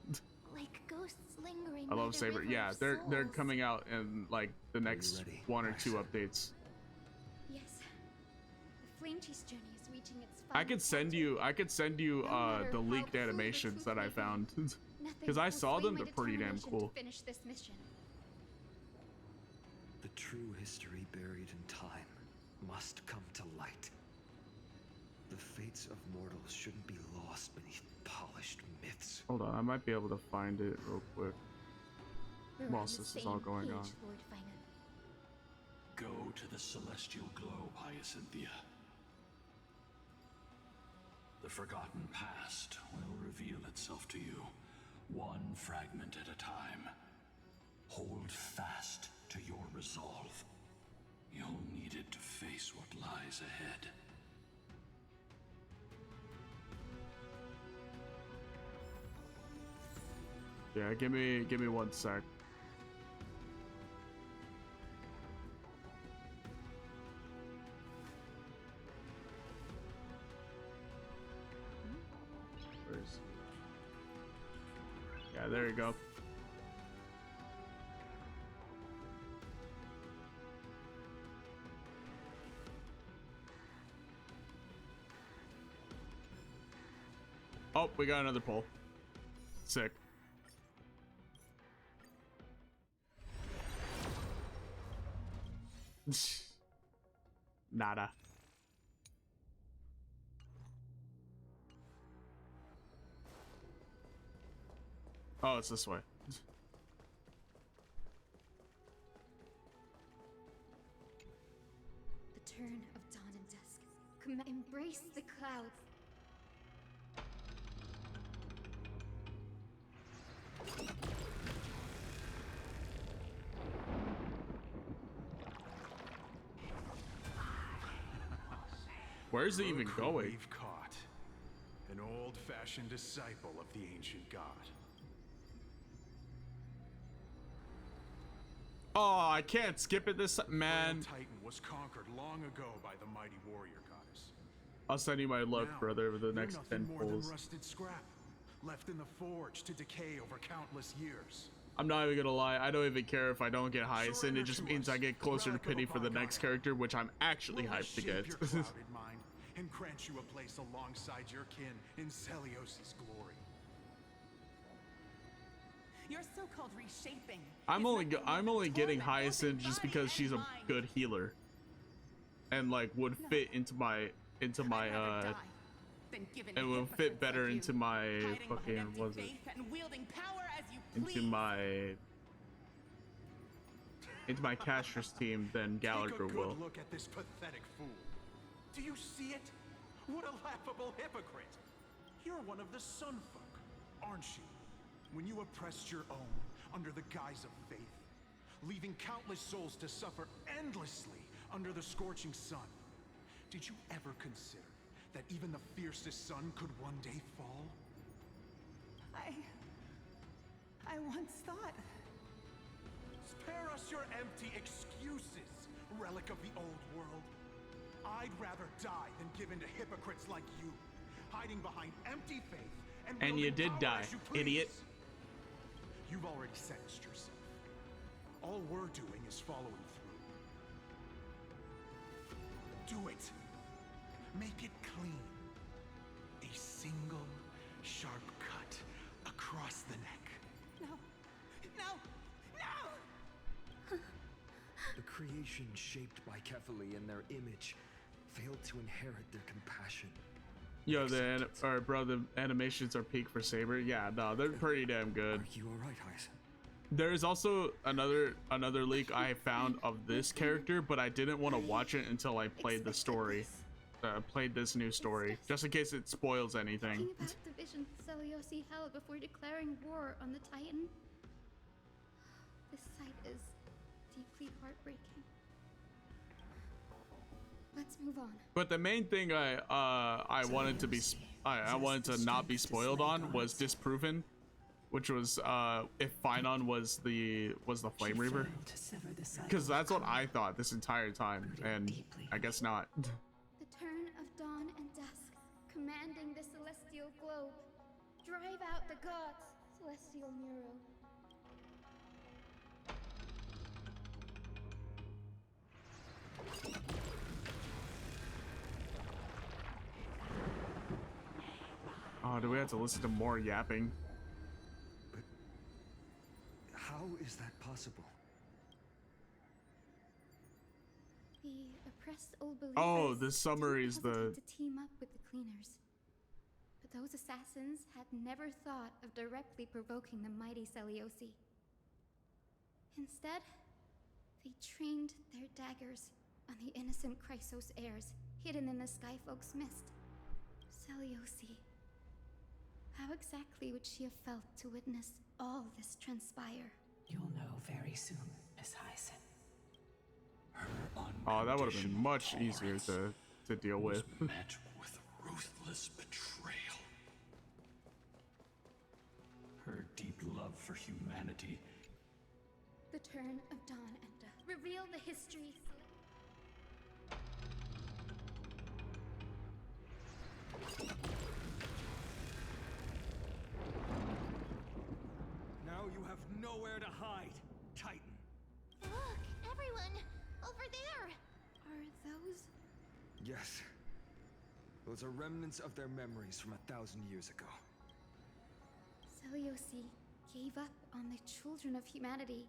C: Like ghosts lingering.
A: I love Saber. Yeah, they're coming out in like the next 1 or 2 updates.
I: Yes. The flame chase journey is reaching its
A: I could send you the leaked animations that I found, because I saw them. They're pretty damn cool.
I: Finish this mission.
G: The true history buried in time must come to light. The fates of mortals shouldn't be lost beneath polished myths.
A: Hold on, I might be able to find it real quick whilst this is all going on.
M: Go to the celestial globe, Hyacinthia. The forgotten past will reveal itself to you, one fragment at a time. Hold fast to your resolve. You'll need it to face what lies ahead.
A: Yeah, give me 1 sec. Yeah, there you go. Oh, we got another poll. Sick. Nada. Oh, it's this way.
I: The turn of dawn and dusk. Embrace the clouds.
A: Where's it even
N: Look who
A: going?
N: We've caught an old-fashioned disciple of the ancient god.
A: Oh, I can't skip it this man.
N: Frail Titan was conquered long ago by the mighty warrior goddess.
A: I'll send you my love, brother, over the next 10
N: more than
A: polls.
N: rusted scrap, left in the forge to decay over countless years.
A: I'm not even gonna lie, I don't even care if I don't get Hyacine. It just means I get closer to Pity for the next character, which I'm actually hyped to get.
N: Your clouded mind and grant you a place alongside your kin in Celios' glory.
T: Your so-called reshaping.
A: I'm only getting Hyacine just because she's a good healer, and like would fit into my it would fit better into my fucking into my caster's team than Gallagher
N: Take a good
A: will.
N: look at this pathetic fool. Do you see it? What a laughable hypocrite! You're one of the Sun Folk, aren't you? When you oppressed your own under the guise of faith, leaving countless souls to suffer endlessly under the scorching sun, did you ever consider that even the fiercest sun could one day fall?
T: I once thought.
N: Spare us your empty excuses, relic of the old world. I'd rather die than give in to hypocrites like you, hiding behind empty faith
A: And you did die, idiot.
N: You've already sentenced yourself. All we're doing is following through. Do it. Make it clean. A single sharp cut across the neck.
T: No.
G: The creation shaped by Kefali in their image failed to inherit their compassion.
A: Yo, the animations are peak for Saber. Yeah, no, they're pretty damn good.
G: Are you alright, Hyacine?
A: There is also another leak I found of this character, but I didn't want to watch it until I played the story. played this new story, just in case it spoils anything.
I: Thinking about the vision Seliosi held before declaring war on the Titan. This sight is deeply heartbreaking. Let's move on.
A: But the main thing I wanted to be I wanted to not be spoiled on was disproven, which was if Phynon was the Flame Reaver, because that's what I thought this entire time, and I guess not.
I: The turn of dawn and dusk, commanding the celestial globe. Drive out the gods, celestial Muro.
A: Oh, do we have to listen to more yapping?
G: But how is that possible?
I: The oppressed old believers.
A: Oh, this summary is the.
I: To team up with the cleaners, but those assassins had never thought of directly provoking the mighty Seliosi. Instead, they trained their daggers on the innocent Chrysos heirs hidden in the Skyfolk's mist. Seliosi. How exactly would she have felt to witness all this transpire?
E: You'll know very soon, Miss Hyacine.
A: Oh, that would have been much easier to deal with.
M: Met with ruthless betrayal. Her deep love for humanity.
I: The turn of dawn and reveal the history.
H: Now you have nowhere to hide, Titan.
C: Look, everyone! Over there!
I: Are those?
G: Yes. Those are remnants of their memories from 1,000 years ago.
I: Seliosi gave up on the children of humanity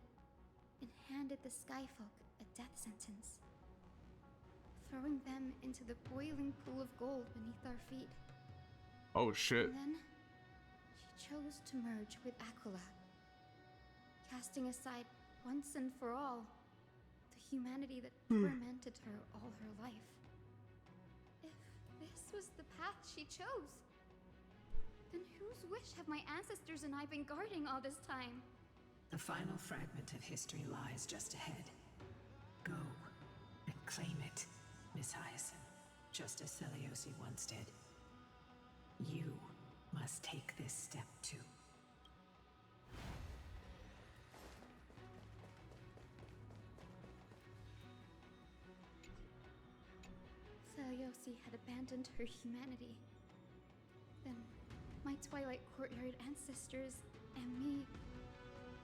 I: and handed the Skyfolk a death sentence, throwing them into the boiling pool of gold beneath our feet.
A: Oh shit.
I: And then she chose to merge with Aquila, casting aside once and for all the humanity that tormented her all her life. If this was the path she chose, then whose wish have my ancestors and I been guarding all this time?
E: The final fragment of history lies just ahead. Go and claim it, Miss Hyacine, just as Seliosi once did. You must take this step too.
I: Seliosi had abandoned her humanity. Then, my Twilight Courtyard ancestors and me,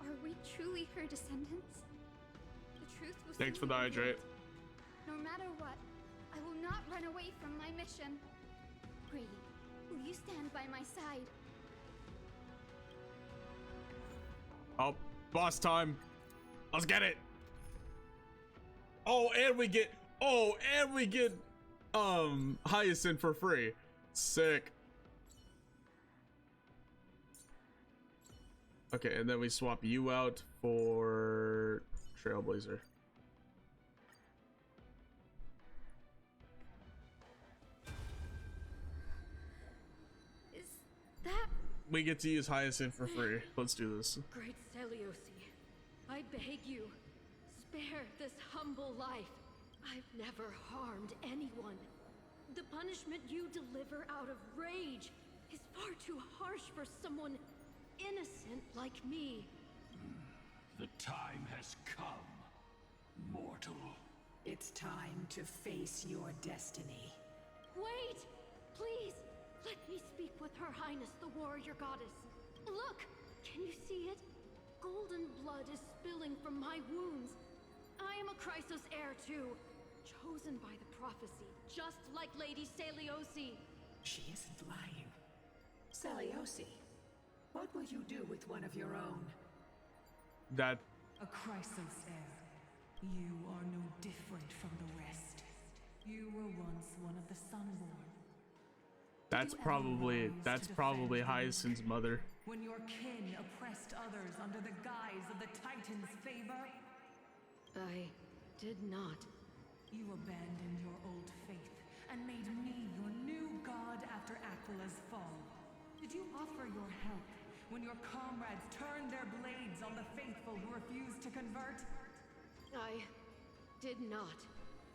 I: are we truly her descendants? The truth was.
A: Thanks for the hydrate.
I: No matter what, I will not run away from my mission. Brady, will you stand by my side?
A: Oh, boss time. Let's get it. Oh, and we get Hyacine for free. Sick. Okay, and then we swap you out for Trailblazer.
I: Is that...
A: We get to use Hyacine for free. Let's do this.
D: Great Seliosi, I beg you, spare this humble life. I've never harmed anyone. The punishment you deliver out of rage is far too harsh for someone innocent like me.
M: The time has come, mortal.
E: It's time to face your destiny.
D: Wait! Please! Let me speak with Her Highness, the warrior goddess. Look! Can you see it? Golden blood is spilling from my wounds. I am a Chrysos heir too, chosen by the prophecy, just like Lady Seliosi.
E: She isn't lying. Seliosi, what will you do with one of your own?
A: That...
L: A Chrysos heir. You are no different from the rest. You were once one of the Sunborn.
A: That's probably Hyacine's mother.
L: When your kin oppressed others under the guise of the Titan's favor?
D: I did not.
L: You abandoned your old faith and made me your new god after Aquila's fall? Did you offer your help when your comrades turned their blades on the faithful who refused to convert?
D: I did not.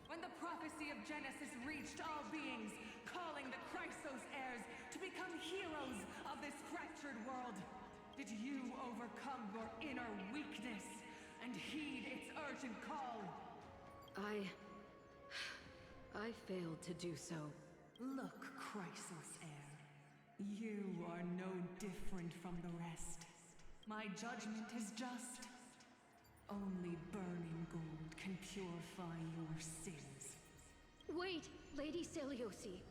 L: When the prophecy of Genesis reached all beings, calling the Chrysos heirs to become heroes of this fractured world, did you overcome your inner weakness and heed its urgent call?
D: I failed to do so.
L: Look, Chrysos heir. You are no different from the rest. My judgment is just. Only burning gold can purify your sins.
D: Wait, Lady Celiosi.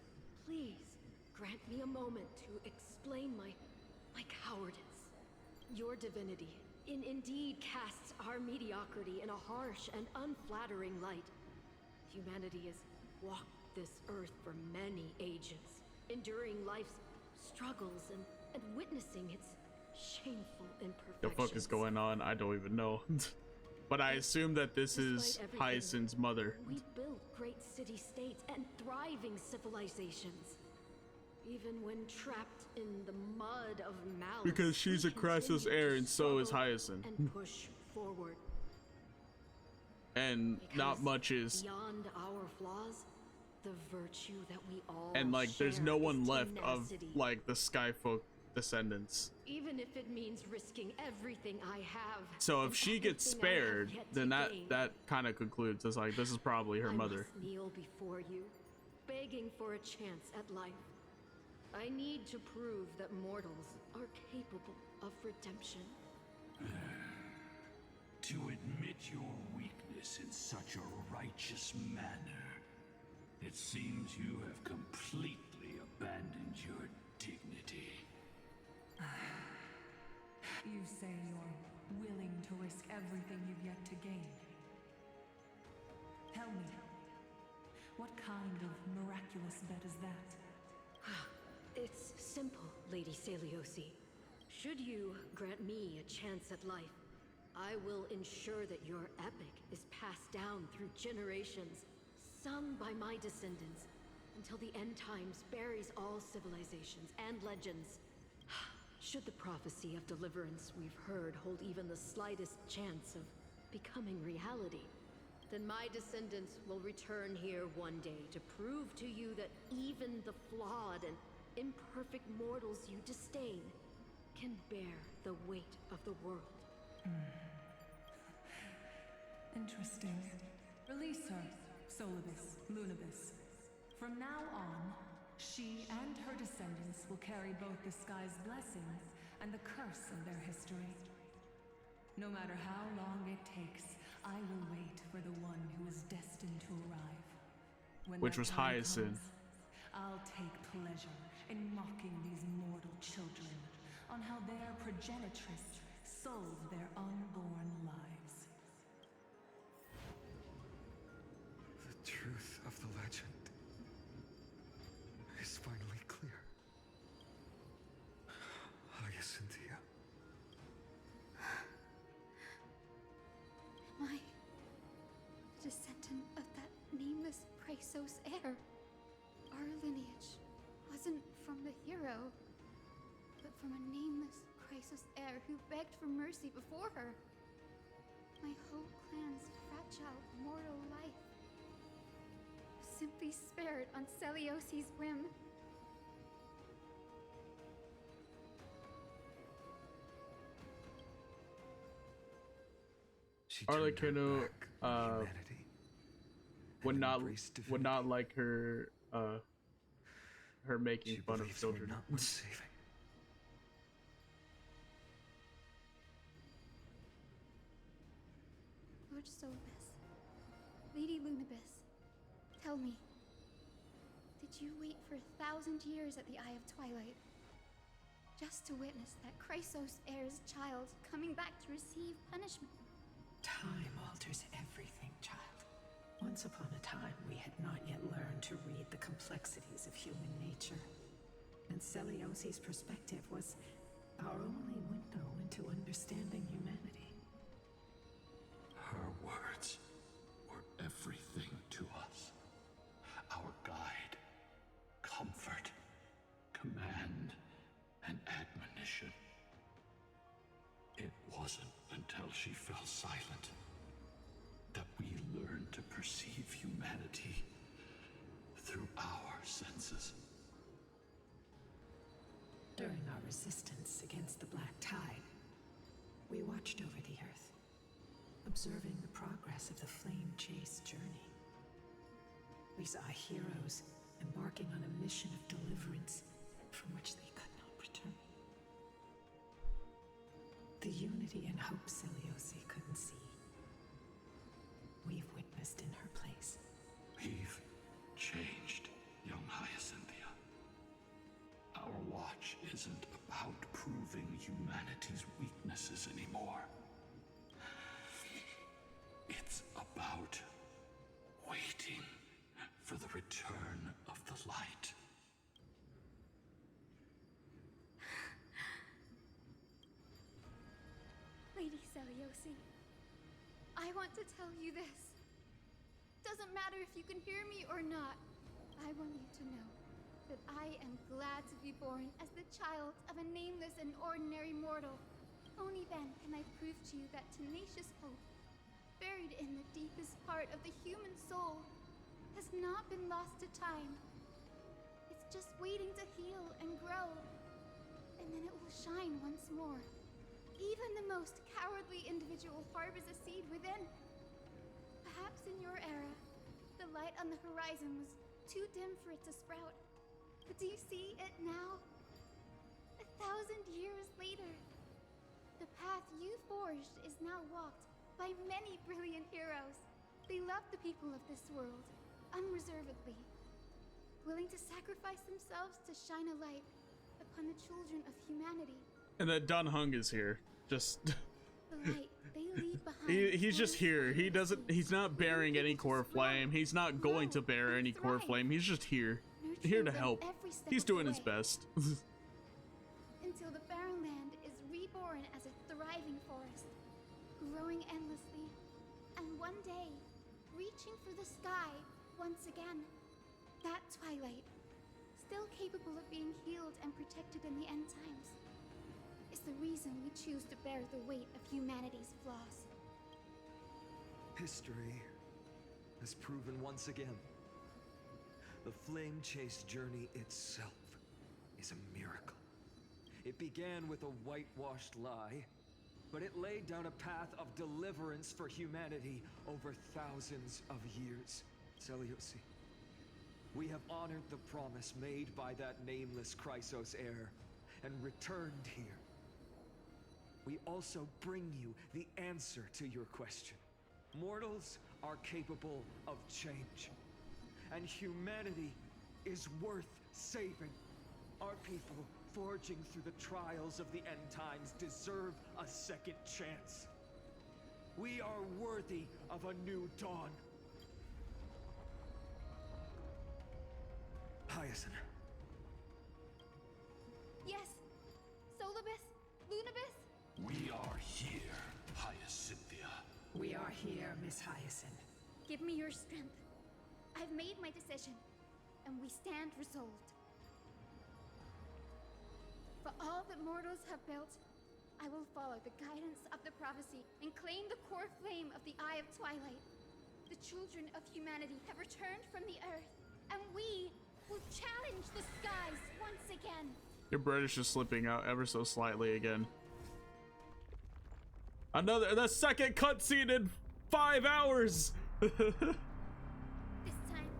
D: Please, grant me a moment to explain my cowardice. Your divinity indeed casts our mediocrity in a harsh and unflattering light. Humanity has walked this earth for many ages, enduring life's struggles and witnessing its shameful imperfections.
A: The fuck is going on? I don't even know. But I assume that this is Hyacine's mother.
D: We built great city-states and thriving civilizations. Even when trapped in the mud of malice,
A: Because she's a Chrysos heir and so is Hyacine.
D: And push forward.
A: And not much is.
D: Beyond our flaws, the virtue that we all
A: And like, there's no one left of
D: tenacity.
A: like the Skyfolk descendants.
D: Even if it means risking everything I have.
A: So if she gets spared, then that kind of concludes as like this is probably her mother.
D: I must kneel before you, begging for a chance at life. I need to prove that mortals are capable of redemption.
M: To admit your weakness in such a righteous manner, it seems you have completely abandoned your dignity.
L: You say you're willing to risk everything you've yet to gain. Tell me, what kind of miraculous bet is that?
D: It's simple, Lady Celiosi. Should you grant me a chance at life, I will ensure that your epic is passed down through generations, sung by my descendants, until the end times buries all civilizations and legends. Should the prophecy of deliverance we've heard hold even the slightest chance of becoming reality, then my descendants will return here one day to prove to you that even the flawed and imperfect mortals you disdain can bear the weight of the world.
L: Interesting. Release her, Solibus, Lunibus. From now on, she and her descendants will carry both the sky's blessings and the curse of their history. No matter how long it takes, I will wait for the one who is destined to arrive. When
A: Which
L: that
A: was
L: time
A: Hyacine.
L: comes, I'll take pleasure in mocking these mortal children on how their progenitress sold their unborn lives.
G: The truth of the legend is finally clear. Hyacinthia.
I: Am I a descendant of that nameless Chrysos heir? Our lineage wasn't from the hero, but from a nameless Chrysos heir who begged for mercy before her. My whole clan's fragile mortal life simply spared on Celiosi's whim.
A: Arlecchino would not like her her making fun of children.
I: Lord Solibus, Lady Lunibus, tell me, did you wait for 1,000 years at the Eye of Twilight just to witness that Chrysos heir's child coming back to receive punishment?
E: Time alters everything, child. Once upon a time, we had not yet learned to read the complexities of human nature. And Celiosi's perspective was our only window into understanding humanity.
M: Her words were everything to us. Our guide, wasn't until she fell silent that we learned to perceive humanity through our senses.
E: During our resistance against the Black Tide, we watched over the Earth, observing the progress of the Flame Chase journey. We saw heroes embarking on a mission of deliverance from which they could not return. The unity and hope Seliosi couldn't see, we've witnessed in her place.
M: We've changed, young Hyacinthia. Our watch isn't about proving humanity's weaknesses anymore. It's about waiting for the return of the light.
I: Lady Seliosi, I want to tell you this. Doesn't matter if you can hear me or not. I want you to know that I am glad to be born as the child of a nameless and ordinary mortal. Only then can I prove to you that tenacious hope, buried in the deepest part of the human soul, has not been lost to time. It's just waiting to heal and grow, and then it will shine once more. Even the most cowardly individual harbors a seed within. Perhaps in your era, the light on the horizon was too dim for it to sprout. But do you see it now? 1,000 years later, the path you forged is now walked by many brilliant heroes. They love the people of this world, unreservedly, willing to sacrifice themselves to shine a light upon the children of humanity.
A: And that Dan Heng is here. Just
I: The light they leave behind.
A: he's just here. He's not bearing any core flame. He's not going to bear any core flame. He's just here. Here to help. He's doing his best.
I: Until the barren land is reborn as a thriving forest, growing endlessly, and one day, reaching for the sky once again. That twilight, still capable of being healed and protected in the end times, is the reason we choose to bear the weight of humanity's flaws.
G: History has proven once again, the Flame Chase journey itself is a miracle. It began with a whitewashed lie, but it laid down a path of deliverance for humanity over thousands of years. Seliosi, we have honored the promise made by that nameless Chrysos heir and returned here. We also bring you the answer to your question. Mortals are capable of change, and humanity is worth saving. Our people, forging through the trials of the end times, deserve a second chance. We are worthy of a new dawn. Hyacine.
I: Yes, Solibus, Lunibus.
M: We are here, Hyacinthia.
E: We are here, Miss Hyacine.
I: Give me your strength. I've made my decision, and we stand resolved. For all that mortals have built, I will follow the guidance of the prophecy and claim the core flame of the Eye of Twilight. The children of humanity have returned from the earth, and we will challenge the skies once again.
A: Your British is slipping out ever so slightly again. The second cutscene in 5 hours.
I: This time,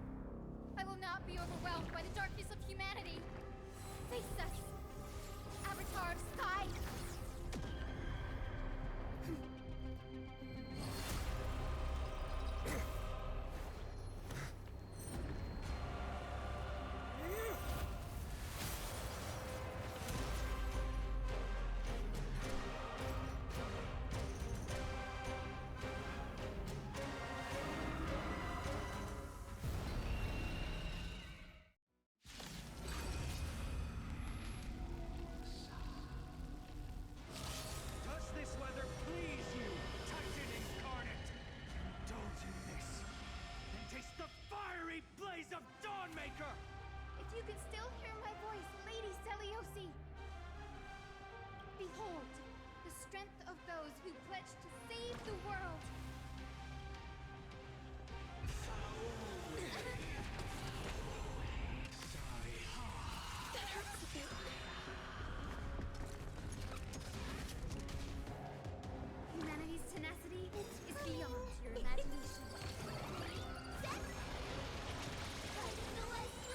I: I will not be overwhelmed by the darkness of humanity. Face us, Avatar of Sky.
C: new world. That hurts a bit. Humanity's tenacity is beyond your imagination.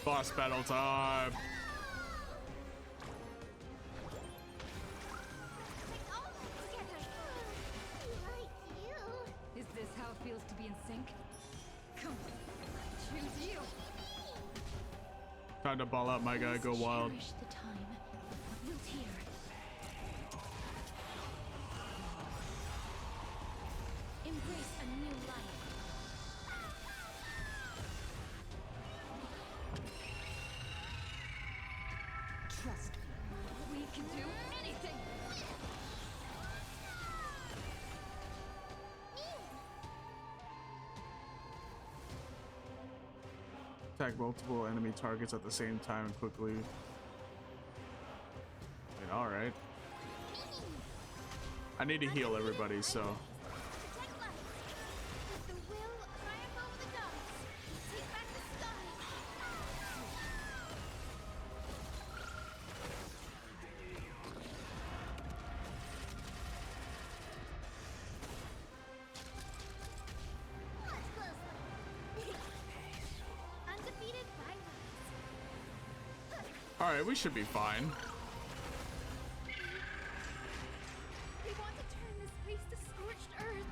A: Boss battle time.
B: Is this how it feels to be in sync? Come on, choose you.
A: Time to ball out, my guy. Go wild.
C: Cherish the time built here. Embrace a new life.
B: Trust me. We can do anything.
A: Attack multiple enemy targets at the same time quickly. All right. I need to heal everybody, so.
C: The will triumph over the gods. Take back the sky. Watch closely. Undefeated by
A: All right, we should be fine.
C: They want to turn this place to scorched earth.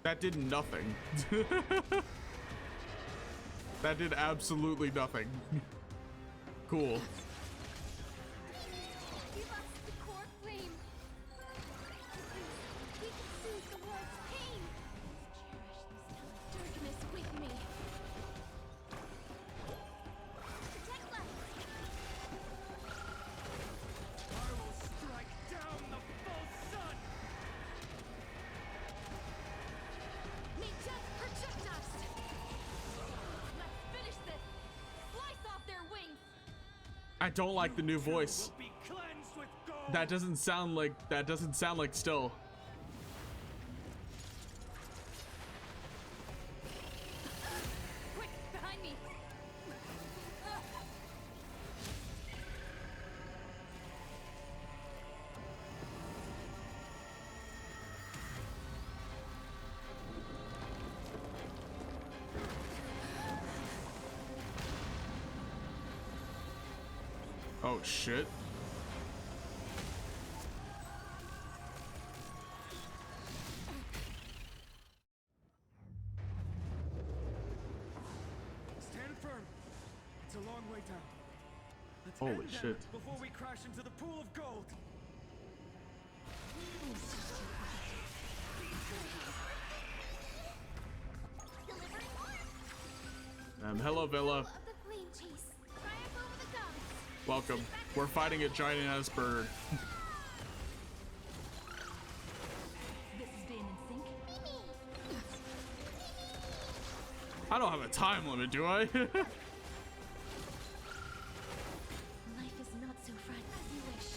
A: That did nothing. That did absolutely nothing. Cool.
C: Give us the core flame. We can soothe the world's pain. Cherish this time. Darkness with me. Protect light.
H: I will strike down the false sun!
C: May death protect us. Let's finish this. Slice off their wings.
A: I don't like the new voice.
H: Be cleansed with gold!
A: That doesn't sound like still.
C: Quick, behind me.
A: Oh shit.
H: Stand firm. It's a long way down. Let's
A: Holy
H: end them
A: shit.
H: before we crash into the pool of gold.
A: Hello, Villa.
C: Of the flame chase. Triumph over the gods.
A: Welcome. We're fighting a giant ass bird.
B: This is staying in sync.
A: I don't have a time limit, do I?
C: Life is not so fragile as you wish.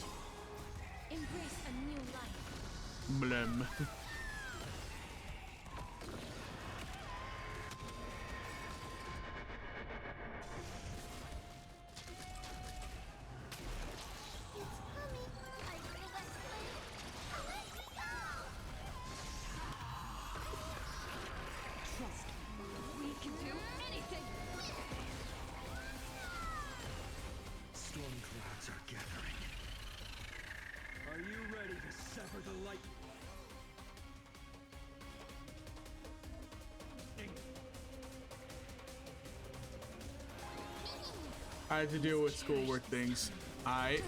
C: Embrace a new life.
A: Blem.
B: Trust me. We can do anything.
H: Storm clouds are gathering. Are you ready to sever the light?
A: I had to deal with schoolwork things. Alright.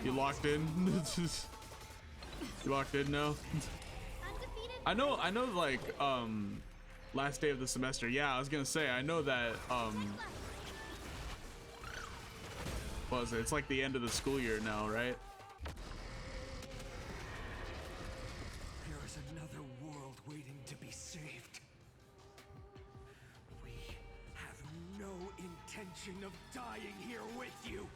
A: You locked in? You locked in now? I know like last day of the semester. Yeah, I was gonna say I know that what was it? It's like the end of the school year now, right?
H: There is another world waiting to be saved. We have no intention of dying here with you.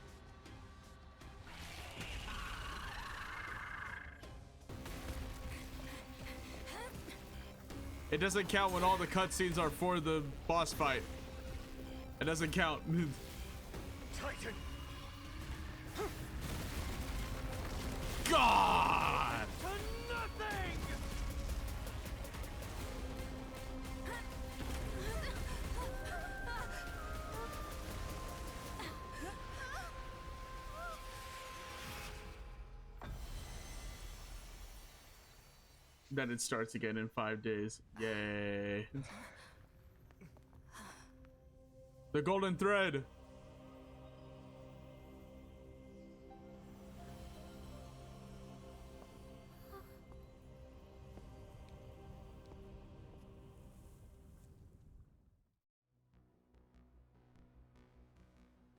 A: It doesn't count when all the cutscenes are for the boss fight. It doesn't count.
N: Titan.
A: God!
N: To nothing!
A: Then it starts again in 5 days. Yay. The golden thread.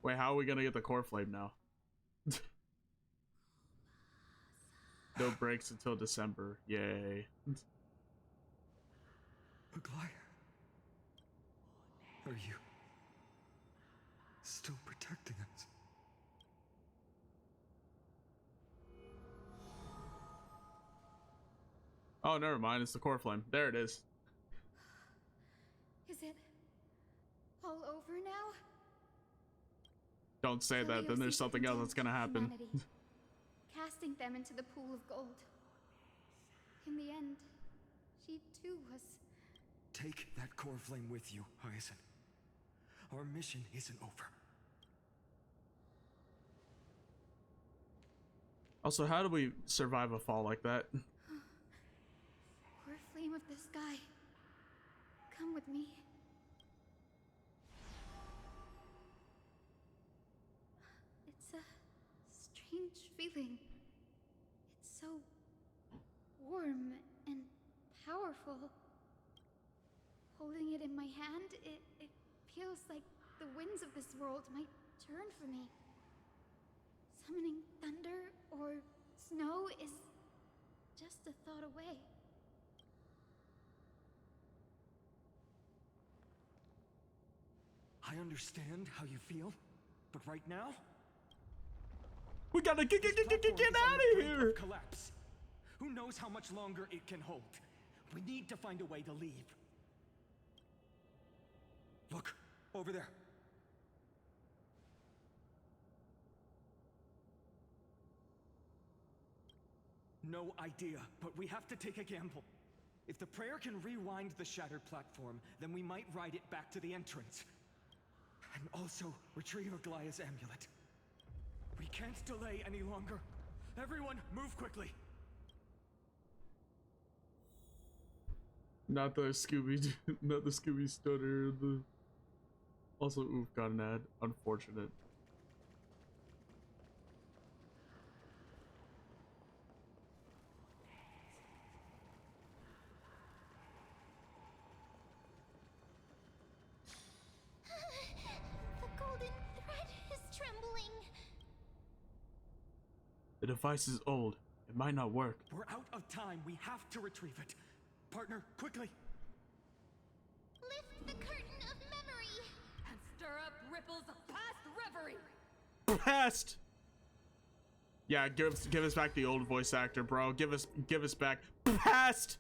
A: Wait, how are we gonna get the core flame now? No breaks until December. Yay.
G: Aglaya, are you still protecting us?
A: Oh, never mind. It's the core flame. There it is.
I: Is it all over now?
A: Don't say that. Then there's something else that's gonna happen.
I: Humanity, casting them into the pool of gold. In the end, she too was.
G: Take that core flame with you, Hyacine. Our mission isn't over.
A: Also, how do we survive a fall like that?
I: Core flame of the sky, come with me. It's a strange feeling. It's so warm and powerful. Holding it in my hand, it feels like the winds of this world might turn for me. Summoning thunder or snow is just a thought away.
H: I understand how you feel, but right now,
A: we gotta get out of here!
H: Collapse. Who knows how much longer it can hold? We need to find a way to leave. Look, over there. No idea, but we have to take a gamble. If the prayer can rewind the shattered platform, then we might ride it back to the entrance. And also retrieve Aglaya's amulet. We can't delay any longer. Everyone, move quickly.
A: Not the Scooby, not the Scooby stutter. The also, oof, got an ad. Unfortunate.
C: The golden thread is trembling.
A: The device is old. It might not work.
H: We're out of time. We have to retrieve it. Partner, quickly.
C: Lift the curtain of memory.
U: And stir up ripples of past reverie.
A: Past. Yeah, give us back the old voice actor, bro. Give us back past.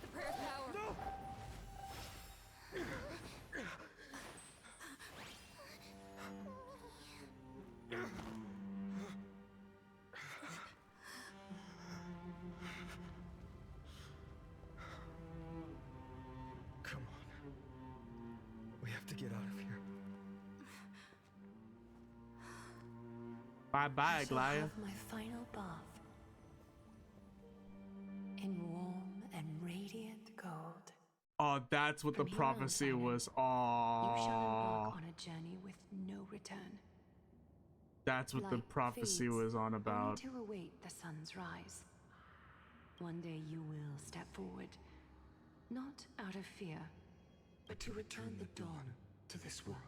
U: The prayer's power. No!
G: Come on. We have to get out of here.
A: Bye-bye,
K: shall
A: Glaya.
K: have my final bath in warm and radiant gold.
A: Oh, that's what the
K: From here on,
A: prophecy
K: Simon,
A: was.
K: You shall
A: Oh,
K: embark on a journey with no return.
A: that's what the
K: Light
A: prophecy
K: fades,
A: was on
K: only
A: about.
K: to await the sun's rise. One day you will step forward, not out of fear, but to return the dawn to this world.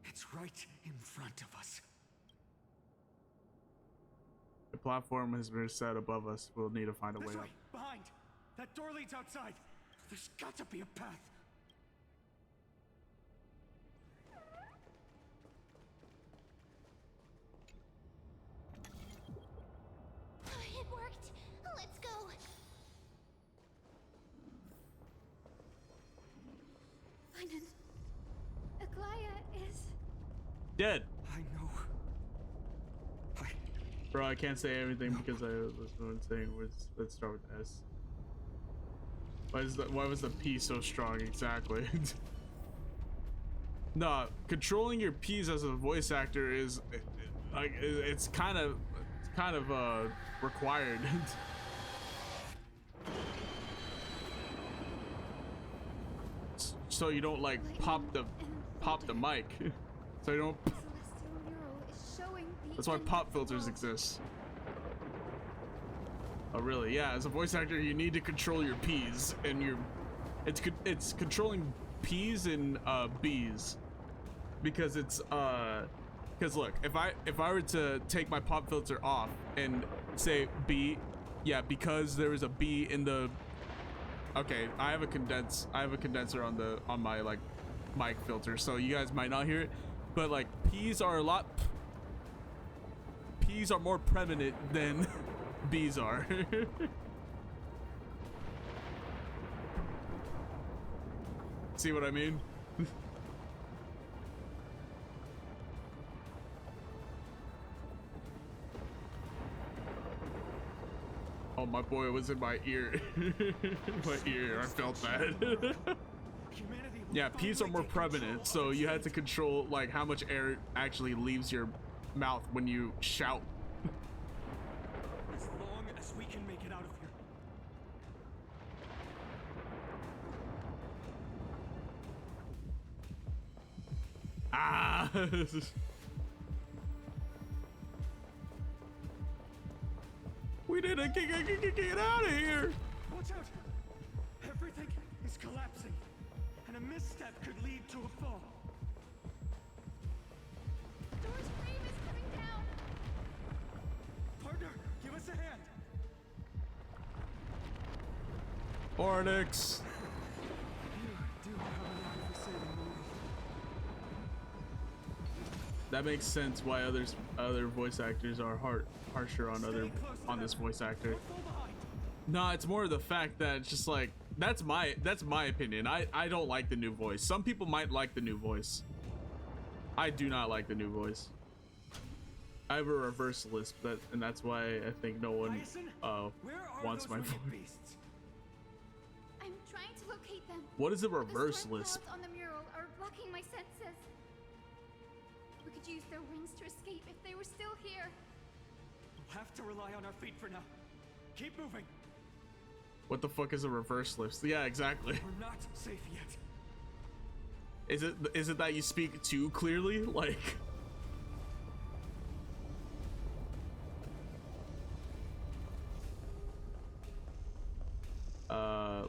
H: It's right in front of us.
A: The platform has been set above us. We'll need to find a way
H: This
A: up.
H: way, behind. That door leads outside.
N: There's got to be a path.
C: It worked. Let's go.
I: Finan, Aglaya is
A: dead.
N: I know.
A: Bro, I can't say everything because I was saying let's start with S. Why was the P so strong exactly? Nah, controlling your P's as a voice actor is like it's kind of required. So you don't like pop the mic. So you don't.
I: celestial mural is showing the
A: That's why
I: end
A: pop
I: of the
A: filters
I: world.
A: exist. Oh really? Yeah, as a voice actor you need to control your P's and it's controlling P's and B's because it's because look, if I were to take my pop filter off and say B, yeah, because there is a B in the, okay, I have a condenser on my like mic filter, so you guys might not hear it, but like P's are more prominent than B's are. See what I mean? Oh, my boy was in my ear. My ear, I felt that. Yeah, P's are more prominent, so you had to control like how much air actually leaves your mouth when you shout.
N: As long as we can make it out of here.
A: Ah! We didn't get out of here!
N: Watch out! Everything is collapsing, and a misstep could lead to a fall.
I: Door's frame is coming down.
N: Partner, give us a hand.
A: Ornix!
N: You do have an eye for saving the world.
A: That makes sense why other voice actors are harsher on this voice actor. Nah, it's more of the fact that it's just like that's my opinion. I don't like the new voice. Some people might like the new voice. I do not like the new voice. I have a reverse lisp, and that's why I think no one wants my voice.
I: I'm trying to locate them.
A: What is a
I: The
A: reverse
I: storm
A: lisp?
I: clouds on the mural are blocking my senses. We could use their wings to escape if they were still here.
N: We'll have to rely on our feet for now. Keep moving.
A: What the fuck is a reverse lisp? Yeah, exactly.
N: We're not safe yet.
A: Is it that you speak too clearly? Like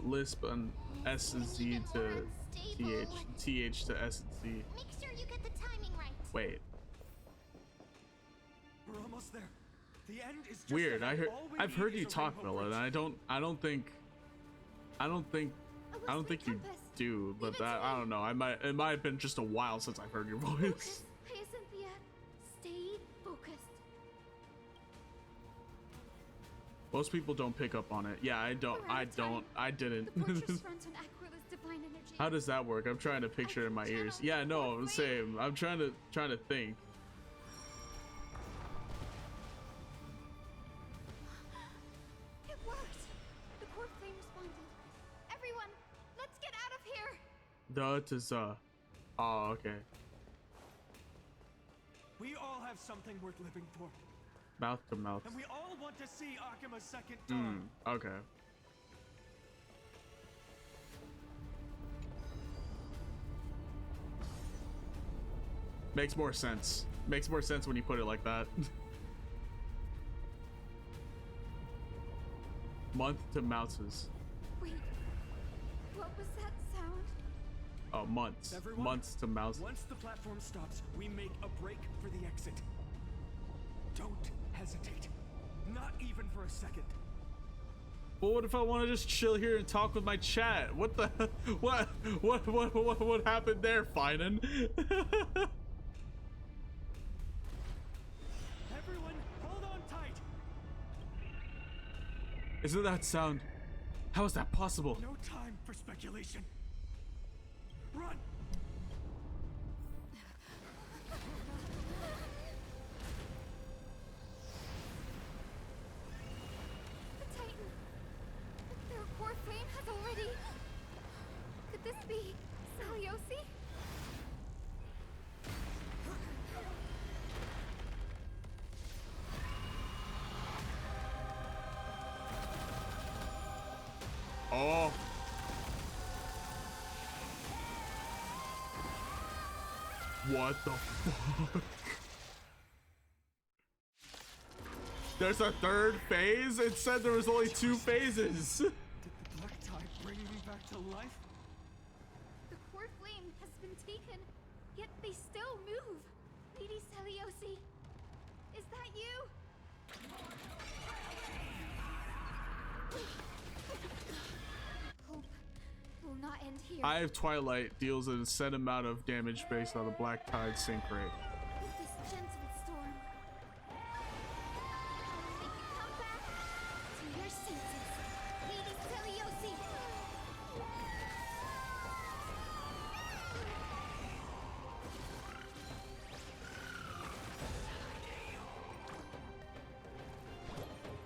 A: lisp on S and Z to TH to S and Z.
C: Make sure you get the timing right.
A: Wait.
N: We're almost there. The end is just
A: Weird.
N: ahead. All we
A: I've
N: need
A: heard
N: is
A: you
N: a
A: talk,
N: rainbow
A: Nola, and
N: bridge.
A: I don't think you do, but that I don't know. It might have been just a while since I've heard your voice.
I: Focus, Hyacinthia. Stay focused.
A: Most people don't pick up on it. Yeah, I didn't.
I: The fortress runs on Aquila's divine energy.
A: How does that work? I'm trying to picture it in my ears. Yeah, no, same. I'm trying to think.
I: It worked. The core flame responded. Everyone, let's get out of here.
A: That is oh, okay.
N: We all have something worth living for.
A: Mouth to mouth.
N: And we all want to see Akima's second dawn.
A: Okay. Makes more sense. Makes more sense when you put it like that. Month to mouses.
I: Wait, what was that sound?
A: Oh, months.
N: Everyone,
A: Months to mouses.
N: Once the platform stops, we make a break for the exit. Don't hesitate. Not even for a second.
A: Well, what if I want to just chill here and talk with my chat? What the what happened there, Finan?
H: Everyone, hold on tight.
A: Isn't that sound? How is that possible?
N: No time for speculation. Run!
I: The Titan. Their core flame has already. Could this be Seliosi?
A: Oh. What the fuck? There's a third phase? It said there was only 2 phases.
N: Did the black tide bring me back to life?
I: The core flame has been taken, yet they still move. Lady Seliosi, is that you? Hope will not end here.
A: Eye of Twilight deals a set amount of damage based on the black tide sink rate.
I: With this gentle storm, make you come back to your senses, Lady Seliosi.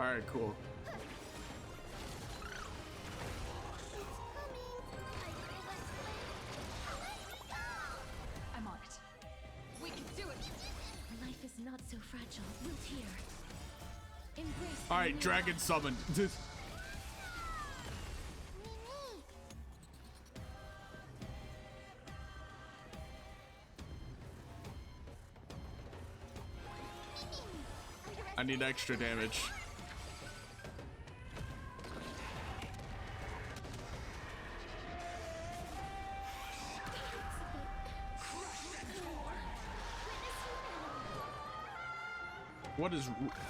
A: All right, cool.
D: I'm on it. We can do it.
C: Life is not so fragile. Root here. Embrace.
A: All right, dragon summoned. I need extra damage.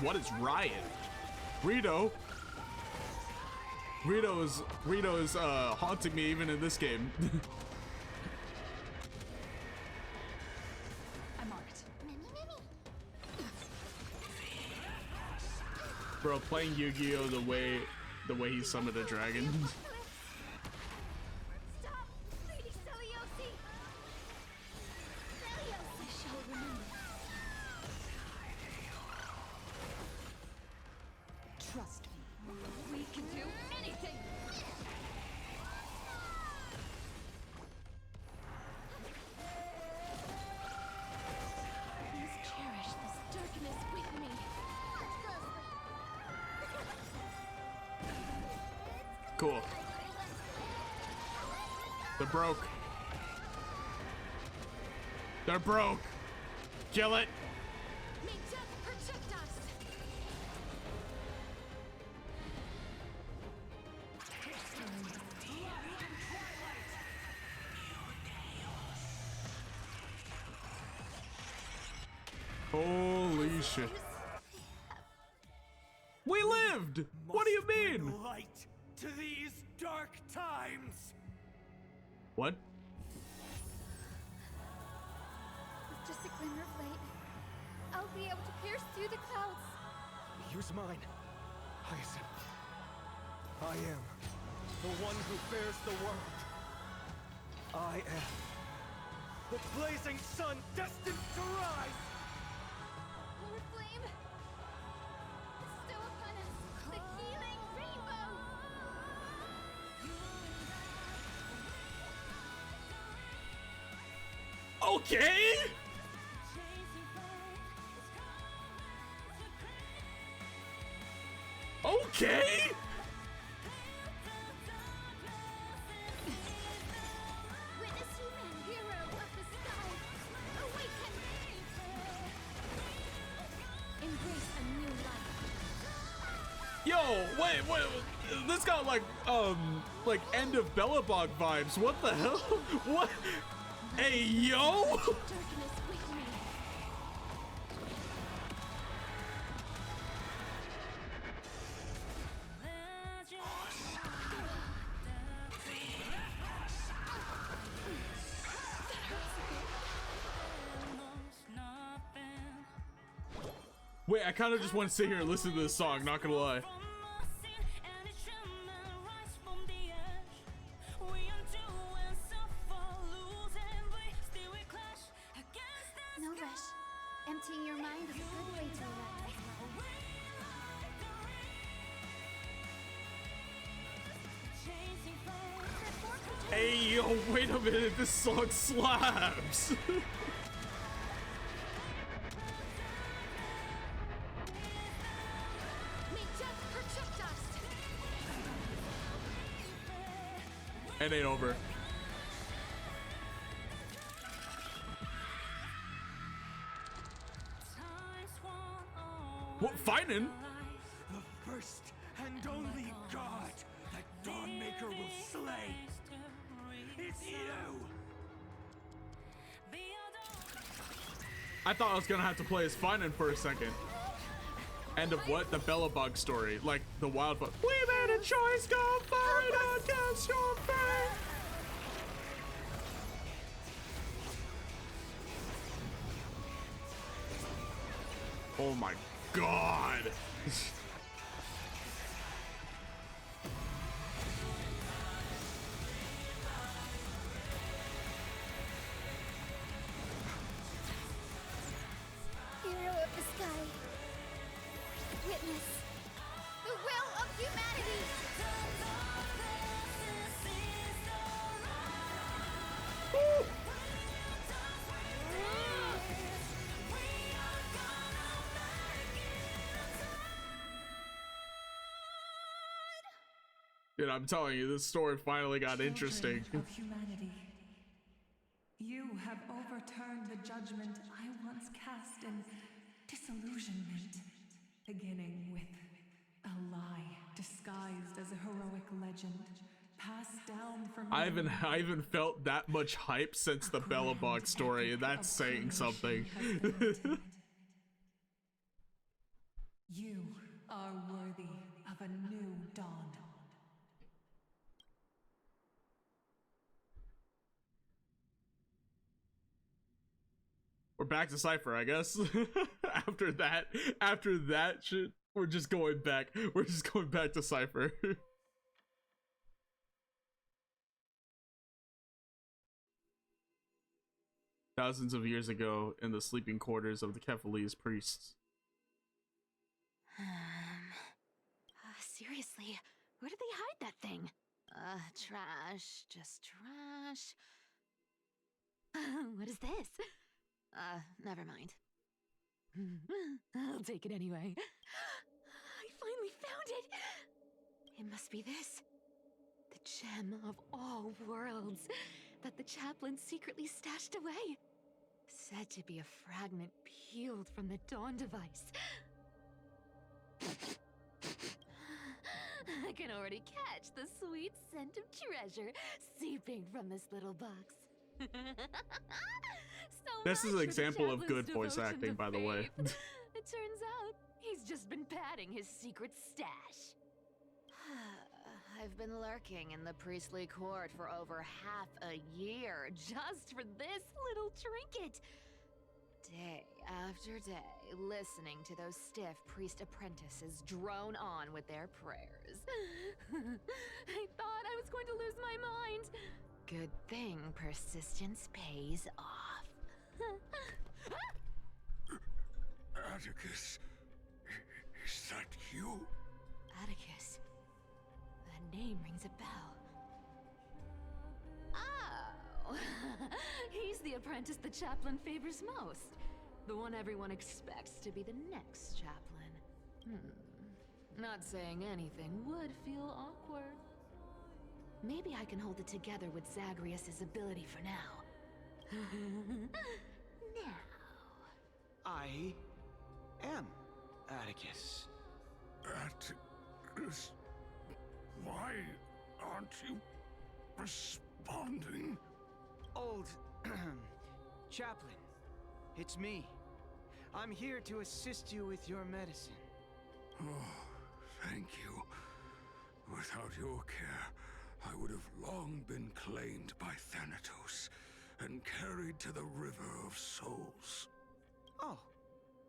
A: What is Riot? Rito is haunting me even in this game.
D: I'm on it.
A: Bro, playing Yu-Gi-Oh the way he summoned a dragon.
I: Stop, Lady Seliosi. Seliosi shall remember.
D: Trust me. We can do anything.
C: Please cherish this darkness with me.
A: Cool. They're broke. They're broke. Kill it.
D: May death protect us.
A: Holy shit. We lived! What do you mean?
N: Light to these dark times.
A: What?
I: With just a glimmer of light, I'll be able to pierce through the clouds.
G: Use mine, Hyacine. I am the one who bears the world. I am the blazing sun destined to rise.
I: Our flame, bestow upon us the healing rainbow.
A: Okay. Okay.
I: Witness human hero of the sky, awaken! Embrace a new life.
A: Yo, wait. This got like end of Bellabog vibes. What the hell? What? Hey, yo.
C: Darkness with me.
A: Wait, I kind of just want to sit here and listen to this song, not gonna lie.
I: No rush. Emptying your mind is a good way to relax as well.
A: Hey, yo, wait a minute, this song slaps! It ain't over. What, fighting?
N: The first and only god that Dawnmaker will slay. It's you!
A: I thought I was gonna have to play as Finan for a second. End of what? The Bellabug story. Like the wildfire. We made a choice, go fight against your fate! Oh my god!
I: Hero of the sky. Witness the will of humanity.
A: Woo! Dude, I'm telling you, this story finally got interesting.
L: Of humanity, you have overturned the judgment I once cast in disillusionment, beginning with a lie disguised as a heroic legend, passed down from
A: I haven't felt that much hype since the Bellabog story, and that's saying something.
L: You are worthy of a new dawn.
A: We're back to Cypher, I guess. after that shit, we're just going back. We're just going back to Cypher. Thousands of years ago, in the sleeping quarters of the Kephalese priests.
D: Seriously, where did they hide that thing? Trash. Just trash. What is this? Never mind. I'll take it anyway. I finally found it! It must be this. The gem of all worlds that the chaplain secretly stashed away. Said to be a fragment peeled from the Dawn device. I can already catch the sweet scent of treasure seeping from this little box.
A: This is an example of good voice acting, by the way.
D: It turns out he's just been padding his secret stash. I've been lurking in the priestly court for over half a year just for this little trinket. Day after day, listening to those stiff priest apprentices drone on with their prayers. I thought I was going to lose my mind. Good thing persistence pays off.
Q: Atticus, is that you?
D: Atticus. That name rings a bell. Oh, he's the apprentice the chaplain favors most. The one everyone expects to be the next chaplain. Not saying anything would feel awkward. Maybe I can hold it together with Zagreus' ability for now. Now.
O: I am Atticus.
Q: Atticus? Why aren't you responding?
O: Old chaplain, it's me. I'm here to assist you with your medicine.
Q: Oh, thank you. Without your care, I would have long been claimed by Thanatos and carried to the River of Souls.
O: Oh,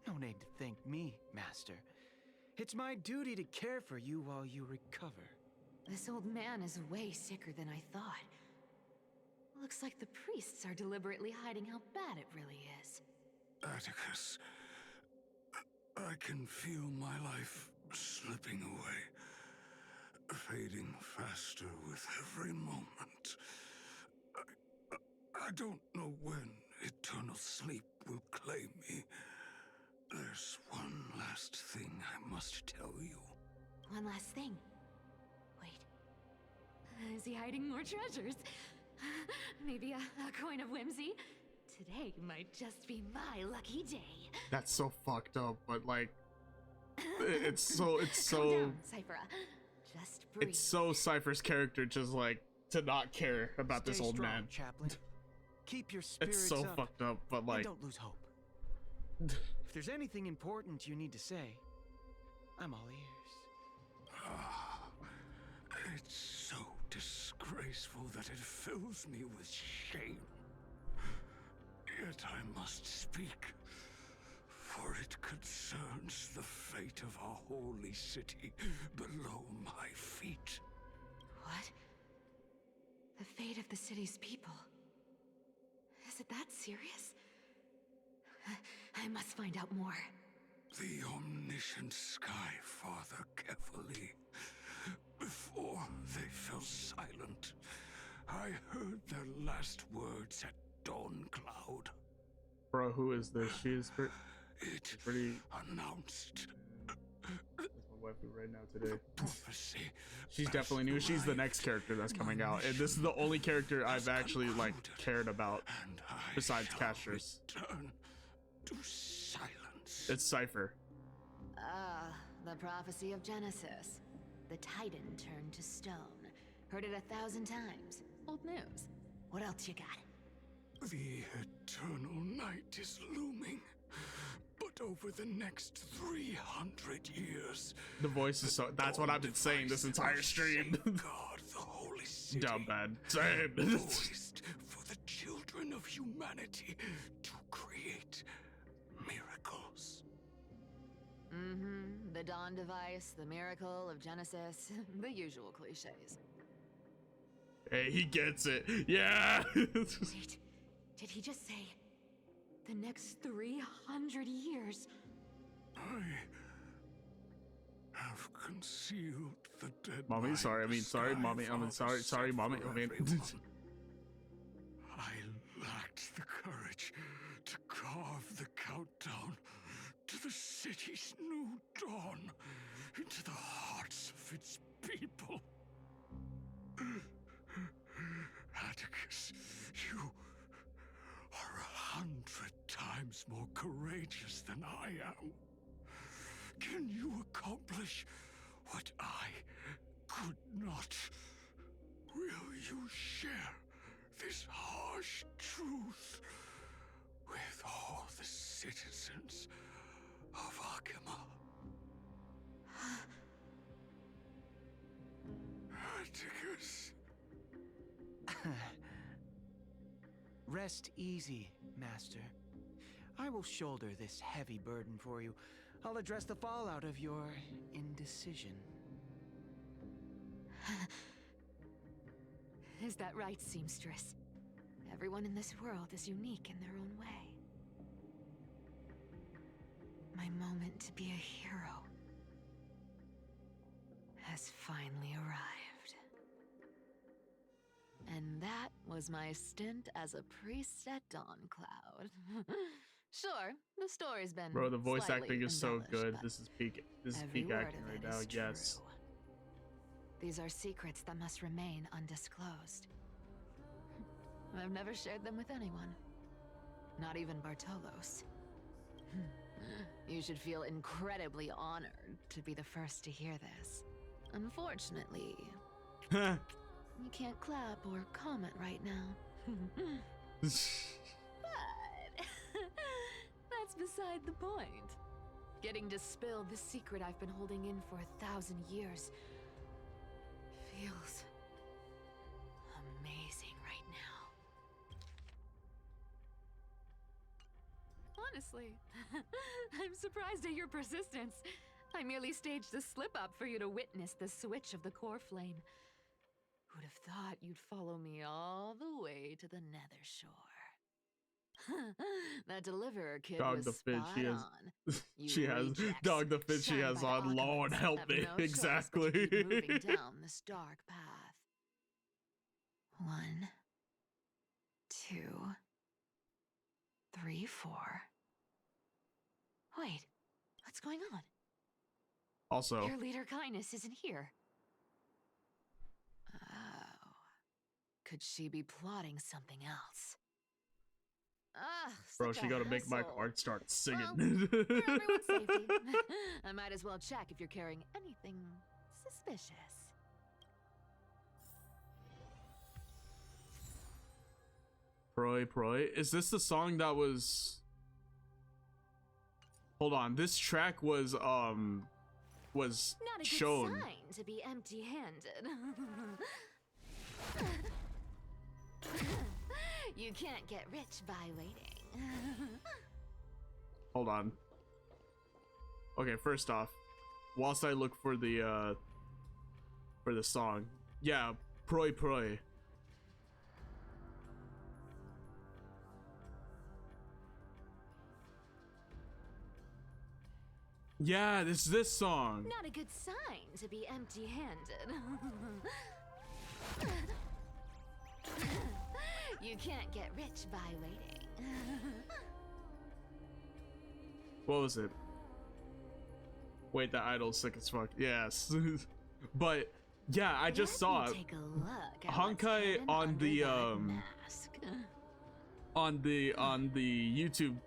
O: no need to thank me, Master. It's my duty to care for you while you recover.
D: This old man is way sicker than I thought. Looks like the priests are deliberately hiding how bad it really is.
Q: Atticus, I can feel my life slipping away, fading faster with every moment. I don't know when eternal sleep will claim me. There's one last thing I must tell you.
D: One last thing. Wait. Is he hiding more treasures? Maybe a coin of whimsy? Today might just be my lucky day.
A: That's so fucked up, but like, it's so
D: Calm down, Cypher. Just breathe.
A: it's so Cypher's character just like to not care about
O: Stay
A: this old
O: strong,
A: man.
O: Chaplain. Keep your spirits
A: It's so
O: up,
A: fucked up, but
O: and
A: like,
O: don't lose hope. If there's anything important you need to say, I'm all ears.
Q: It's so disgraceful that it fills me with shame. Yet I must speak, for it concerns the fate of our holy city below my feet.
D: What? The fate of the city's people? Is it that serious? I must find out more.
Q: The omniscient Sky Father carefully. Before they fell silent, I heard their last words at Dawn Cloud.
A: bro, who is this? She is pretty
Q: announced.
A: That's my waifu right now today.
Q: Prophecy.
A: She's definitely new. She's the next character that's coming out, and this is the only character I've actually like cared about besides Casters.
Q: Turn to silence.
A: It's Cypher.
D: Ah, the prophecy of Genesis. The Titan turned to stone. Heard it 1,000 times. Old news. What else you got?
Q: The eternal night is looming. But over the next 300 years...
A: The voice is so... That's what I've been saying this entire stream.
Q: God, the holy city.
A: Dumb bad. Same.
Q: Poised for the children of humanity to create miracles.
D: Mm-hmm. The Dawn device, the miracle of Genesis, the usual cliches.
A: Hey, he gets it. Yeah.
D: Wait, did he just say the next 300 years?
Q: I have concealed the dead.
A: Mommy, sorry. I mean, sorry, mommy. I mean, sorry, mommy. I mean,
Q: I lacked the courage to carve the countdown to the city's new dawn into the hearts of its people. Atticus, you are 100 times more courageous than I am. Can you accomplish what I could not? Will you share this harsh truth with all the citizens of Akima? Atticus.
O: Rest easy, Master. I will shoulder this heavy burden for you. I'll address the fallout of your indecision.
D: Is that right, seamstress? Everyone in this world is unique in their own way. My moment to be a hero has finally arrived. And that was my stint as a priest at Dawncloud. Sure, the story's been
A: bro, the voice
D: slightly
A: acting is so
D: embellished,
A: good.
D: but
A: This is peak
D: every word
A: acting
D: of
A: right
D: it
A: now.
D: is
A: Yes.
D: true. These are secrets that must remain undisclosed. I've never shared them with anyone. Not even Bartolos. You should feel incredibly honored to be the first to hear this. Unfortunately, you can't clap or comment right now. But that's beside the point. Getting to spill the secret I've been holding in for 1,000 years feels amazing right now. Honestly, I'm surprised at your persistence. I merely staged a slip-up for you to witness the switch of the core flame. Who'd have thought you'd follow me all the way to the Nether Shore? That deliverer kid
A: Dog
D: was
A: the fit
D: spot
A: she has.
D: on.
A: She
D: You
A: has
D: rejects,
A: dog the fit she
D: shunned
A: has
D: by the
A: on. Lord
D: Aquilans,
A: help
D: have
A: me.
D: no choice but to
A: Exactly.
D: keep moving down this dark path. 1, 2, 3, 4. Wait, what's going on?
A: Also,
D: Your leader Kindness isn't here. Oh. Could she be plotting something else? Ah,
A: bro,
D: such
A: she
D: a
A: gotta make my
D: hassle.
A: card start singing.
D: Well, for everyone's safety, I might as well check if you're carrying anything suspicious.
A: Proi. Is this the song that was... Hold on, this track was
D: Not a good
A: shown.
D: sign to be empty-handed. You can't get rich by waiting.
A: Hold on. Okay, first off, whilst I look for the song, yeah, Proi. Yeah, this song.
D: Not a good sign to be empty-handed. You can't get rich by waiting.
A: What was it? Wait, the idol's sick as fuck. Yes. But yeah, I just saw it.
D: Take a look at
A: Honkai on the
D: mask.
A: on the YouTube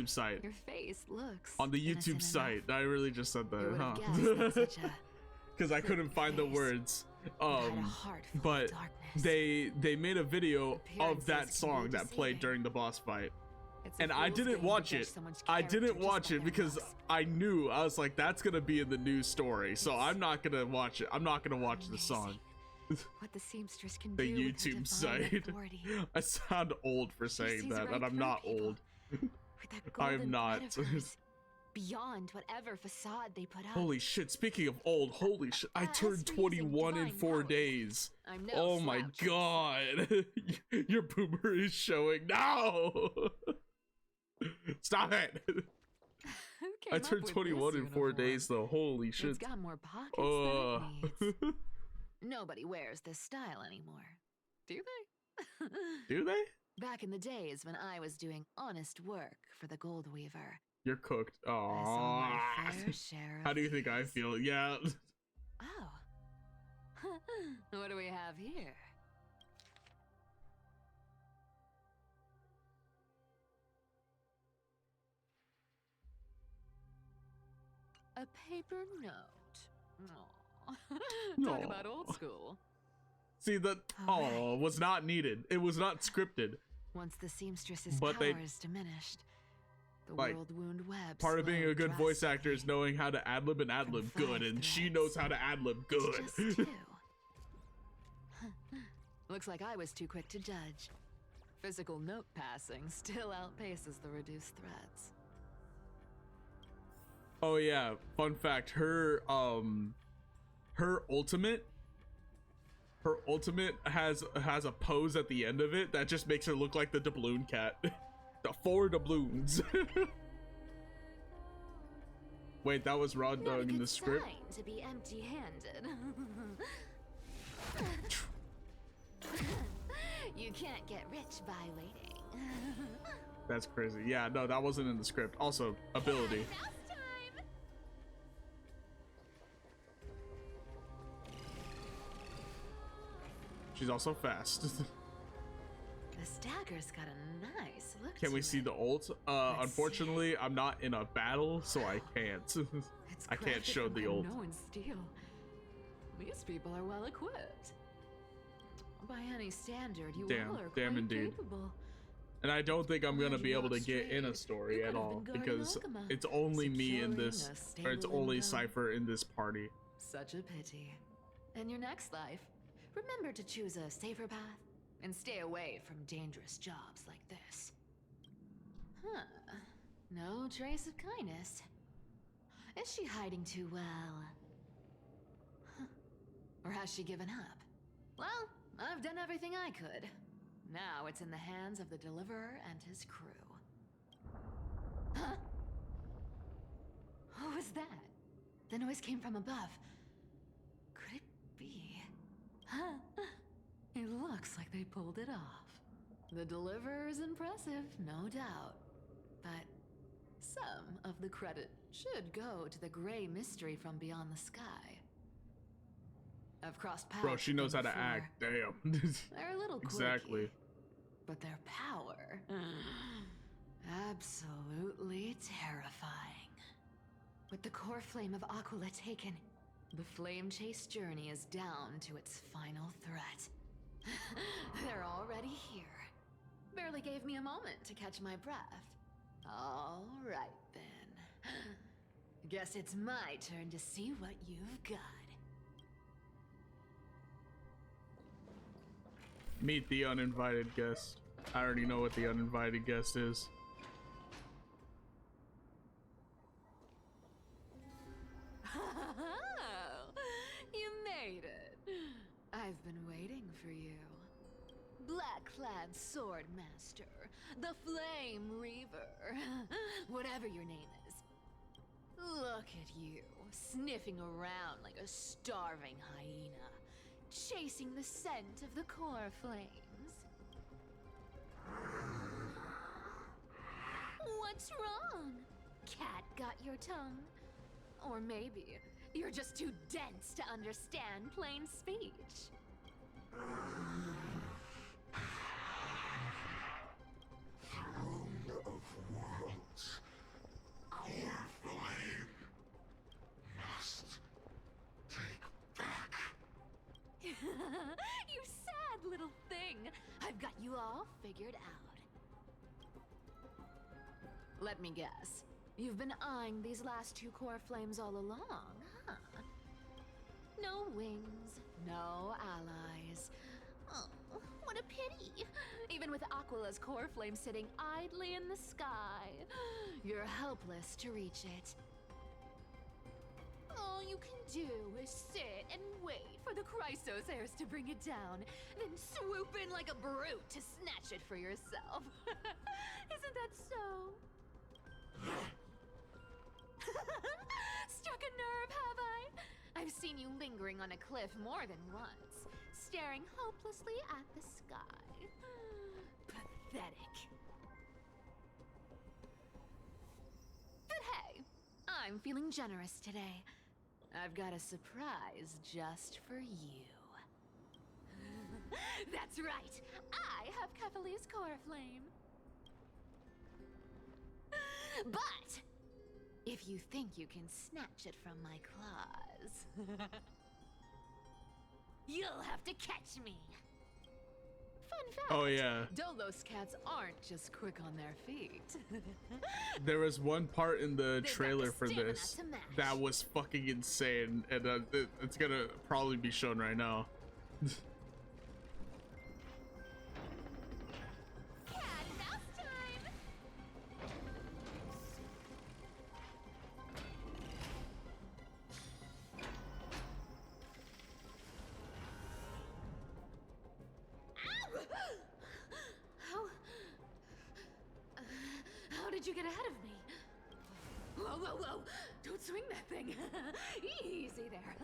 A: site.
D: Your face looks
A: On the YouTube
D: innocent
A: site. I really just said that,
D: would've
A: huh?
D: guessed that such a
A: Because I couldn't find the words.
D: had a heart full
A: But
D: of darkness.
A: they made a video of that
D: Appearances
A: song
D: can be
A: that played
D: deceiving.
A: during the boss fight.
D: It's a
A: And I
D: fool's
A: didn't
D: game to
A: watch
D: judge
A: it.
D: someone's
A: I
D: character
A: didn't
D: just
A: watch
D: by
A: it
D: their
A: because
D: looks.
A: I knew, I was like, that's gonna be in the news story. So I'm not gonna watch it. I'm not gonna watch the song.
D: What the seamstress can
A: The
D: do with her
A: YouTube
D: divine
A: site.
D: authority.
A: I sound old for saying
D: sees
A: that,
D: right
A: and I'm
D: through
A: not
D: people.
A: old.
D: With that
A: I'm
D: golden
A: not.
D: thread of hers, beyond whatever facade they put up.
A: Holy shit, speaking of old, holy shit, I
D: As
A: turned
D: for using
A: 21 in
D: divine
A: 4
D: powers,
A: days.
D: I'm no
A: Oh my
D: slouch.
A: god. Your boomer is showing. No! Stop it!
D: Who came
A: I
D: up
A: turned
D: with
A: 21
D: this
A: in 4
D: uniform?
A: days though, holy shit.
D: It's got more pockets than it needs.
A: Uh,
D: Nobody wears this style anymore. Do they?
A: do they?
D: Back in the days when I was doing honest work for the Gold Weaver.
A: You're cooked.
D: I saw my
A: Aww.
D: fair share
A: How
D: of
A: do you think I feel? Yeah.
D: Oh. What do we have here? A paper note. Aw. Talk
A: Aw.
D: about old school.
A: See, that was not needed. It was not scripted.
D: Once the seamstress's
A: But
D: power
A: they-
D: is diminished, the
A: like,
D: world wound web.
A: Part of being a
D: slowed
A: good voice actor is
D: drastically.
A: knowing how to ad-lib and ad-lib good, and she knows how to ad-lib good.
D: Just two. Looks like I was too quick to judge. Physical note passing still outpaces the reduced threats.
A: Oh yeah, fun fact, her ultimate has a pose at the end of it that just makes her look like the doubloon cat. The 4 doubloons. Wait, that was Rod
D: Not a
A: Dog in
D: good
A: the script?
D: sign to be empty-handed. You can't get rich by waiting.
A: That's crazy. Yeah, no, that wasn't in the script. Also, ability. She's also fast.
D: The stagger's got a nice look.
A: Can we see the ult? Unfortunately, I'm not in a battle, so I can't. I can't
D: crafted
A: show
D: from
A: the ult.
D: unknown steel. These people are well equipped. By any standard, you
A: Damn,
D: all are
A: damn
D: quite
A: indeed.
D: capable.
A: And I don't think I'm gonna
D: Glad
A: be
D: you
A: able to
D: got
A: get in a
D: straight.
A: story
D: You
A: at
D: could have
A: all
D: been guarding
A: because
D: Okama,
A: it's only me in
D: securing
A: this,
D: a
A: or it's
D: stable
A: only
D: income.
A: Cypher in this party.
D: Such a pity. In your next life, remember to choose a safer path and stay away from dangerous jobs like this. Huh. No trace of kindness. Is she hiding too well? Huh. Or has she given up? Well, I've done everything I could. Now it's in the hands of the Deliverer and his crew. Huh? What was that? The noise came from above. Could it be? Huh? It looks like they pulled it off. The Deliverer is impressive, no doubt. But some of the credit should go to the gray mystery from beyond the sky. I've crossed paths.
A: Bro, she knows how to
D: before.
A: act. Damn.
D: They're a little
A: exactly.
D: quirky, but their power, absolutely terrifying. With the core flame of Aquila taken, the flame chase journey is down to its final threat. They're already here. Barely gave me a moment to catch my breath. All right then. Guess it's my turn to see what you've got.
A: Meet the uninvited guest. I already know what the uninvited guest is.
D: You made it. I've been waiting for you. Black-clad sword master, the Flame Reaver, whatever your name is. Look at you, sniffing around like a starving hyena, chasing the scent of the core flames. What's wrong? Cat got your tongue? Or maybe you're just too dense to understand plain speech.
Q: Throne of worlds, core flame must take back.
D: You sad little thing. I've got you all figured out. Let me guess. You've been eyeing these last two core flames all along, huh? No wings, no allies. Oh, what a pity. Even with Aquila's core flame sitting idly in the sky, you're helpless to reach it. All you can do is sit and wait for the Chrysos heirs to bring it down, then swoop in like a brute to snatch it for yourself. Isn't that so? Struck a nerve, have I? I've seen you lingering on a cliff more than once, staring hopelessly at the sky. Pathetic. But hey, I'm feeling generous today. I've got a surprise just for you. That's right, I have Kephalie's core flame. But if you think you can snatch it from my claws, you'll have to catch me. Fun fact.
A: Oh yeah.
D: Dolos cats aren't just quick on their feet.
A: There was one part in the trailer for this that was fucking insane, and it's gonna probably be shown right now.
D: How did you get ahead of me? Whoa, whoa, whoa! Don't swing that thing! Easy there.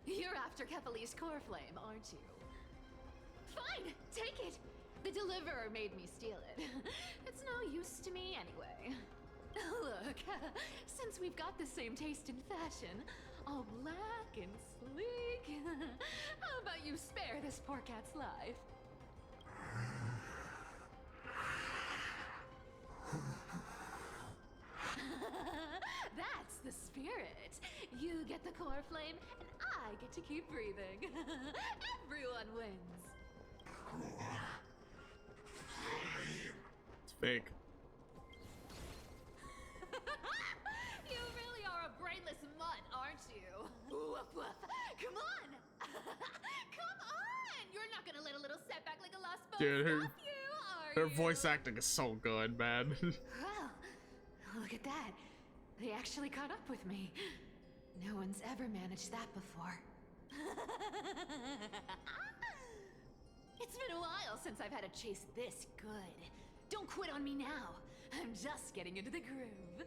D: You're after Kephalie's core flame, aren't you? Fine, take it! The Deliverer made me steal it. It's no use to me anyway. Look, since we've got the same taste in fashion, all black and sleek, how about you spare this poor cat's life? That's the spirit. You get the core flame, and I get to keep breathing. Everyone wins.
A: It's fake.
D: You really are a brainless mutt, aren't you? Woof woof. Come on! Come on! You're not gonna let a little setback like a lost bone
A: Dude,
D: stop you, are
A: Their voice acting is so good, man.
D: Well, look at that. They actually caught up with me. No one's ever managed that before. It's been a while since I've had a chase this good. Don't quit on me now. I'm just getting into the groove.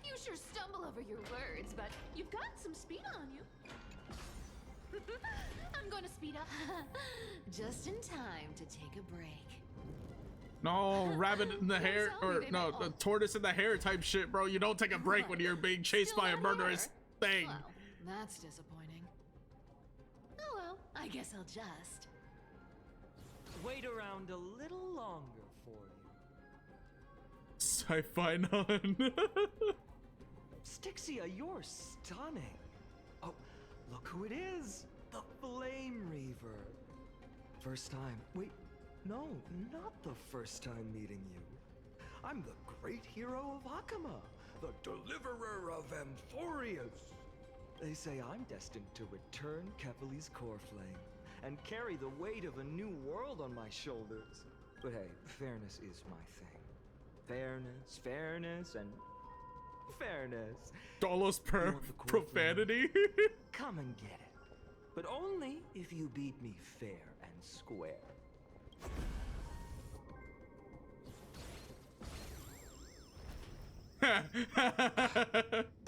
D: You sure stumble over your words, but you've got some speed on you. I'm gonna speed up. Just in time to take a break.
A: No, rabbit in the hair, or no, the tortoise in the hair type shit, bro. You don't take a break when you're being chased by a murderous thing.
D: Well, that's disappointing. Oh well, I guess I'll just
H: wait around a little longer for you.
A: Sci-fi nun.
H: Stixia, you're stunning. Oh, look who it is. The Flame Reaver. First time. Wait, no, not the first time meeting you. I'm the great hero of Hakama, the deliverer of AMPHOREUS. They say I'm destined to return Kefali's core flame and carry the weight of a new world on my shoulders. But hey, fairness is my thing. Fairness, and fairness.
A: Dolos profanity.
H: Come and get it. But only if you beat me fair and square.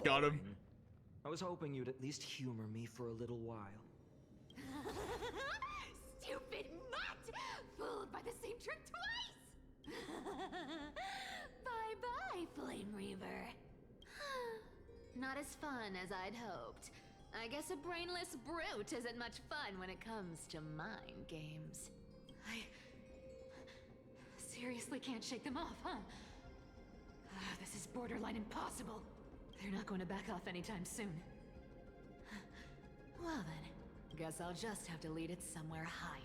A: Got him.
H: I was hoping you'd at least humor me for a little while.
D: Stupid mutt! Fooled by the same trick twice! Bye-bye, Flame Reaver. Not as fun as I'd hoped. I guess a brainless brute isn't much fun when it comes to mind games. I seriously can't shake them off, huh? This is borderline impossible. They're not going to back off anytime soon. Well then, guess I'll just have to lead it somewhere higher.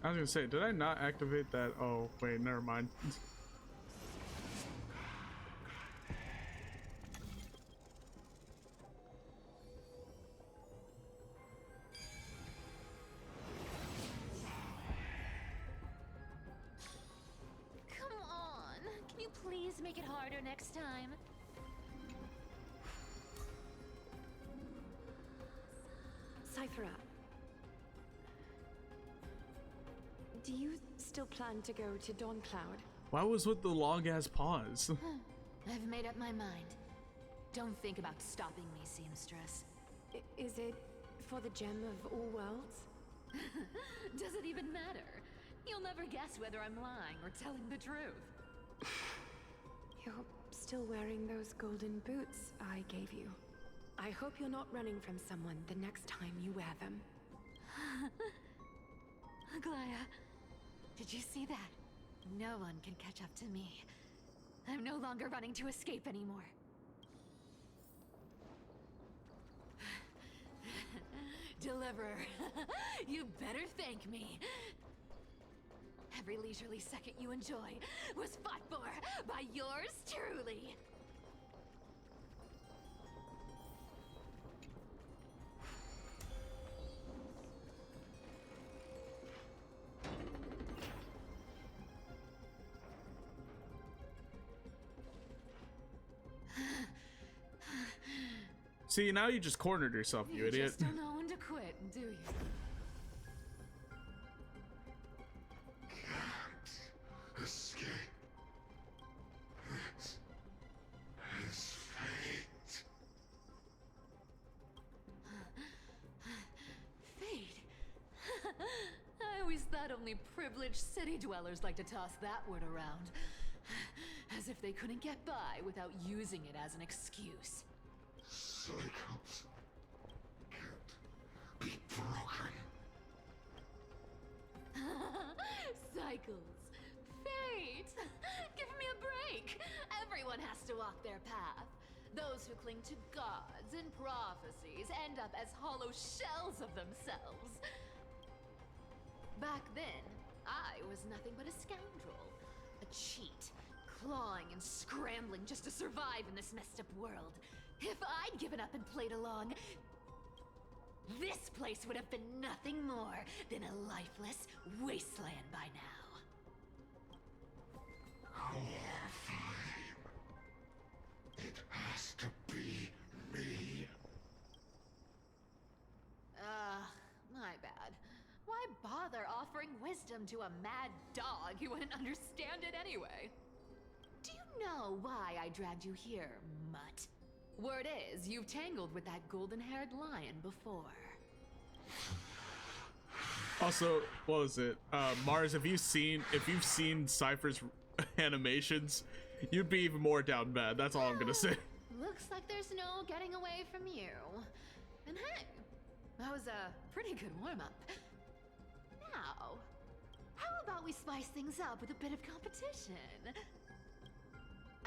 A: I was gonna say, did I not activate that? Oh, wait, never mind.
D: Come on, can you please make it harder next time?
K: Cyphera, do you still plan to go to Dawncloud?
A: Why was with the long ass pause?
D: I've made up my mind. Don't think about stopping me, seamstress.
K: Is it for the gem of all worlds?
D: Does it even matter? You'll never guess whether I'm lying or telling the truth.
K: You're still wearing those golden boots I gave you. I hope you're not running from someone the next time you wear them.
D: Aglaya, did you see that? No one can catch up to me. I'm no longer running to escape anymore. Deliverer, you better thank me. Every leisurely second you enjoy was fought for by yours truly.
A: See, now you just cornered yourself, you idiot.
D: Just don't know when to quit, do you?
Q: Can't escape. It's fate.
D: Fate? I always thought only privileged city dwellers like to toss that word around. As if they couldn't get by without using it as an excuse.
Q: Cycles can't be broken.
D: Cycles. Fate! Give me a break! Everyone has to walk their path. Those who cling to gods and prophecies end up as hollow shells of themselves. Back then, I was nothing but a scoundrel. A cheat, clawing and scrambling just to survive in this messed up world. If I'd given up and played along, this place would have been nothing more than a lifeless wasteland by now.
Q: It has to be me.
D: My bad. Why bother offering wisdom to a mad dog who wouldn't understand it anyway? Do you know why I dragged you here, mutt? Word is, you've tangled with that golden-haired lion before.
A: Also, what was it? Mars, if you've seen Cypher's animations, you'd be even more down bad. That's all I'm gonna say.
D: Looks like there's no getting away from you. And hey, that was a pretty good warm-up. Now, how about we spice things up with a bit of competition?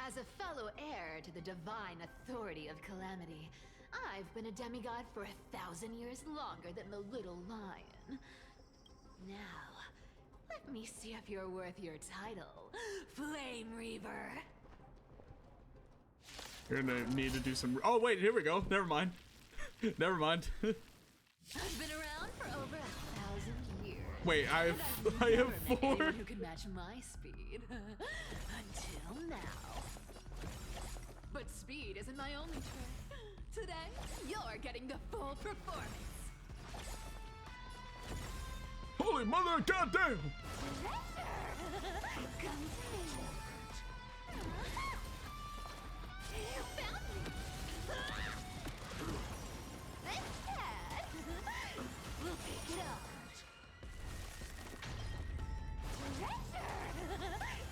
D: As a fellow heir to the divine authority of Calamity, I've been a demigod for 1,000 years longer than the little lion. Now, let me see if you're worth your title, Flame Reaver.
A: You're gonna need to do some. Oh wait, here we go. Never mind. Never mind.
D: I've been around for over 1,000 years.
A: Wait, I have
D: met
A: 4.
D: anyone who can match my speed until now. But speed isn't my only trick. Today, you're getting the full performance.
A: Holy mother, goddamn!
D: Come to me. You found me. Instead, we'll pick it up.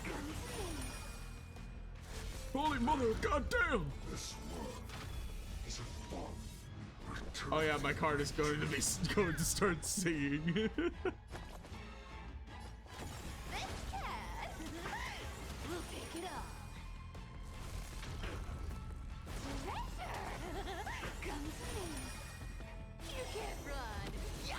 D: Come to me.
A: Holy mother, goddamn!
Q: This world is a fun return.
A: Oh yeah, my card is going to start singing.
D: We'll pick it up. Come to me. You can't run. Yeah.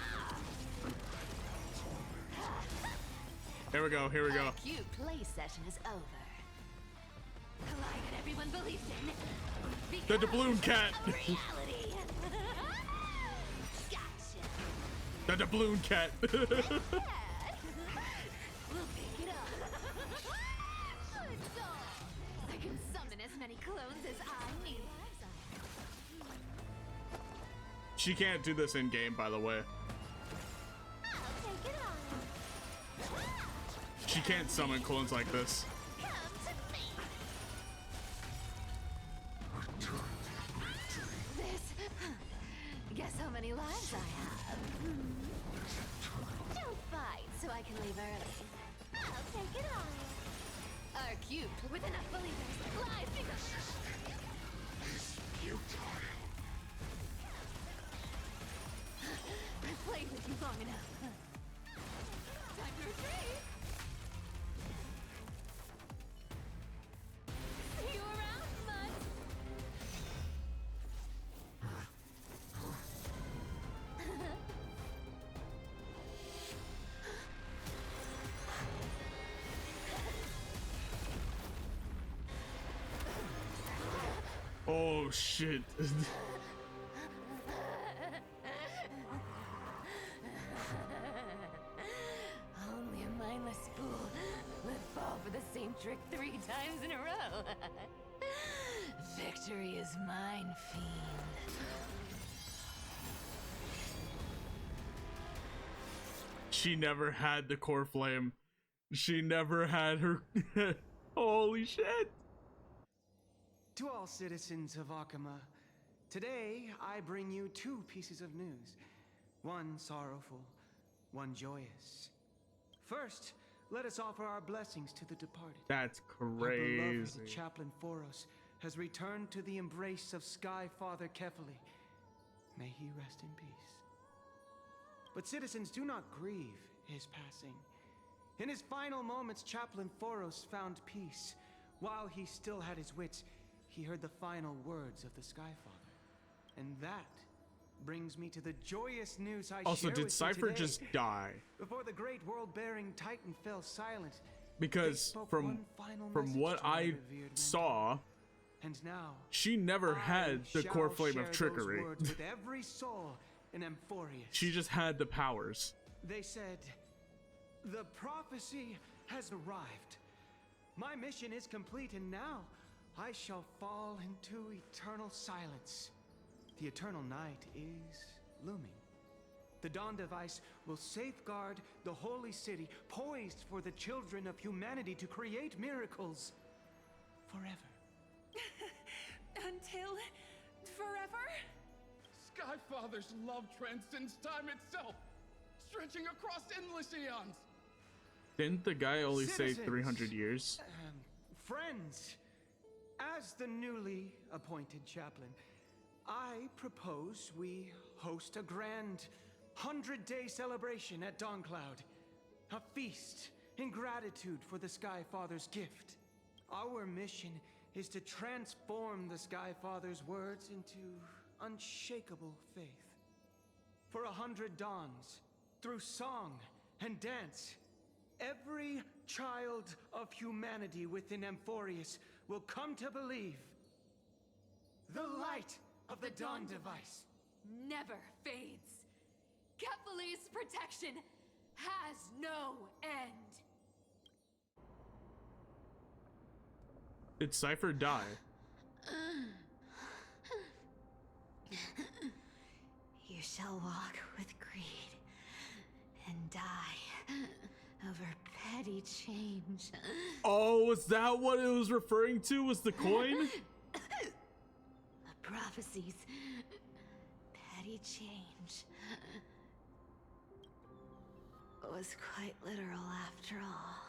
A: Here we go, here we go.
D: A cute play session is over. The lie that everyone believes in.
A: The doubloon cat.
D: A reality. Gotcha.
A: The doubloon cat.
D: We'll pick it up. Good dog. I can summon as many clones as I need.
A: She can't do this in game, by the way.
D: I'll take it on.
A: She can't summon clones like this.
D: Come to me. This. Guess how many lives I have. Don't fight so I can leave early. I'll take it on. Our cube with enough believers. Live because. I've played with you long enough. Time to retreat. See you around, bud.
A: Oh shit.
D: Only a mindless fool would fall for the same trick 3 times in a row. Victory is mine, fiend.
A: She never had the core flame. She never had her. Holy shit.
O: To all citizens of Akama, today I bring you 2 pieces of news. One sorrowful, one joyous. First, let us offer our blessings to the departed.
A: That's
O: Our beloved
A: crazy.
O: chaplain Foros has returned to the embrace of Sky Father Kefali. May he rest in peace. But citizens, do not grieve his passing. In his final moments, Chaplain Foros found peace. While he still had his wits, he heard the final words of the Sky Father. And that brings me to the joyous news I
A: Also,
O: share
A: did
O: with you
A: Cypher
O: today.
A: just die?
O: Before the great world-bearing Titan fell silent,
A: Because
O: they spoke
A: from
O: one final
A: what
O: message to my
A: I
O: revered
A: saw,
O: and now
A: she never had the
O: shall
A: core flame
O: share
A: of
O: those
A: trickery.
O: words with every soul in AMPHOREUS.
A: She just had the powers.
O: They said, the prophecy has arrived. My mission is complete, and now I shall fall into eternal silence. The eternal night is looming. The Dawn device will safeguard the holy city, poised for the children of humanity to create miracles forever.
D: Until forever?
V: Skyfather's love transcends time itself, stretching across endless eons.
A: Didn't the guy only say
O: Citizens,
A: 300 years?
O: Friends, as the newly appointed chaplain, I propose we host a grand 100-day celebration at Dawncloud. A feast in gratitude for the Skyfather's gift. Our mission is to transform the Skyfather's words into unshakable faith. For 100 dawns, through song and dance, every child of humanity within AMPHOREUS will come to believe the light of the Dawn device
D: Never fades. Kephaly's protection has no end.
A: Did Cypher die?
P: You shall walk with greed and die over petty change.
A: Oh, was that what it was referring to? Was the coin?
P: The prophecies. Petty change. Was quite literal after all.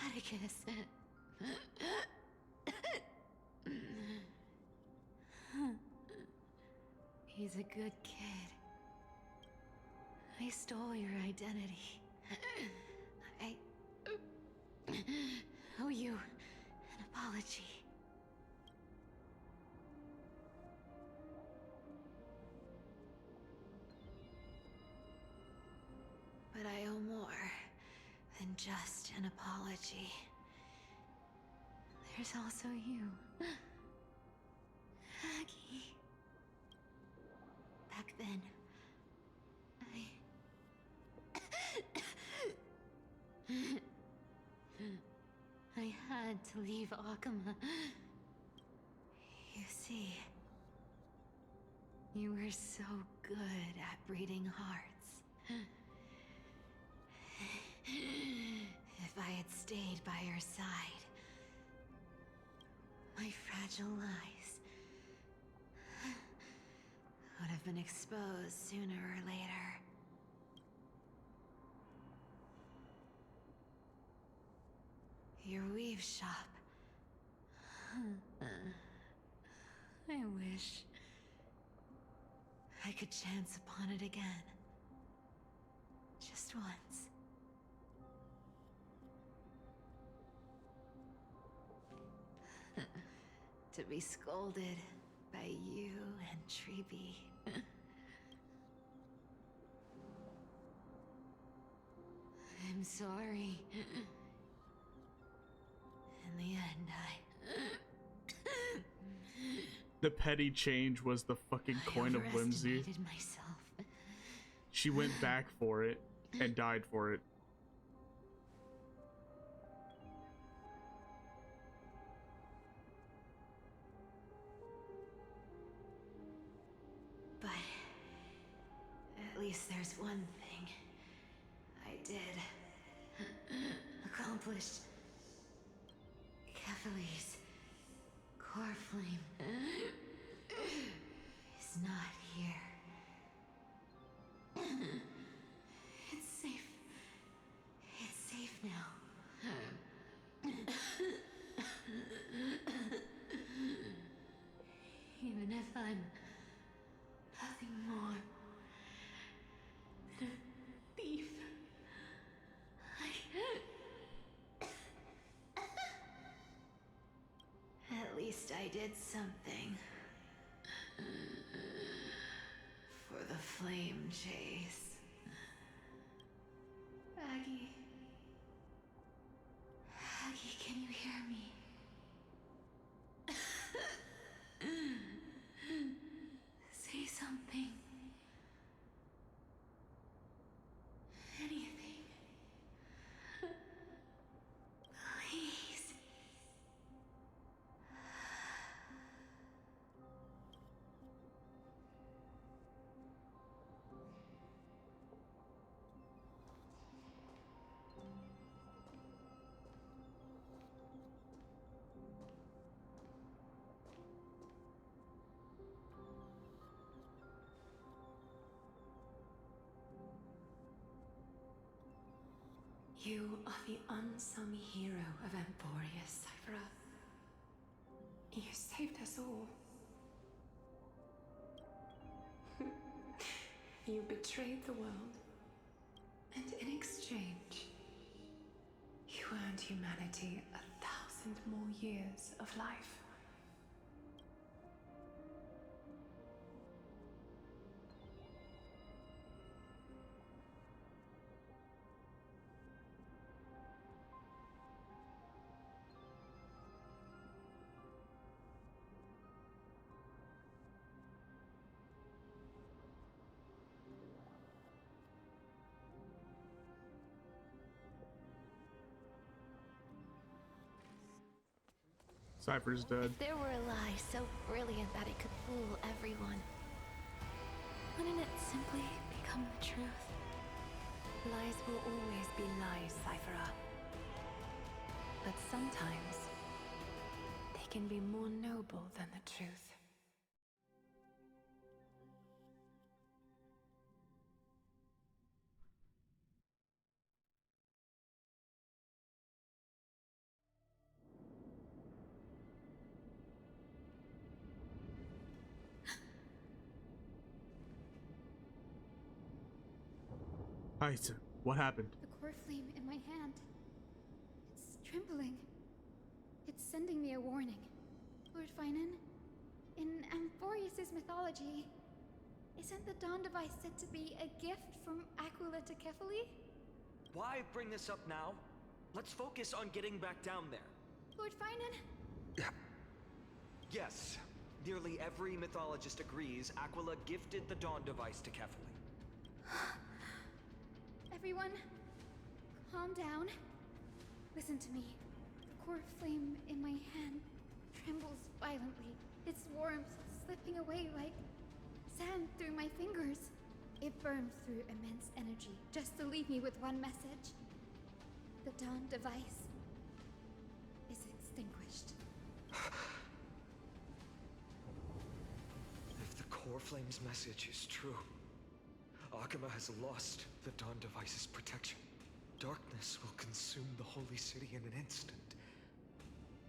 P: Atticus. He's a good kid. I stole your identity. I owe you an apology. But I owe more than just an apology. There's also you, Aggie. Back then, I had to leave Akama. You see, you were so good at reading hearts. If I had stayed by your side, my fragile lies would have been exposed sooner or later. Your weave shop. I wish I could chance upon it again. Just once. To be scolded by you and Treeby. I'm sorry. In the end,
A: The petty change was the fucking coin of whimsy.
P: overestimated myself.
A: She went back for it and died for it.
P: But at least there's one thing I did accomplish. Kephaly's core flame is not here. It's safe. It's safe now. Even if I'm nothing more than a thief, At least I did something for the flame chase. Aggie. Aggie, can you hear me? Say something. Anything. Please.
D: You are the unsung hero of AMPHOREUS, Cypher. You saved us all. You betrayed the world, and in exchange, you earned humanity 1,000 more years of life.
A: Cypher's dead.
C: If there were a lie so brilliant that it could fool everyone, wouldn't it simply become the truth?
D: Lies will always be lies, Cypher. But sometimes, they can be more noble than the truth.
A: Hyacine, what happened?
I: The core flame in my hand. It's trembling. It's sending me a warning. Lord Finan, in AMPHOREUS' mythology, isn't the Dawn device said to be a gift from Aquila to Kefali?
G: Why bring this up now? Let's focus on getting back down there.
I: Lord Finan?
G: Yes. Nearly every mythologist agrees Aquila gifted the Dawn device to Kefali.
I: Everyone, calm down. Listen to me. The core flame in my hand trembles violently. Its warmth slipping away like sand through my fingers. It burns through immense energy just to leave me with one message. The Dawn device is extinguished.
G: If the core flame's message is true, Akama has lost the Dawn device's protection. Darkness will consume the holy city in an instant,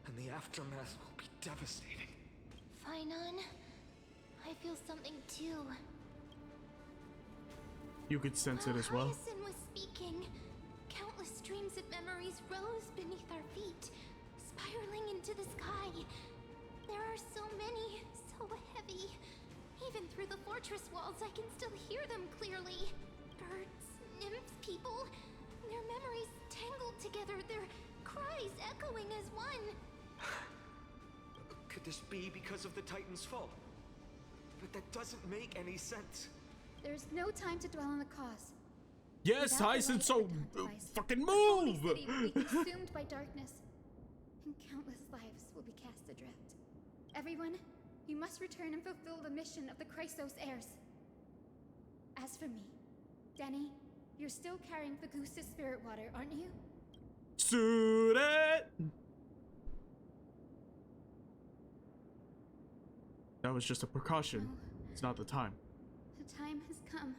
G: and the aftermath will be devastating.
C: Finan, I feel something too.
A: You could sense it as well.
C: Hyacine was speaking. Countless streams of memories rose beneath our feet, spiraling into the sky. There are so many, so heavy. Even through the fortress walls, I can still hear them clearly. Birds, nymphs, people. Their memories tangled together, their cries echoing as one.
G: Could this be because of the Titan's fall? But that doesn't make any sense.
I: There's no time to dwell on the cause.
A: Yes, Hyacine, so fucking move!
I: The city will be consumed by darkness, and countless lives will be cast adrift. Everyone, you must return and fulfill the mission of the Chrysos heirs. As for me, Denny, you're still carrying Fagusta's spirit water, aren't you?
A: Suit it! That was just a precaution.
I: No.
A: It's not the time.
I: The time has come.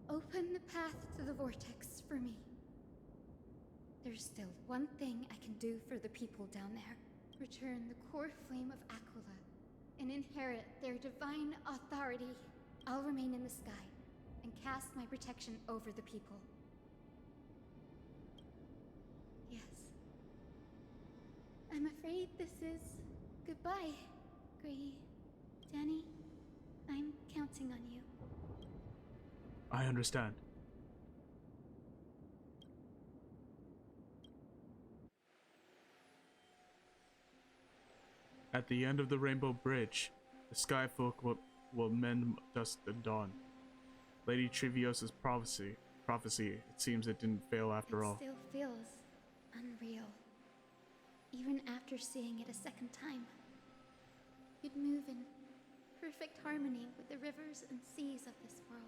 I: Open the path to the vortex for me. There's still one thing I can do for the people down there. Return the core flame of Aquila and inherit their divine authority. I'll remain in the sky and cast my protection over the people. Yes. I'm afraid this is goodbye, Gray. Danny, I'm counting on you.
A: I understand. At the end of the Rainbow Bridge, the Skyfolk will mend dusk and dawn. Lady Triviosa's prophecy, it seems it didn't fail after all.
I: It still feels unreal. Even after seeing it a second time. You'd move in perfect harmony with the rivers and seas of this world.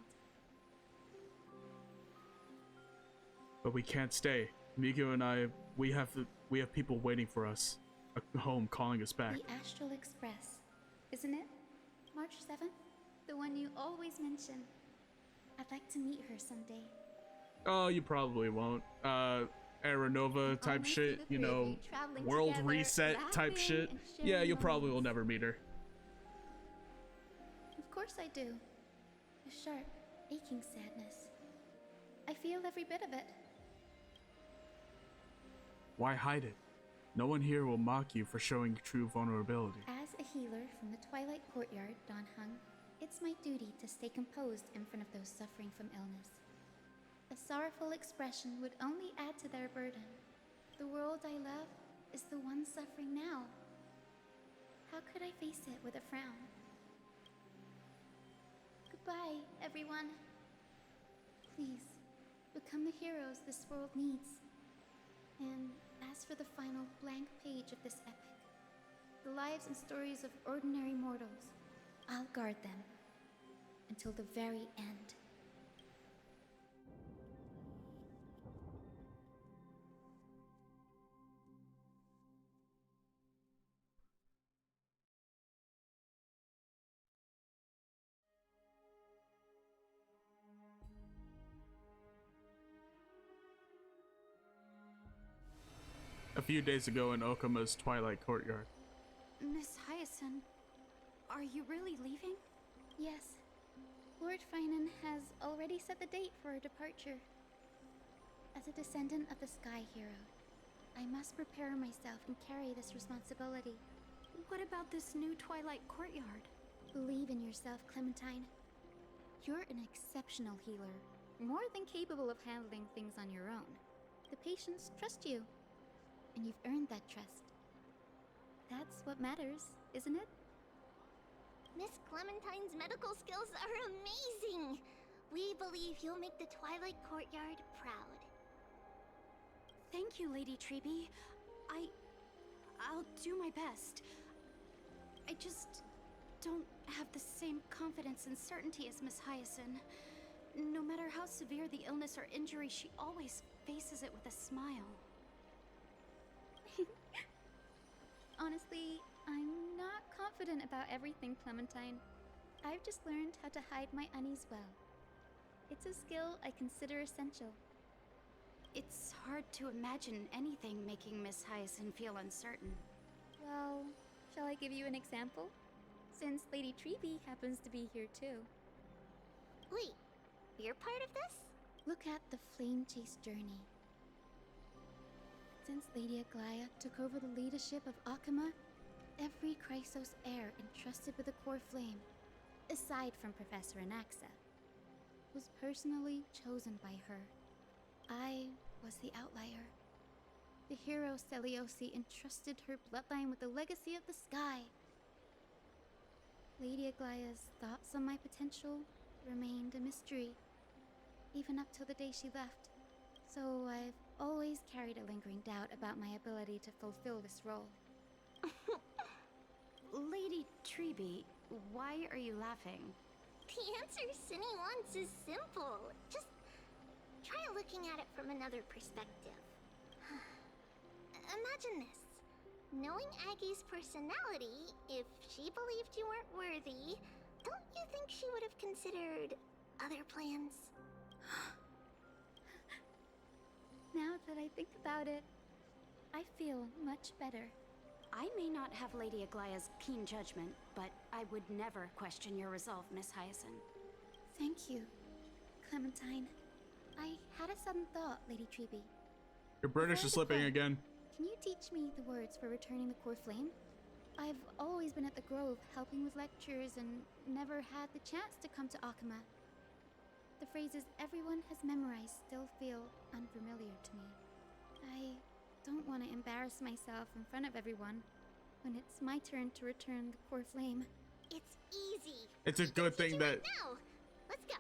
A: But we can't stay. Migo and I, we have people waiting for us. A home calling us back.
I: The Astral Express, isn't it? March 7th? The one you always mention. I'd like to meet her someday.
A: Oh, you probably won't. Aeronova type shit, you know, world
I: together,
A: reset type shit. Yeah, you probably will never meet her.
I: Of course I do. A sharp, aching sadness. I feel every bit of it.
A: Why hide it? No one here will mock you for showing true vulnerability.
I: As a healer from the Twilight Courtyard, Don Hung, it's my duty to stay composed in front of those suffering from illness. A sorrowful expression would only add to their burden. The world I love is the one suffering now. How could I face it with a frown? Goodbye, everyone. Please, become the heroes this world needs. And as for the final blank page of this epic, the lives and stories of ordinary mortals, I'll guard them until the very end.
A: A few days ago in Okuma's Twilight Courtyard.
I: Miss Hyacine, are you really leaving? Yes. Lord Finan has already set the date for our departure. As a descendant of the Sky Hero, I must prepare myself and carry this responsibility.
B: What about this new Twilight Courtyard?
I: Believe in yourself, Clementine. You're an exceptional healer, more than capable of handling things on your own. The patients trust you. And you've earned that trust. That's what matters, isn't it?
C: Miss Clementine's medical skills are amazing! We believe you'll make the Twilight Courtyard proud.
B: Thank you, Lady Treby. I'll do my best. I just don't have the same confidence and certainty as Miss Hyacine. No matter how severe the illness or injury, she always faces it with a smile.
I: Honestly, I'm not confident about everything, Clementine. I've just learned how to hide my unease well. It's a skill I consider essential.
B: It's hard to imagine anything making Miss Hyacine feel uncertain.
I: Well, shall I give you an example? Since Lady Treby happens to be here too.
C: Wait, you're part of this?
I: Look at the Flame Chase journey. Since Lady Aglaya took over the leadership of Akuma, every Chrysos heir entrusted with the core flame, aside from Professor Anaxa, was personally chosen by her. I was the outlier. The hero Celiosi entrusted her bloodline with the legacy of the sky. Lady Aglaya's thoughts on my potential remained a mystery, even up till the day she left. So I've always carried a lingering doubt about my ability to fulfill this role.
B: Lady Treby, why are you laughing?
C: The answer Cinny wants is simple. Just try looking at it from another perspective. Imagine this. Knowing Aggie's personality, if she believed you weren't worthy, don't you think she would have considered other plans?
I: Now that I think about it, I feel much better.
B: I may not have Lady Aglaya's keen judgment, but I would never question your resolve, Miss Hyacine.
I: Thank you, Clementine. I had a sudden thought, Lady Treby.
A: Your British is slipping again.
I: can you teach me the words for returning the core flame? I've always been at the Grove helping with lectures and never had the chance to come to Akama. The phrases everyone has memorized still feel unfamiliar to me. I don't want to embarrass myself in front of everyone when it's my turn to return the core flame.
C: It's easy.
A: It's a good thing that...
C: Now, let's go.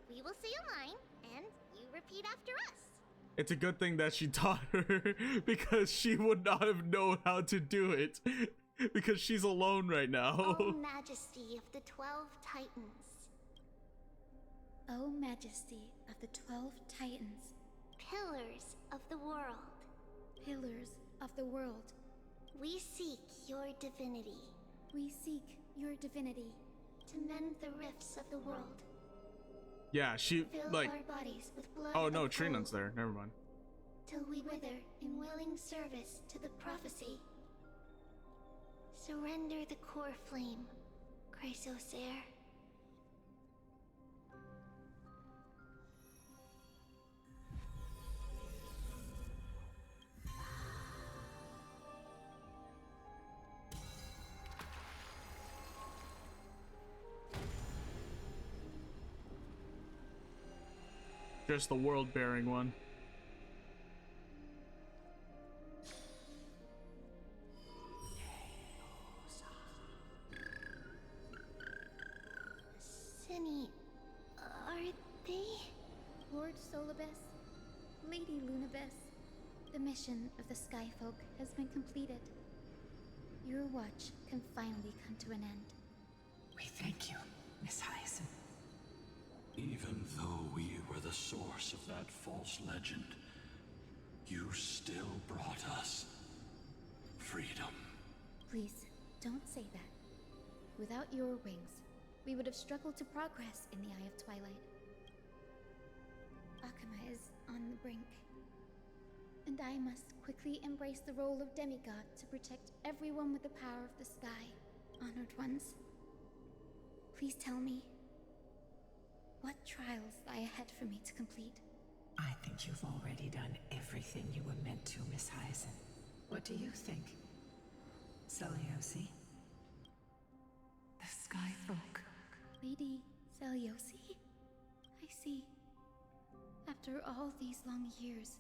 C: We will say a line, and you repeat after us.
A: It's a good thing that she taught her, because she would not have known how to do it, because she's alone right now.
C: O Majesty of the 12 Titans.
I: O Majesty of the 12 Titans.
C: Pillars of the world.
I: Pillars of the world.
C: We seek your divinity.
I: We seek your divinity.
C: To mend the rifts of the world.
A: Yeah, she,
C: Fill
A: like...
C: our bodies with blood.
A: Oh no,
C: of
A: Trinon's
C: gold,
A: there. Never mind.
C: Till we wither in willing service to the prophecy. Surrender the core flame, Chrysosair.
A: Just the world-bearing one.
C: Cinny, are they?
I: Lord Solibus, Lady Lunabis, the mission of the Skyfolk has been completed. Your watch can finally come to an end.
E: We thank you, Miss Hyacine.
M: Even though we were the source of that false legend, you still brought us freedom.
I: Please, don't say that. Without your wings, we would have struggled to progress in the Eye of Twilight. Akama is on the brink, and I must quickly embrace the role of demigod to protect everyone with the power of the sky. Honored ones, please tell me, what trials lie ahead for me to complete?
E: I think you've already done everything you were meant to, Miss Hyacine. What do you think, Seliosi?
L: The Skyfolk.
I: Lady Seliosi? I see. After all these long years,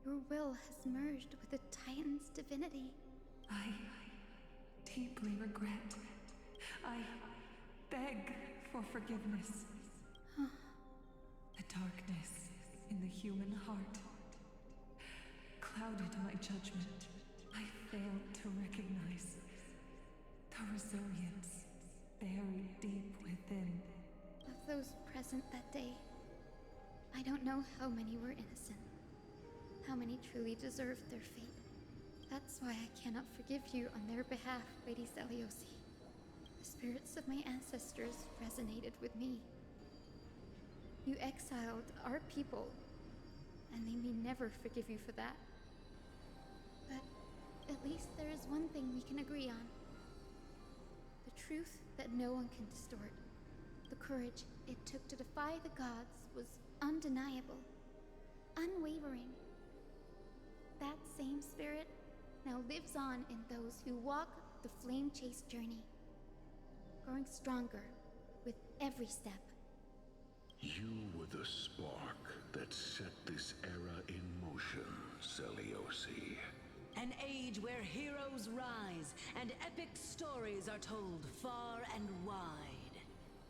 I: your will has merged with the Titan's divinity.
L: I deeply regret. I beg for forgiveness. The darkness in the human heart clouded my judgment. I failed to recognize the resilience buried deep within.
I: Of those present that day, I don't know how many were innocent, how many truly deserved their fate. That's why I cannot forgive you on their behalf, Lady Seliosi. The spirits of my ancestors resonated with me. You exiled our people, and they may never forgive you for that. But at least there is one thing we can agree on. The truth that no one can distort. The courage it took to defy the gods was undeniable, unwavering. That same spirit now lives on in those who walk the flame chase journey, growing stronger with every step.
Q: You were the spark that set this era in motion, Seliosi.
S: An age where heroes rise and epic stories are told far and wide.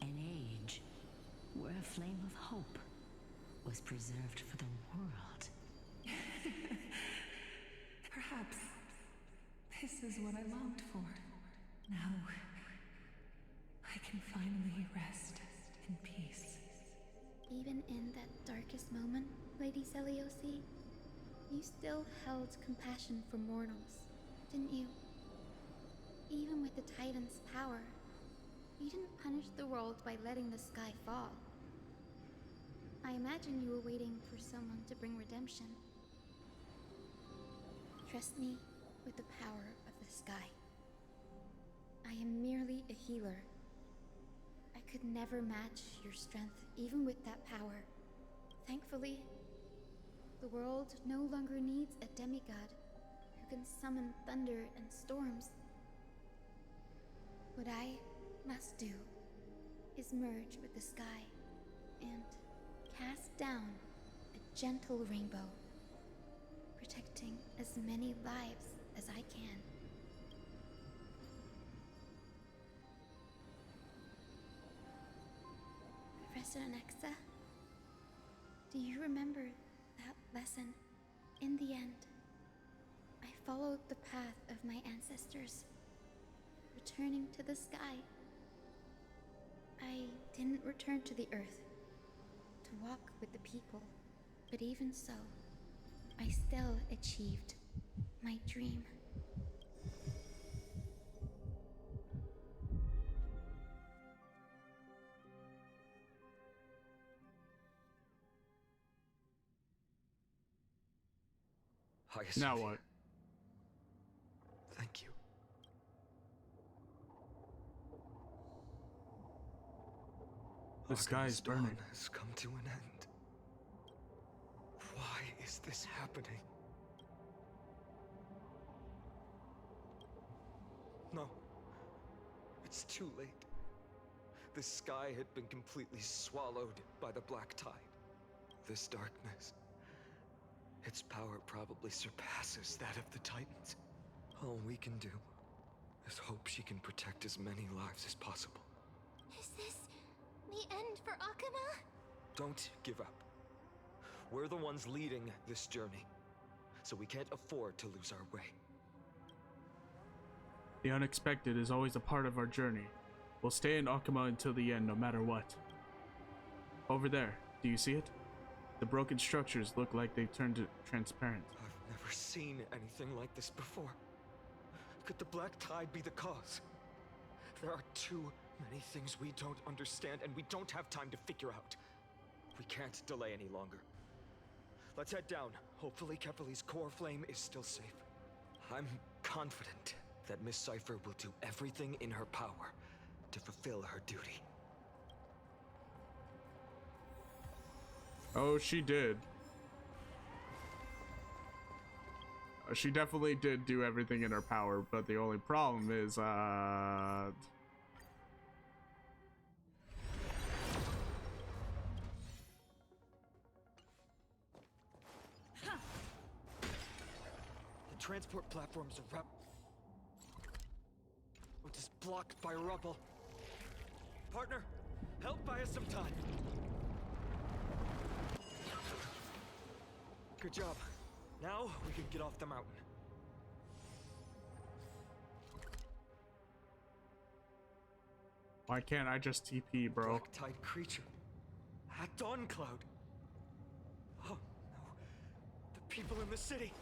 S: An age where a flame of hope was preserved for the world.
L: Perhaps this is what I longed for. Now, I can finally rest in peace.
I: Even in that darkest moment, Lady Seliosi, you still held compassion for mortals, didn't you? Even with the Titan's power, you didn't punish the world by letting the sky fall. I imagine you were waiting for someone to bring redemption. Trust me with the power of the sky. I am merely a healer. I could never match your strength, even with that power. Thankfully, The world no longer needs a demigod who can summon thunder and storms. What I must do is merge with the sky and cast down a gentle rainbow, protecting as many lives as I can. Professor Anaxa, do you remember that lesson? In the end, I followed the path of my ancestors, returning to the sky. I didn't return to the earth to walk with the people, but even so, I still achieved my dream.
G: Hyacine.
A: Now what?
G: Thank you.
A: The sky is burning.
G: Dawn has come to an end. Why is this happening? No. It's too late. The sky had been completely swallowed by the black tide. This darkness, its power probably surpasses that of the Titans. All we can do is hope she can protect as many lives as possible.
C: Is this the end for Akuma?
G: Don't give up. We're the ones leading this journey, so we can't afford to lose our way.
A: The unexpected is always a part of our journey. We'll stay in Akuma until the end, no matter what. Over there, do you see it? The broken structures look like they've turned transparent.
G: I've never seen anything like this before. Could the black tide be the cause? There are too many things we don't understand, and we don't have time to figure out. We can't delay any longer. Let's head down. Hopefully Kefali's core flame is still safe. I'm confident that Miss Cypher will do everything in her power to fulfill her duty.
A: Oh, she did. She definitely did do everything in her power, but the only problem is, The
G: transport platforms are just blocked by rubble. Partner, help buy us some time. Good job. Now we can get off the mountain.
A: Why can't I just TP, bro?
G: Black tide creature. At Dawn Cloud. Oh no. The people in the city.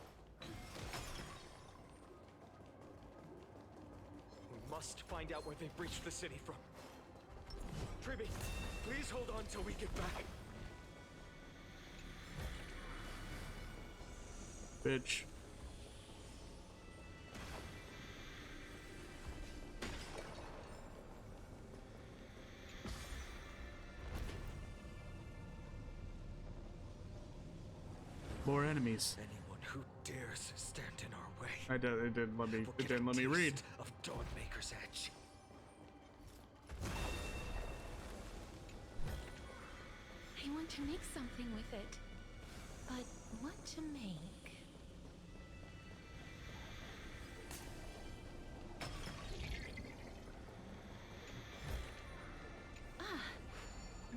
G: We must find out where they've breached the city from. Triby, please hold on till we get back.
A: Bitch. More enemies.
G: Anyone who dares stand in our way.
A: It didn't let me read.
G: Of Dawnmaker's Edge.
D: I want to make something with it. But what to make?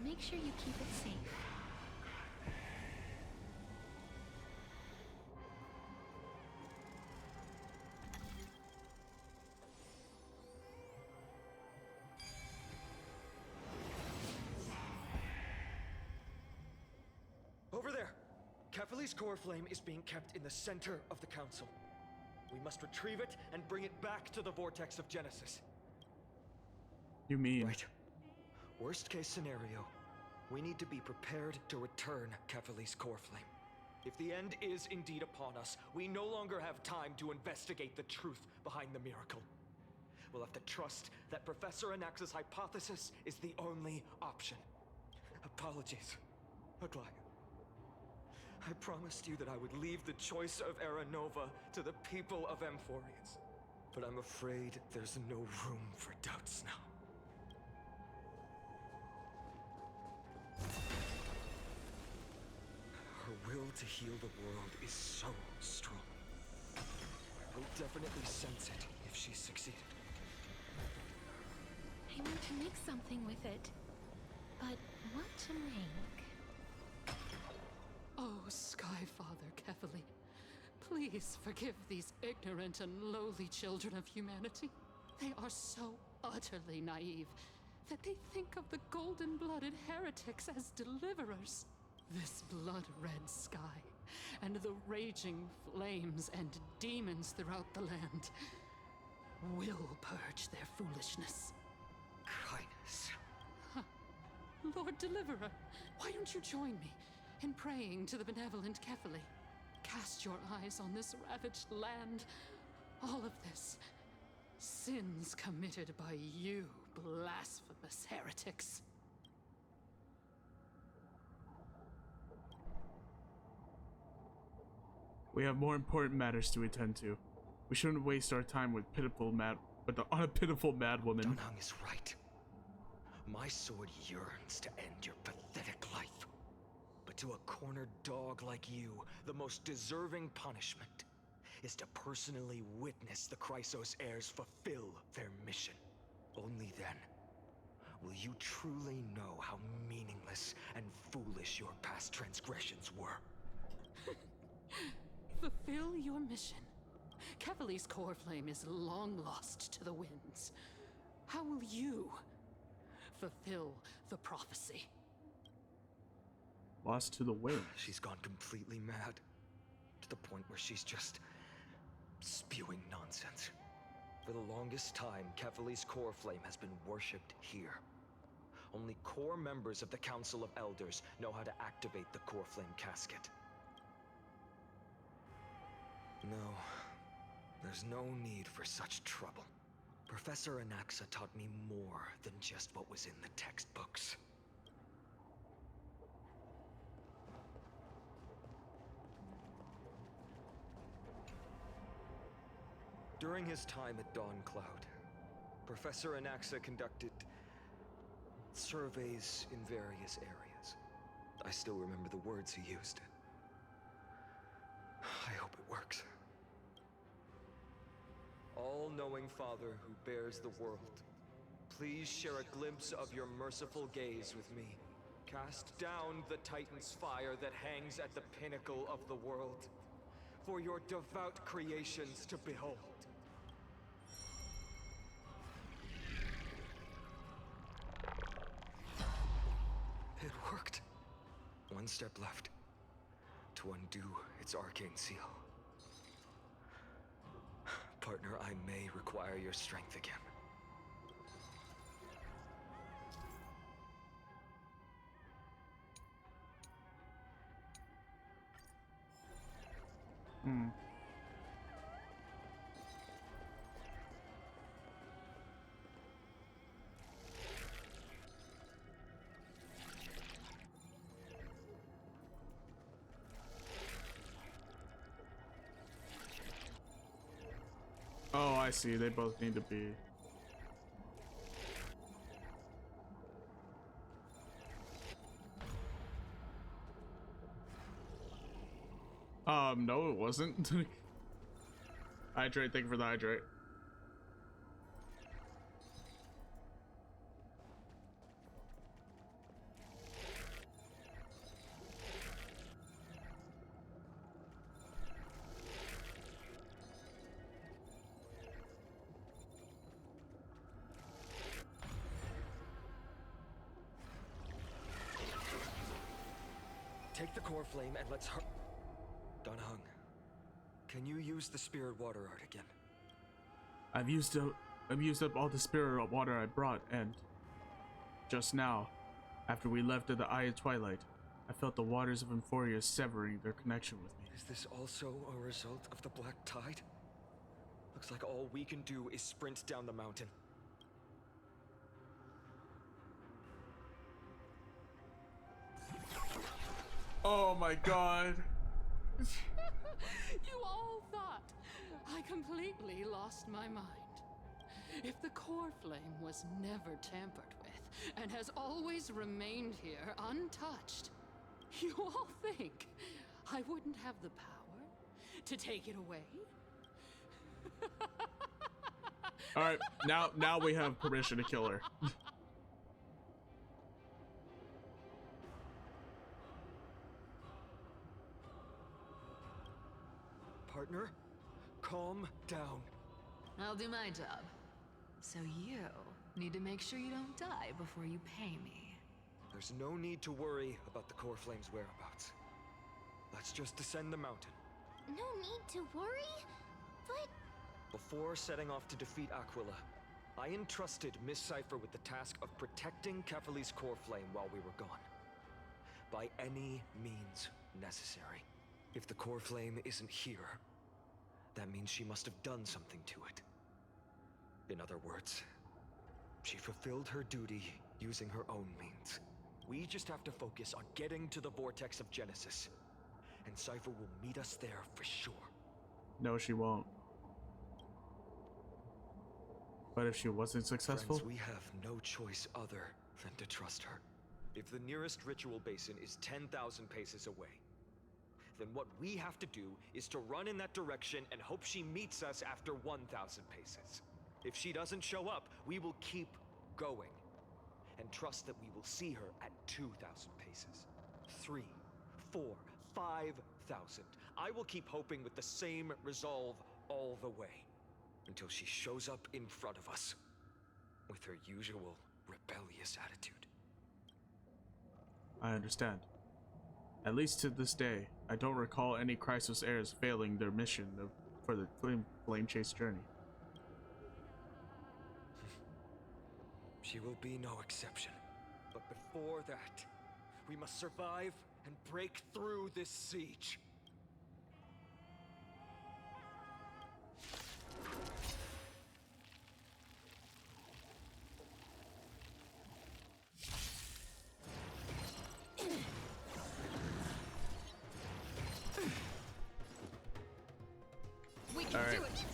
D: Make sure you keep it safe.
G: Over there! Kefali's core flame is being kept in the center of the council. We must retrieve it and bring it back to the vortex of Genesis.
A: You mean?
G: Right. Worst case scenario, we need to be prepared to return Kefali's core flame. If the end is indeed upon us, we no longer have time to investigate the truth behind the miracle. We'll have to trust that Professor Anaxa's hypothesis is the only option. Apologies, Aglaia. I promised you that I would leave the choice of Aranova to the people of AMPHOREUS. But I'm afraid there's no room for doubts now. Her will to heal the world is so strong. We'll definitely sense it if she succeeded.
D: I need to make something with it. But what to make?
F: Oh, Skyfather Kefali, please forgive these ignorant and lowly children of humanity. They are so utterly naive that they think of the golden-blooded heretics as deliverers. This blood-red sky, and the raging flames and demons throughout the land will purge their foolishness.
G: Kindness.
F: Lord Deliverer, why don't you join me in praying to the benevolent Kefali? Cast your eyes on this ravaged land. All of this, sins committed by you, blasphemous heretics.
A: We have more important matters to attend to. We shouldn't waste our time with on a pitiful madwoman.
G: Dunhung is right. My sword yearns to end your pathetic life. But to a cornered dog like you, the most deserving punishment is to personally witness the Chrysos heirs fulfill their mission. Only then will you truly know how meaningless and foolish your past transgressions were.
F: Fulfill your mission. Kefali's core flame is long lost to the winds. How will you fulfill the prophecy?
A: Lost to the wind.
G: She's gone completely mad. To the point where she's just spewing nonsense. For the longest time, Kefali's core flame has been worshipped here. Only core members of the Council of Elders know how to activate the core flame casket. No, there's no need for such trouble. Professor Anaxa taught me more than just what was in the textbooks. During his time at Dawncloud, Professor Anaxa conducted surveys in various areas. I still remember the words he used. I hope it works. All-knowing Father who bears the world, please share a glimpse of your merciful gaze with me. Cast down the Titan's fire that hangs at the pinnacle of the world, for your devout creations to behold. It worked. One step left to undo its arcane seal. Partner, I may require your strength again.
A: Oh, I see. They both need to be. No, it wasn't. Hydrate, thank you for the hydrate.
G: Take the core flame and let's hurry. Dunhung, can you use the spirit water art again?
A: I've used up all the spirit water I brought, and just now, after we left at the Eye of Twilight, I felt the waters of AMPHOREUS severing their connection with me.
G: Is this also a result of the Black Tide? Looks like all we can do is sprint down the mountain.
A: Oh my god.
F: You all thought I completely lost my mind. If the core flame was never tampered with and has always remained here untouched, you all think I wouldn't have the power to take it away?
A: All right, now we have permission to kill her.
G: Partner, calm down.
J: I'll do my job. So you need to make sure you don't die before you pay me.
G: There's no need to worry about the core flame's whereabouts. Let's just descend the mountain.
C: No need to worry? But...
G: Before setting off to defeat Aquila, I entrusted Miss Cypher with the task of protecting Kefali's core flame while we were gone. By any means necessary. If the core flame isn't here, that means she must have done something to it. In other words, she fulfilled her duty using her own means. We just have to focus on getting to the vortex of Genesis, and Cypher will meet us there for sure.
A: No, she won't. But if she wasn't successful?
G: Friends, we have no choice other than to trust her. If the nearest ritual basin is 10,000 paces away, then what we have to do is to run in that direction and hope she meets us after 1,000 paces. If she doesn't show up, we will keep going and trust that we will see her at 2,000 paces. 3, 4, 5,000. I will keep hoping with the same resolve all the way until she shows up in front of us with her usual rebellious attitude.
A: I understand. At least to this day, I don't recall any Chrysos heirs failing their mission for the flame chase journey.
G: She will be no exception. But before that, we must survive and break through this siege.
C: We can
A: All right.
C: do it!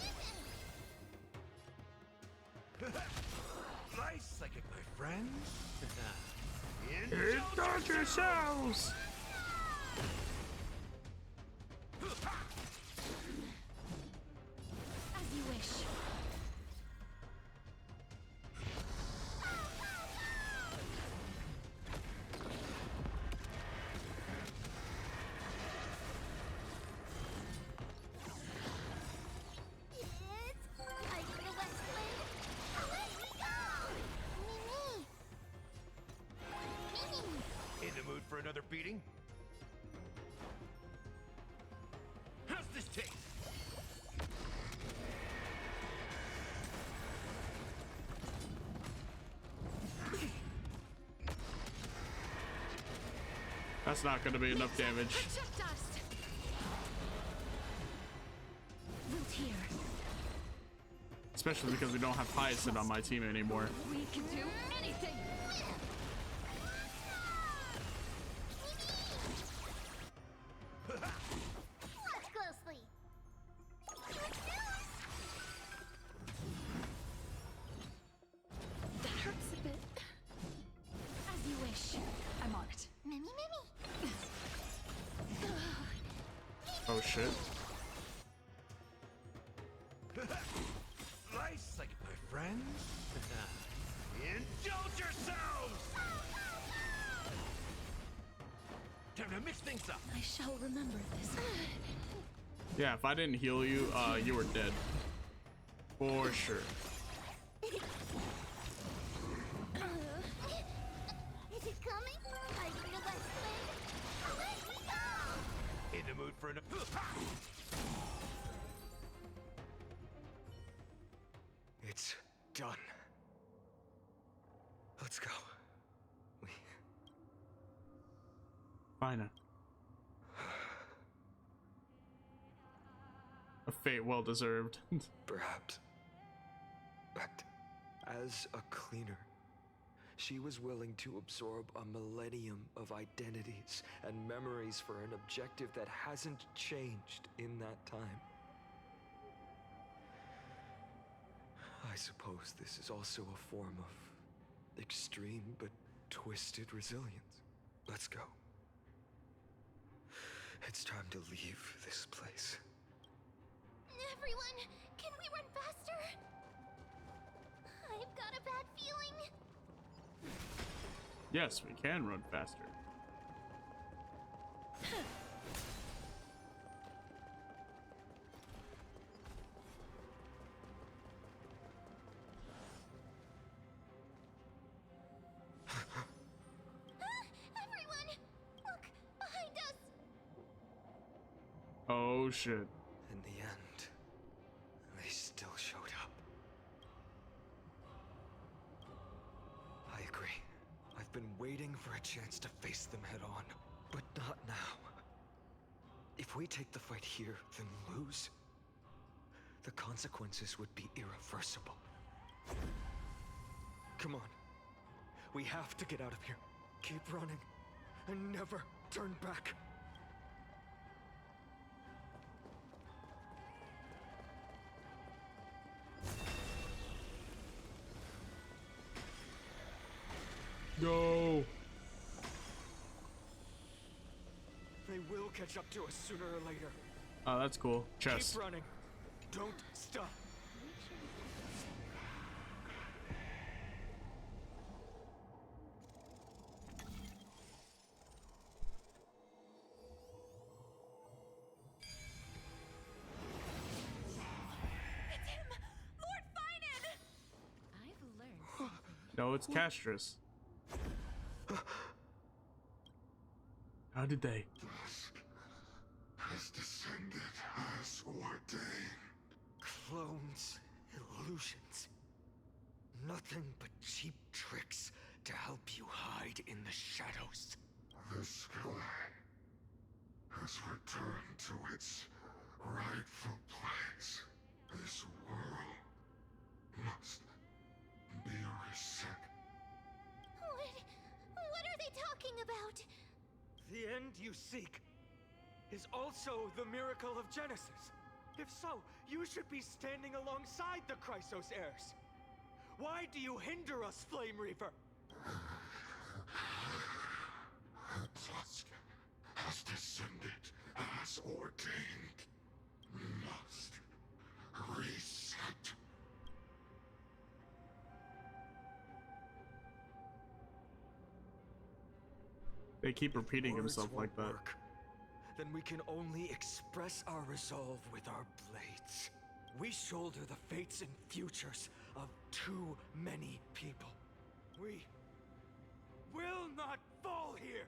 N: Nice psychic, my friends.
A: Indulge yourselves!
C: As you wish.
N: In the mood for another beating? How's this taste?
A: That's not going to be enough damage.
C: Project dust. Wilt here.
A: Especially because we don't have Hyacine on my team anymore.
C: We can do anything. Watch closely. That hurts a bit. As you wish. I'm on it. Mimi, Mimi.
A: Oh shit.
N: Nice psychic, my friends. Indulge yourselves! Time to mix things up.
C: I shall remember this.
A: Yeah, if I didn't heal you, you were dead. For sure.
C: Is it coming? I feel like swing. Away we go!
N: In the mood for another.
G: It's done. Let's go.
A: Fine. A fate well deserved.
G: Perhaps. But as a cleaner, She was willing to absorb a millennium of identities and memories for an objective that hasn't changed in that time. I suppose this is also a form of extreme but twisted resilience. Let's go. It's time to leave this place.
C: Everyone, can we run faster? I've got a bad feeling.
A: Yes, we can run faster.
C: Everyone, look behind us.
A: Oh shit.
G: In the end, they still showed up. I agree. I've been waiting for a chance to face them head on, but not now. If we take the fight here, then lose, the consequences would be irreversible. Come on. We have to get out of here. Keep running, and never turn back.
A: Go.
G: They will catch up to us sooner or later.
A: Oh, that's cool. Chest.
G: Keep running. Don't stop.
D: It's him! Lord Finan! I've learned.
A: No, it's Castrus. How did they?
Q: Dusk has descended as ordained.
G: Clones, illusions. Nothing but cheap tricks to help you hide in the shadows.
Q: The sky has returned to its rightful place. This world must be reset.
C: What are they talking about?
G: The end you seek is also the miracle of Genesis. If so, you should be standing alongside the Chrysos heirs. Why do you hinder us, Flame Reaver?
Q: Dusk has descended as ordained. Must reset.
A: They keep repeating
G: Words
A: himself like
G: won't
A: that.
G: work. Then we can only express our resolve with our blades. We shoulder the fates and futures of too many people. We will not fall here!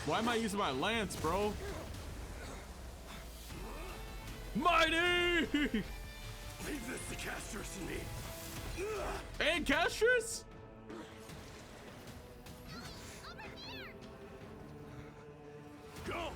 A: Why am I using my lance, bro? Mighty!
R: Leave this to Castrus and me.
A: And Castrus?
R: Go!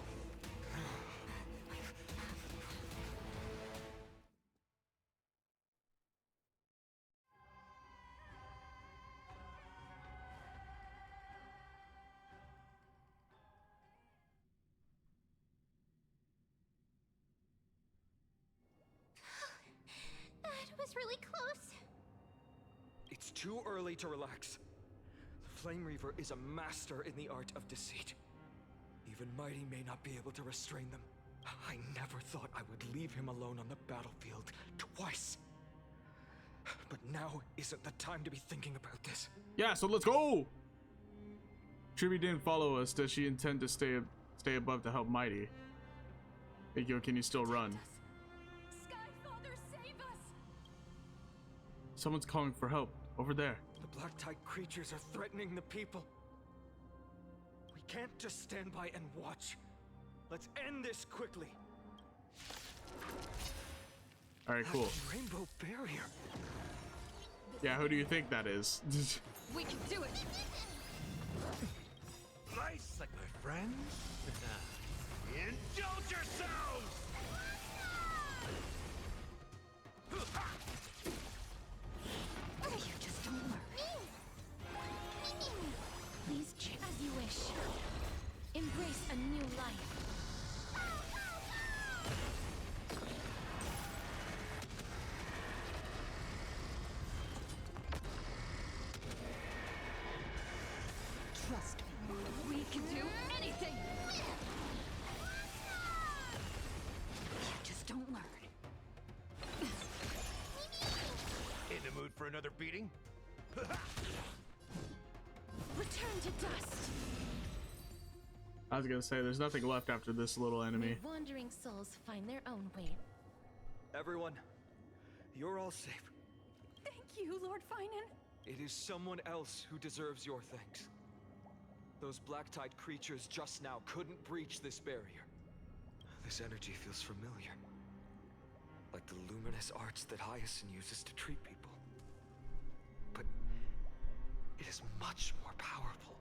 C: That was really close.
G: It's too early to relax. The Flame Reaver is a master in the art of deceit. Even Mighty may not be able to restrain them. I never thought I would leave him alone on the battlefield twice. But now isn't the time to be thinking about this.
A: Yeah, so let's go! Tribby didn't follow us. Does she intend to stay above to help Mighty? Ikyo, can you still run?
D: Skyfather, save us!
A: Someone's calling for help. Over there.
G: The black tide creatures are threatening the people. We can't just stand by and watch. Let's end this quickly.
A: Alright, cool.
G: Rainbow barrier.
A: Yeah, who do you think that is?
D: We can do it!
R: Nice, like my friends. Indulge yourselves!
D: You just don't learn. Please check as you wish. Embrace a new life. Trust me, we can do anything. You just don't learn.
R: In the mood for another beating?
D: Return to dust.
A: I was gonna say, there's nothing left after this little enemy.
D: May wandering souls find their own way.
G: Everyone, you're all safe.
D: Thank you, Lord Finan.
G: It is someone else who deserves your thanks. Those black-tide creatures just now couldn't breach this barrier. This energy feels familiar. Like the luminous arts that Hyacine uses to treat people. But it is much more powerful.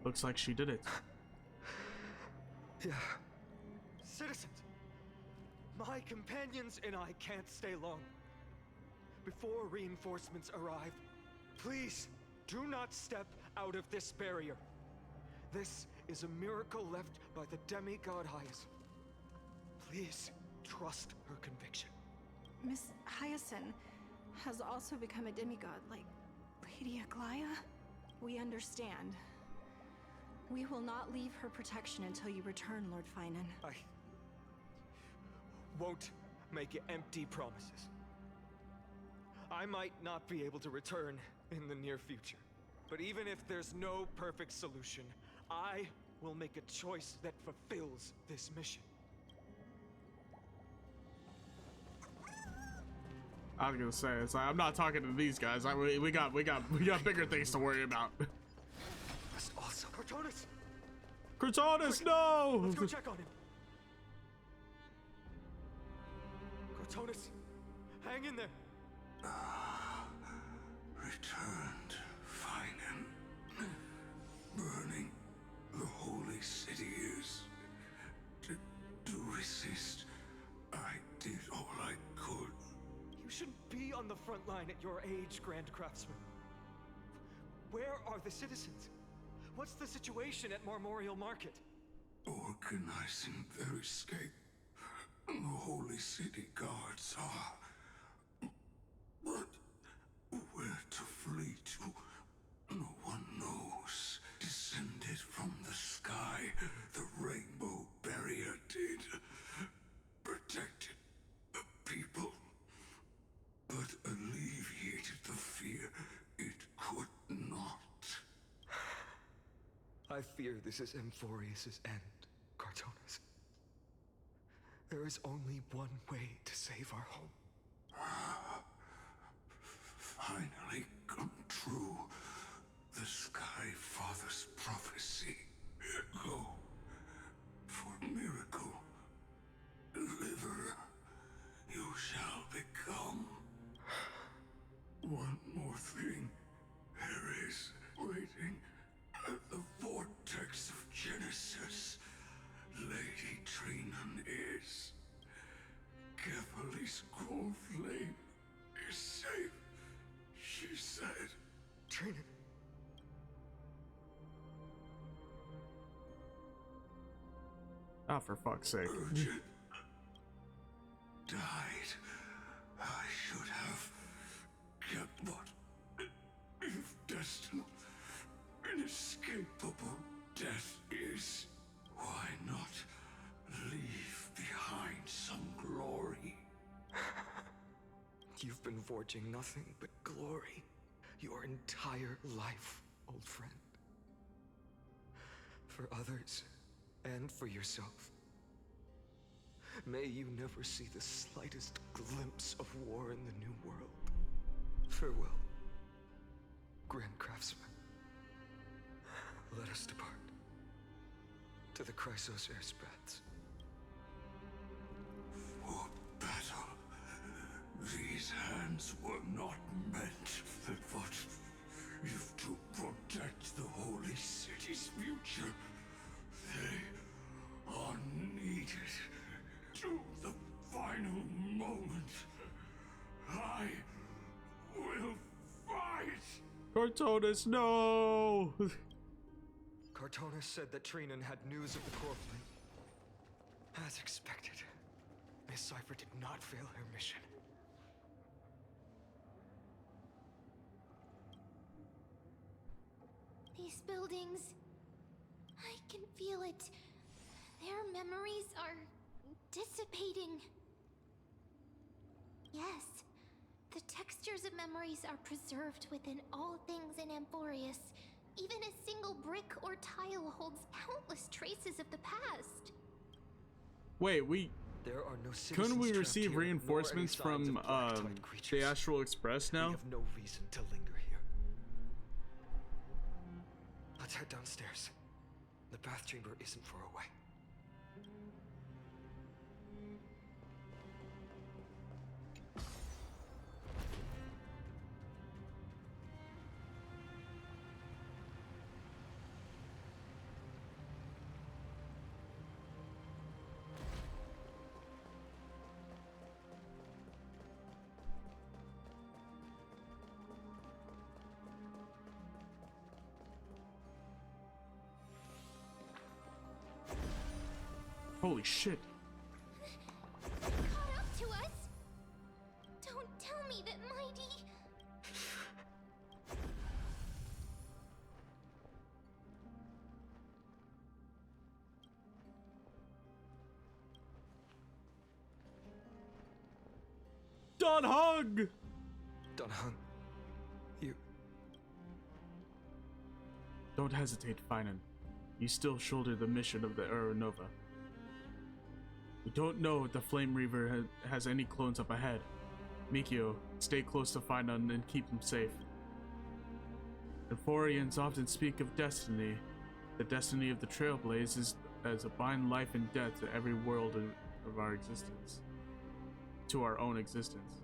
A: Looks like she did it.
G: Yeah. Citizens, my companions and I can't stay long. Before reinforcements arrive, please do not step out of this barrier. This is a miracle left by the demigod Hyacine. Please trust her conviction.
T: Miss Hyacine has also become a demigod, like Lady Aglaya. We understand. We will not leave her protection until you return, Lord Finan.
G: I won't make empty promises. I might not be able to return in the near future. But even if there's no perfect solution, I will make a choice that fulfills this mission.
A: I was gonna say, it's like, I'm not talking to these guys. We got bigger things to worry about.
G: Must also Cortonus!
A: Cortonus, no!
G: Let's go check on him. Cortonus, hang in there.
Q: Returned, Finan. Burning the holy city is. To resist, I did all I could.
G: You shouldn't be on the front line at your age, Grand Craftsman. Where are the citizens? What's the situation at Marmorial Market?
Q: Organizing their escape. The holy city guards are. But where to flee to, no one knows. Descended from the sky, the rainbow barrier did. Protected the people, but alleviated the fear it could not.
G: I fear this is AMPHOREUS' end, Cortonus. There is only one way to save our home.
Q: Finally come true. The Sky Father's prophecy. Go for miracle. Deliverer, you shall become. One more thing. There is waiting at the vortex of Genesis. Lady Trinan is. Kefali's core flame is safe, she said.
G: Trinan.
A: Oh, for fuck's sake.
Q: Urgent. Died. I should have kept what, if destined, inescapable death is. Why not leave behind some glory?
G: You've been forging nothing but glory your entire life, old friend. For others, and for yourself. May you never see the slightest glimpse of war in the New World. Farewell, Grand Craftsman. Let us depart to the Chrysos Air's paths.
Q: For battle, these hands were not meant, but if to protect the holy city's future, they are needed to the final moment.
A: Cortonis, no!
G: Cortonis said that Trinan had news of the core flame. As expected, Miss Cipher did not fail her mission.
C: These buildings, I can feel it. Their memories are dissipating. Yes, the textures of memories are preserved within all things in AMPHOREUS. Even a single brick or tile holds countless traces of the past.
A: Wait,
G: There are no
A: couldn't we
G: citizens
A: receive
G: trapped here,
A: reinforcements
G: nor any signs
A: from
G: of black-type creatures.
A: the Astral Express now?
G: We have no reason to linger here. Let's head downstairs. The bath chamber isn't far away.
A: Holy shit.
C: Caught up to us? Don't tell me that Mighty...
A: Don Hung!
G: Don Hung, you...
A: Don't hesitate, Finan. You still shoulder the mission of the Aeronova. We don't know if the Flame Reaver has any clones up ahead. Mikio, stay close to Finan and keep him safe. Amphorians often speak of destiny. The destiny of the Trailblaze is as a bind life and death to every world of our existence. To our own existence.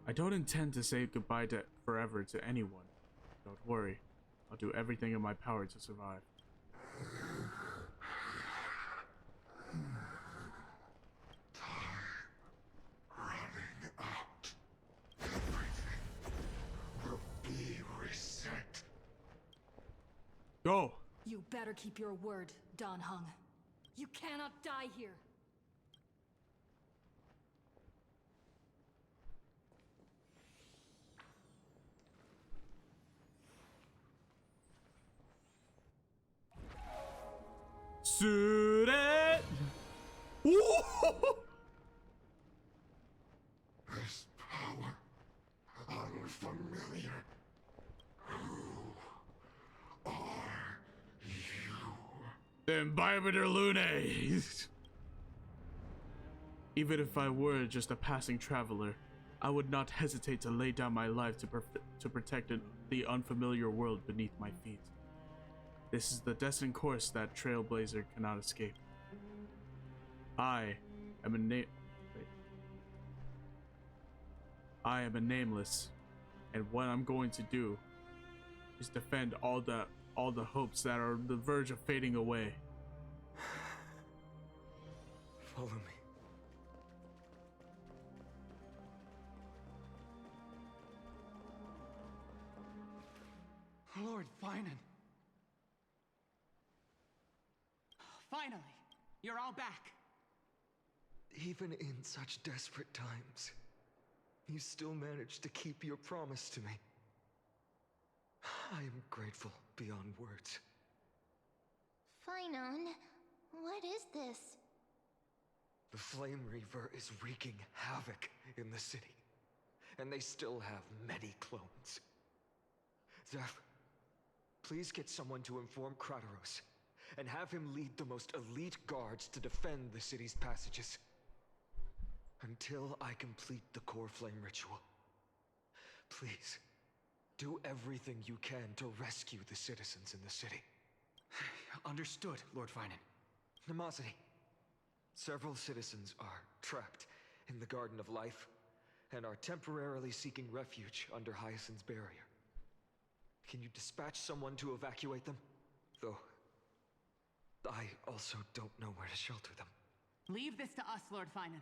A: I don't intend to say goodbye to forever to anyone. Don't worry. I'll do everything in my power to survive.
Q: Running out. Everything will be reset.
A: Go!
B: You better keep your word, Don Hung. You cannot die here.
A: Suit it!
Q: This power, unfamiliar. Who are you?
A: The Imbibitor Lunae! Even if I were just a passing traveler, I would not hesitate to lay down my life to protect the unfamiliar world beneath my feet. This is the destined course that Trailblazer cannot escape. I am a nameless, and what I'm going to do is defend all the hopes that are on the verge of fading away.
G: Follow me.
O: Lord Finan. Finally, you're all back.
G: Even in such desperate times, you still managed to keep your promise to me. I am grateful beyond words.
C: Finan, what is this?
G: The Flame Reaver is wreaking havoc in the city, and they still have many clones. Zeph, please get someone to inform Kratos, and have him lead the most elite guards to defend the city's passages. Until I complete the core flame ritual. Please, do everything you can to rescue the citizens in the city.
O: Understood, Lord Finan.
G: Nemosity, several citizens are trapped in the Garden of Life and are temporarily seeking refuge under Hyacine's barrier. Can you dispatch someone to evacuate them? Though, I also don't know where to shelter them.
H: Leave this to us, Lord Finan.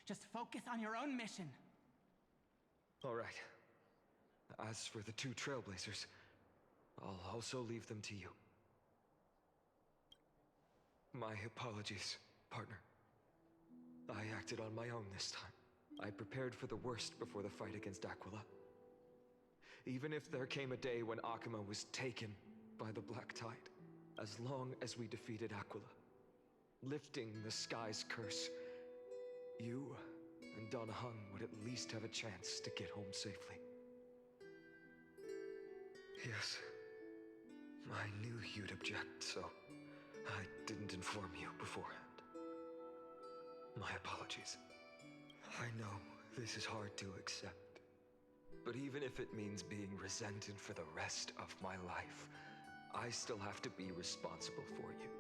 H: Just focus on your own mission.
G: All right. As for the 2 Trailblazers, I'll also leave them to you. My apologies, partner. I acted on my own this time. I prepared for the worst before the fight against Aquila. Even if there came a day when Akuma was taken by the Black Tide, as long as we defeated Aquila, lifting the sky's curse, you and Donahung would at least have a chance to get home safely. Yes, I knew you'd object, so I didn't inform you beforehand. My apologies. I know this is hard to accept, but even if it means being resented for the rest of my life, I still have to be responsible for you.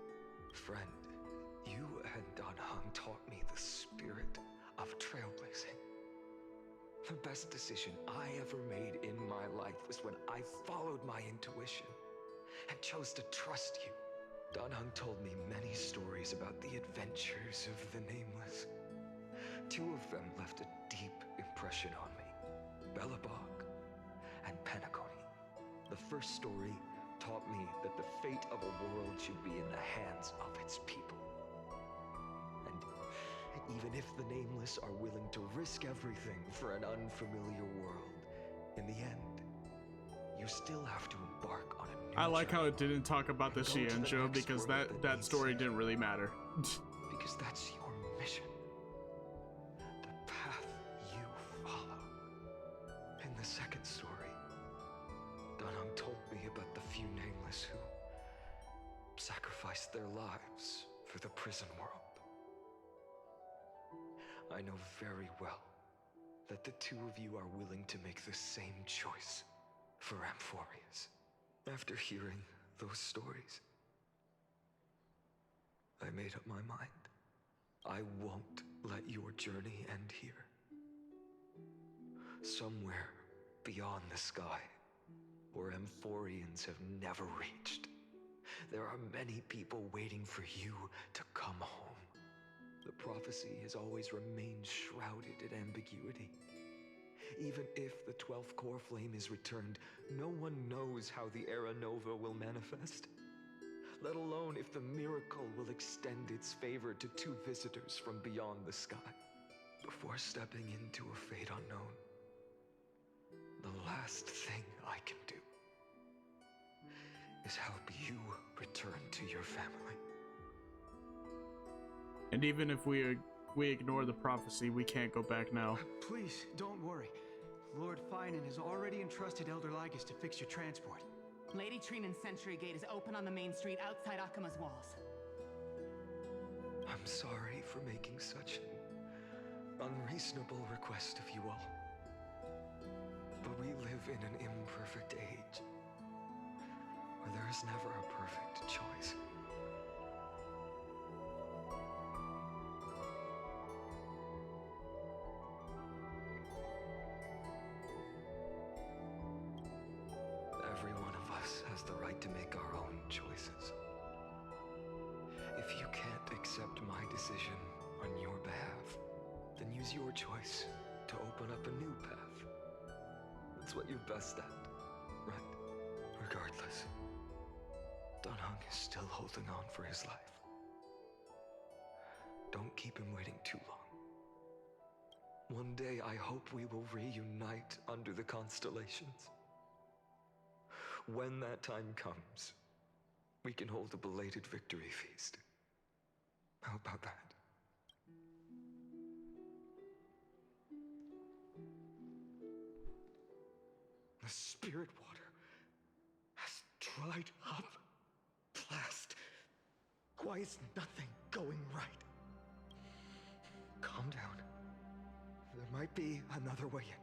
G: Friend, you and Donahung taught me the spirit of trailblazing. The best decision I ever made in my life was when I followed my intuition and chose to trust you. Donahung told me many stories about the adventures of the Nameless. 2 of them left a deep impression on me, Belobog and Penacony. The first story taught me that the fate of a world should be in the hands of its people. And even if the Nameless are willing to risk everything for an unfamiliar world, in the end, you still have to embark on a new
A: I like how
G: journey
A: it didn't talk about the
G: and go to the
A: Xianzhou
G: next
A: because
G: world
A: that story didn't really matter.
G: because that's your mission. The path you follow. In the second story, Donahung told me about the few Nameless who sacrificed their lives for the prison world. I know very well that the 2 of you are willing to make the same choice for AMPHOREUS. After hearing those stories, I made up my mind. I won't let your journey end here. Somewhere beyond the sky, where AMPHOREANs have never reached, there are many people waiting for you to come home. The prophecy has always remained shrouded in ambiguity. Even if the 12th core flame is returned, no one knows how the Era Nova will manifest, let alone if the miracle will extend its favor to 2 visitors from beyond the sky. Before stepping into a fate unknown, the last thing I can do is help you return to your family.
A: And even if we ignore the prophecy, we can't go back now.
O: Please, don't worry. Lord Finan has already entrusted Elder Lygus to fix your transport.
H: Lady Trinan's Sentry Gate is open on the main street outside Akuma's walls.
G: I'm sorry for making such an unreasonable request of you all. But we live in an imperfect age, where there is never a perfect choice. Every one of us has the right to make our own choices. If you can't accept my decision on your behalf, then use your choice to open up a new path. That's what you're best at, right? Regardless, Donahung is still holding on for his life. Don't keep him waiting too long. One day I hope we will reunite under the constellations. When that time comes, we can hold a belated victory feast. How about that? The spirit water has dried up. Blast. Why is nothing going right? Calm down. There might be another way in.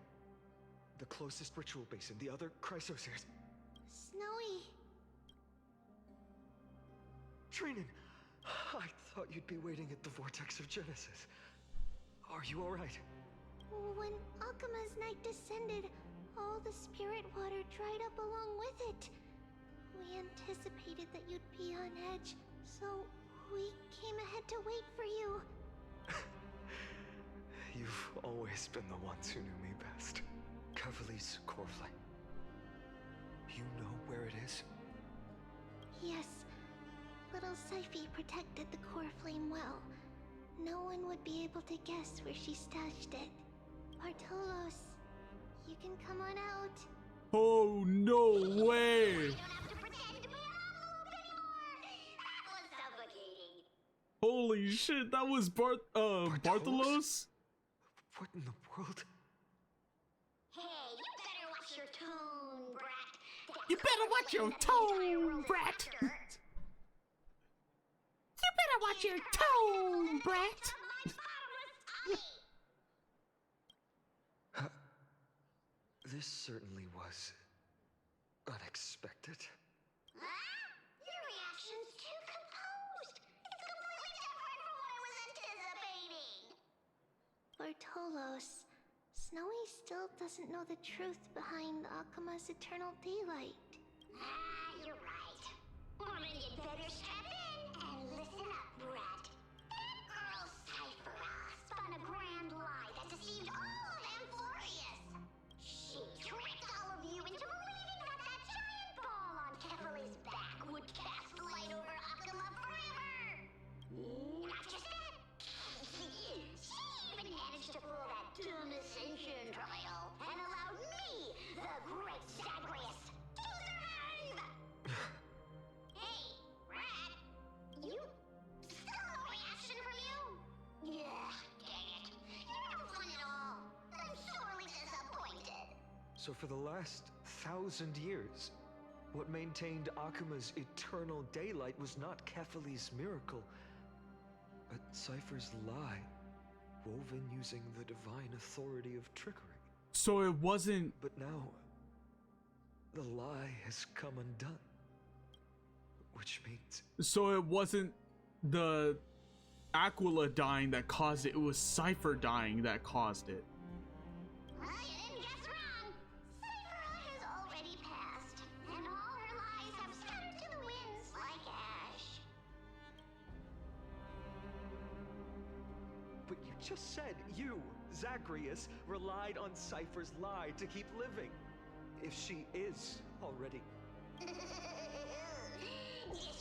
G: The closest ritual basin, the other Chrysospheres.
C: Snowy.
G: Trinan, I thought you'd be waiting at the Vortex of Genesis. Are you alright?
C: When Akuma's night descended, all the spirit water dried up along with it. We anticipated that you'd be on edge, so We came ahead to wait for you.
G: You've always been the ones who knew me best. Kevali's core flame. You know where it is?
C: Yes. Little Syphie protected the core flame well. No one would be able to guess where she stashed it. Bartolos, you can come on out.
A: Oh, no way! Holy shit, that was Bartholos?
G: What in the world?
C: Hey, you better watch your tone, brat.
A: You better watch your tone, brat! You better watch your tone, brat!
G: This certainly was unexpected.
C: Huh? Your reaction's too composed. It's completely different from what I was anticipating. Bartolos, Snowy still doesn't know the truth behind Akuma's eternal daylight. You're right. Well, then you'd better strap in and listen up, brat. That girl Cyphera spun a grand lie that deceived all of AMPHOREUS. She tricked all of you into believing that that giant ball on Kefali's back would cast light over Akuma forever. Not just that. She even managed to pull that dumb ascension trial and allowed me, the great Zagreus, to survive! Hey, Rat, you still no reaction from you? Yeah, dang it. You're no fun at all. I'm sorely disappointed.
G: So for the last 1,000 years, what maintained Akuma's eternal daylight was not Kefali's miracle, but Cypher's lie, woven using the divine authority of trickery.
A: So it wasn't...
G: But now, the lie has come undone. Which means...
A: So it wasn't the Aquila dying that caused it, it was Cypher dying that caused it.
C: Well, you didn't guess wrong. Cyphera has already passed, and all her lies have scattered to the winds like ash.
G: But you just said you, Zagreus, relied on Cypher's lie to keep living. If she is already...
C: Guess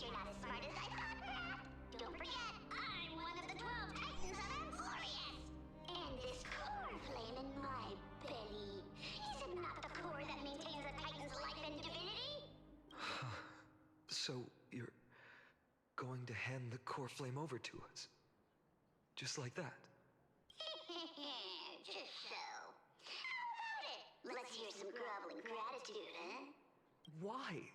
C: you're not as smart as I thought, Rat. Don't forget, I'm one of the 12 Titans of AMPHOREUS. And this core flame in my belly, is it not the core that maintains a Titan's life and divinity?
G: So you're going to hand the core flame over to us? Just like that?
C: Just so. How about it? Let's hear some groveling gratitude, huh?
G: Why?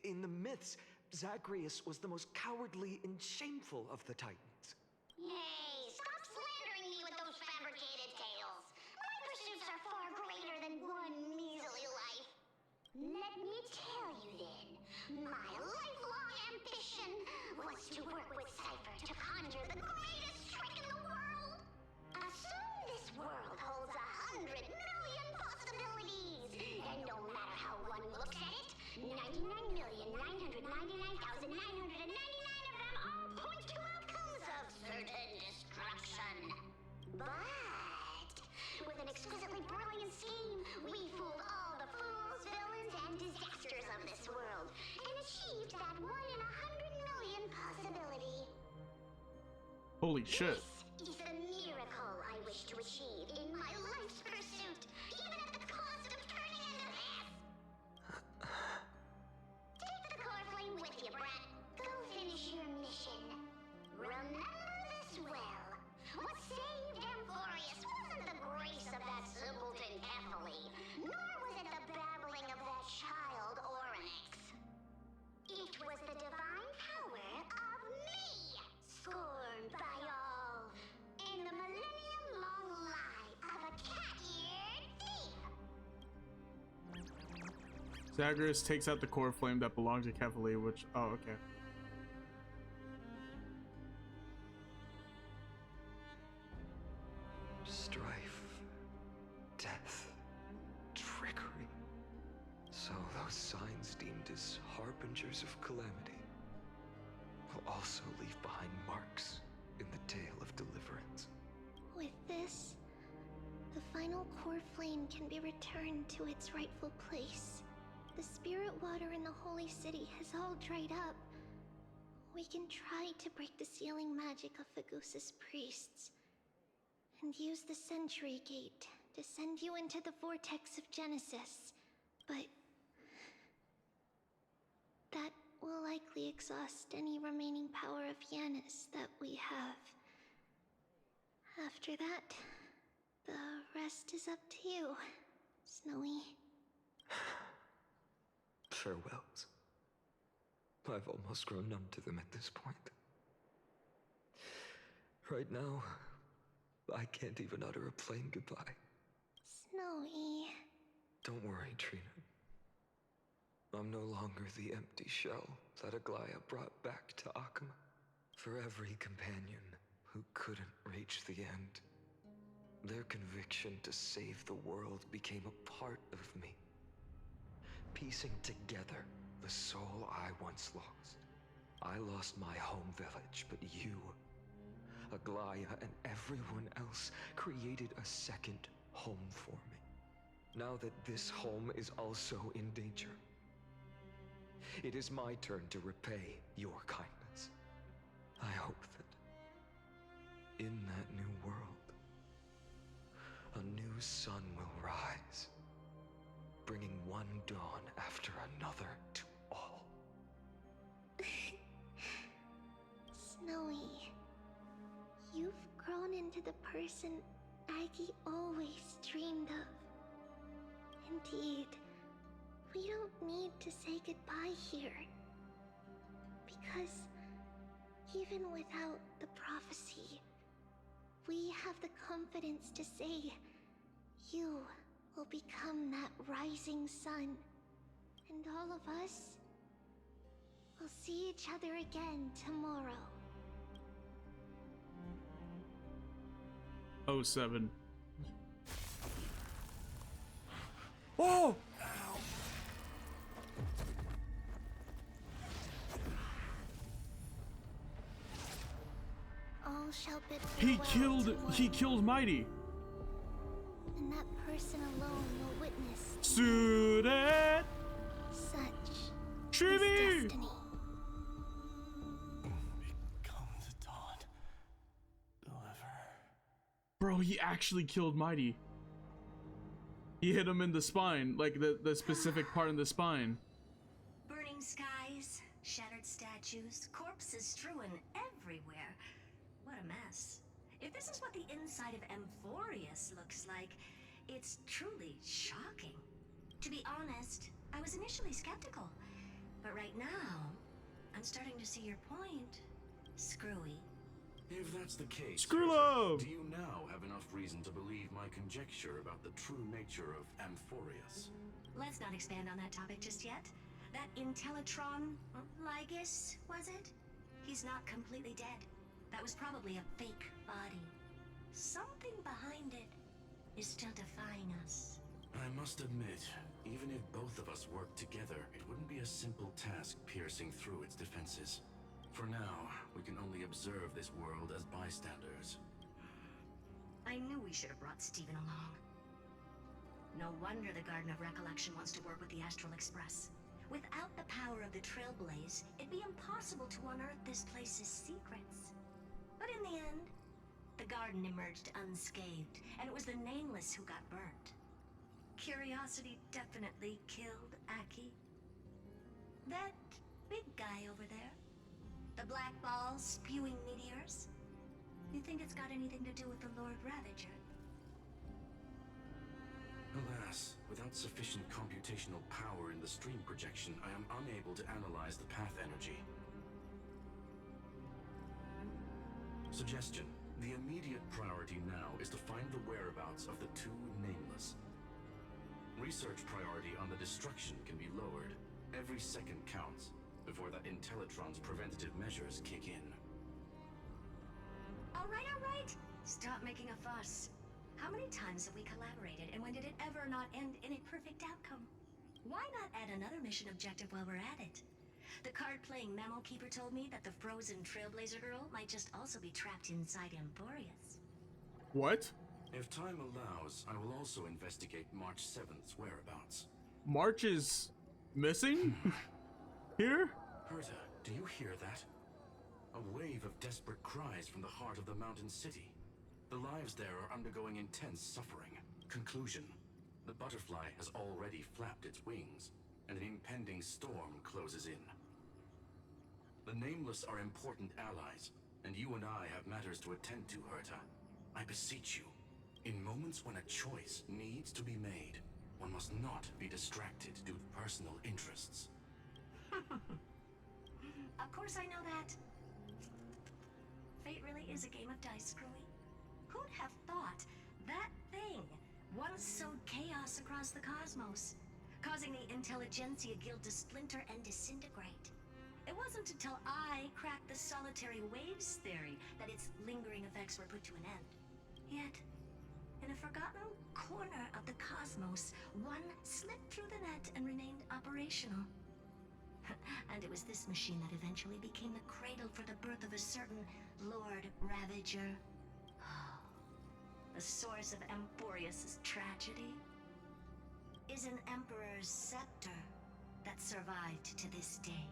G: In the myths, Zagreus was the most cowardly and shameful of the Titans.
C: Hey, stop slandering me with those fabricated tales. My pursuits are far greater than one measly life. Let me tell you then, my lifelong ambition was to work with Cypher to conjure the greatest trick in the world. Assume this world holds 100 million possibilities, and no matter how one looks at it, 99,999,999 of them all point to outcomes of certain destruction. But with an exquisitely brilliant scheme, we fooled all the fools, villains, and disasters of this world, and achieved that 1 in 100 million possibility.
A: Holy shit.
C: This is the miracle I wish to achieve in my life's pursuit, even at the cost of turning into this. Take the core flame with you, brat. Go finish your mission. Remember this well. What saved AMPHOREUS wasn't the grace of that simpleton Kefali, nor was it the babbling of that child Oryx. It was the divine power of me, scorned by all, and the millennium-long lie of a cat-eared thief.
A: Zagreus takes out the core flame that belonged to Kefali, which... Oh, okay.
G: Strife, death, trickery. So those signs deemed as harbingers of calamity. Well, also leave behind marks in the tale of deliverance.
C: With this, the final core flame can be returned to its rightful place. The spirit water in the holy city has all dried up. We can try to break the sealing magic of Fagusa's priests, and use the Century Gate to send you into the vortex of Genesis. But that will likely exhaust any remaining power of Yanis that we have. After that, the rest is up to you, Snowy.
G: Farewells. I've almost grown numb to them at this point. Right now, I can't even utter a plain goodbye.
C: Snowy.
G: Don't worry, Trina. I'm no longer the empty shell that Aglaya brought back to Akama. For every companion who couldn't reach the end, their conviction to save the world became a part of me, piecing together the soul I once lost. I lost my home village, but you, Aglaya, and everyone else created a second home for me. Now that this home is also in danger, it is my turn to repay your kindness. I hope that in that new world, a new sun will rise, bringing one dawn after another to all.
C: Snowy, you've grown into the person Aggie always dreamed of. Indeed, we don't need to say goodbye here. Because even without the prophecy, we have the confidence to say you will become that rising sun. And all of us will see each other again tomorrow.
A: 07. Oh!
C: All shall bid
A: He
C: farewell
A: killed Mighty.
C: And that person alone will witness
A: Student
C: such
A: Trivi!
C: destiny.
R: Become the dawn. Deliver.
A: Bro, he actually killed Mighty. He hit him in the spine, like the specific part in the spine.
S: Burning skies, shattered statues, corpses strewn everywhere. What a mess. If this is what the inside of AMPHOREUS looks like, it's truly shocking. To be honest, I was initially skeptical, but right now, I'm starting to see your point, Screwy.
M: If that's the case,
A: Screw love!
M: do you now have enough reason to believe my conjecture about the true nature of AMPHOREUS?
S: Let's not expand on that topic just yet. That Intellitron, Lygus, was it? He's not completely dead. That was probably a fake body. Something behind it is still defying us.
M: I must admit, even if both of us worked together, it wouldn't be a simple task piercing through its defenses. For now, we can only observe this world as bystanders.
S: I knew we should have brought Steven along. No wonder the Garden of Recollection wants to work with the Astral Express. Without the power of the Trailblaze, it'd be impossible to unearth this place's secrets. But in the end, the garden emerged unscathed, and it was the Nameless who got burnt. Curiosity definitely killed Aki. That big guy over there, the black ball spewing meteors, you think it's got anything to do with the Lord Ravager?
M: Alas, without sufficient computational power in the stream projection, I am unable to analyze the path energy. Suggestion. The immediate priority now is to find the whereabouts of the two Nameless. Research priority on the destruction can be lowered. Every second counts before that Intellitron's preventative measures kick in.
S: All right. Stop making a fuss. How many times have we collaborated, and when did it ever not end in a perfect outcome? Why not add another mission objective while we're at it?
K: The card-playing memo keeper told me that the frozen Trailblazer girl might just also be trapped inside AMPHOREUS.
A: What?
U: If time allows, I will also investigate March 7th's whereabouts.
A: March is missing? Here?
U: Herta, do you hear that? A wave of desperate cries from the heart of the mountain city. The lives there are undergoing intense suffering. Conclusion. The butterfly has already flapped its wings, and an impending storm closes in. The Nameless are important allies, and you and I have matters to attend to, Herta. I beseech you, in moments when a choice needs to be made, one must not be distracted due to personal interests.
K: Of course I know that. Fate really is a game of dice, Screwy. Who'd have thought that thing once sowed chaos across the cosmos, causing the Intelligentsia Guild to splinter and disintegrate? It wasn't until I cracked the solitary waves theory that its lingering effects were put to an end. Yet, in a forgotten corner of the cosmos, one slipped through the net and remained operational. And it was this machine that eventually became the cradle for the birth of a certain Lord Ravager. The source of AMPHOREUS' tragedy is an Emperor's scepter that survived to this day.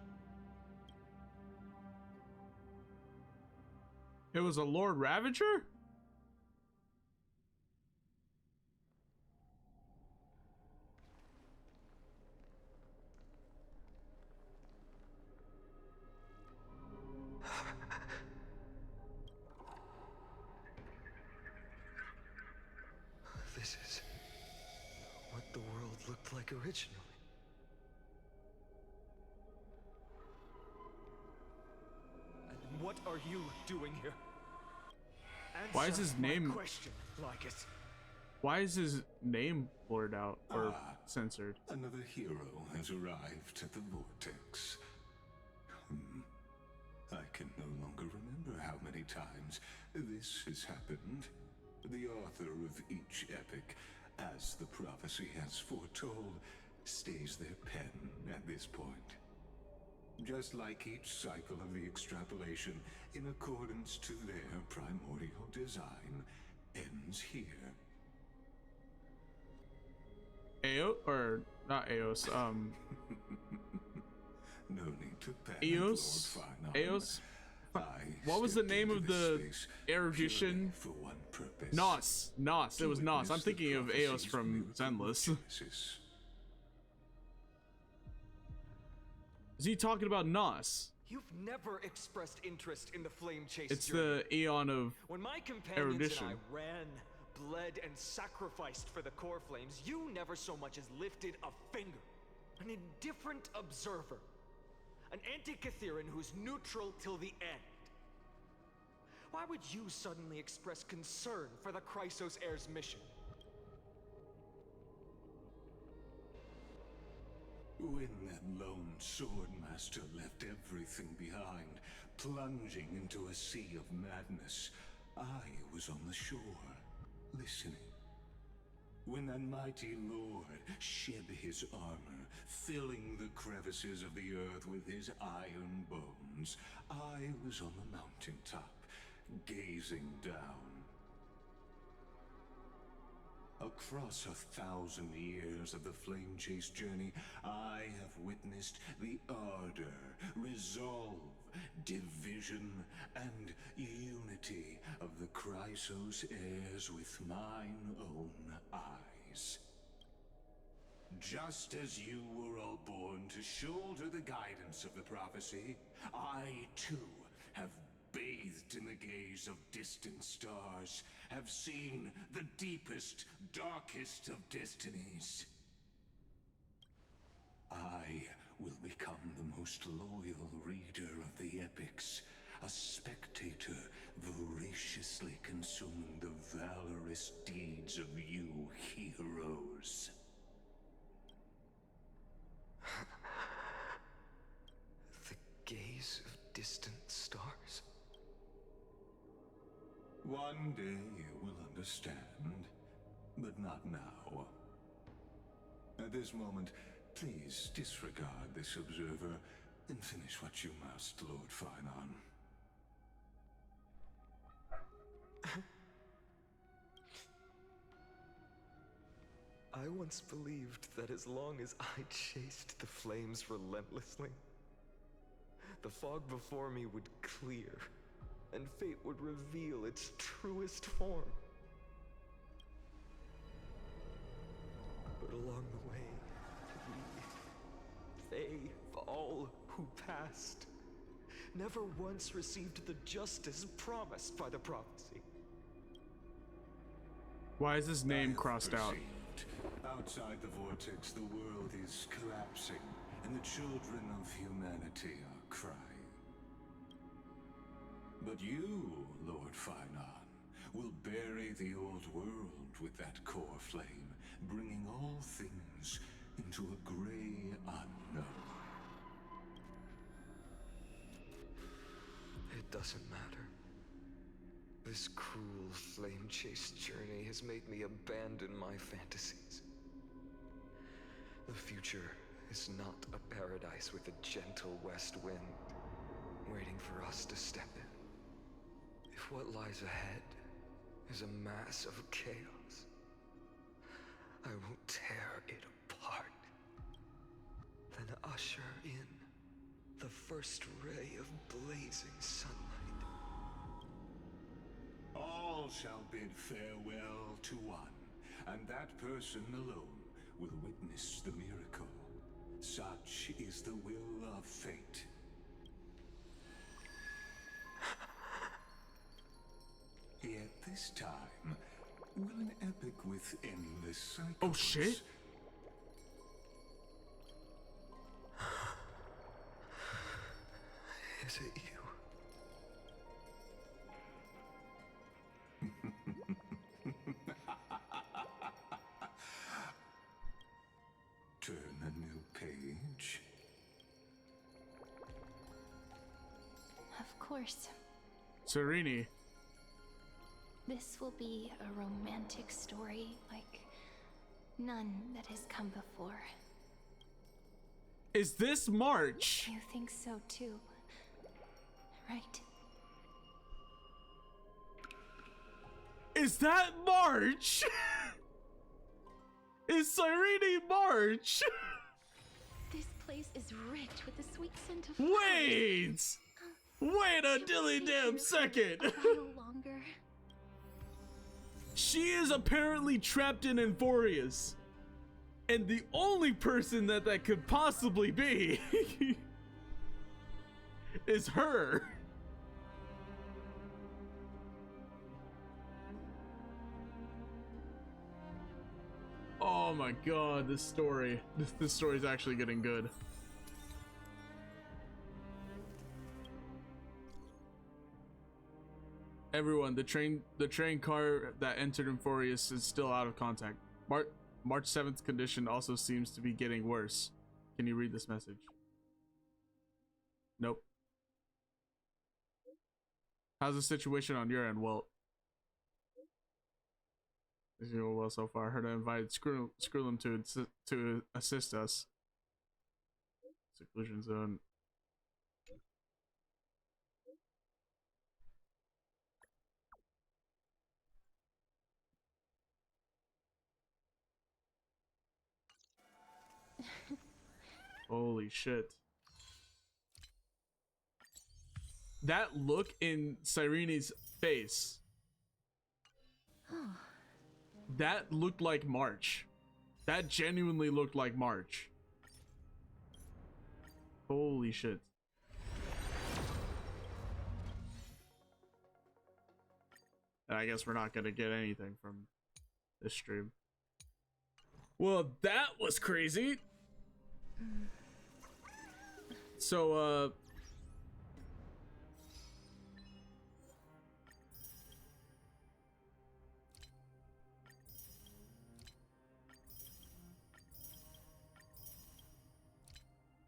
A: It was a Lord Ravager?
G: This is what the world looked like originally.
W: And what are you doing here?
A: Why is his name
W: question, Lycus?
A: Why is his name blurred out or censored?
Q: Another hero has arrived at the vortex. I can no longer remember how many times this has happened. The author of each epic, as the prophecy has foretold, stays their pen at this point. Just like each cycle of the extrapolation, in accordance to their primordial design, ends here.
A: Or not Eos,
Q: No need to panic,
A: Eos?
Q: Lord Finon.
A: Eos? What was the name of the erudition?
Q: For one purpose.
A: Nos. It was Nos. I'm thinking of Eos from Zenless. Is he talking about Nos?
W: You've never expressed interest in the flame chase
A: It's
W: journey.
A: the Aeon of
W: When my companions
A: erudition.
W: and I ran, bled, and sacrificed for the core flames, you never so much as lifted a finger. An indifferent observer. An anti-Catharan who's neutral till the end. Why would you suddenly express concern for the Chrysos heir's mission?
Q: When that lone swordmaster left everything behind, plunging into a sea of madness, I was on the shore, listening. When that mighty lord shed his armor, filling the crevices of the earth with his iron bones, I was on the mountaintop, gazing down. Across 1,000 years of the flame chase journey, I have witnessed the ardor, resolve, division, and unity of the Chrysos heirs with mine own eyes. Just as you were all born to shoulder the guidance of the prophecy, I too have bathed in the gaze of distant stars, have seen the deepest, darkest of destinies. I will become the most loyal reader of the epics, a spectator voraciously consuming the valorous deeds of you heroes.
G: The gaze of distant stars?
Q: One day you will understand, but not now. At this moment, please disregard this observer
M: Then finish what you must, Lord Finon.
W: I once believed that as long as I chased the flames relentlessly, the fog before me would clear, and fate would reveal its truest form. But along the way, they, all who passed, never once received the justice promised by the prophecy.
A: Why is his name crossed out?
M: Outside the vortex, the world is collapsing, and the children of humanity are crying. But you, Lord Finon, will bury the old world with that core flame, bringing all things into a gray unknown.
W: It doesn't matter. This cruel flame-chased journey has made me abandon my fantasies. The future is not a paradise with a gentle west wind waiting for us to step in. If what lies ahead is a mass of chaos, I will tear it apart, then usher in the first ray of blazing sunlight.
M: All shall bid farewell to one, and that person alone will witness the miracle. Such is the will of fate. Yet this time, will an epic with endless cycles...
A: Oh shit!
W: Is it you?
M: Turn a new page.
D: Of course.
A: Serene.
D: This will be a romantic story like none that has come before.
A: Is this March?
D: You think so too, right?
A: Is that March? Is Serene March?
D: This place is rich with the sweet scent of
A: Wait! Wait a dilly damn second!
D: A little longer.
A: She is apparently trapped in AMPHOREUS. And the only person that could possibly be is her. Oh my god, this story is actually getting good. Everyone, the train car that entered AMPHOREUS is still out of contact. March 7th condition also seems to be getting worse. Can you read this message? Nope. How's the situation on your end, Walt? Is going well so far. Heard I invited Skrullum to assist us. Seclusion zone. Holy shit. That look in Sirene's face. That looked like March. That genuinely looked like March. Holy shit. And I guess we're not gonna get anything from this stream. Well, that was crazy. So,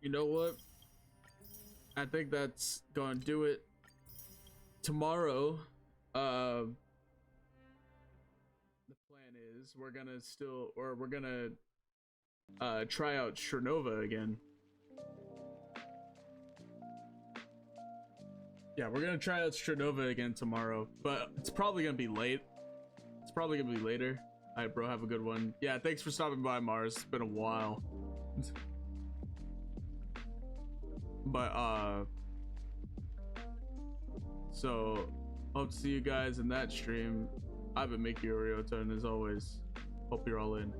A: you know what? I think that's gonna do it. Tomorrow, the plan is we're gonna try out Chernova again. Yeah, we're gonna try out Stradova again tomorrow, but it's probably gonna be late. It's probably gonna be later. All right, bro, have a good one. Yeah, thanks for stopping by, Mars. It's been a while. But so hope to see you guys in that stream. I've been Mickey Orioto, and as always, hope you're all in.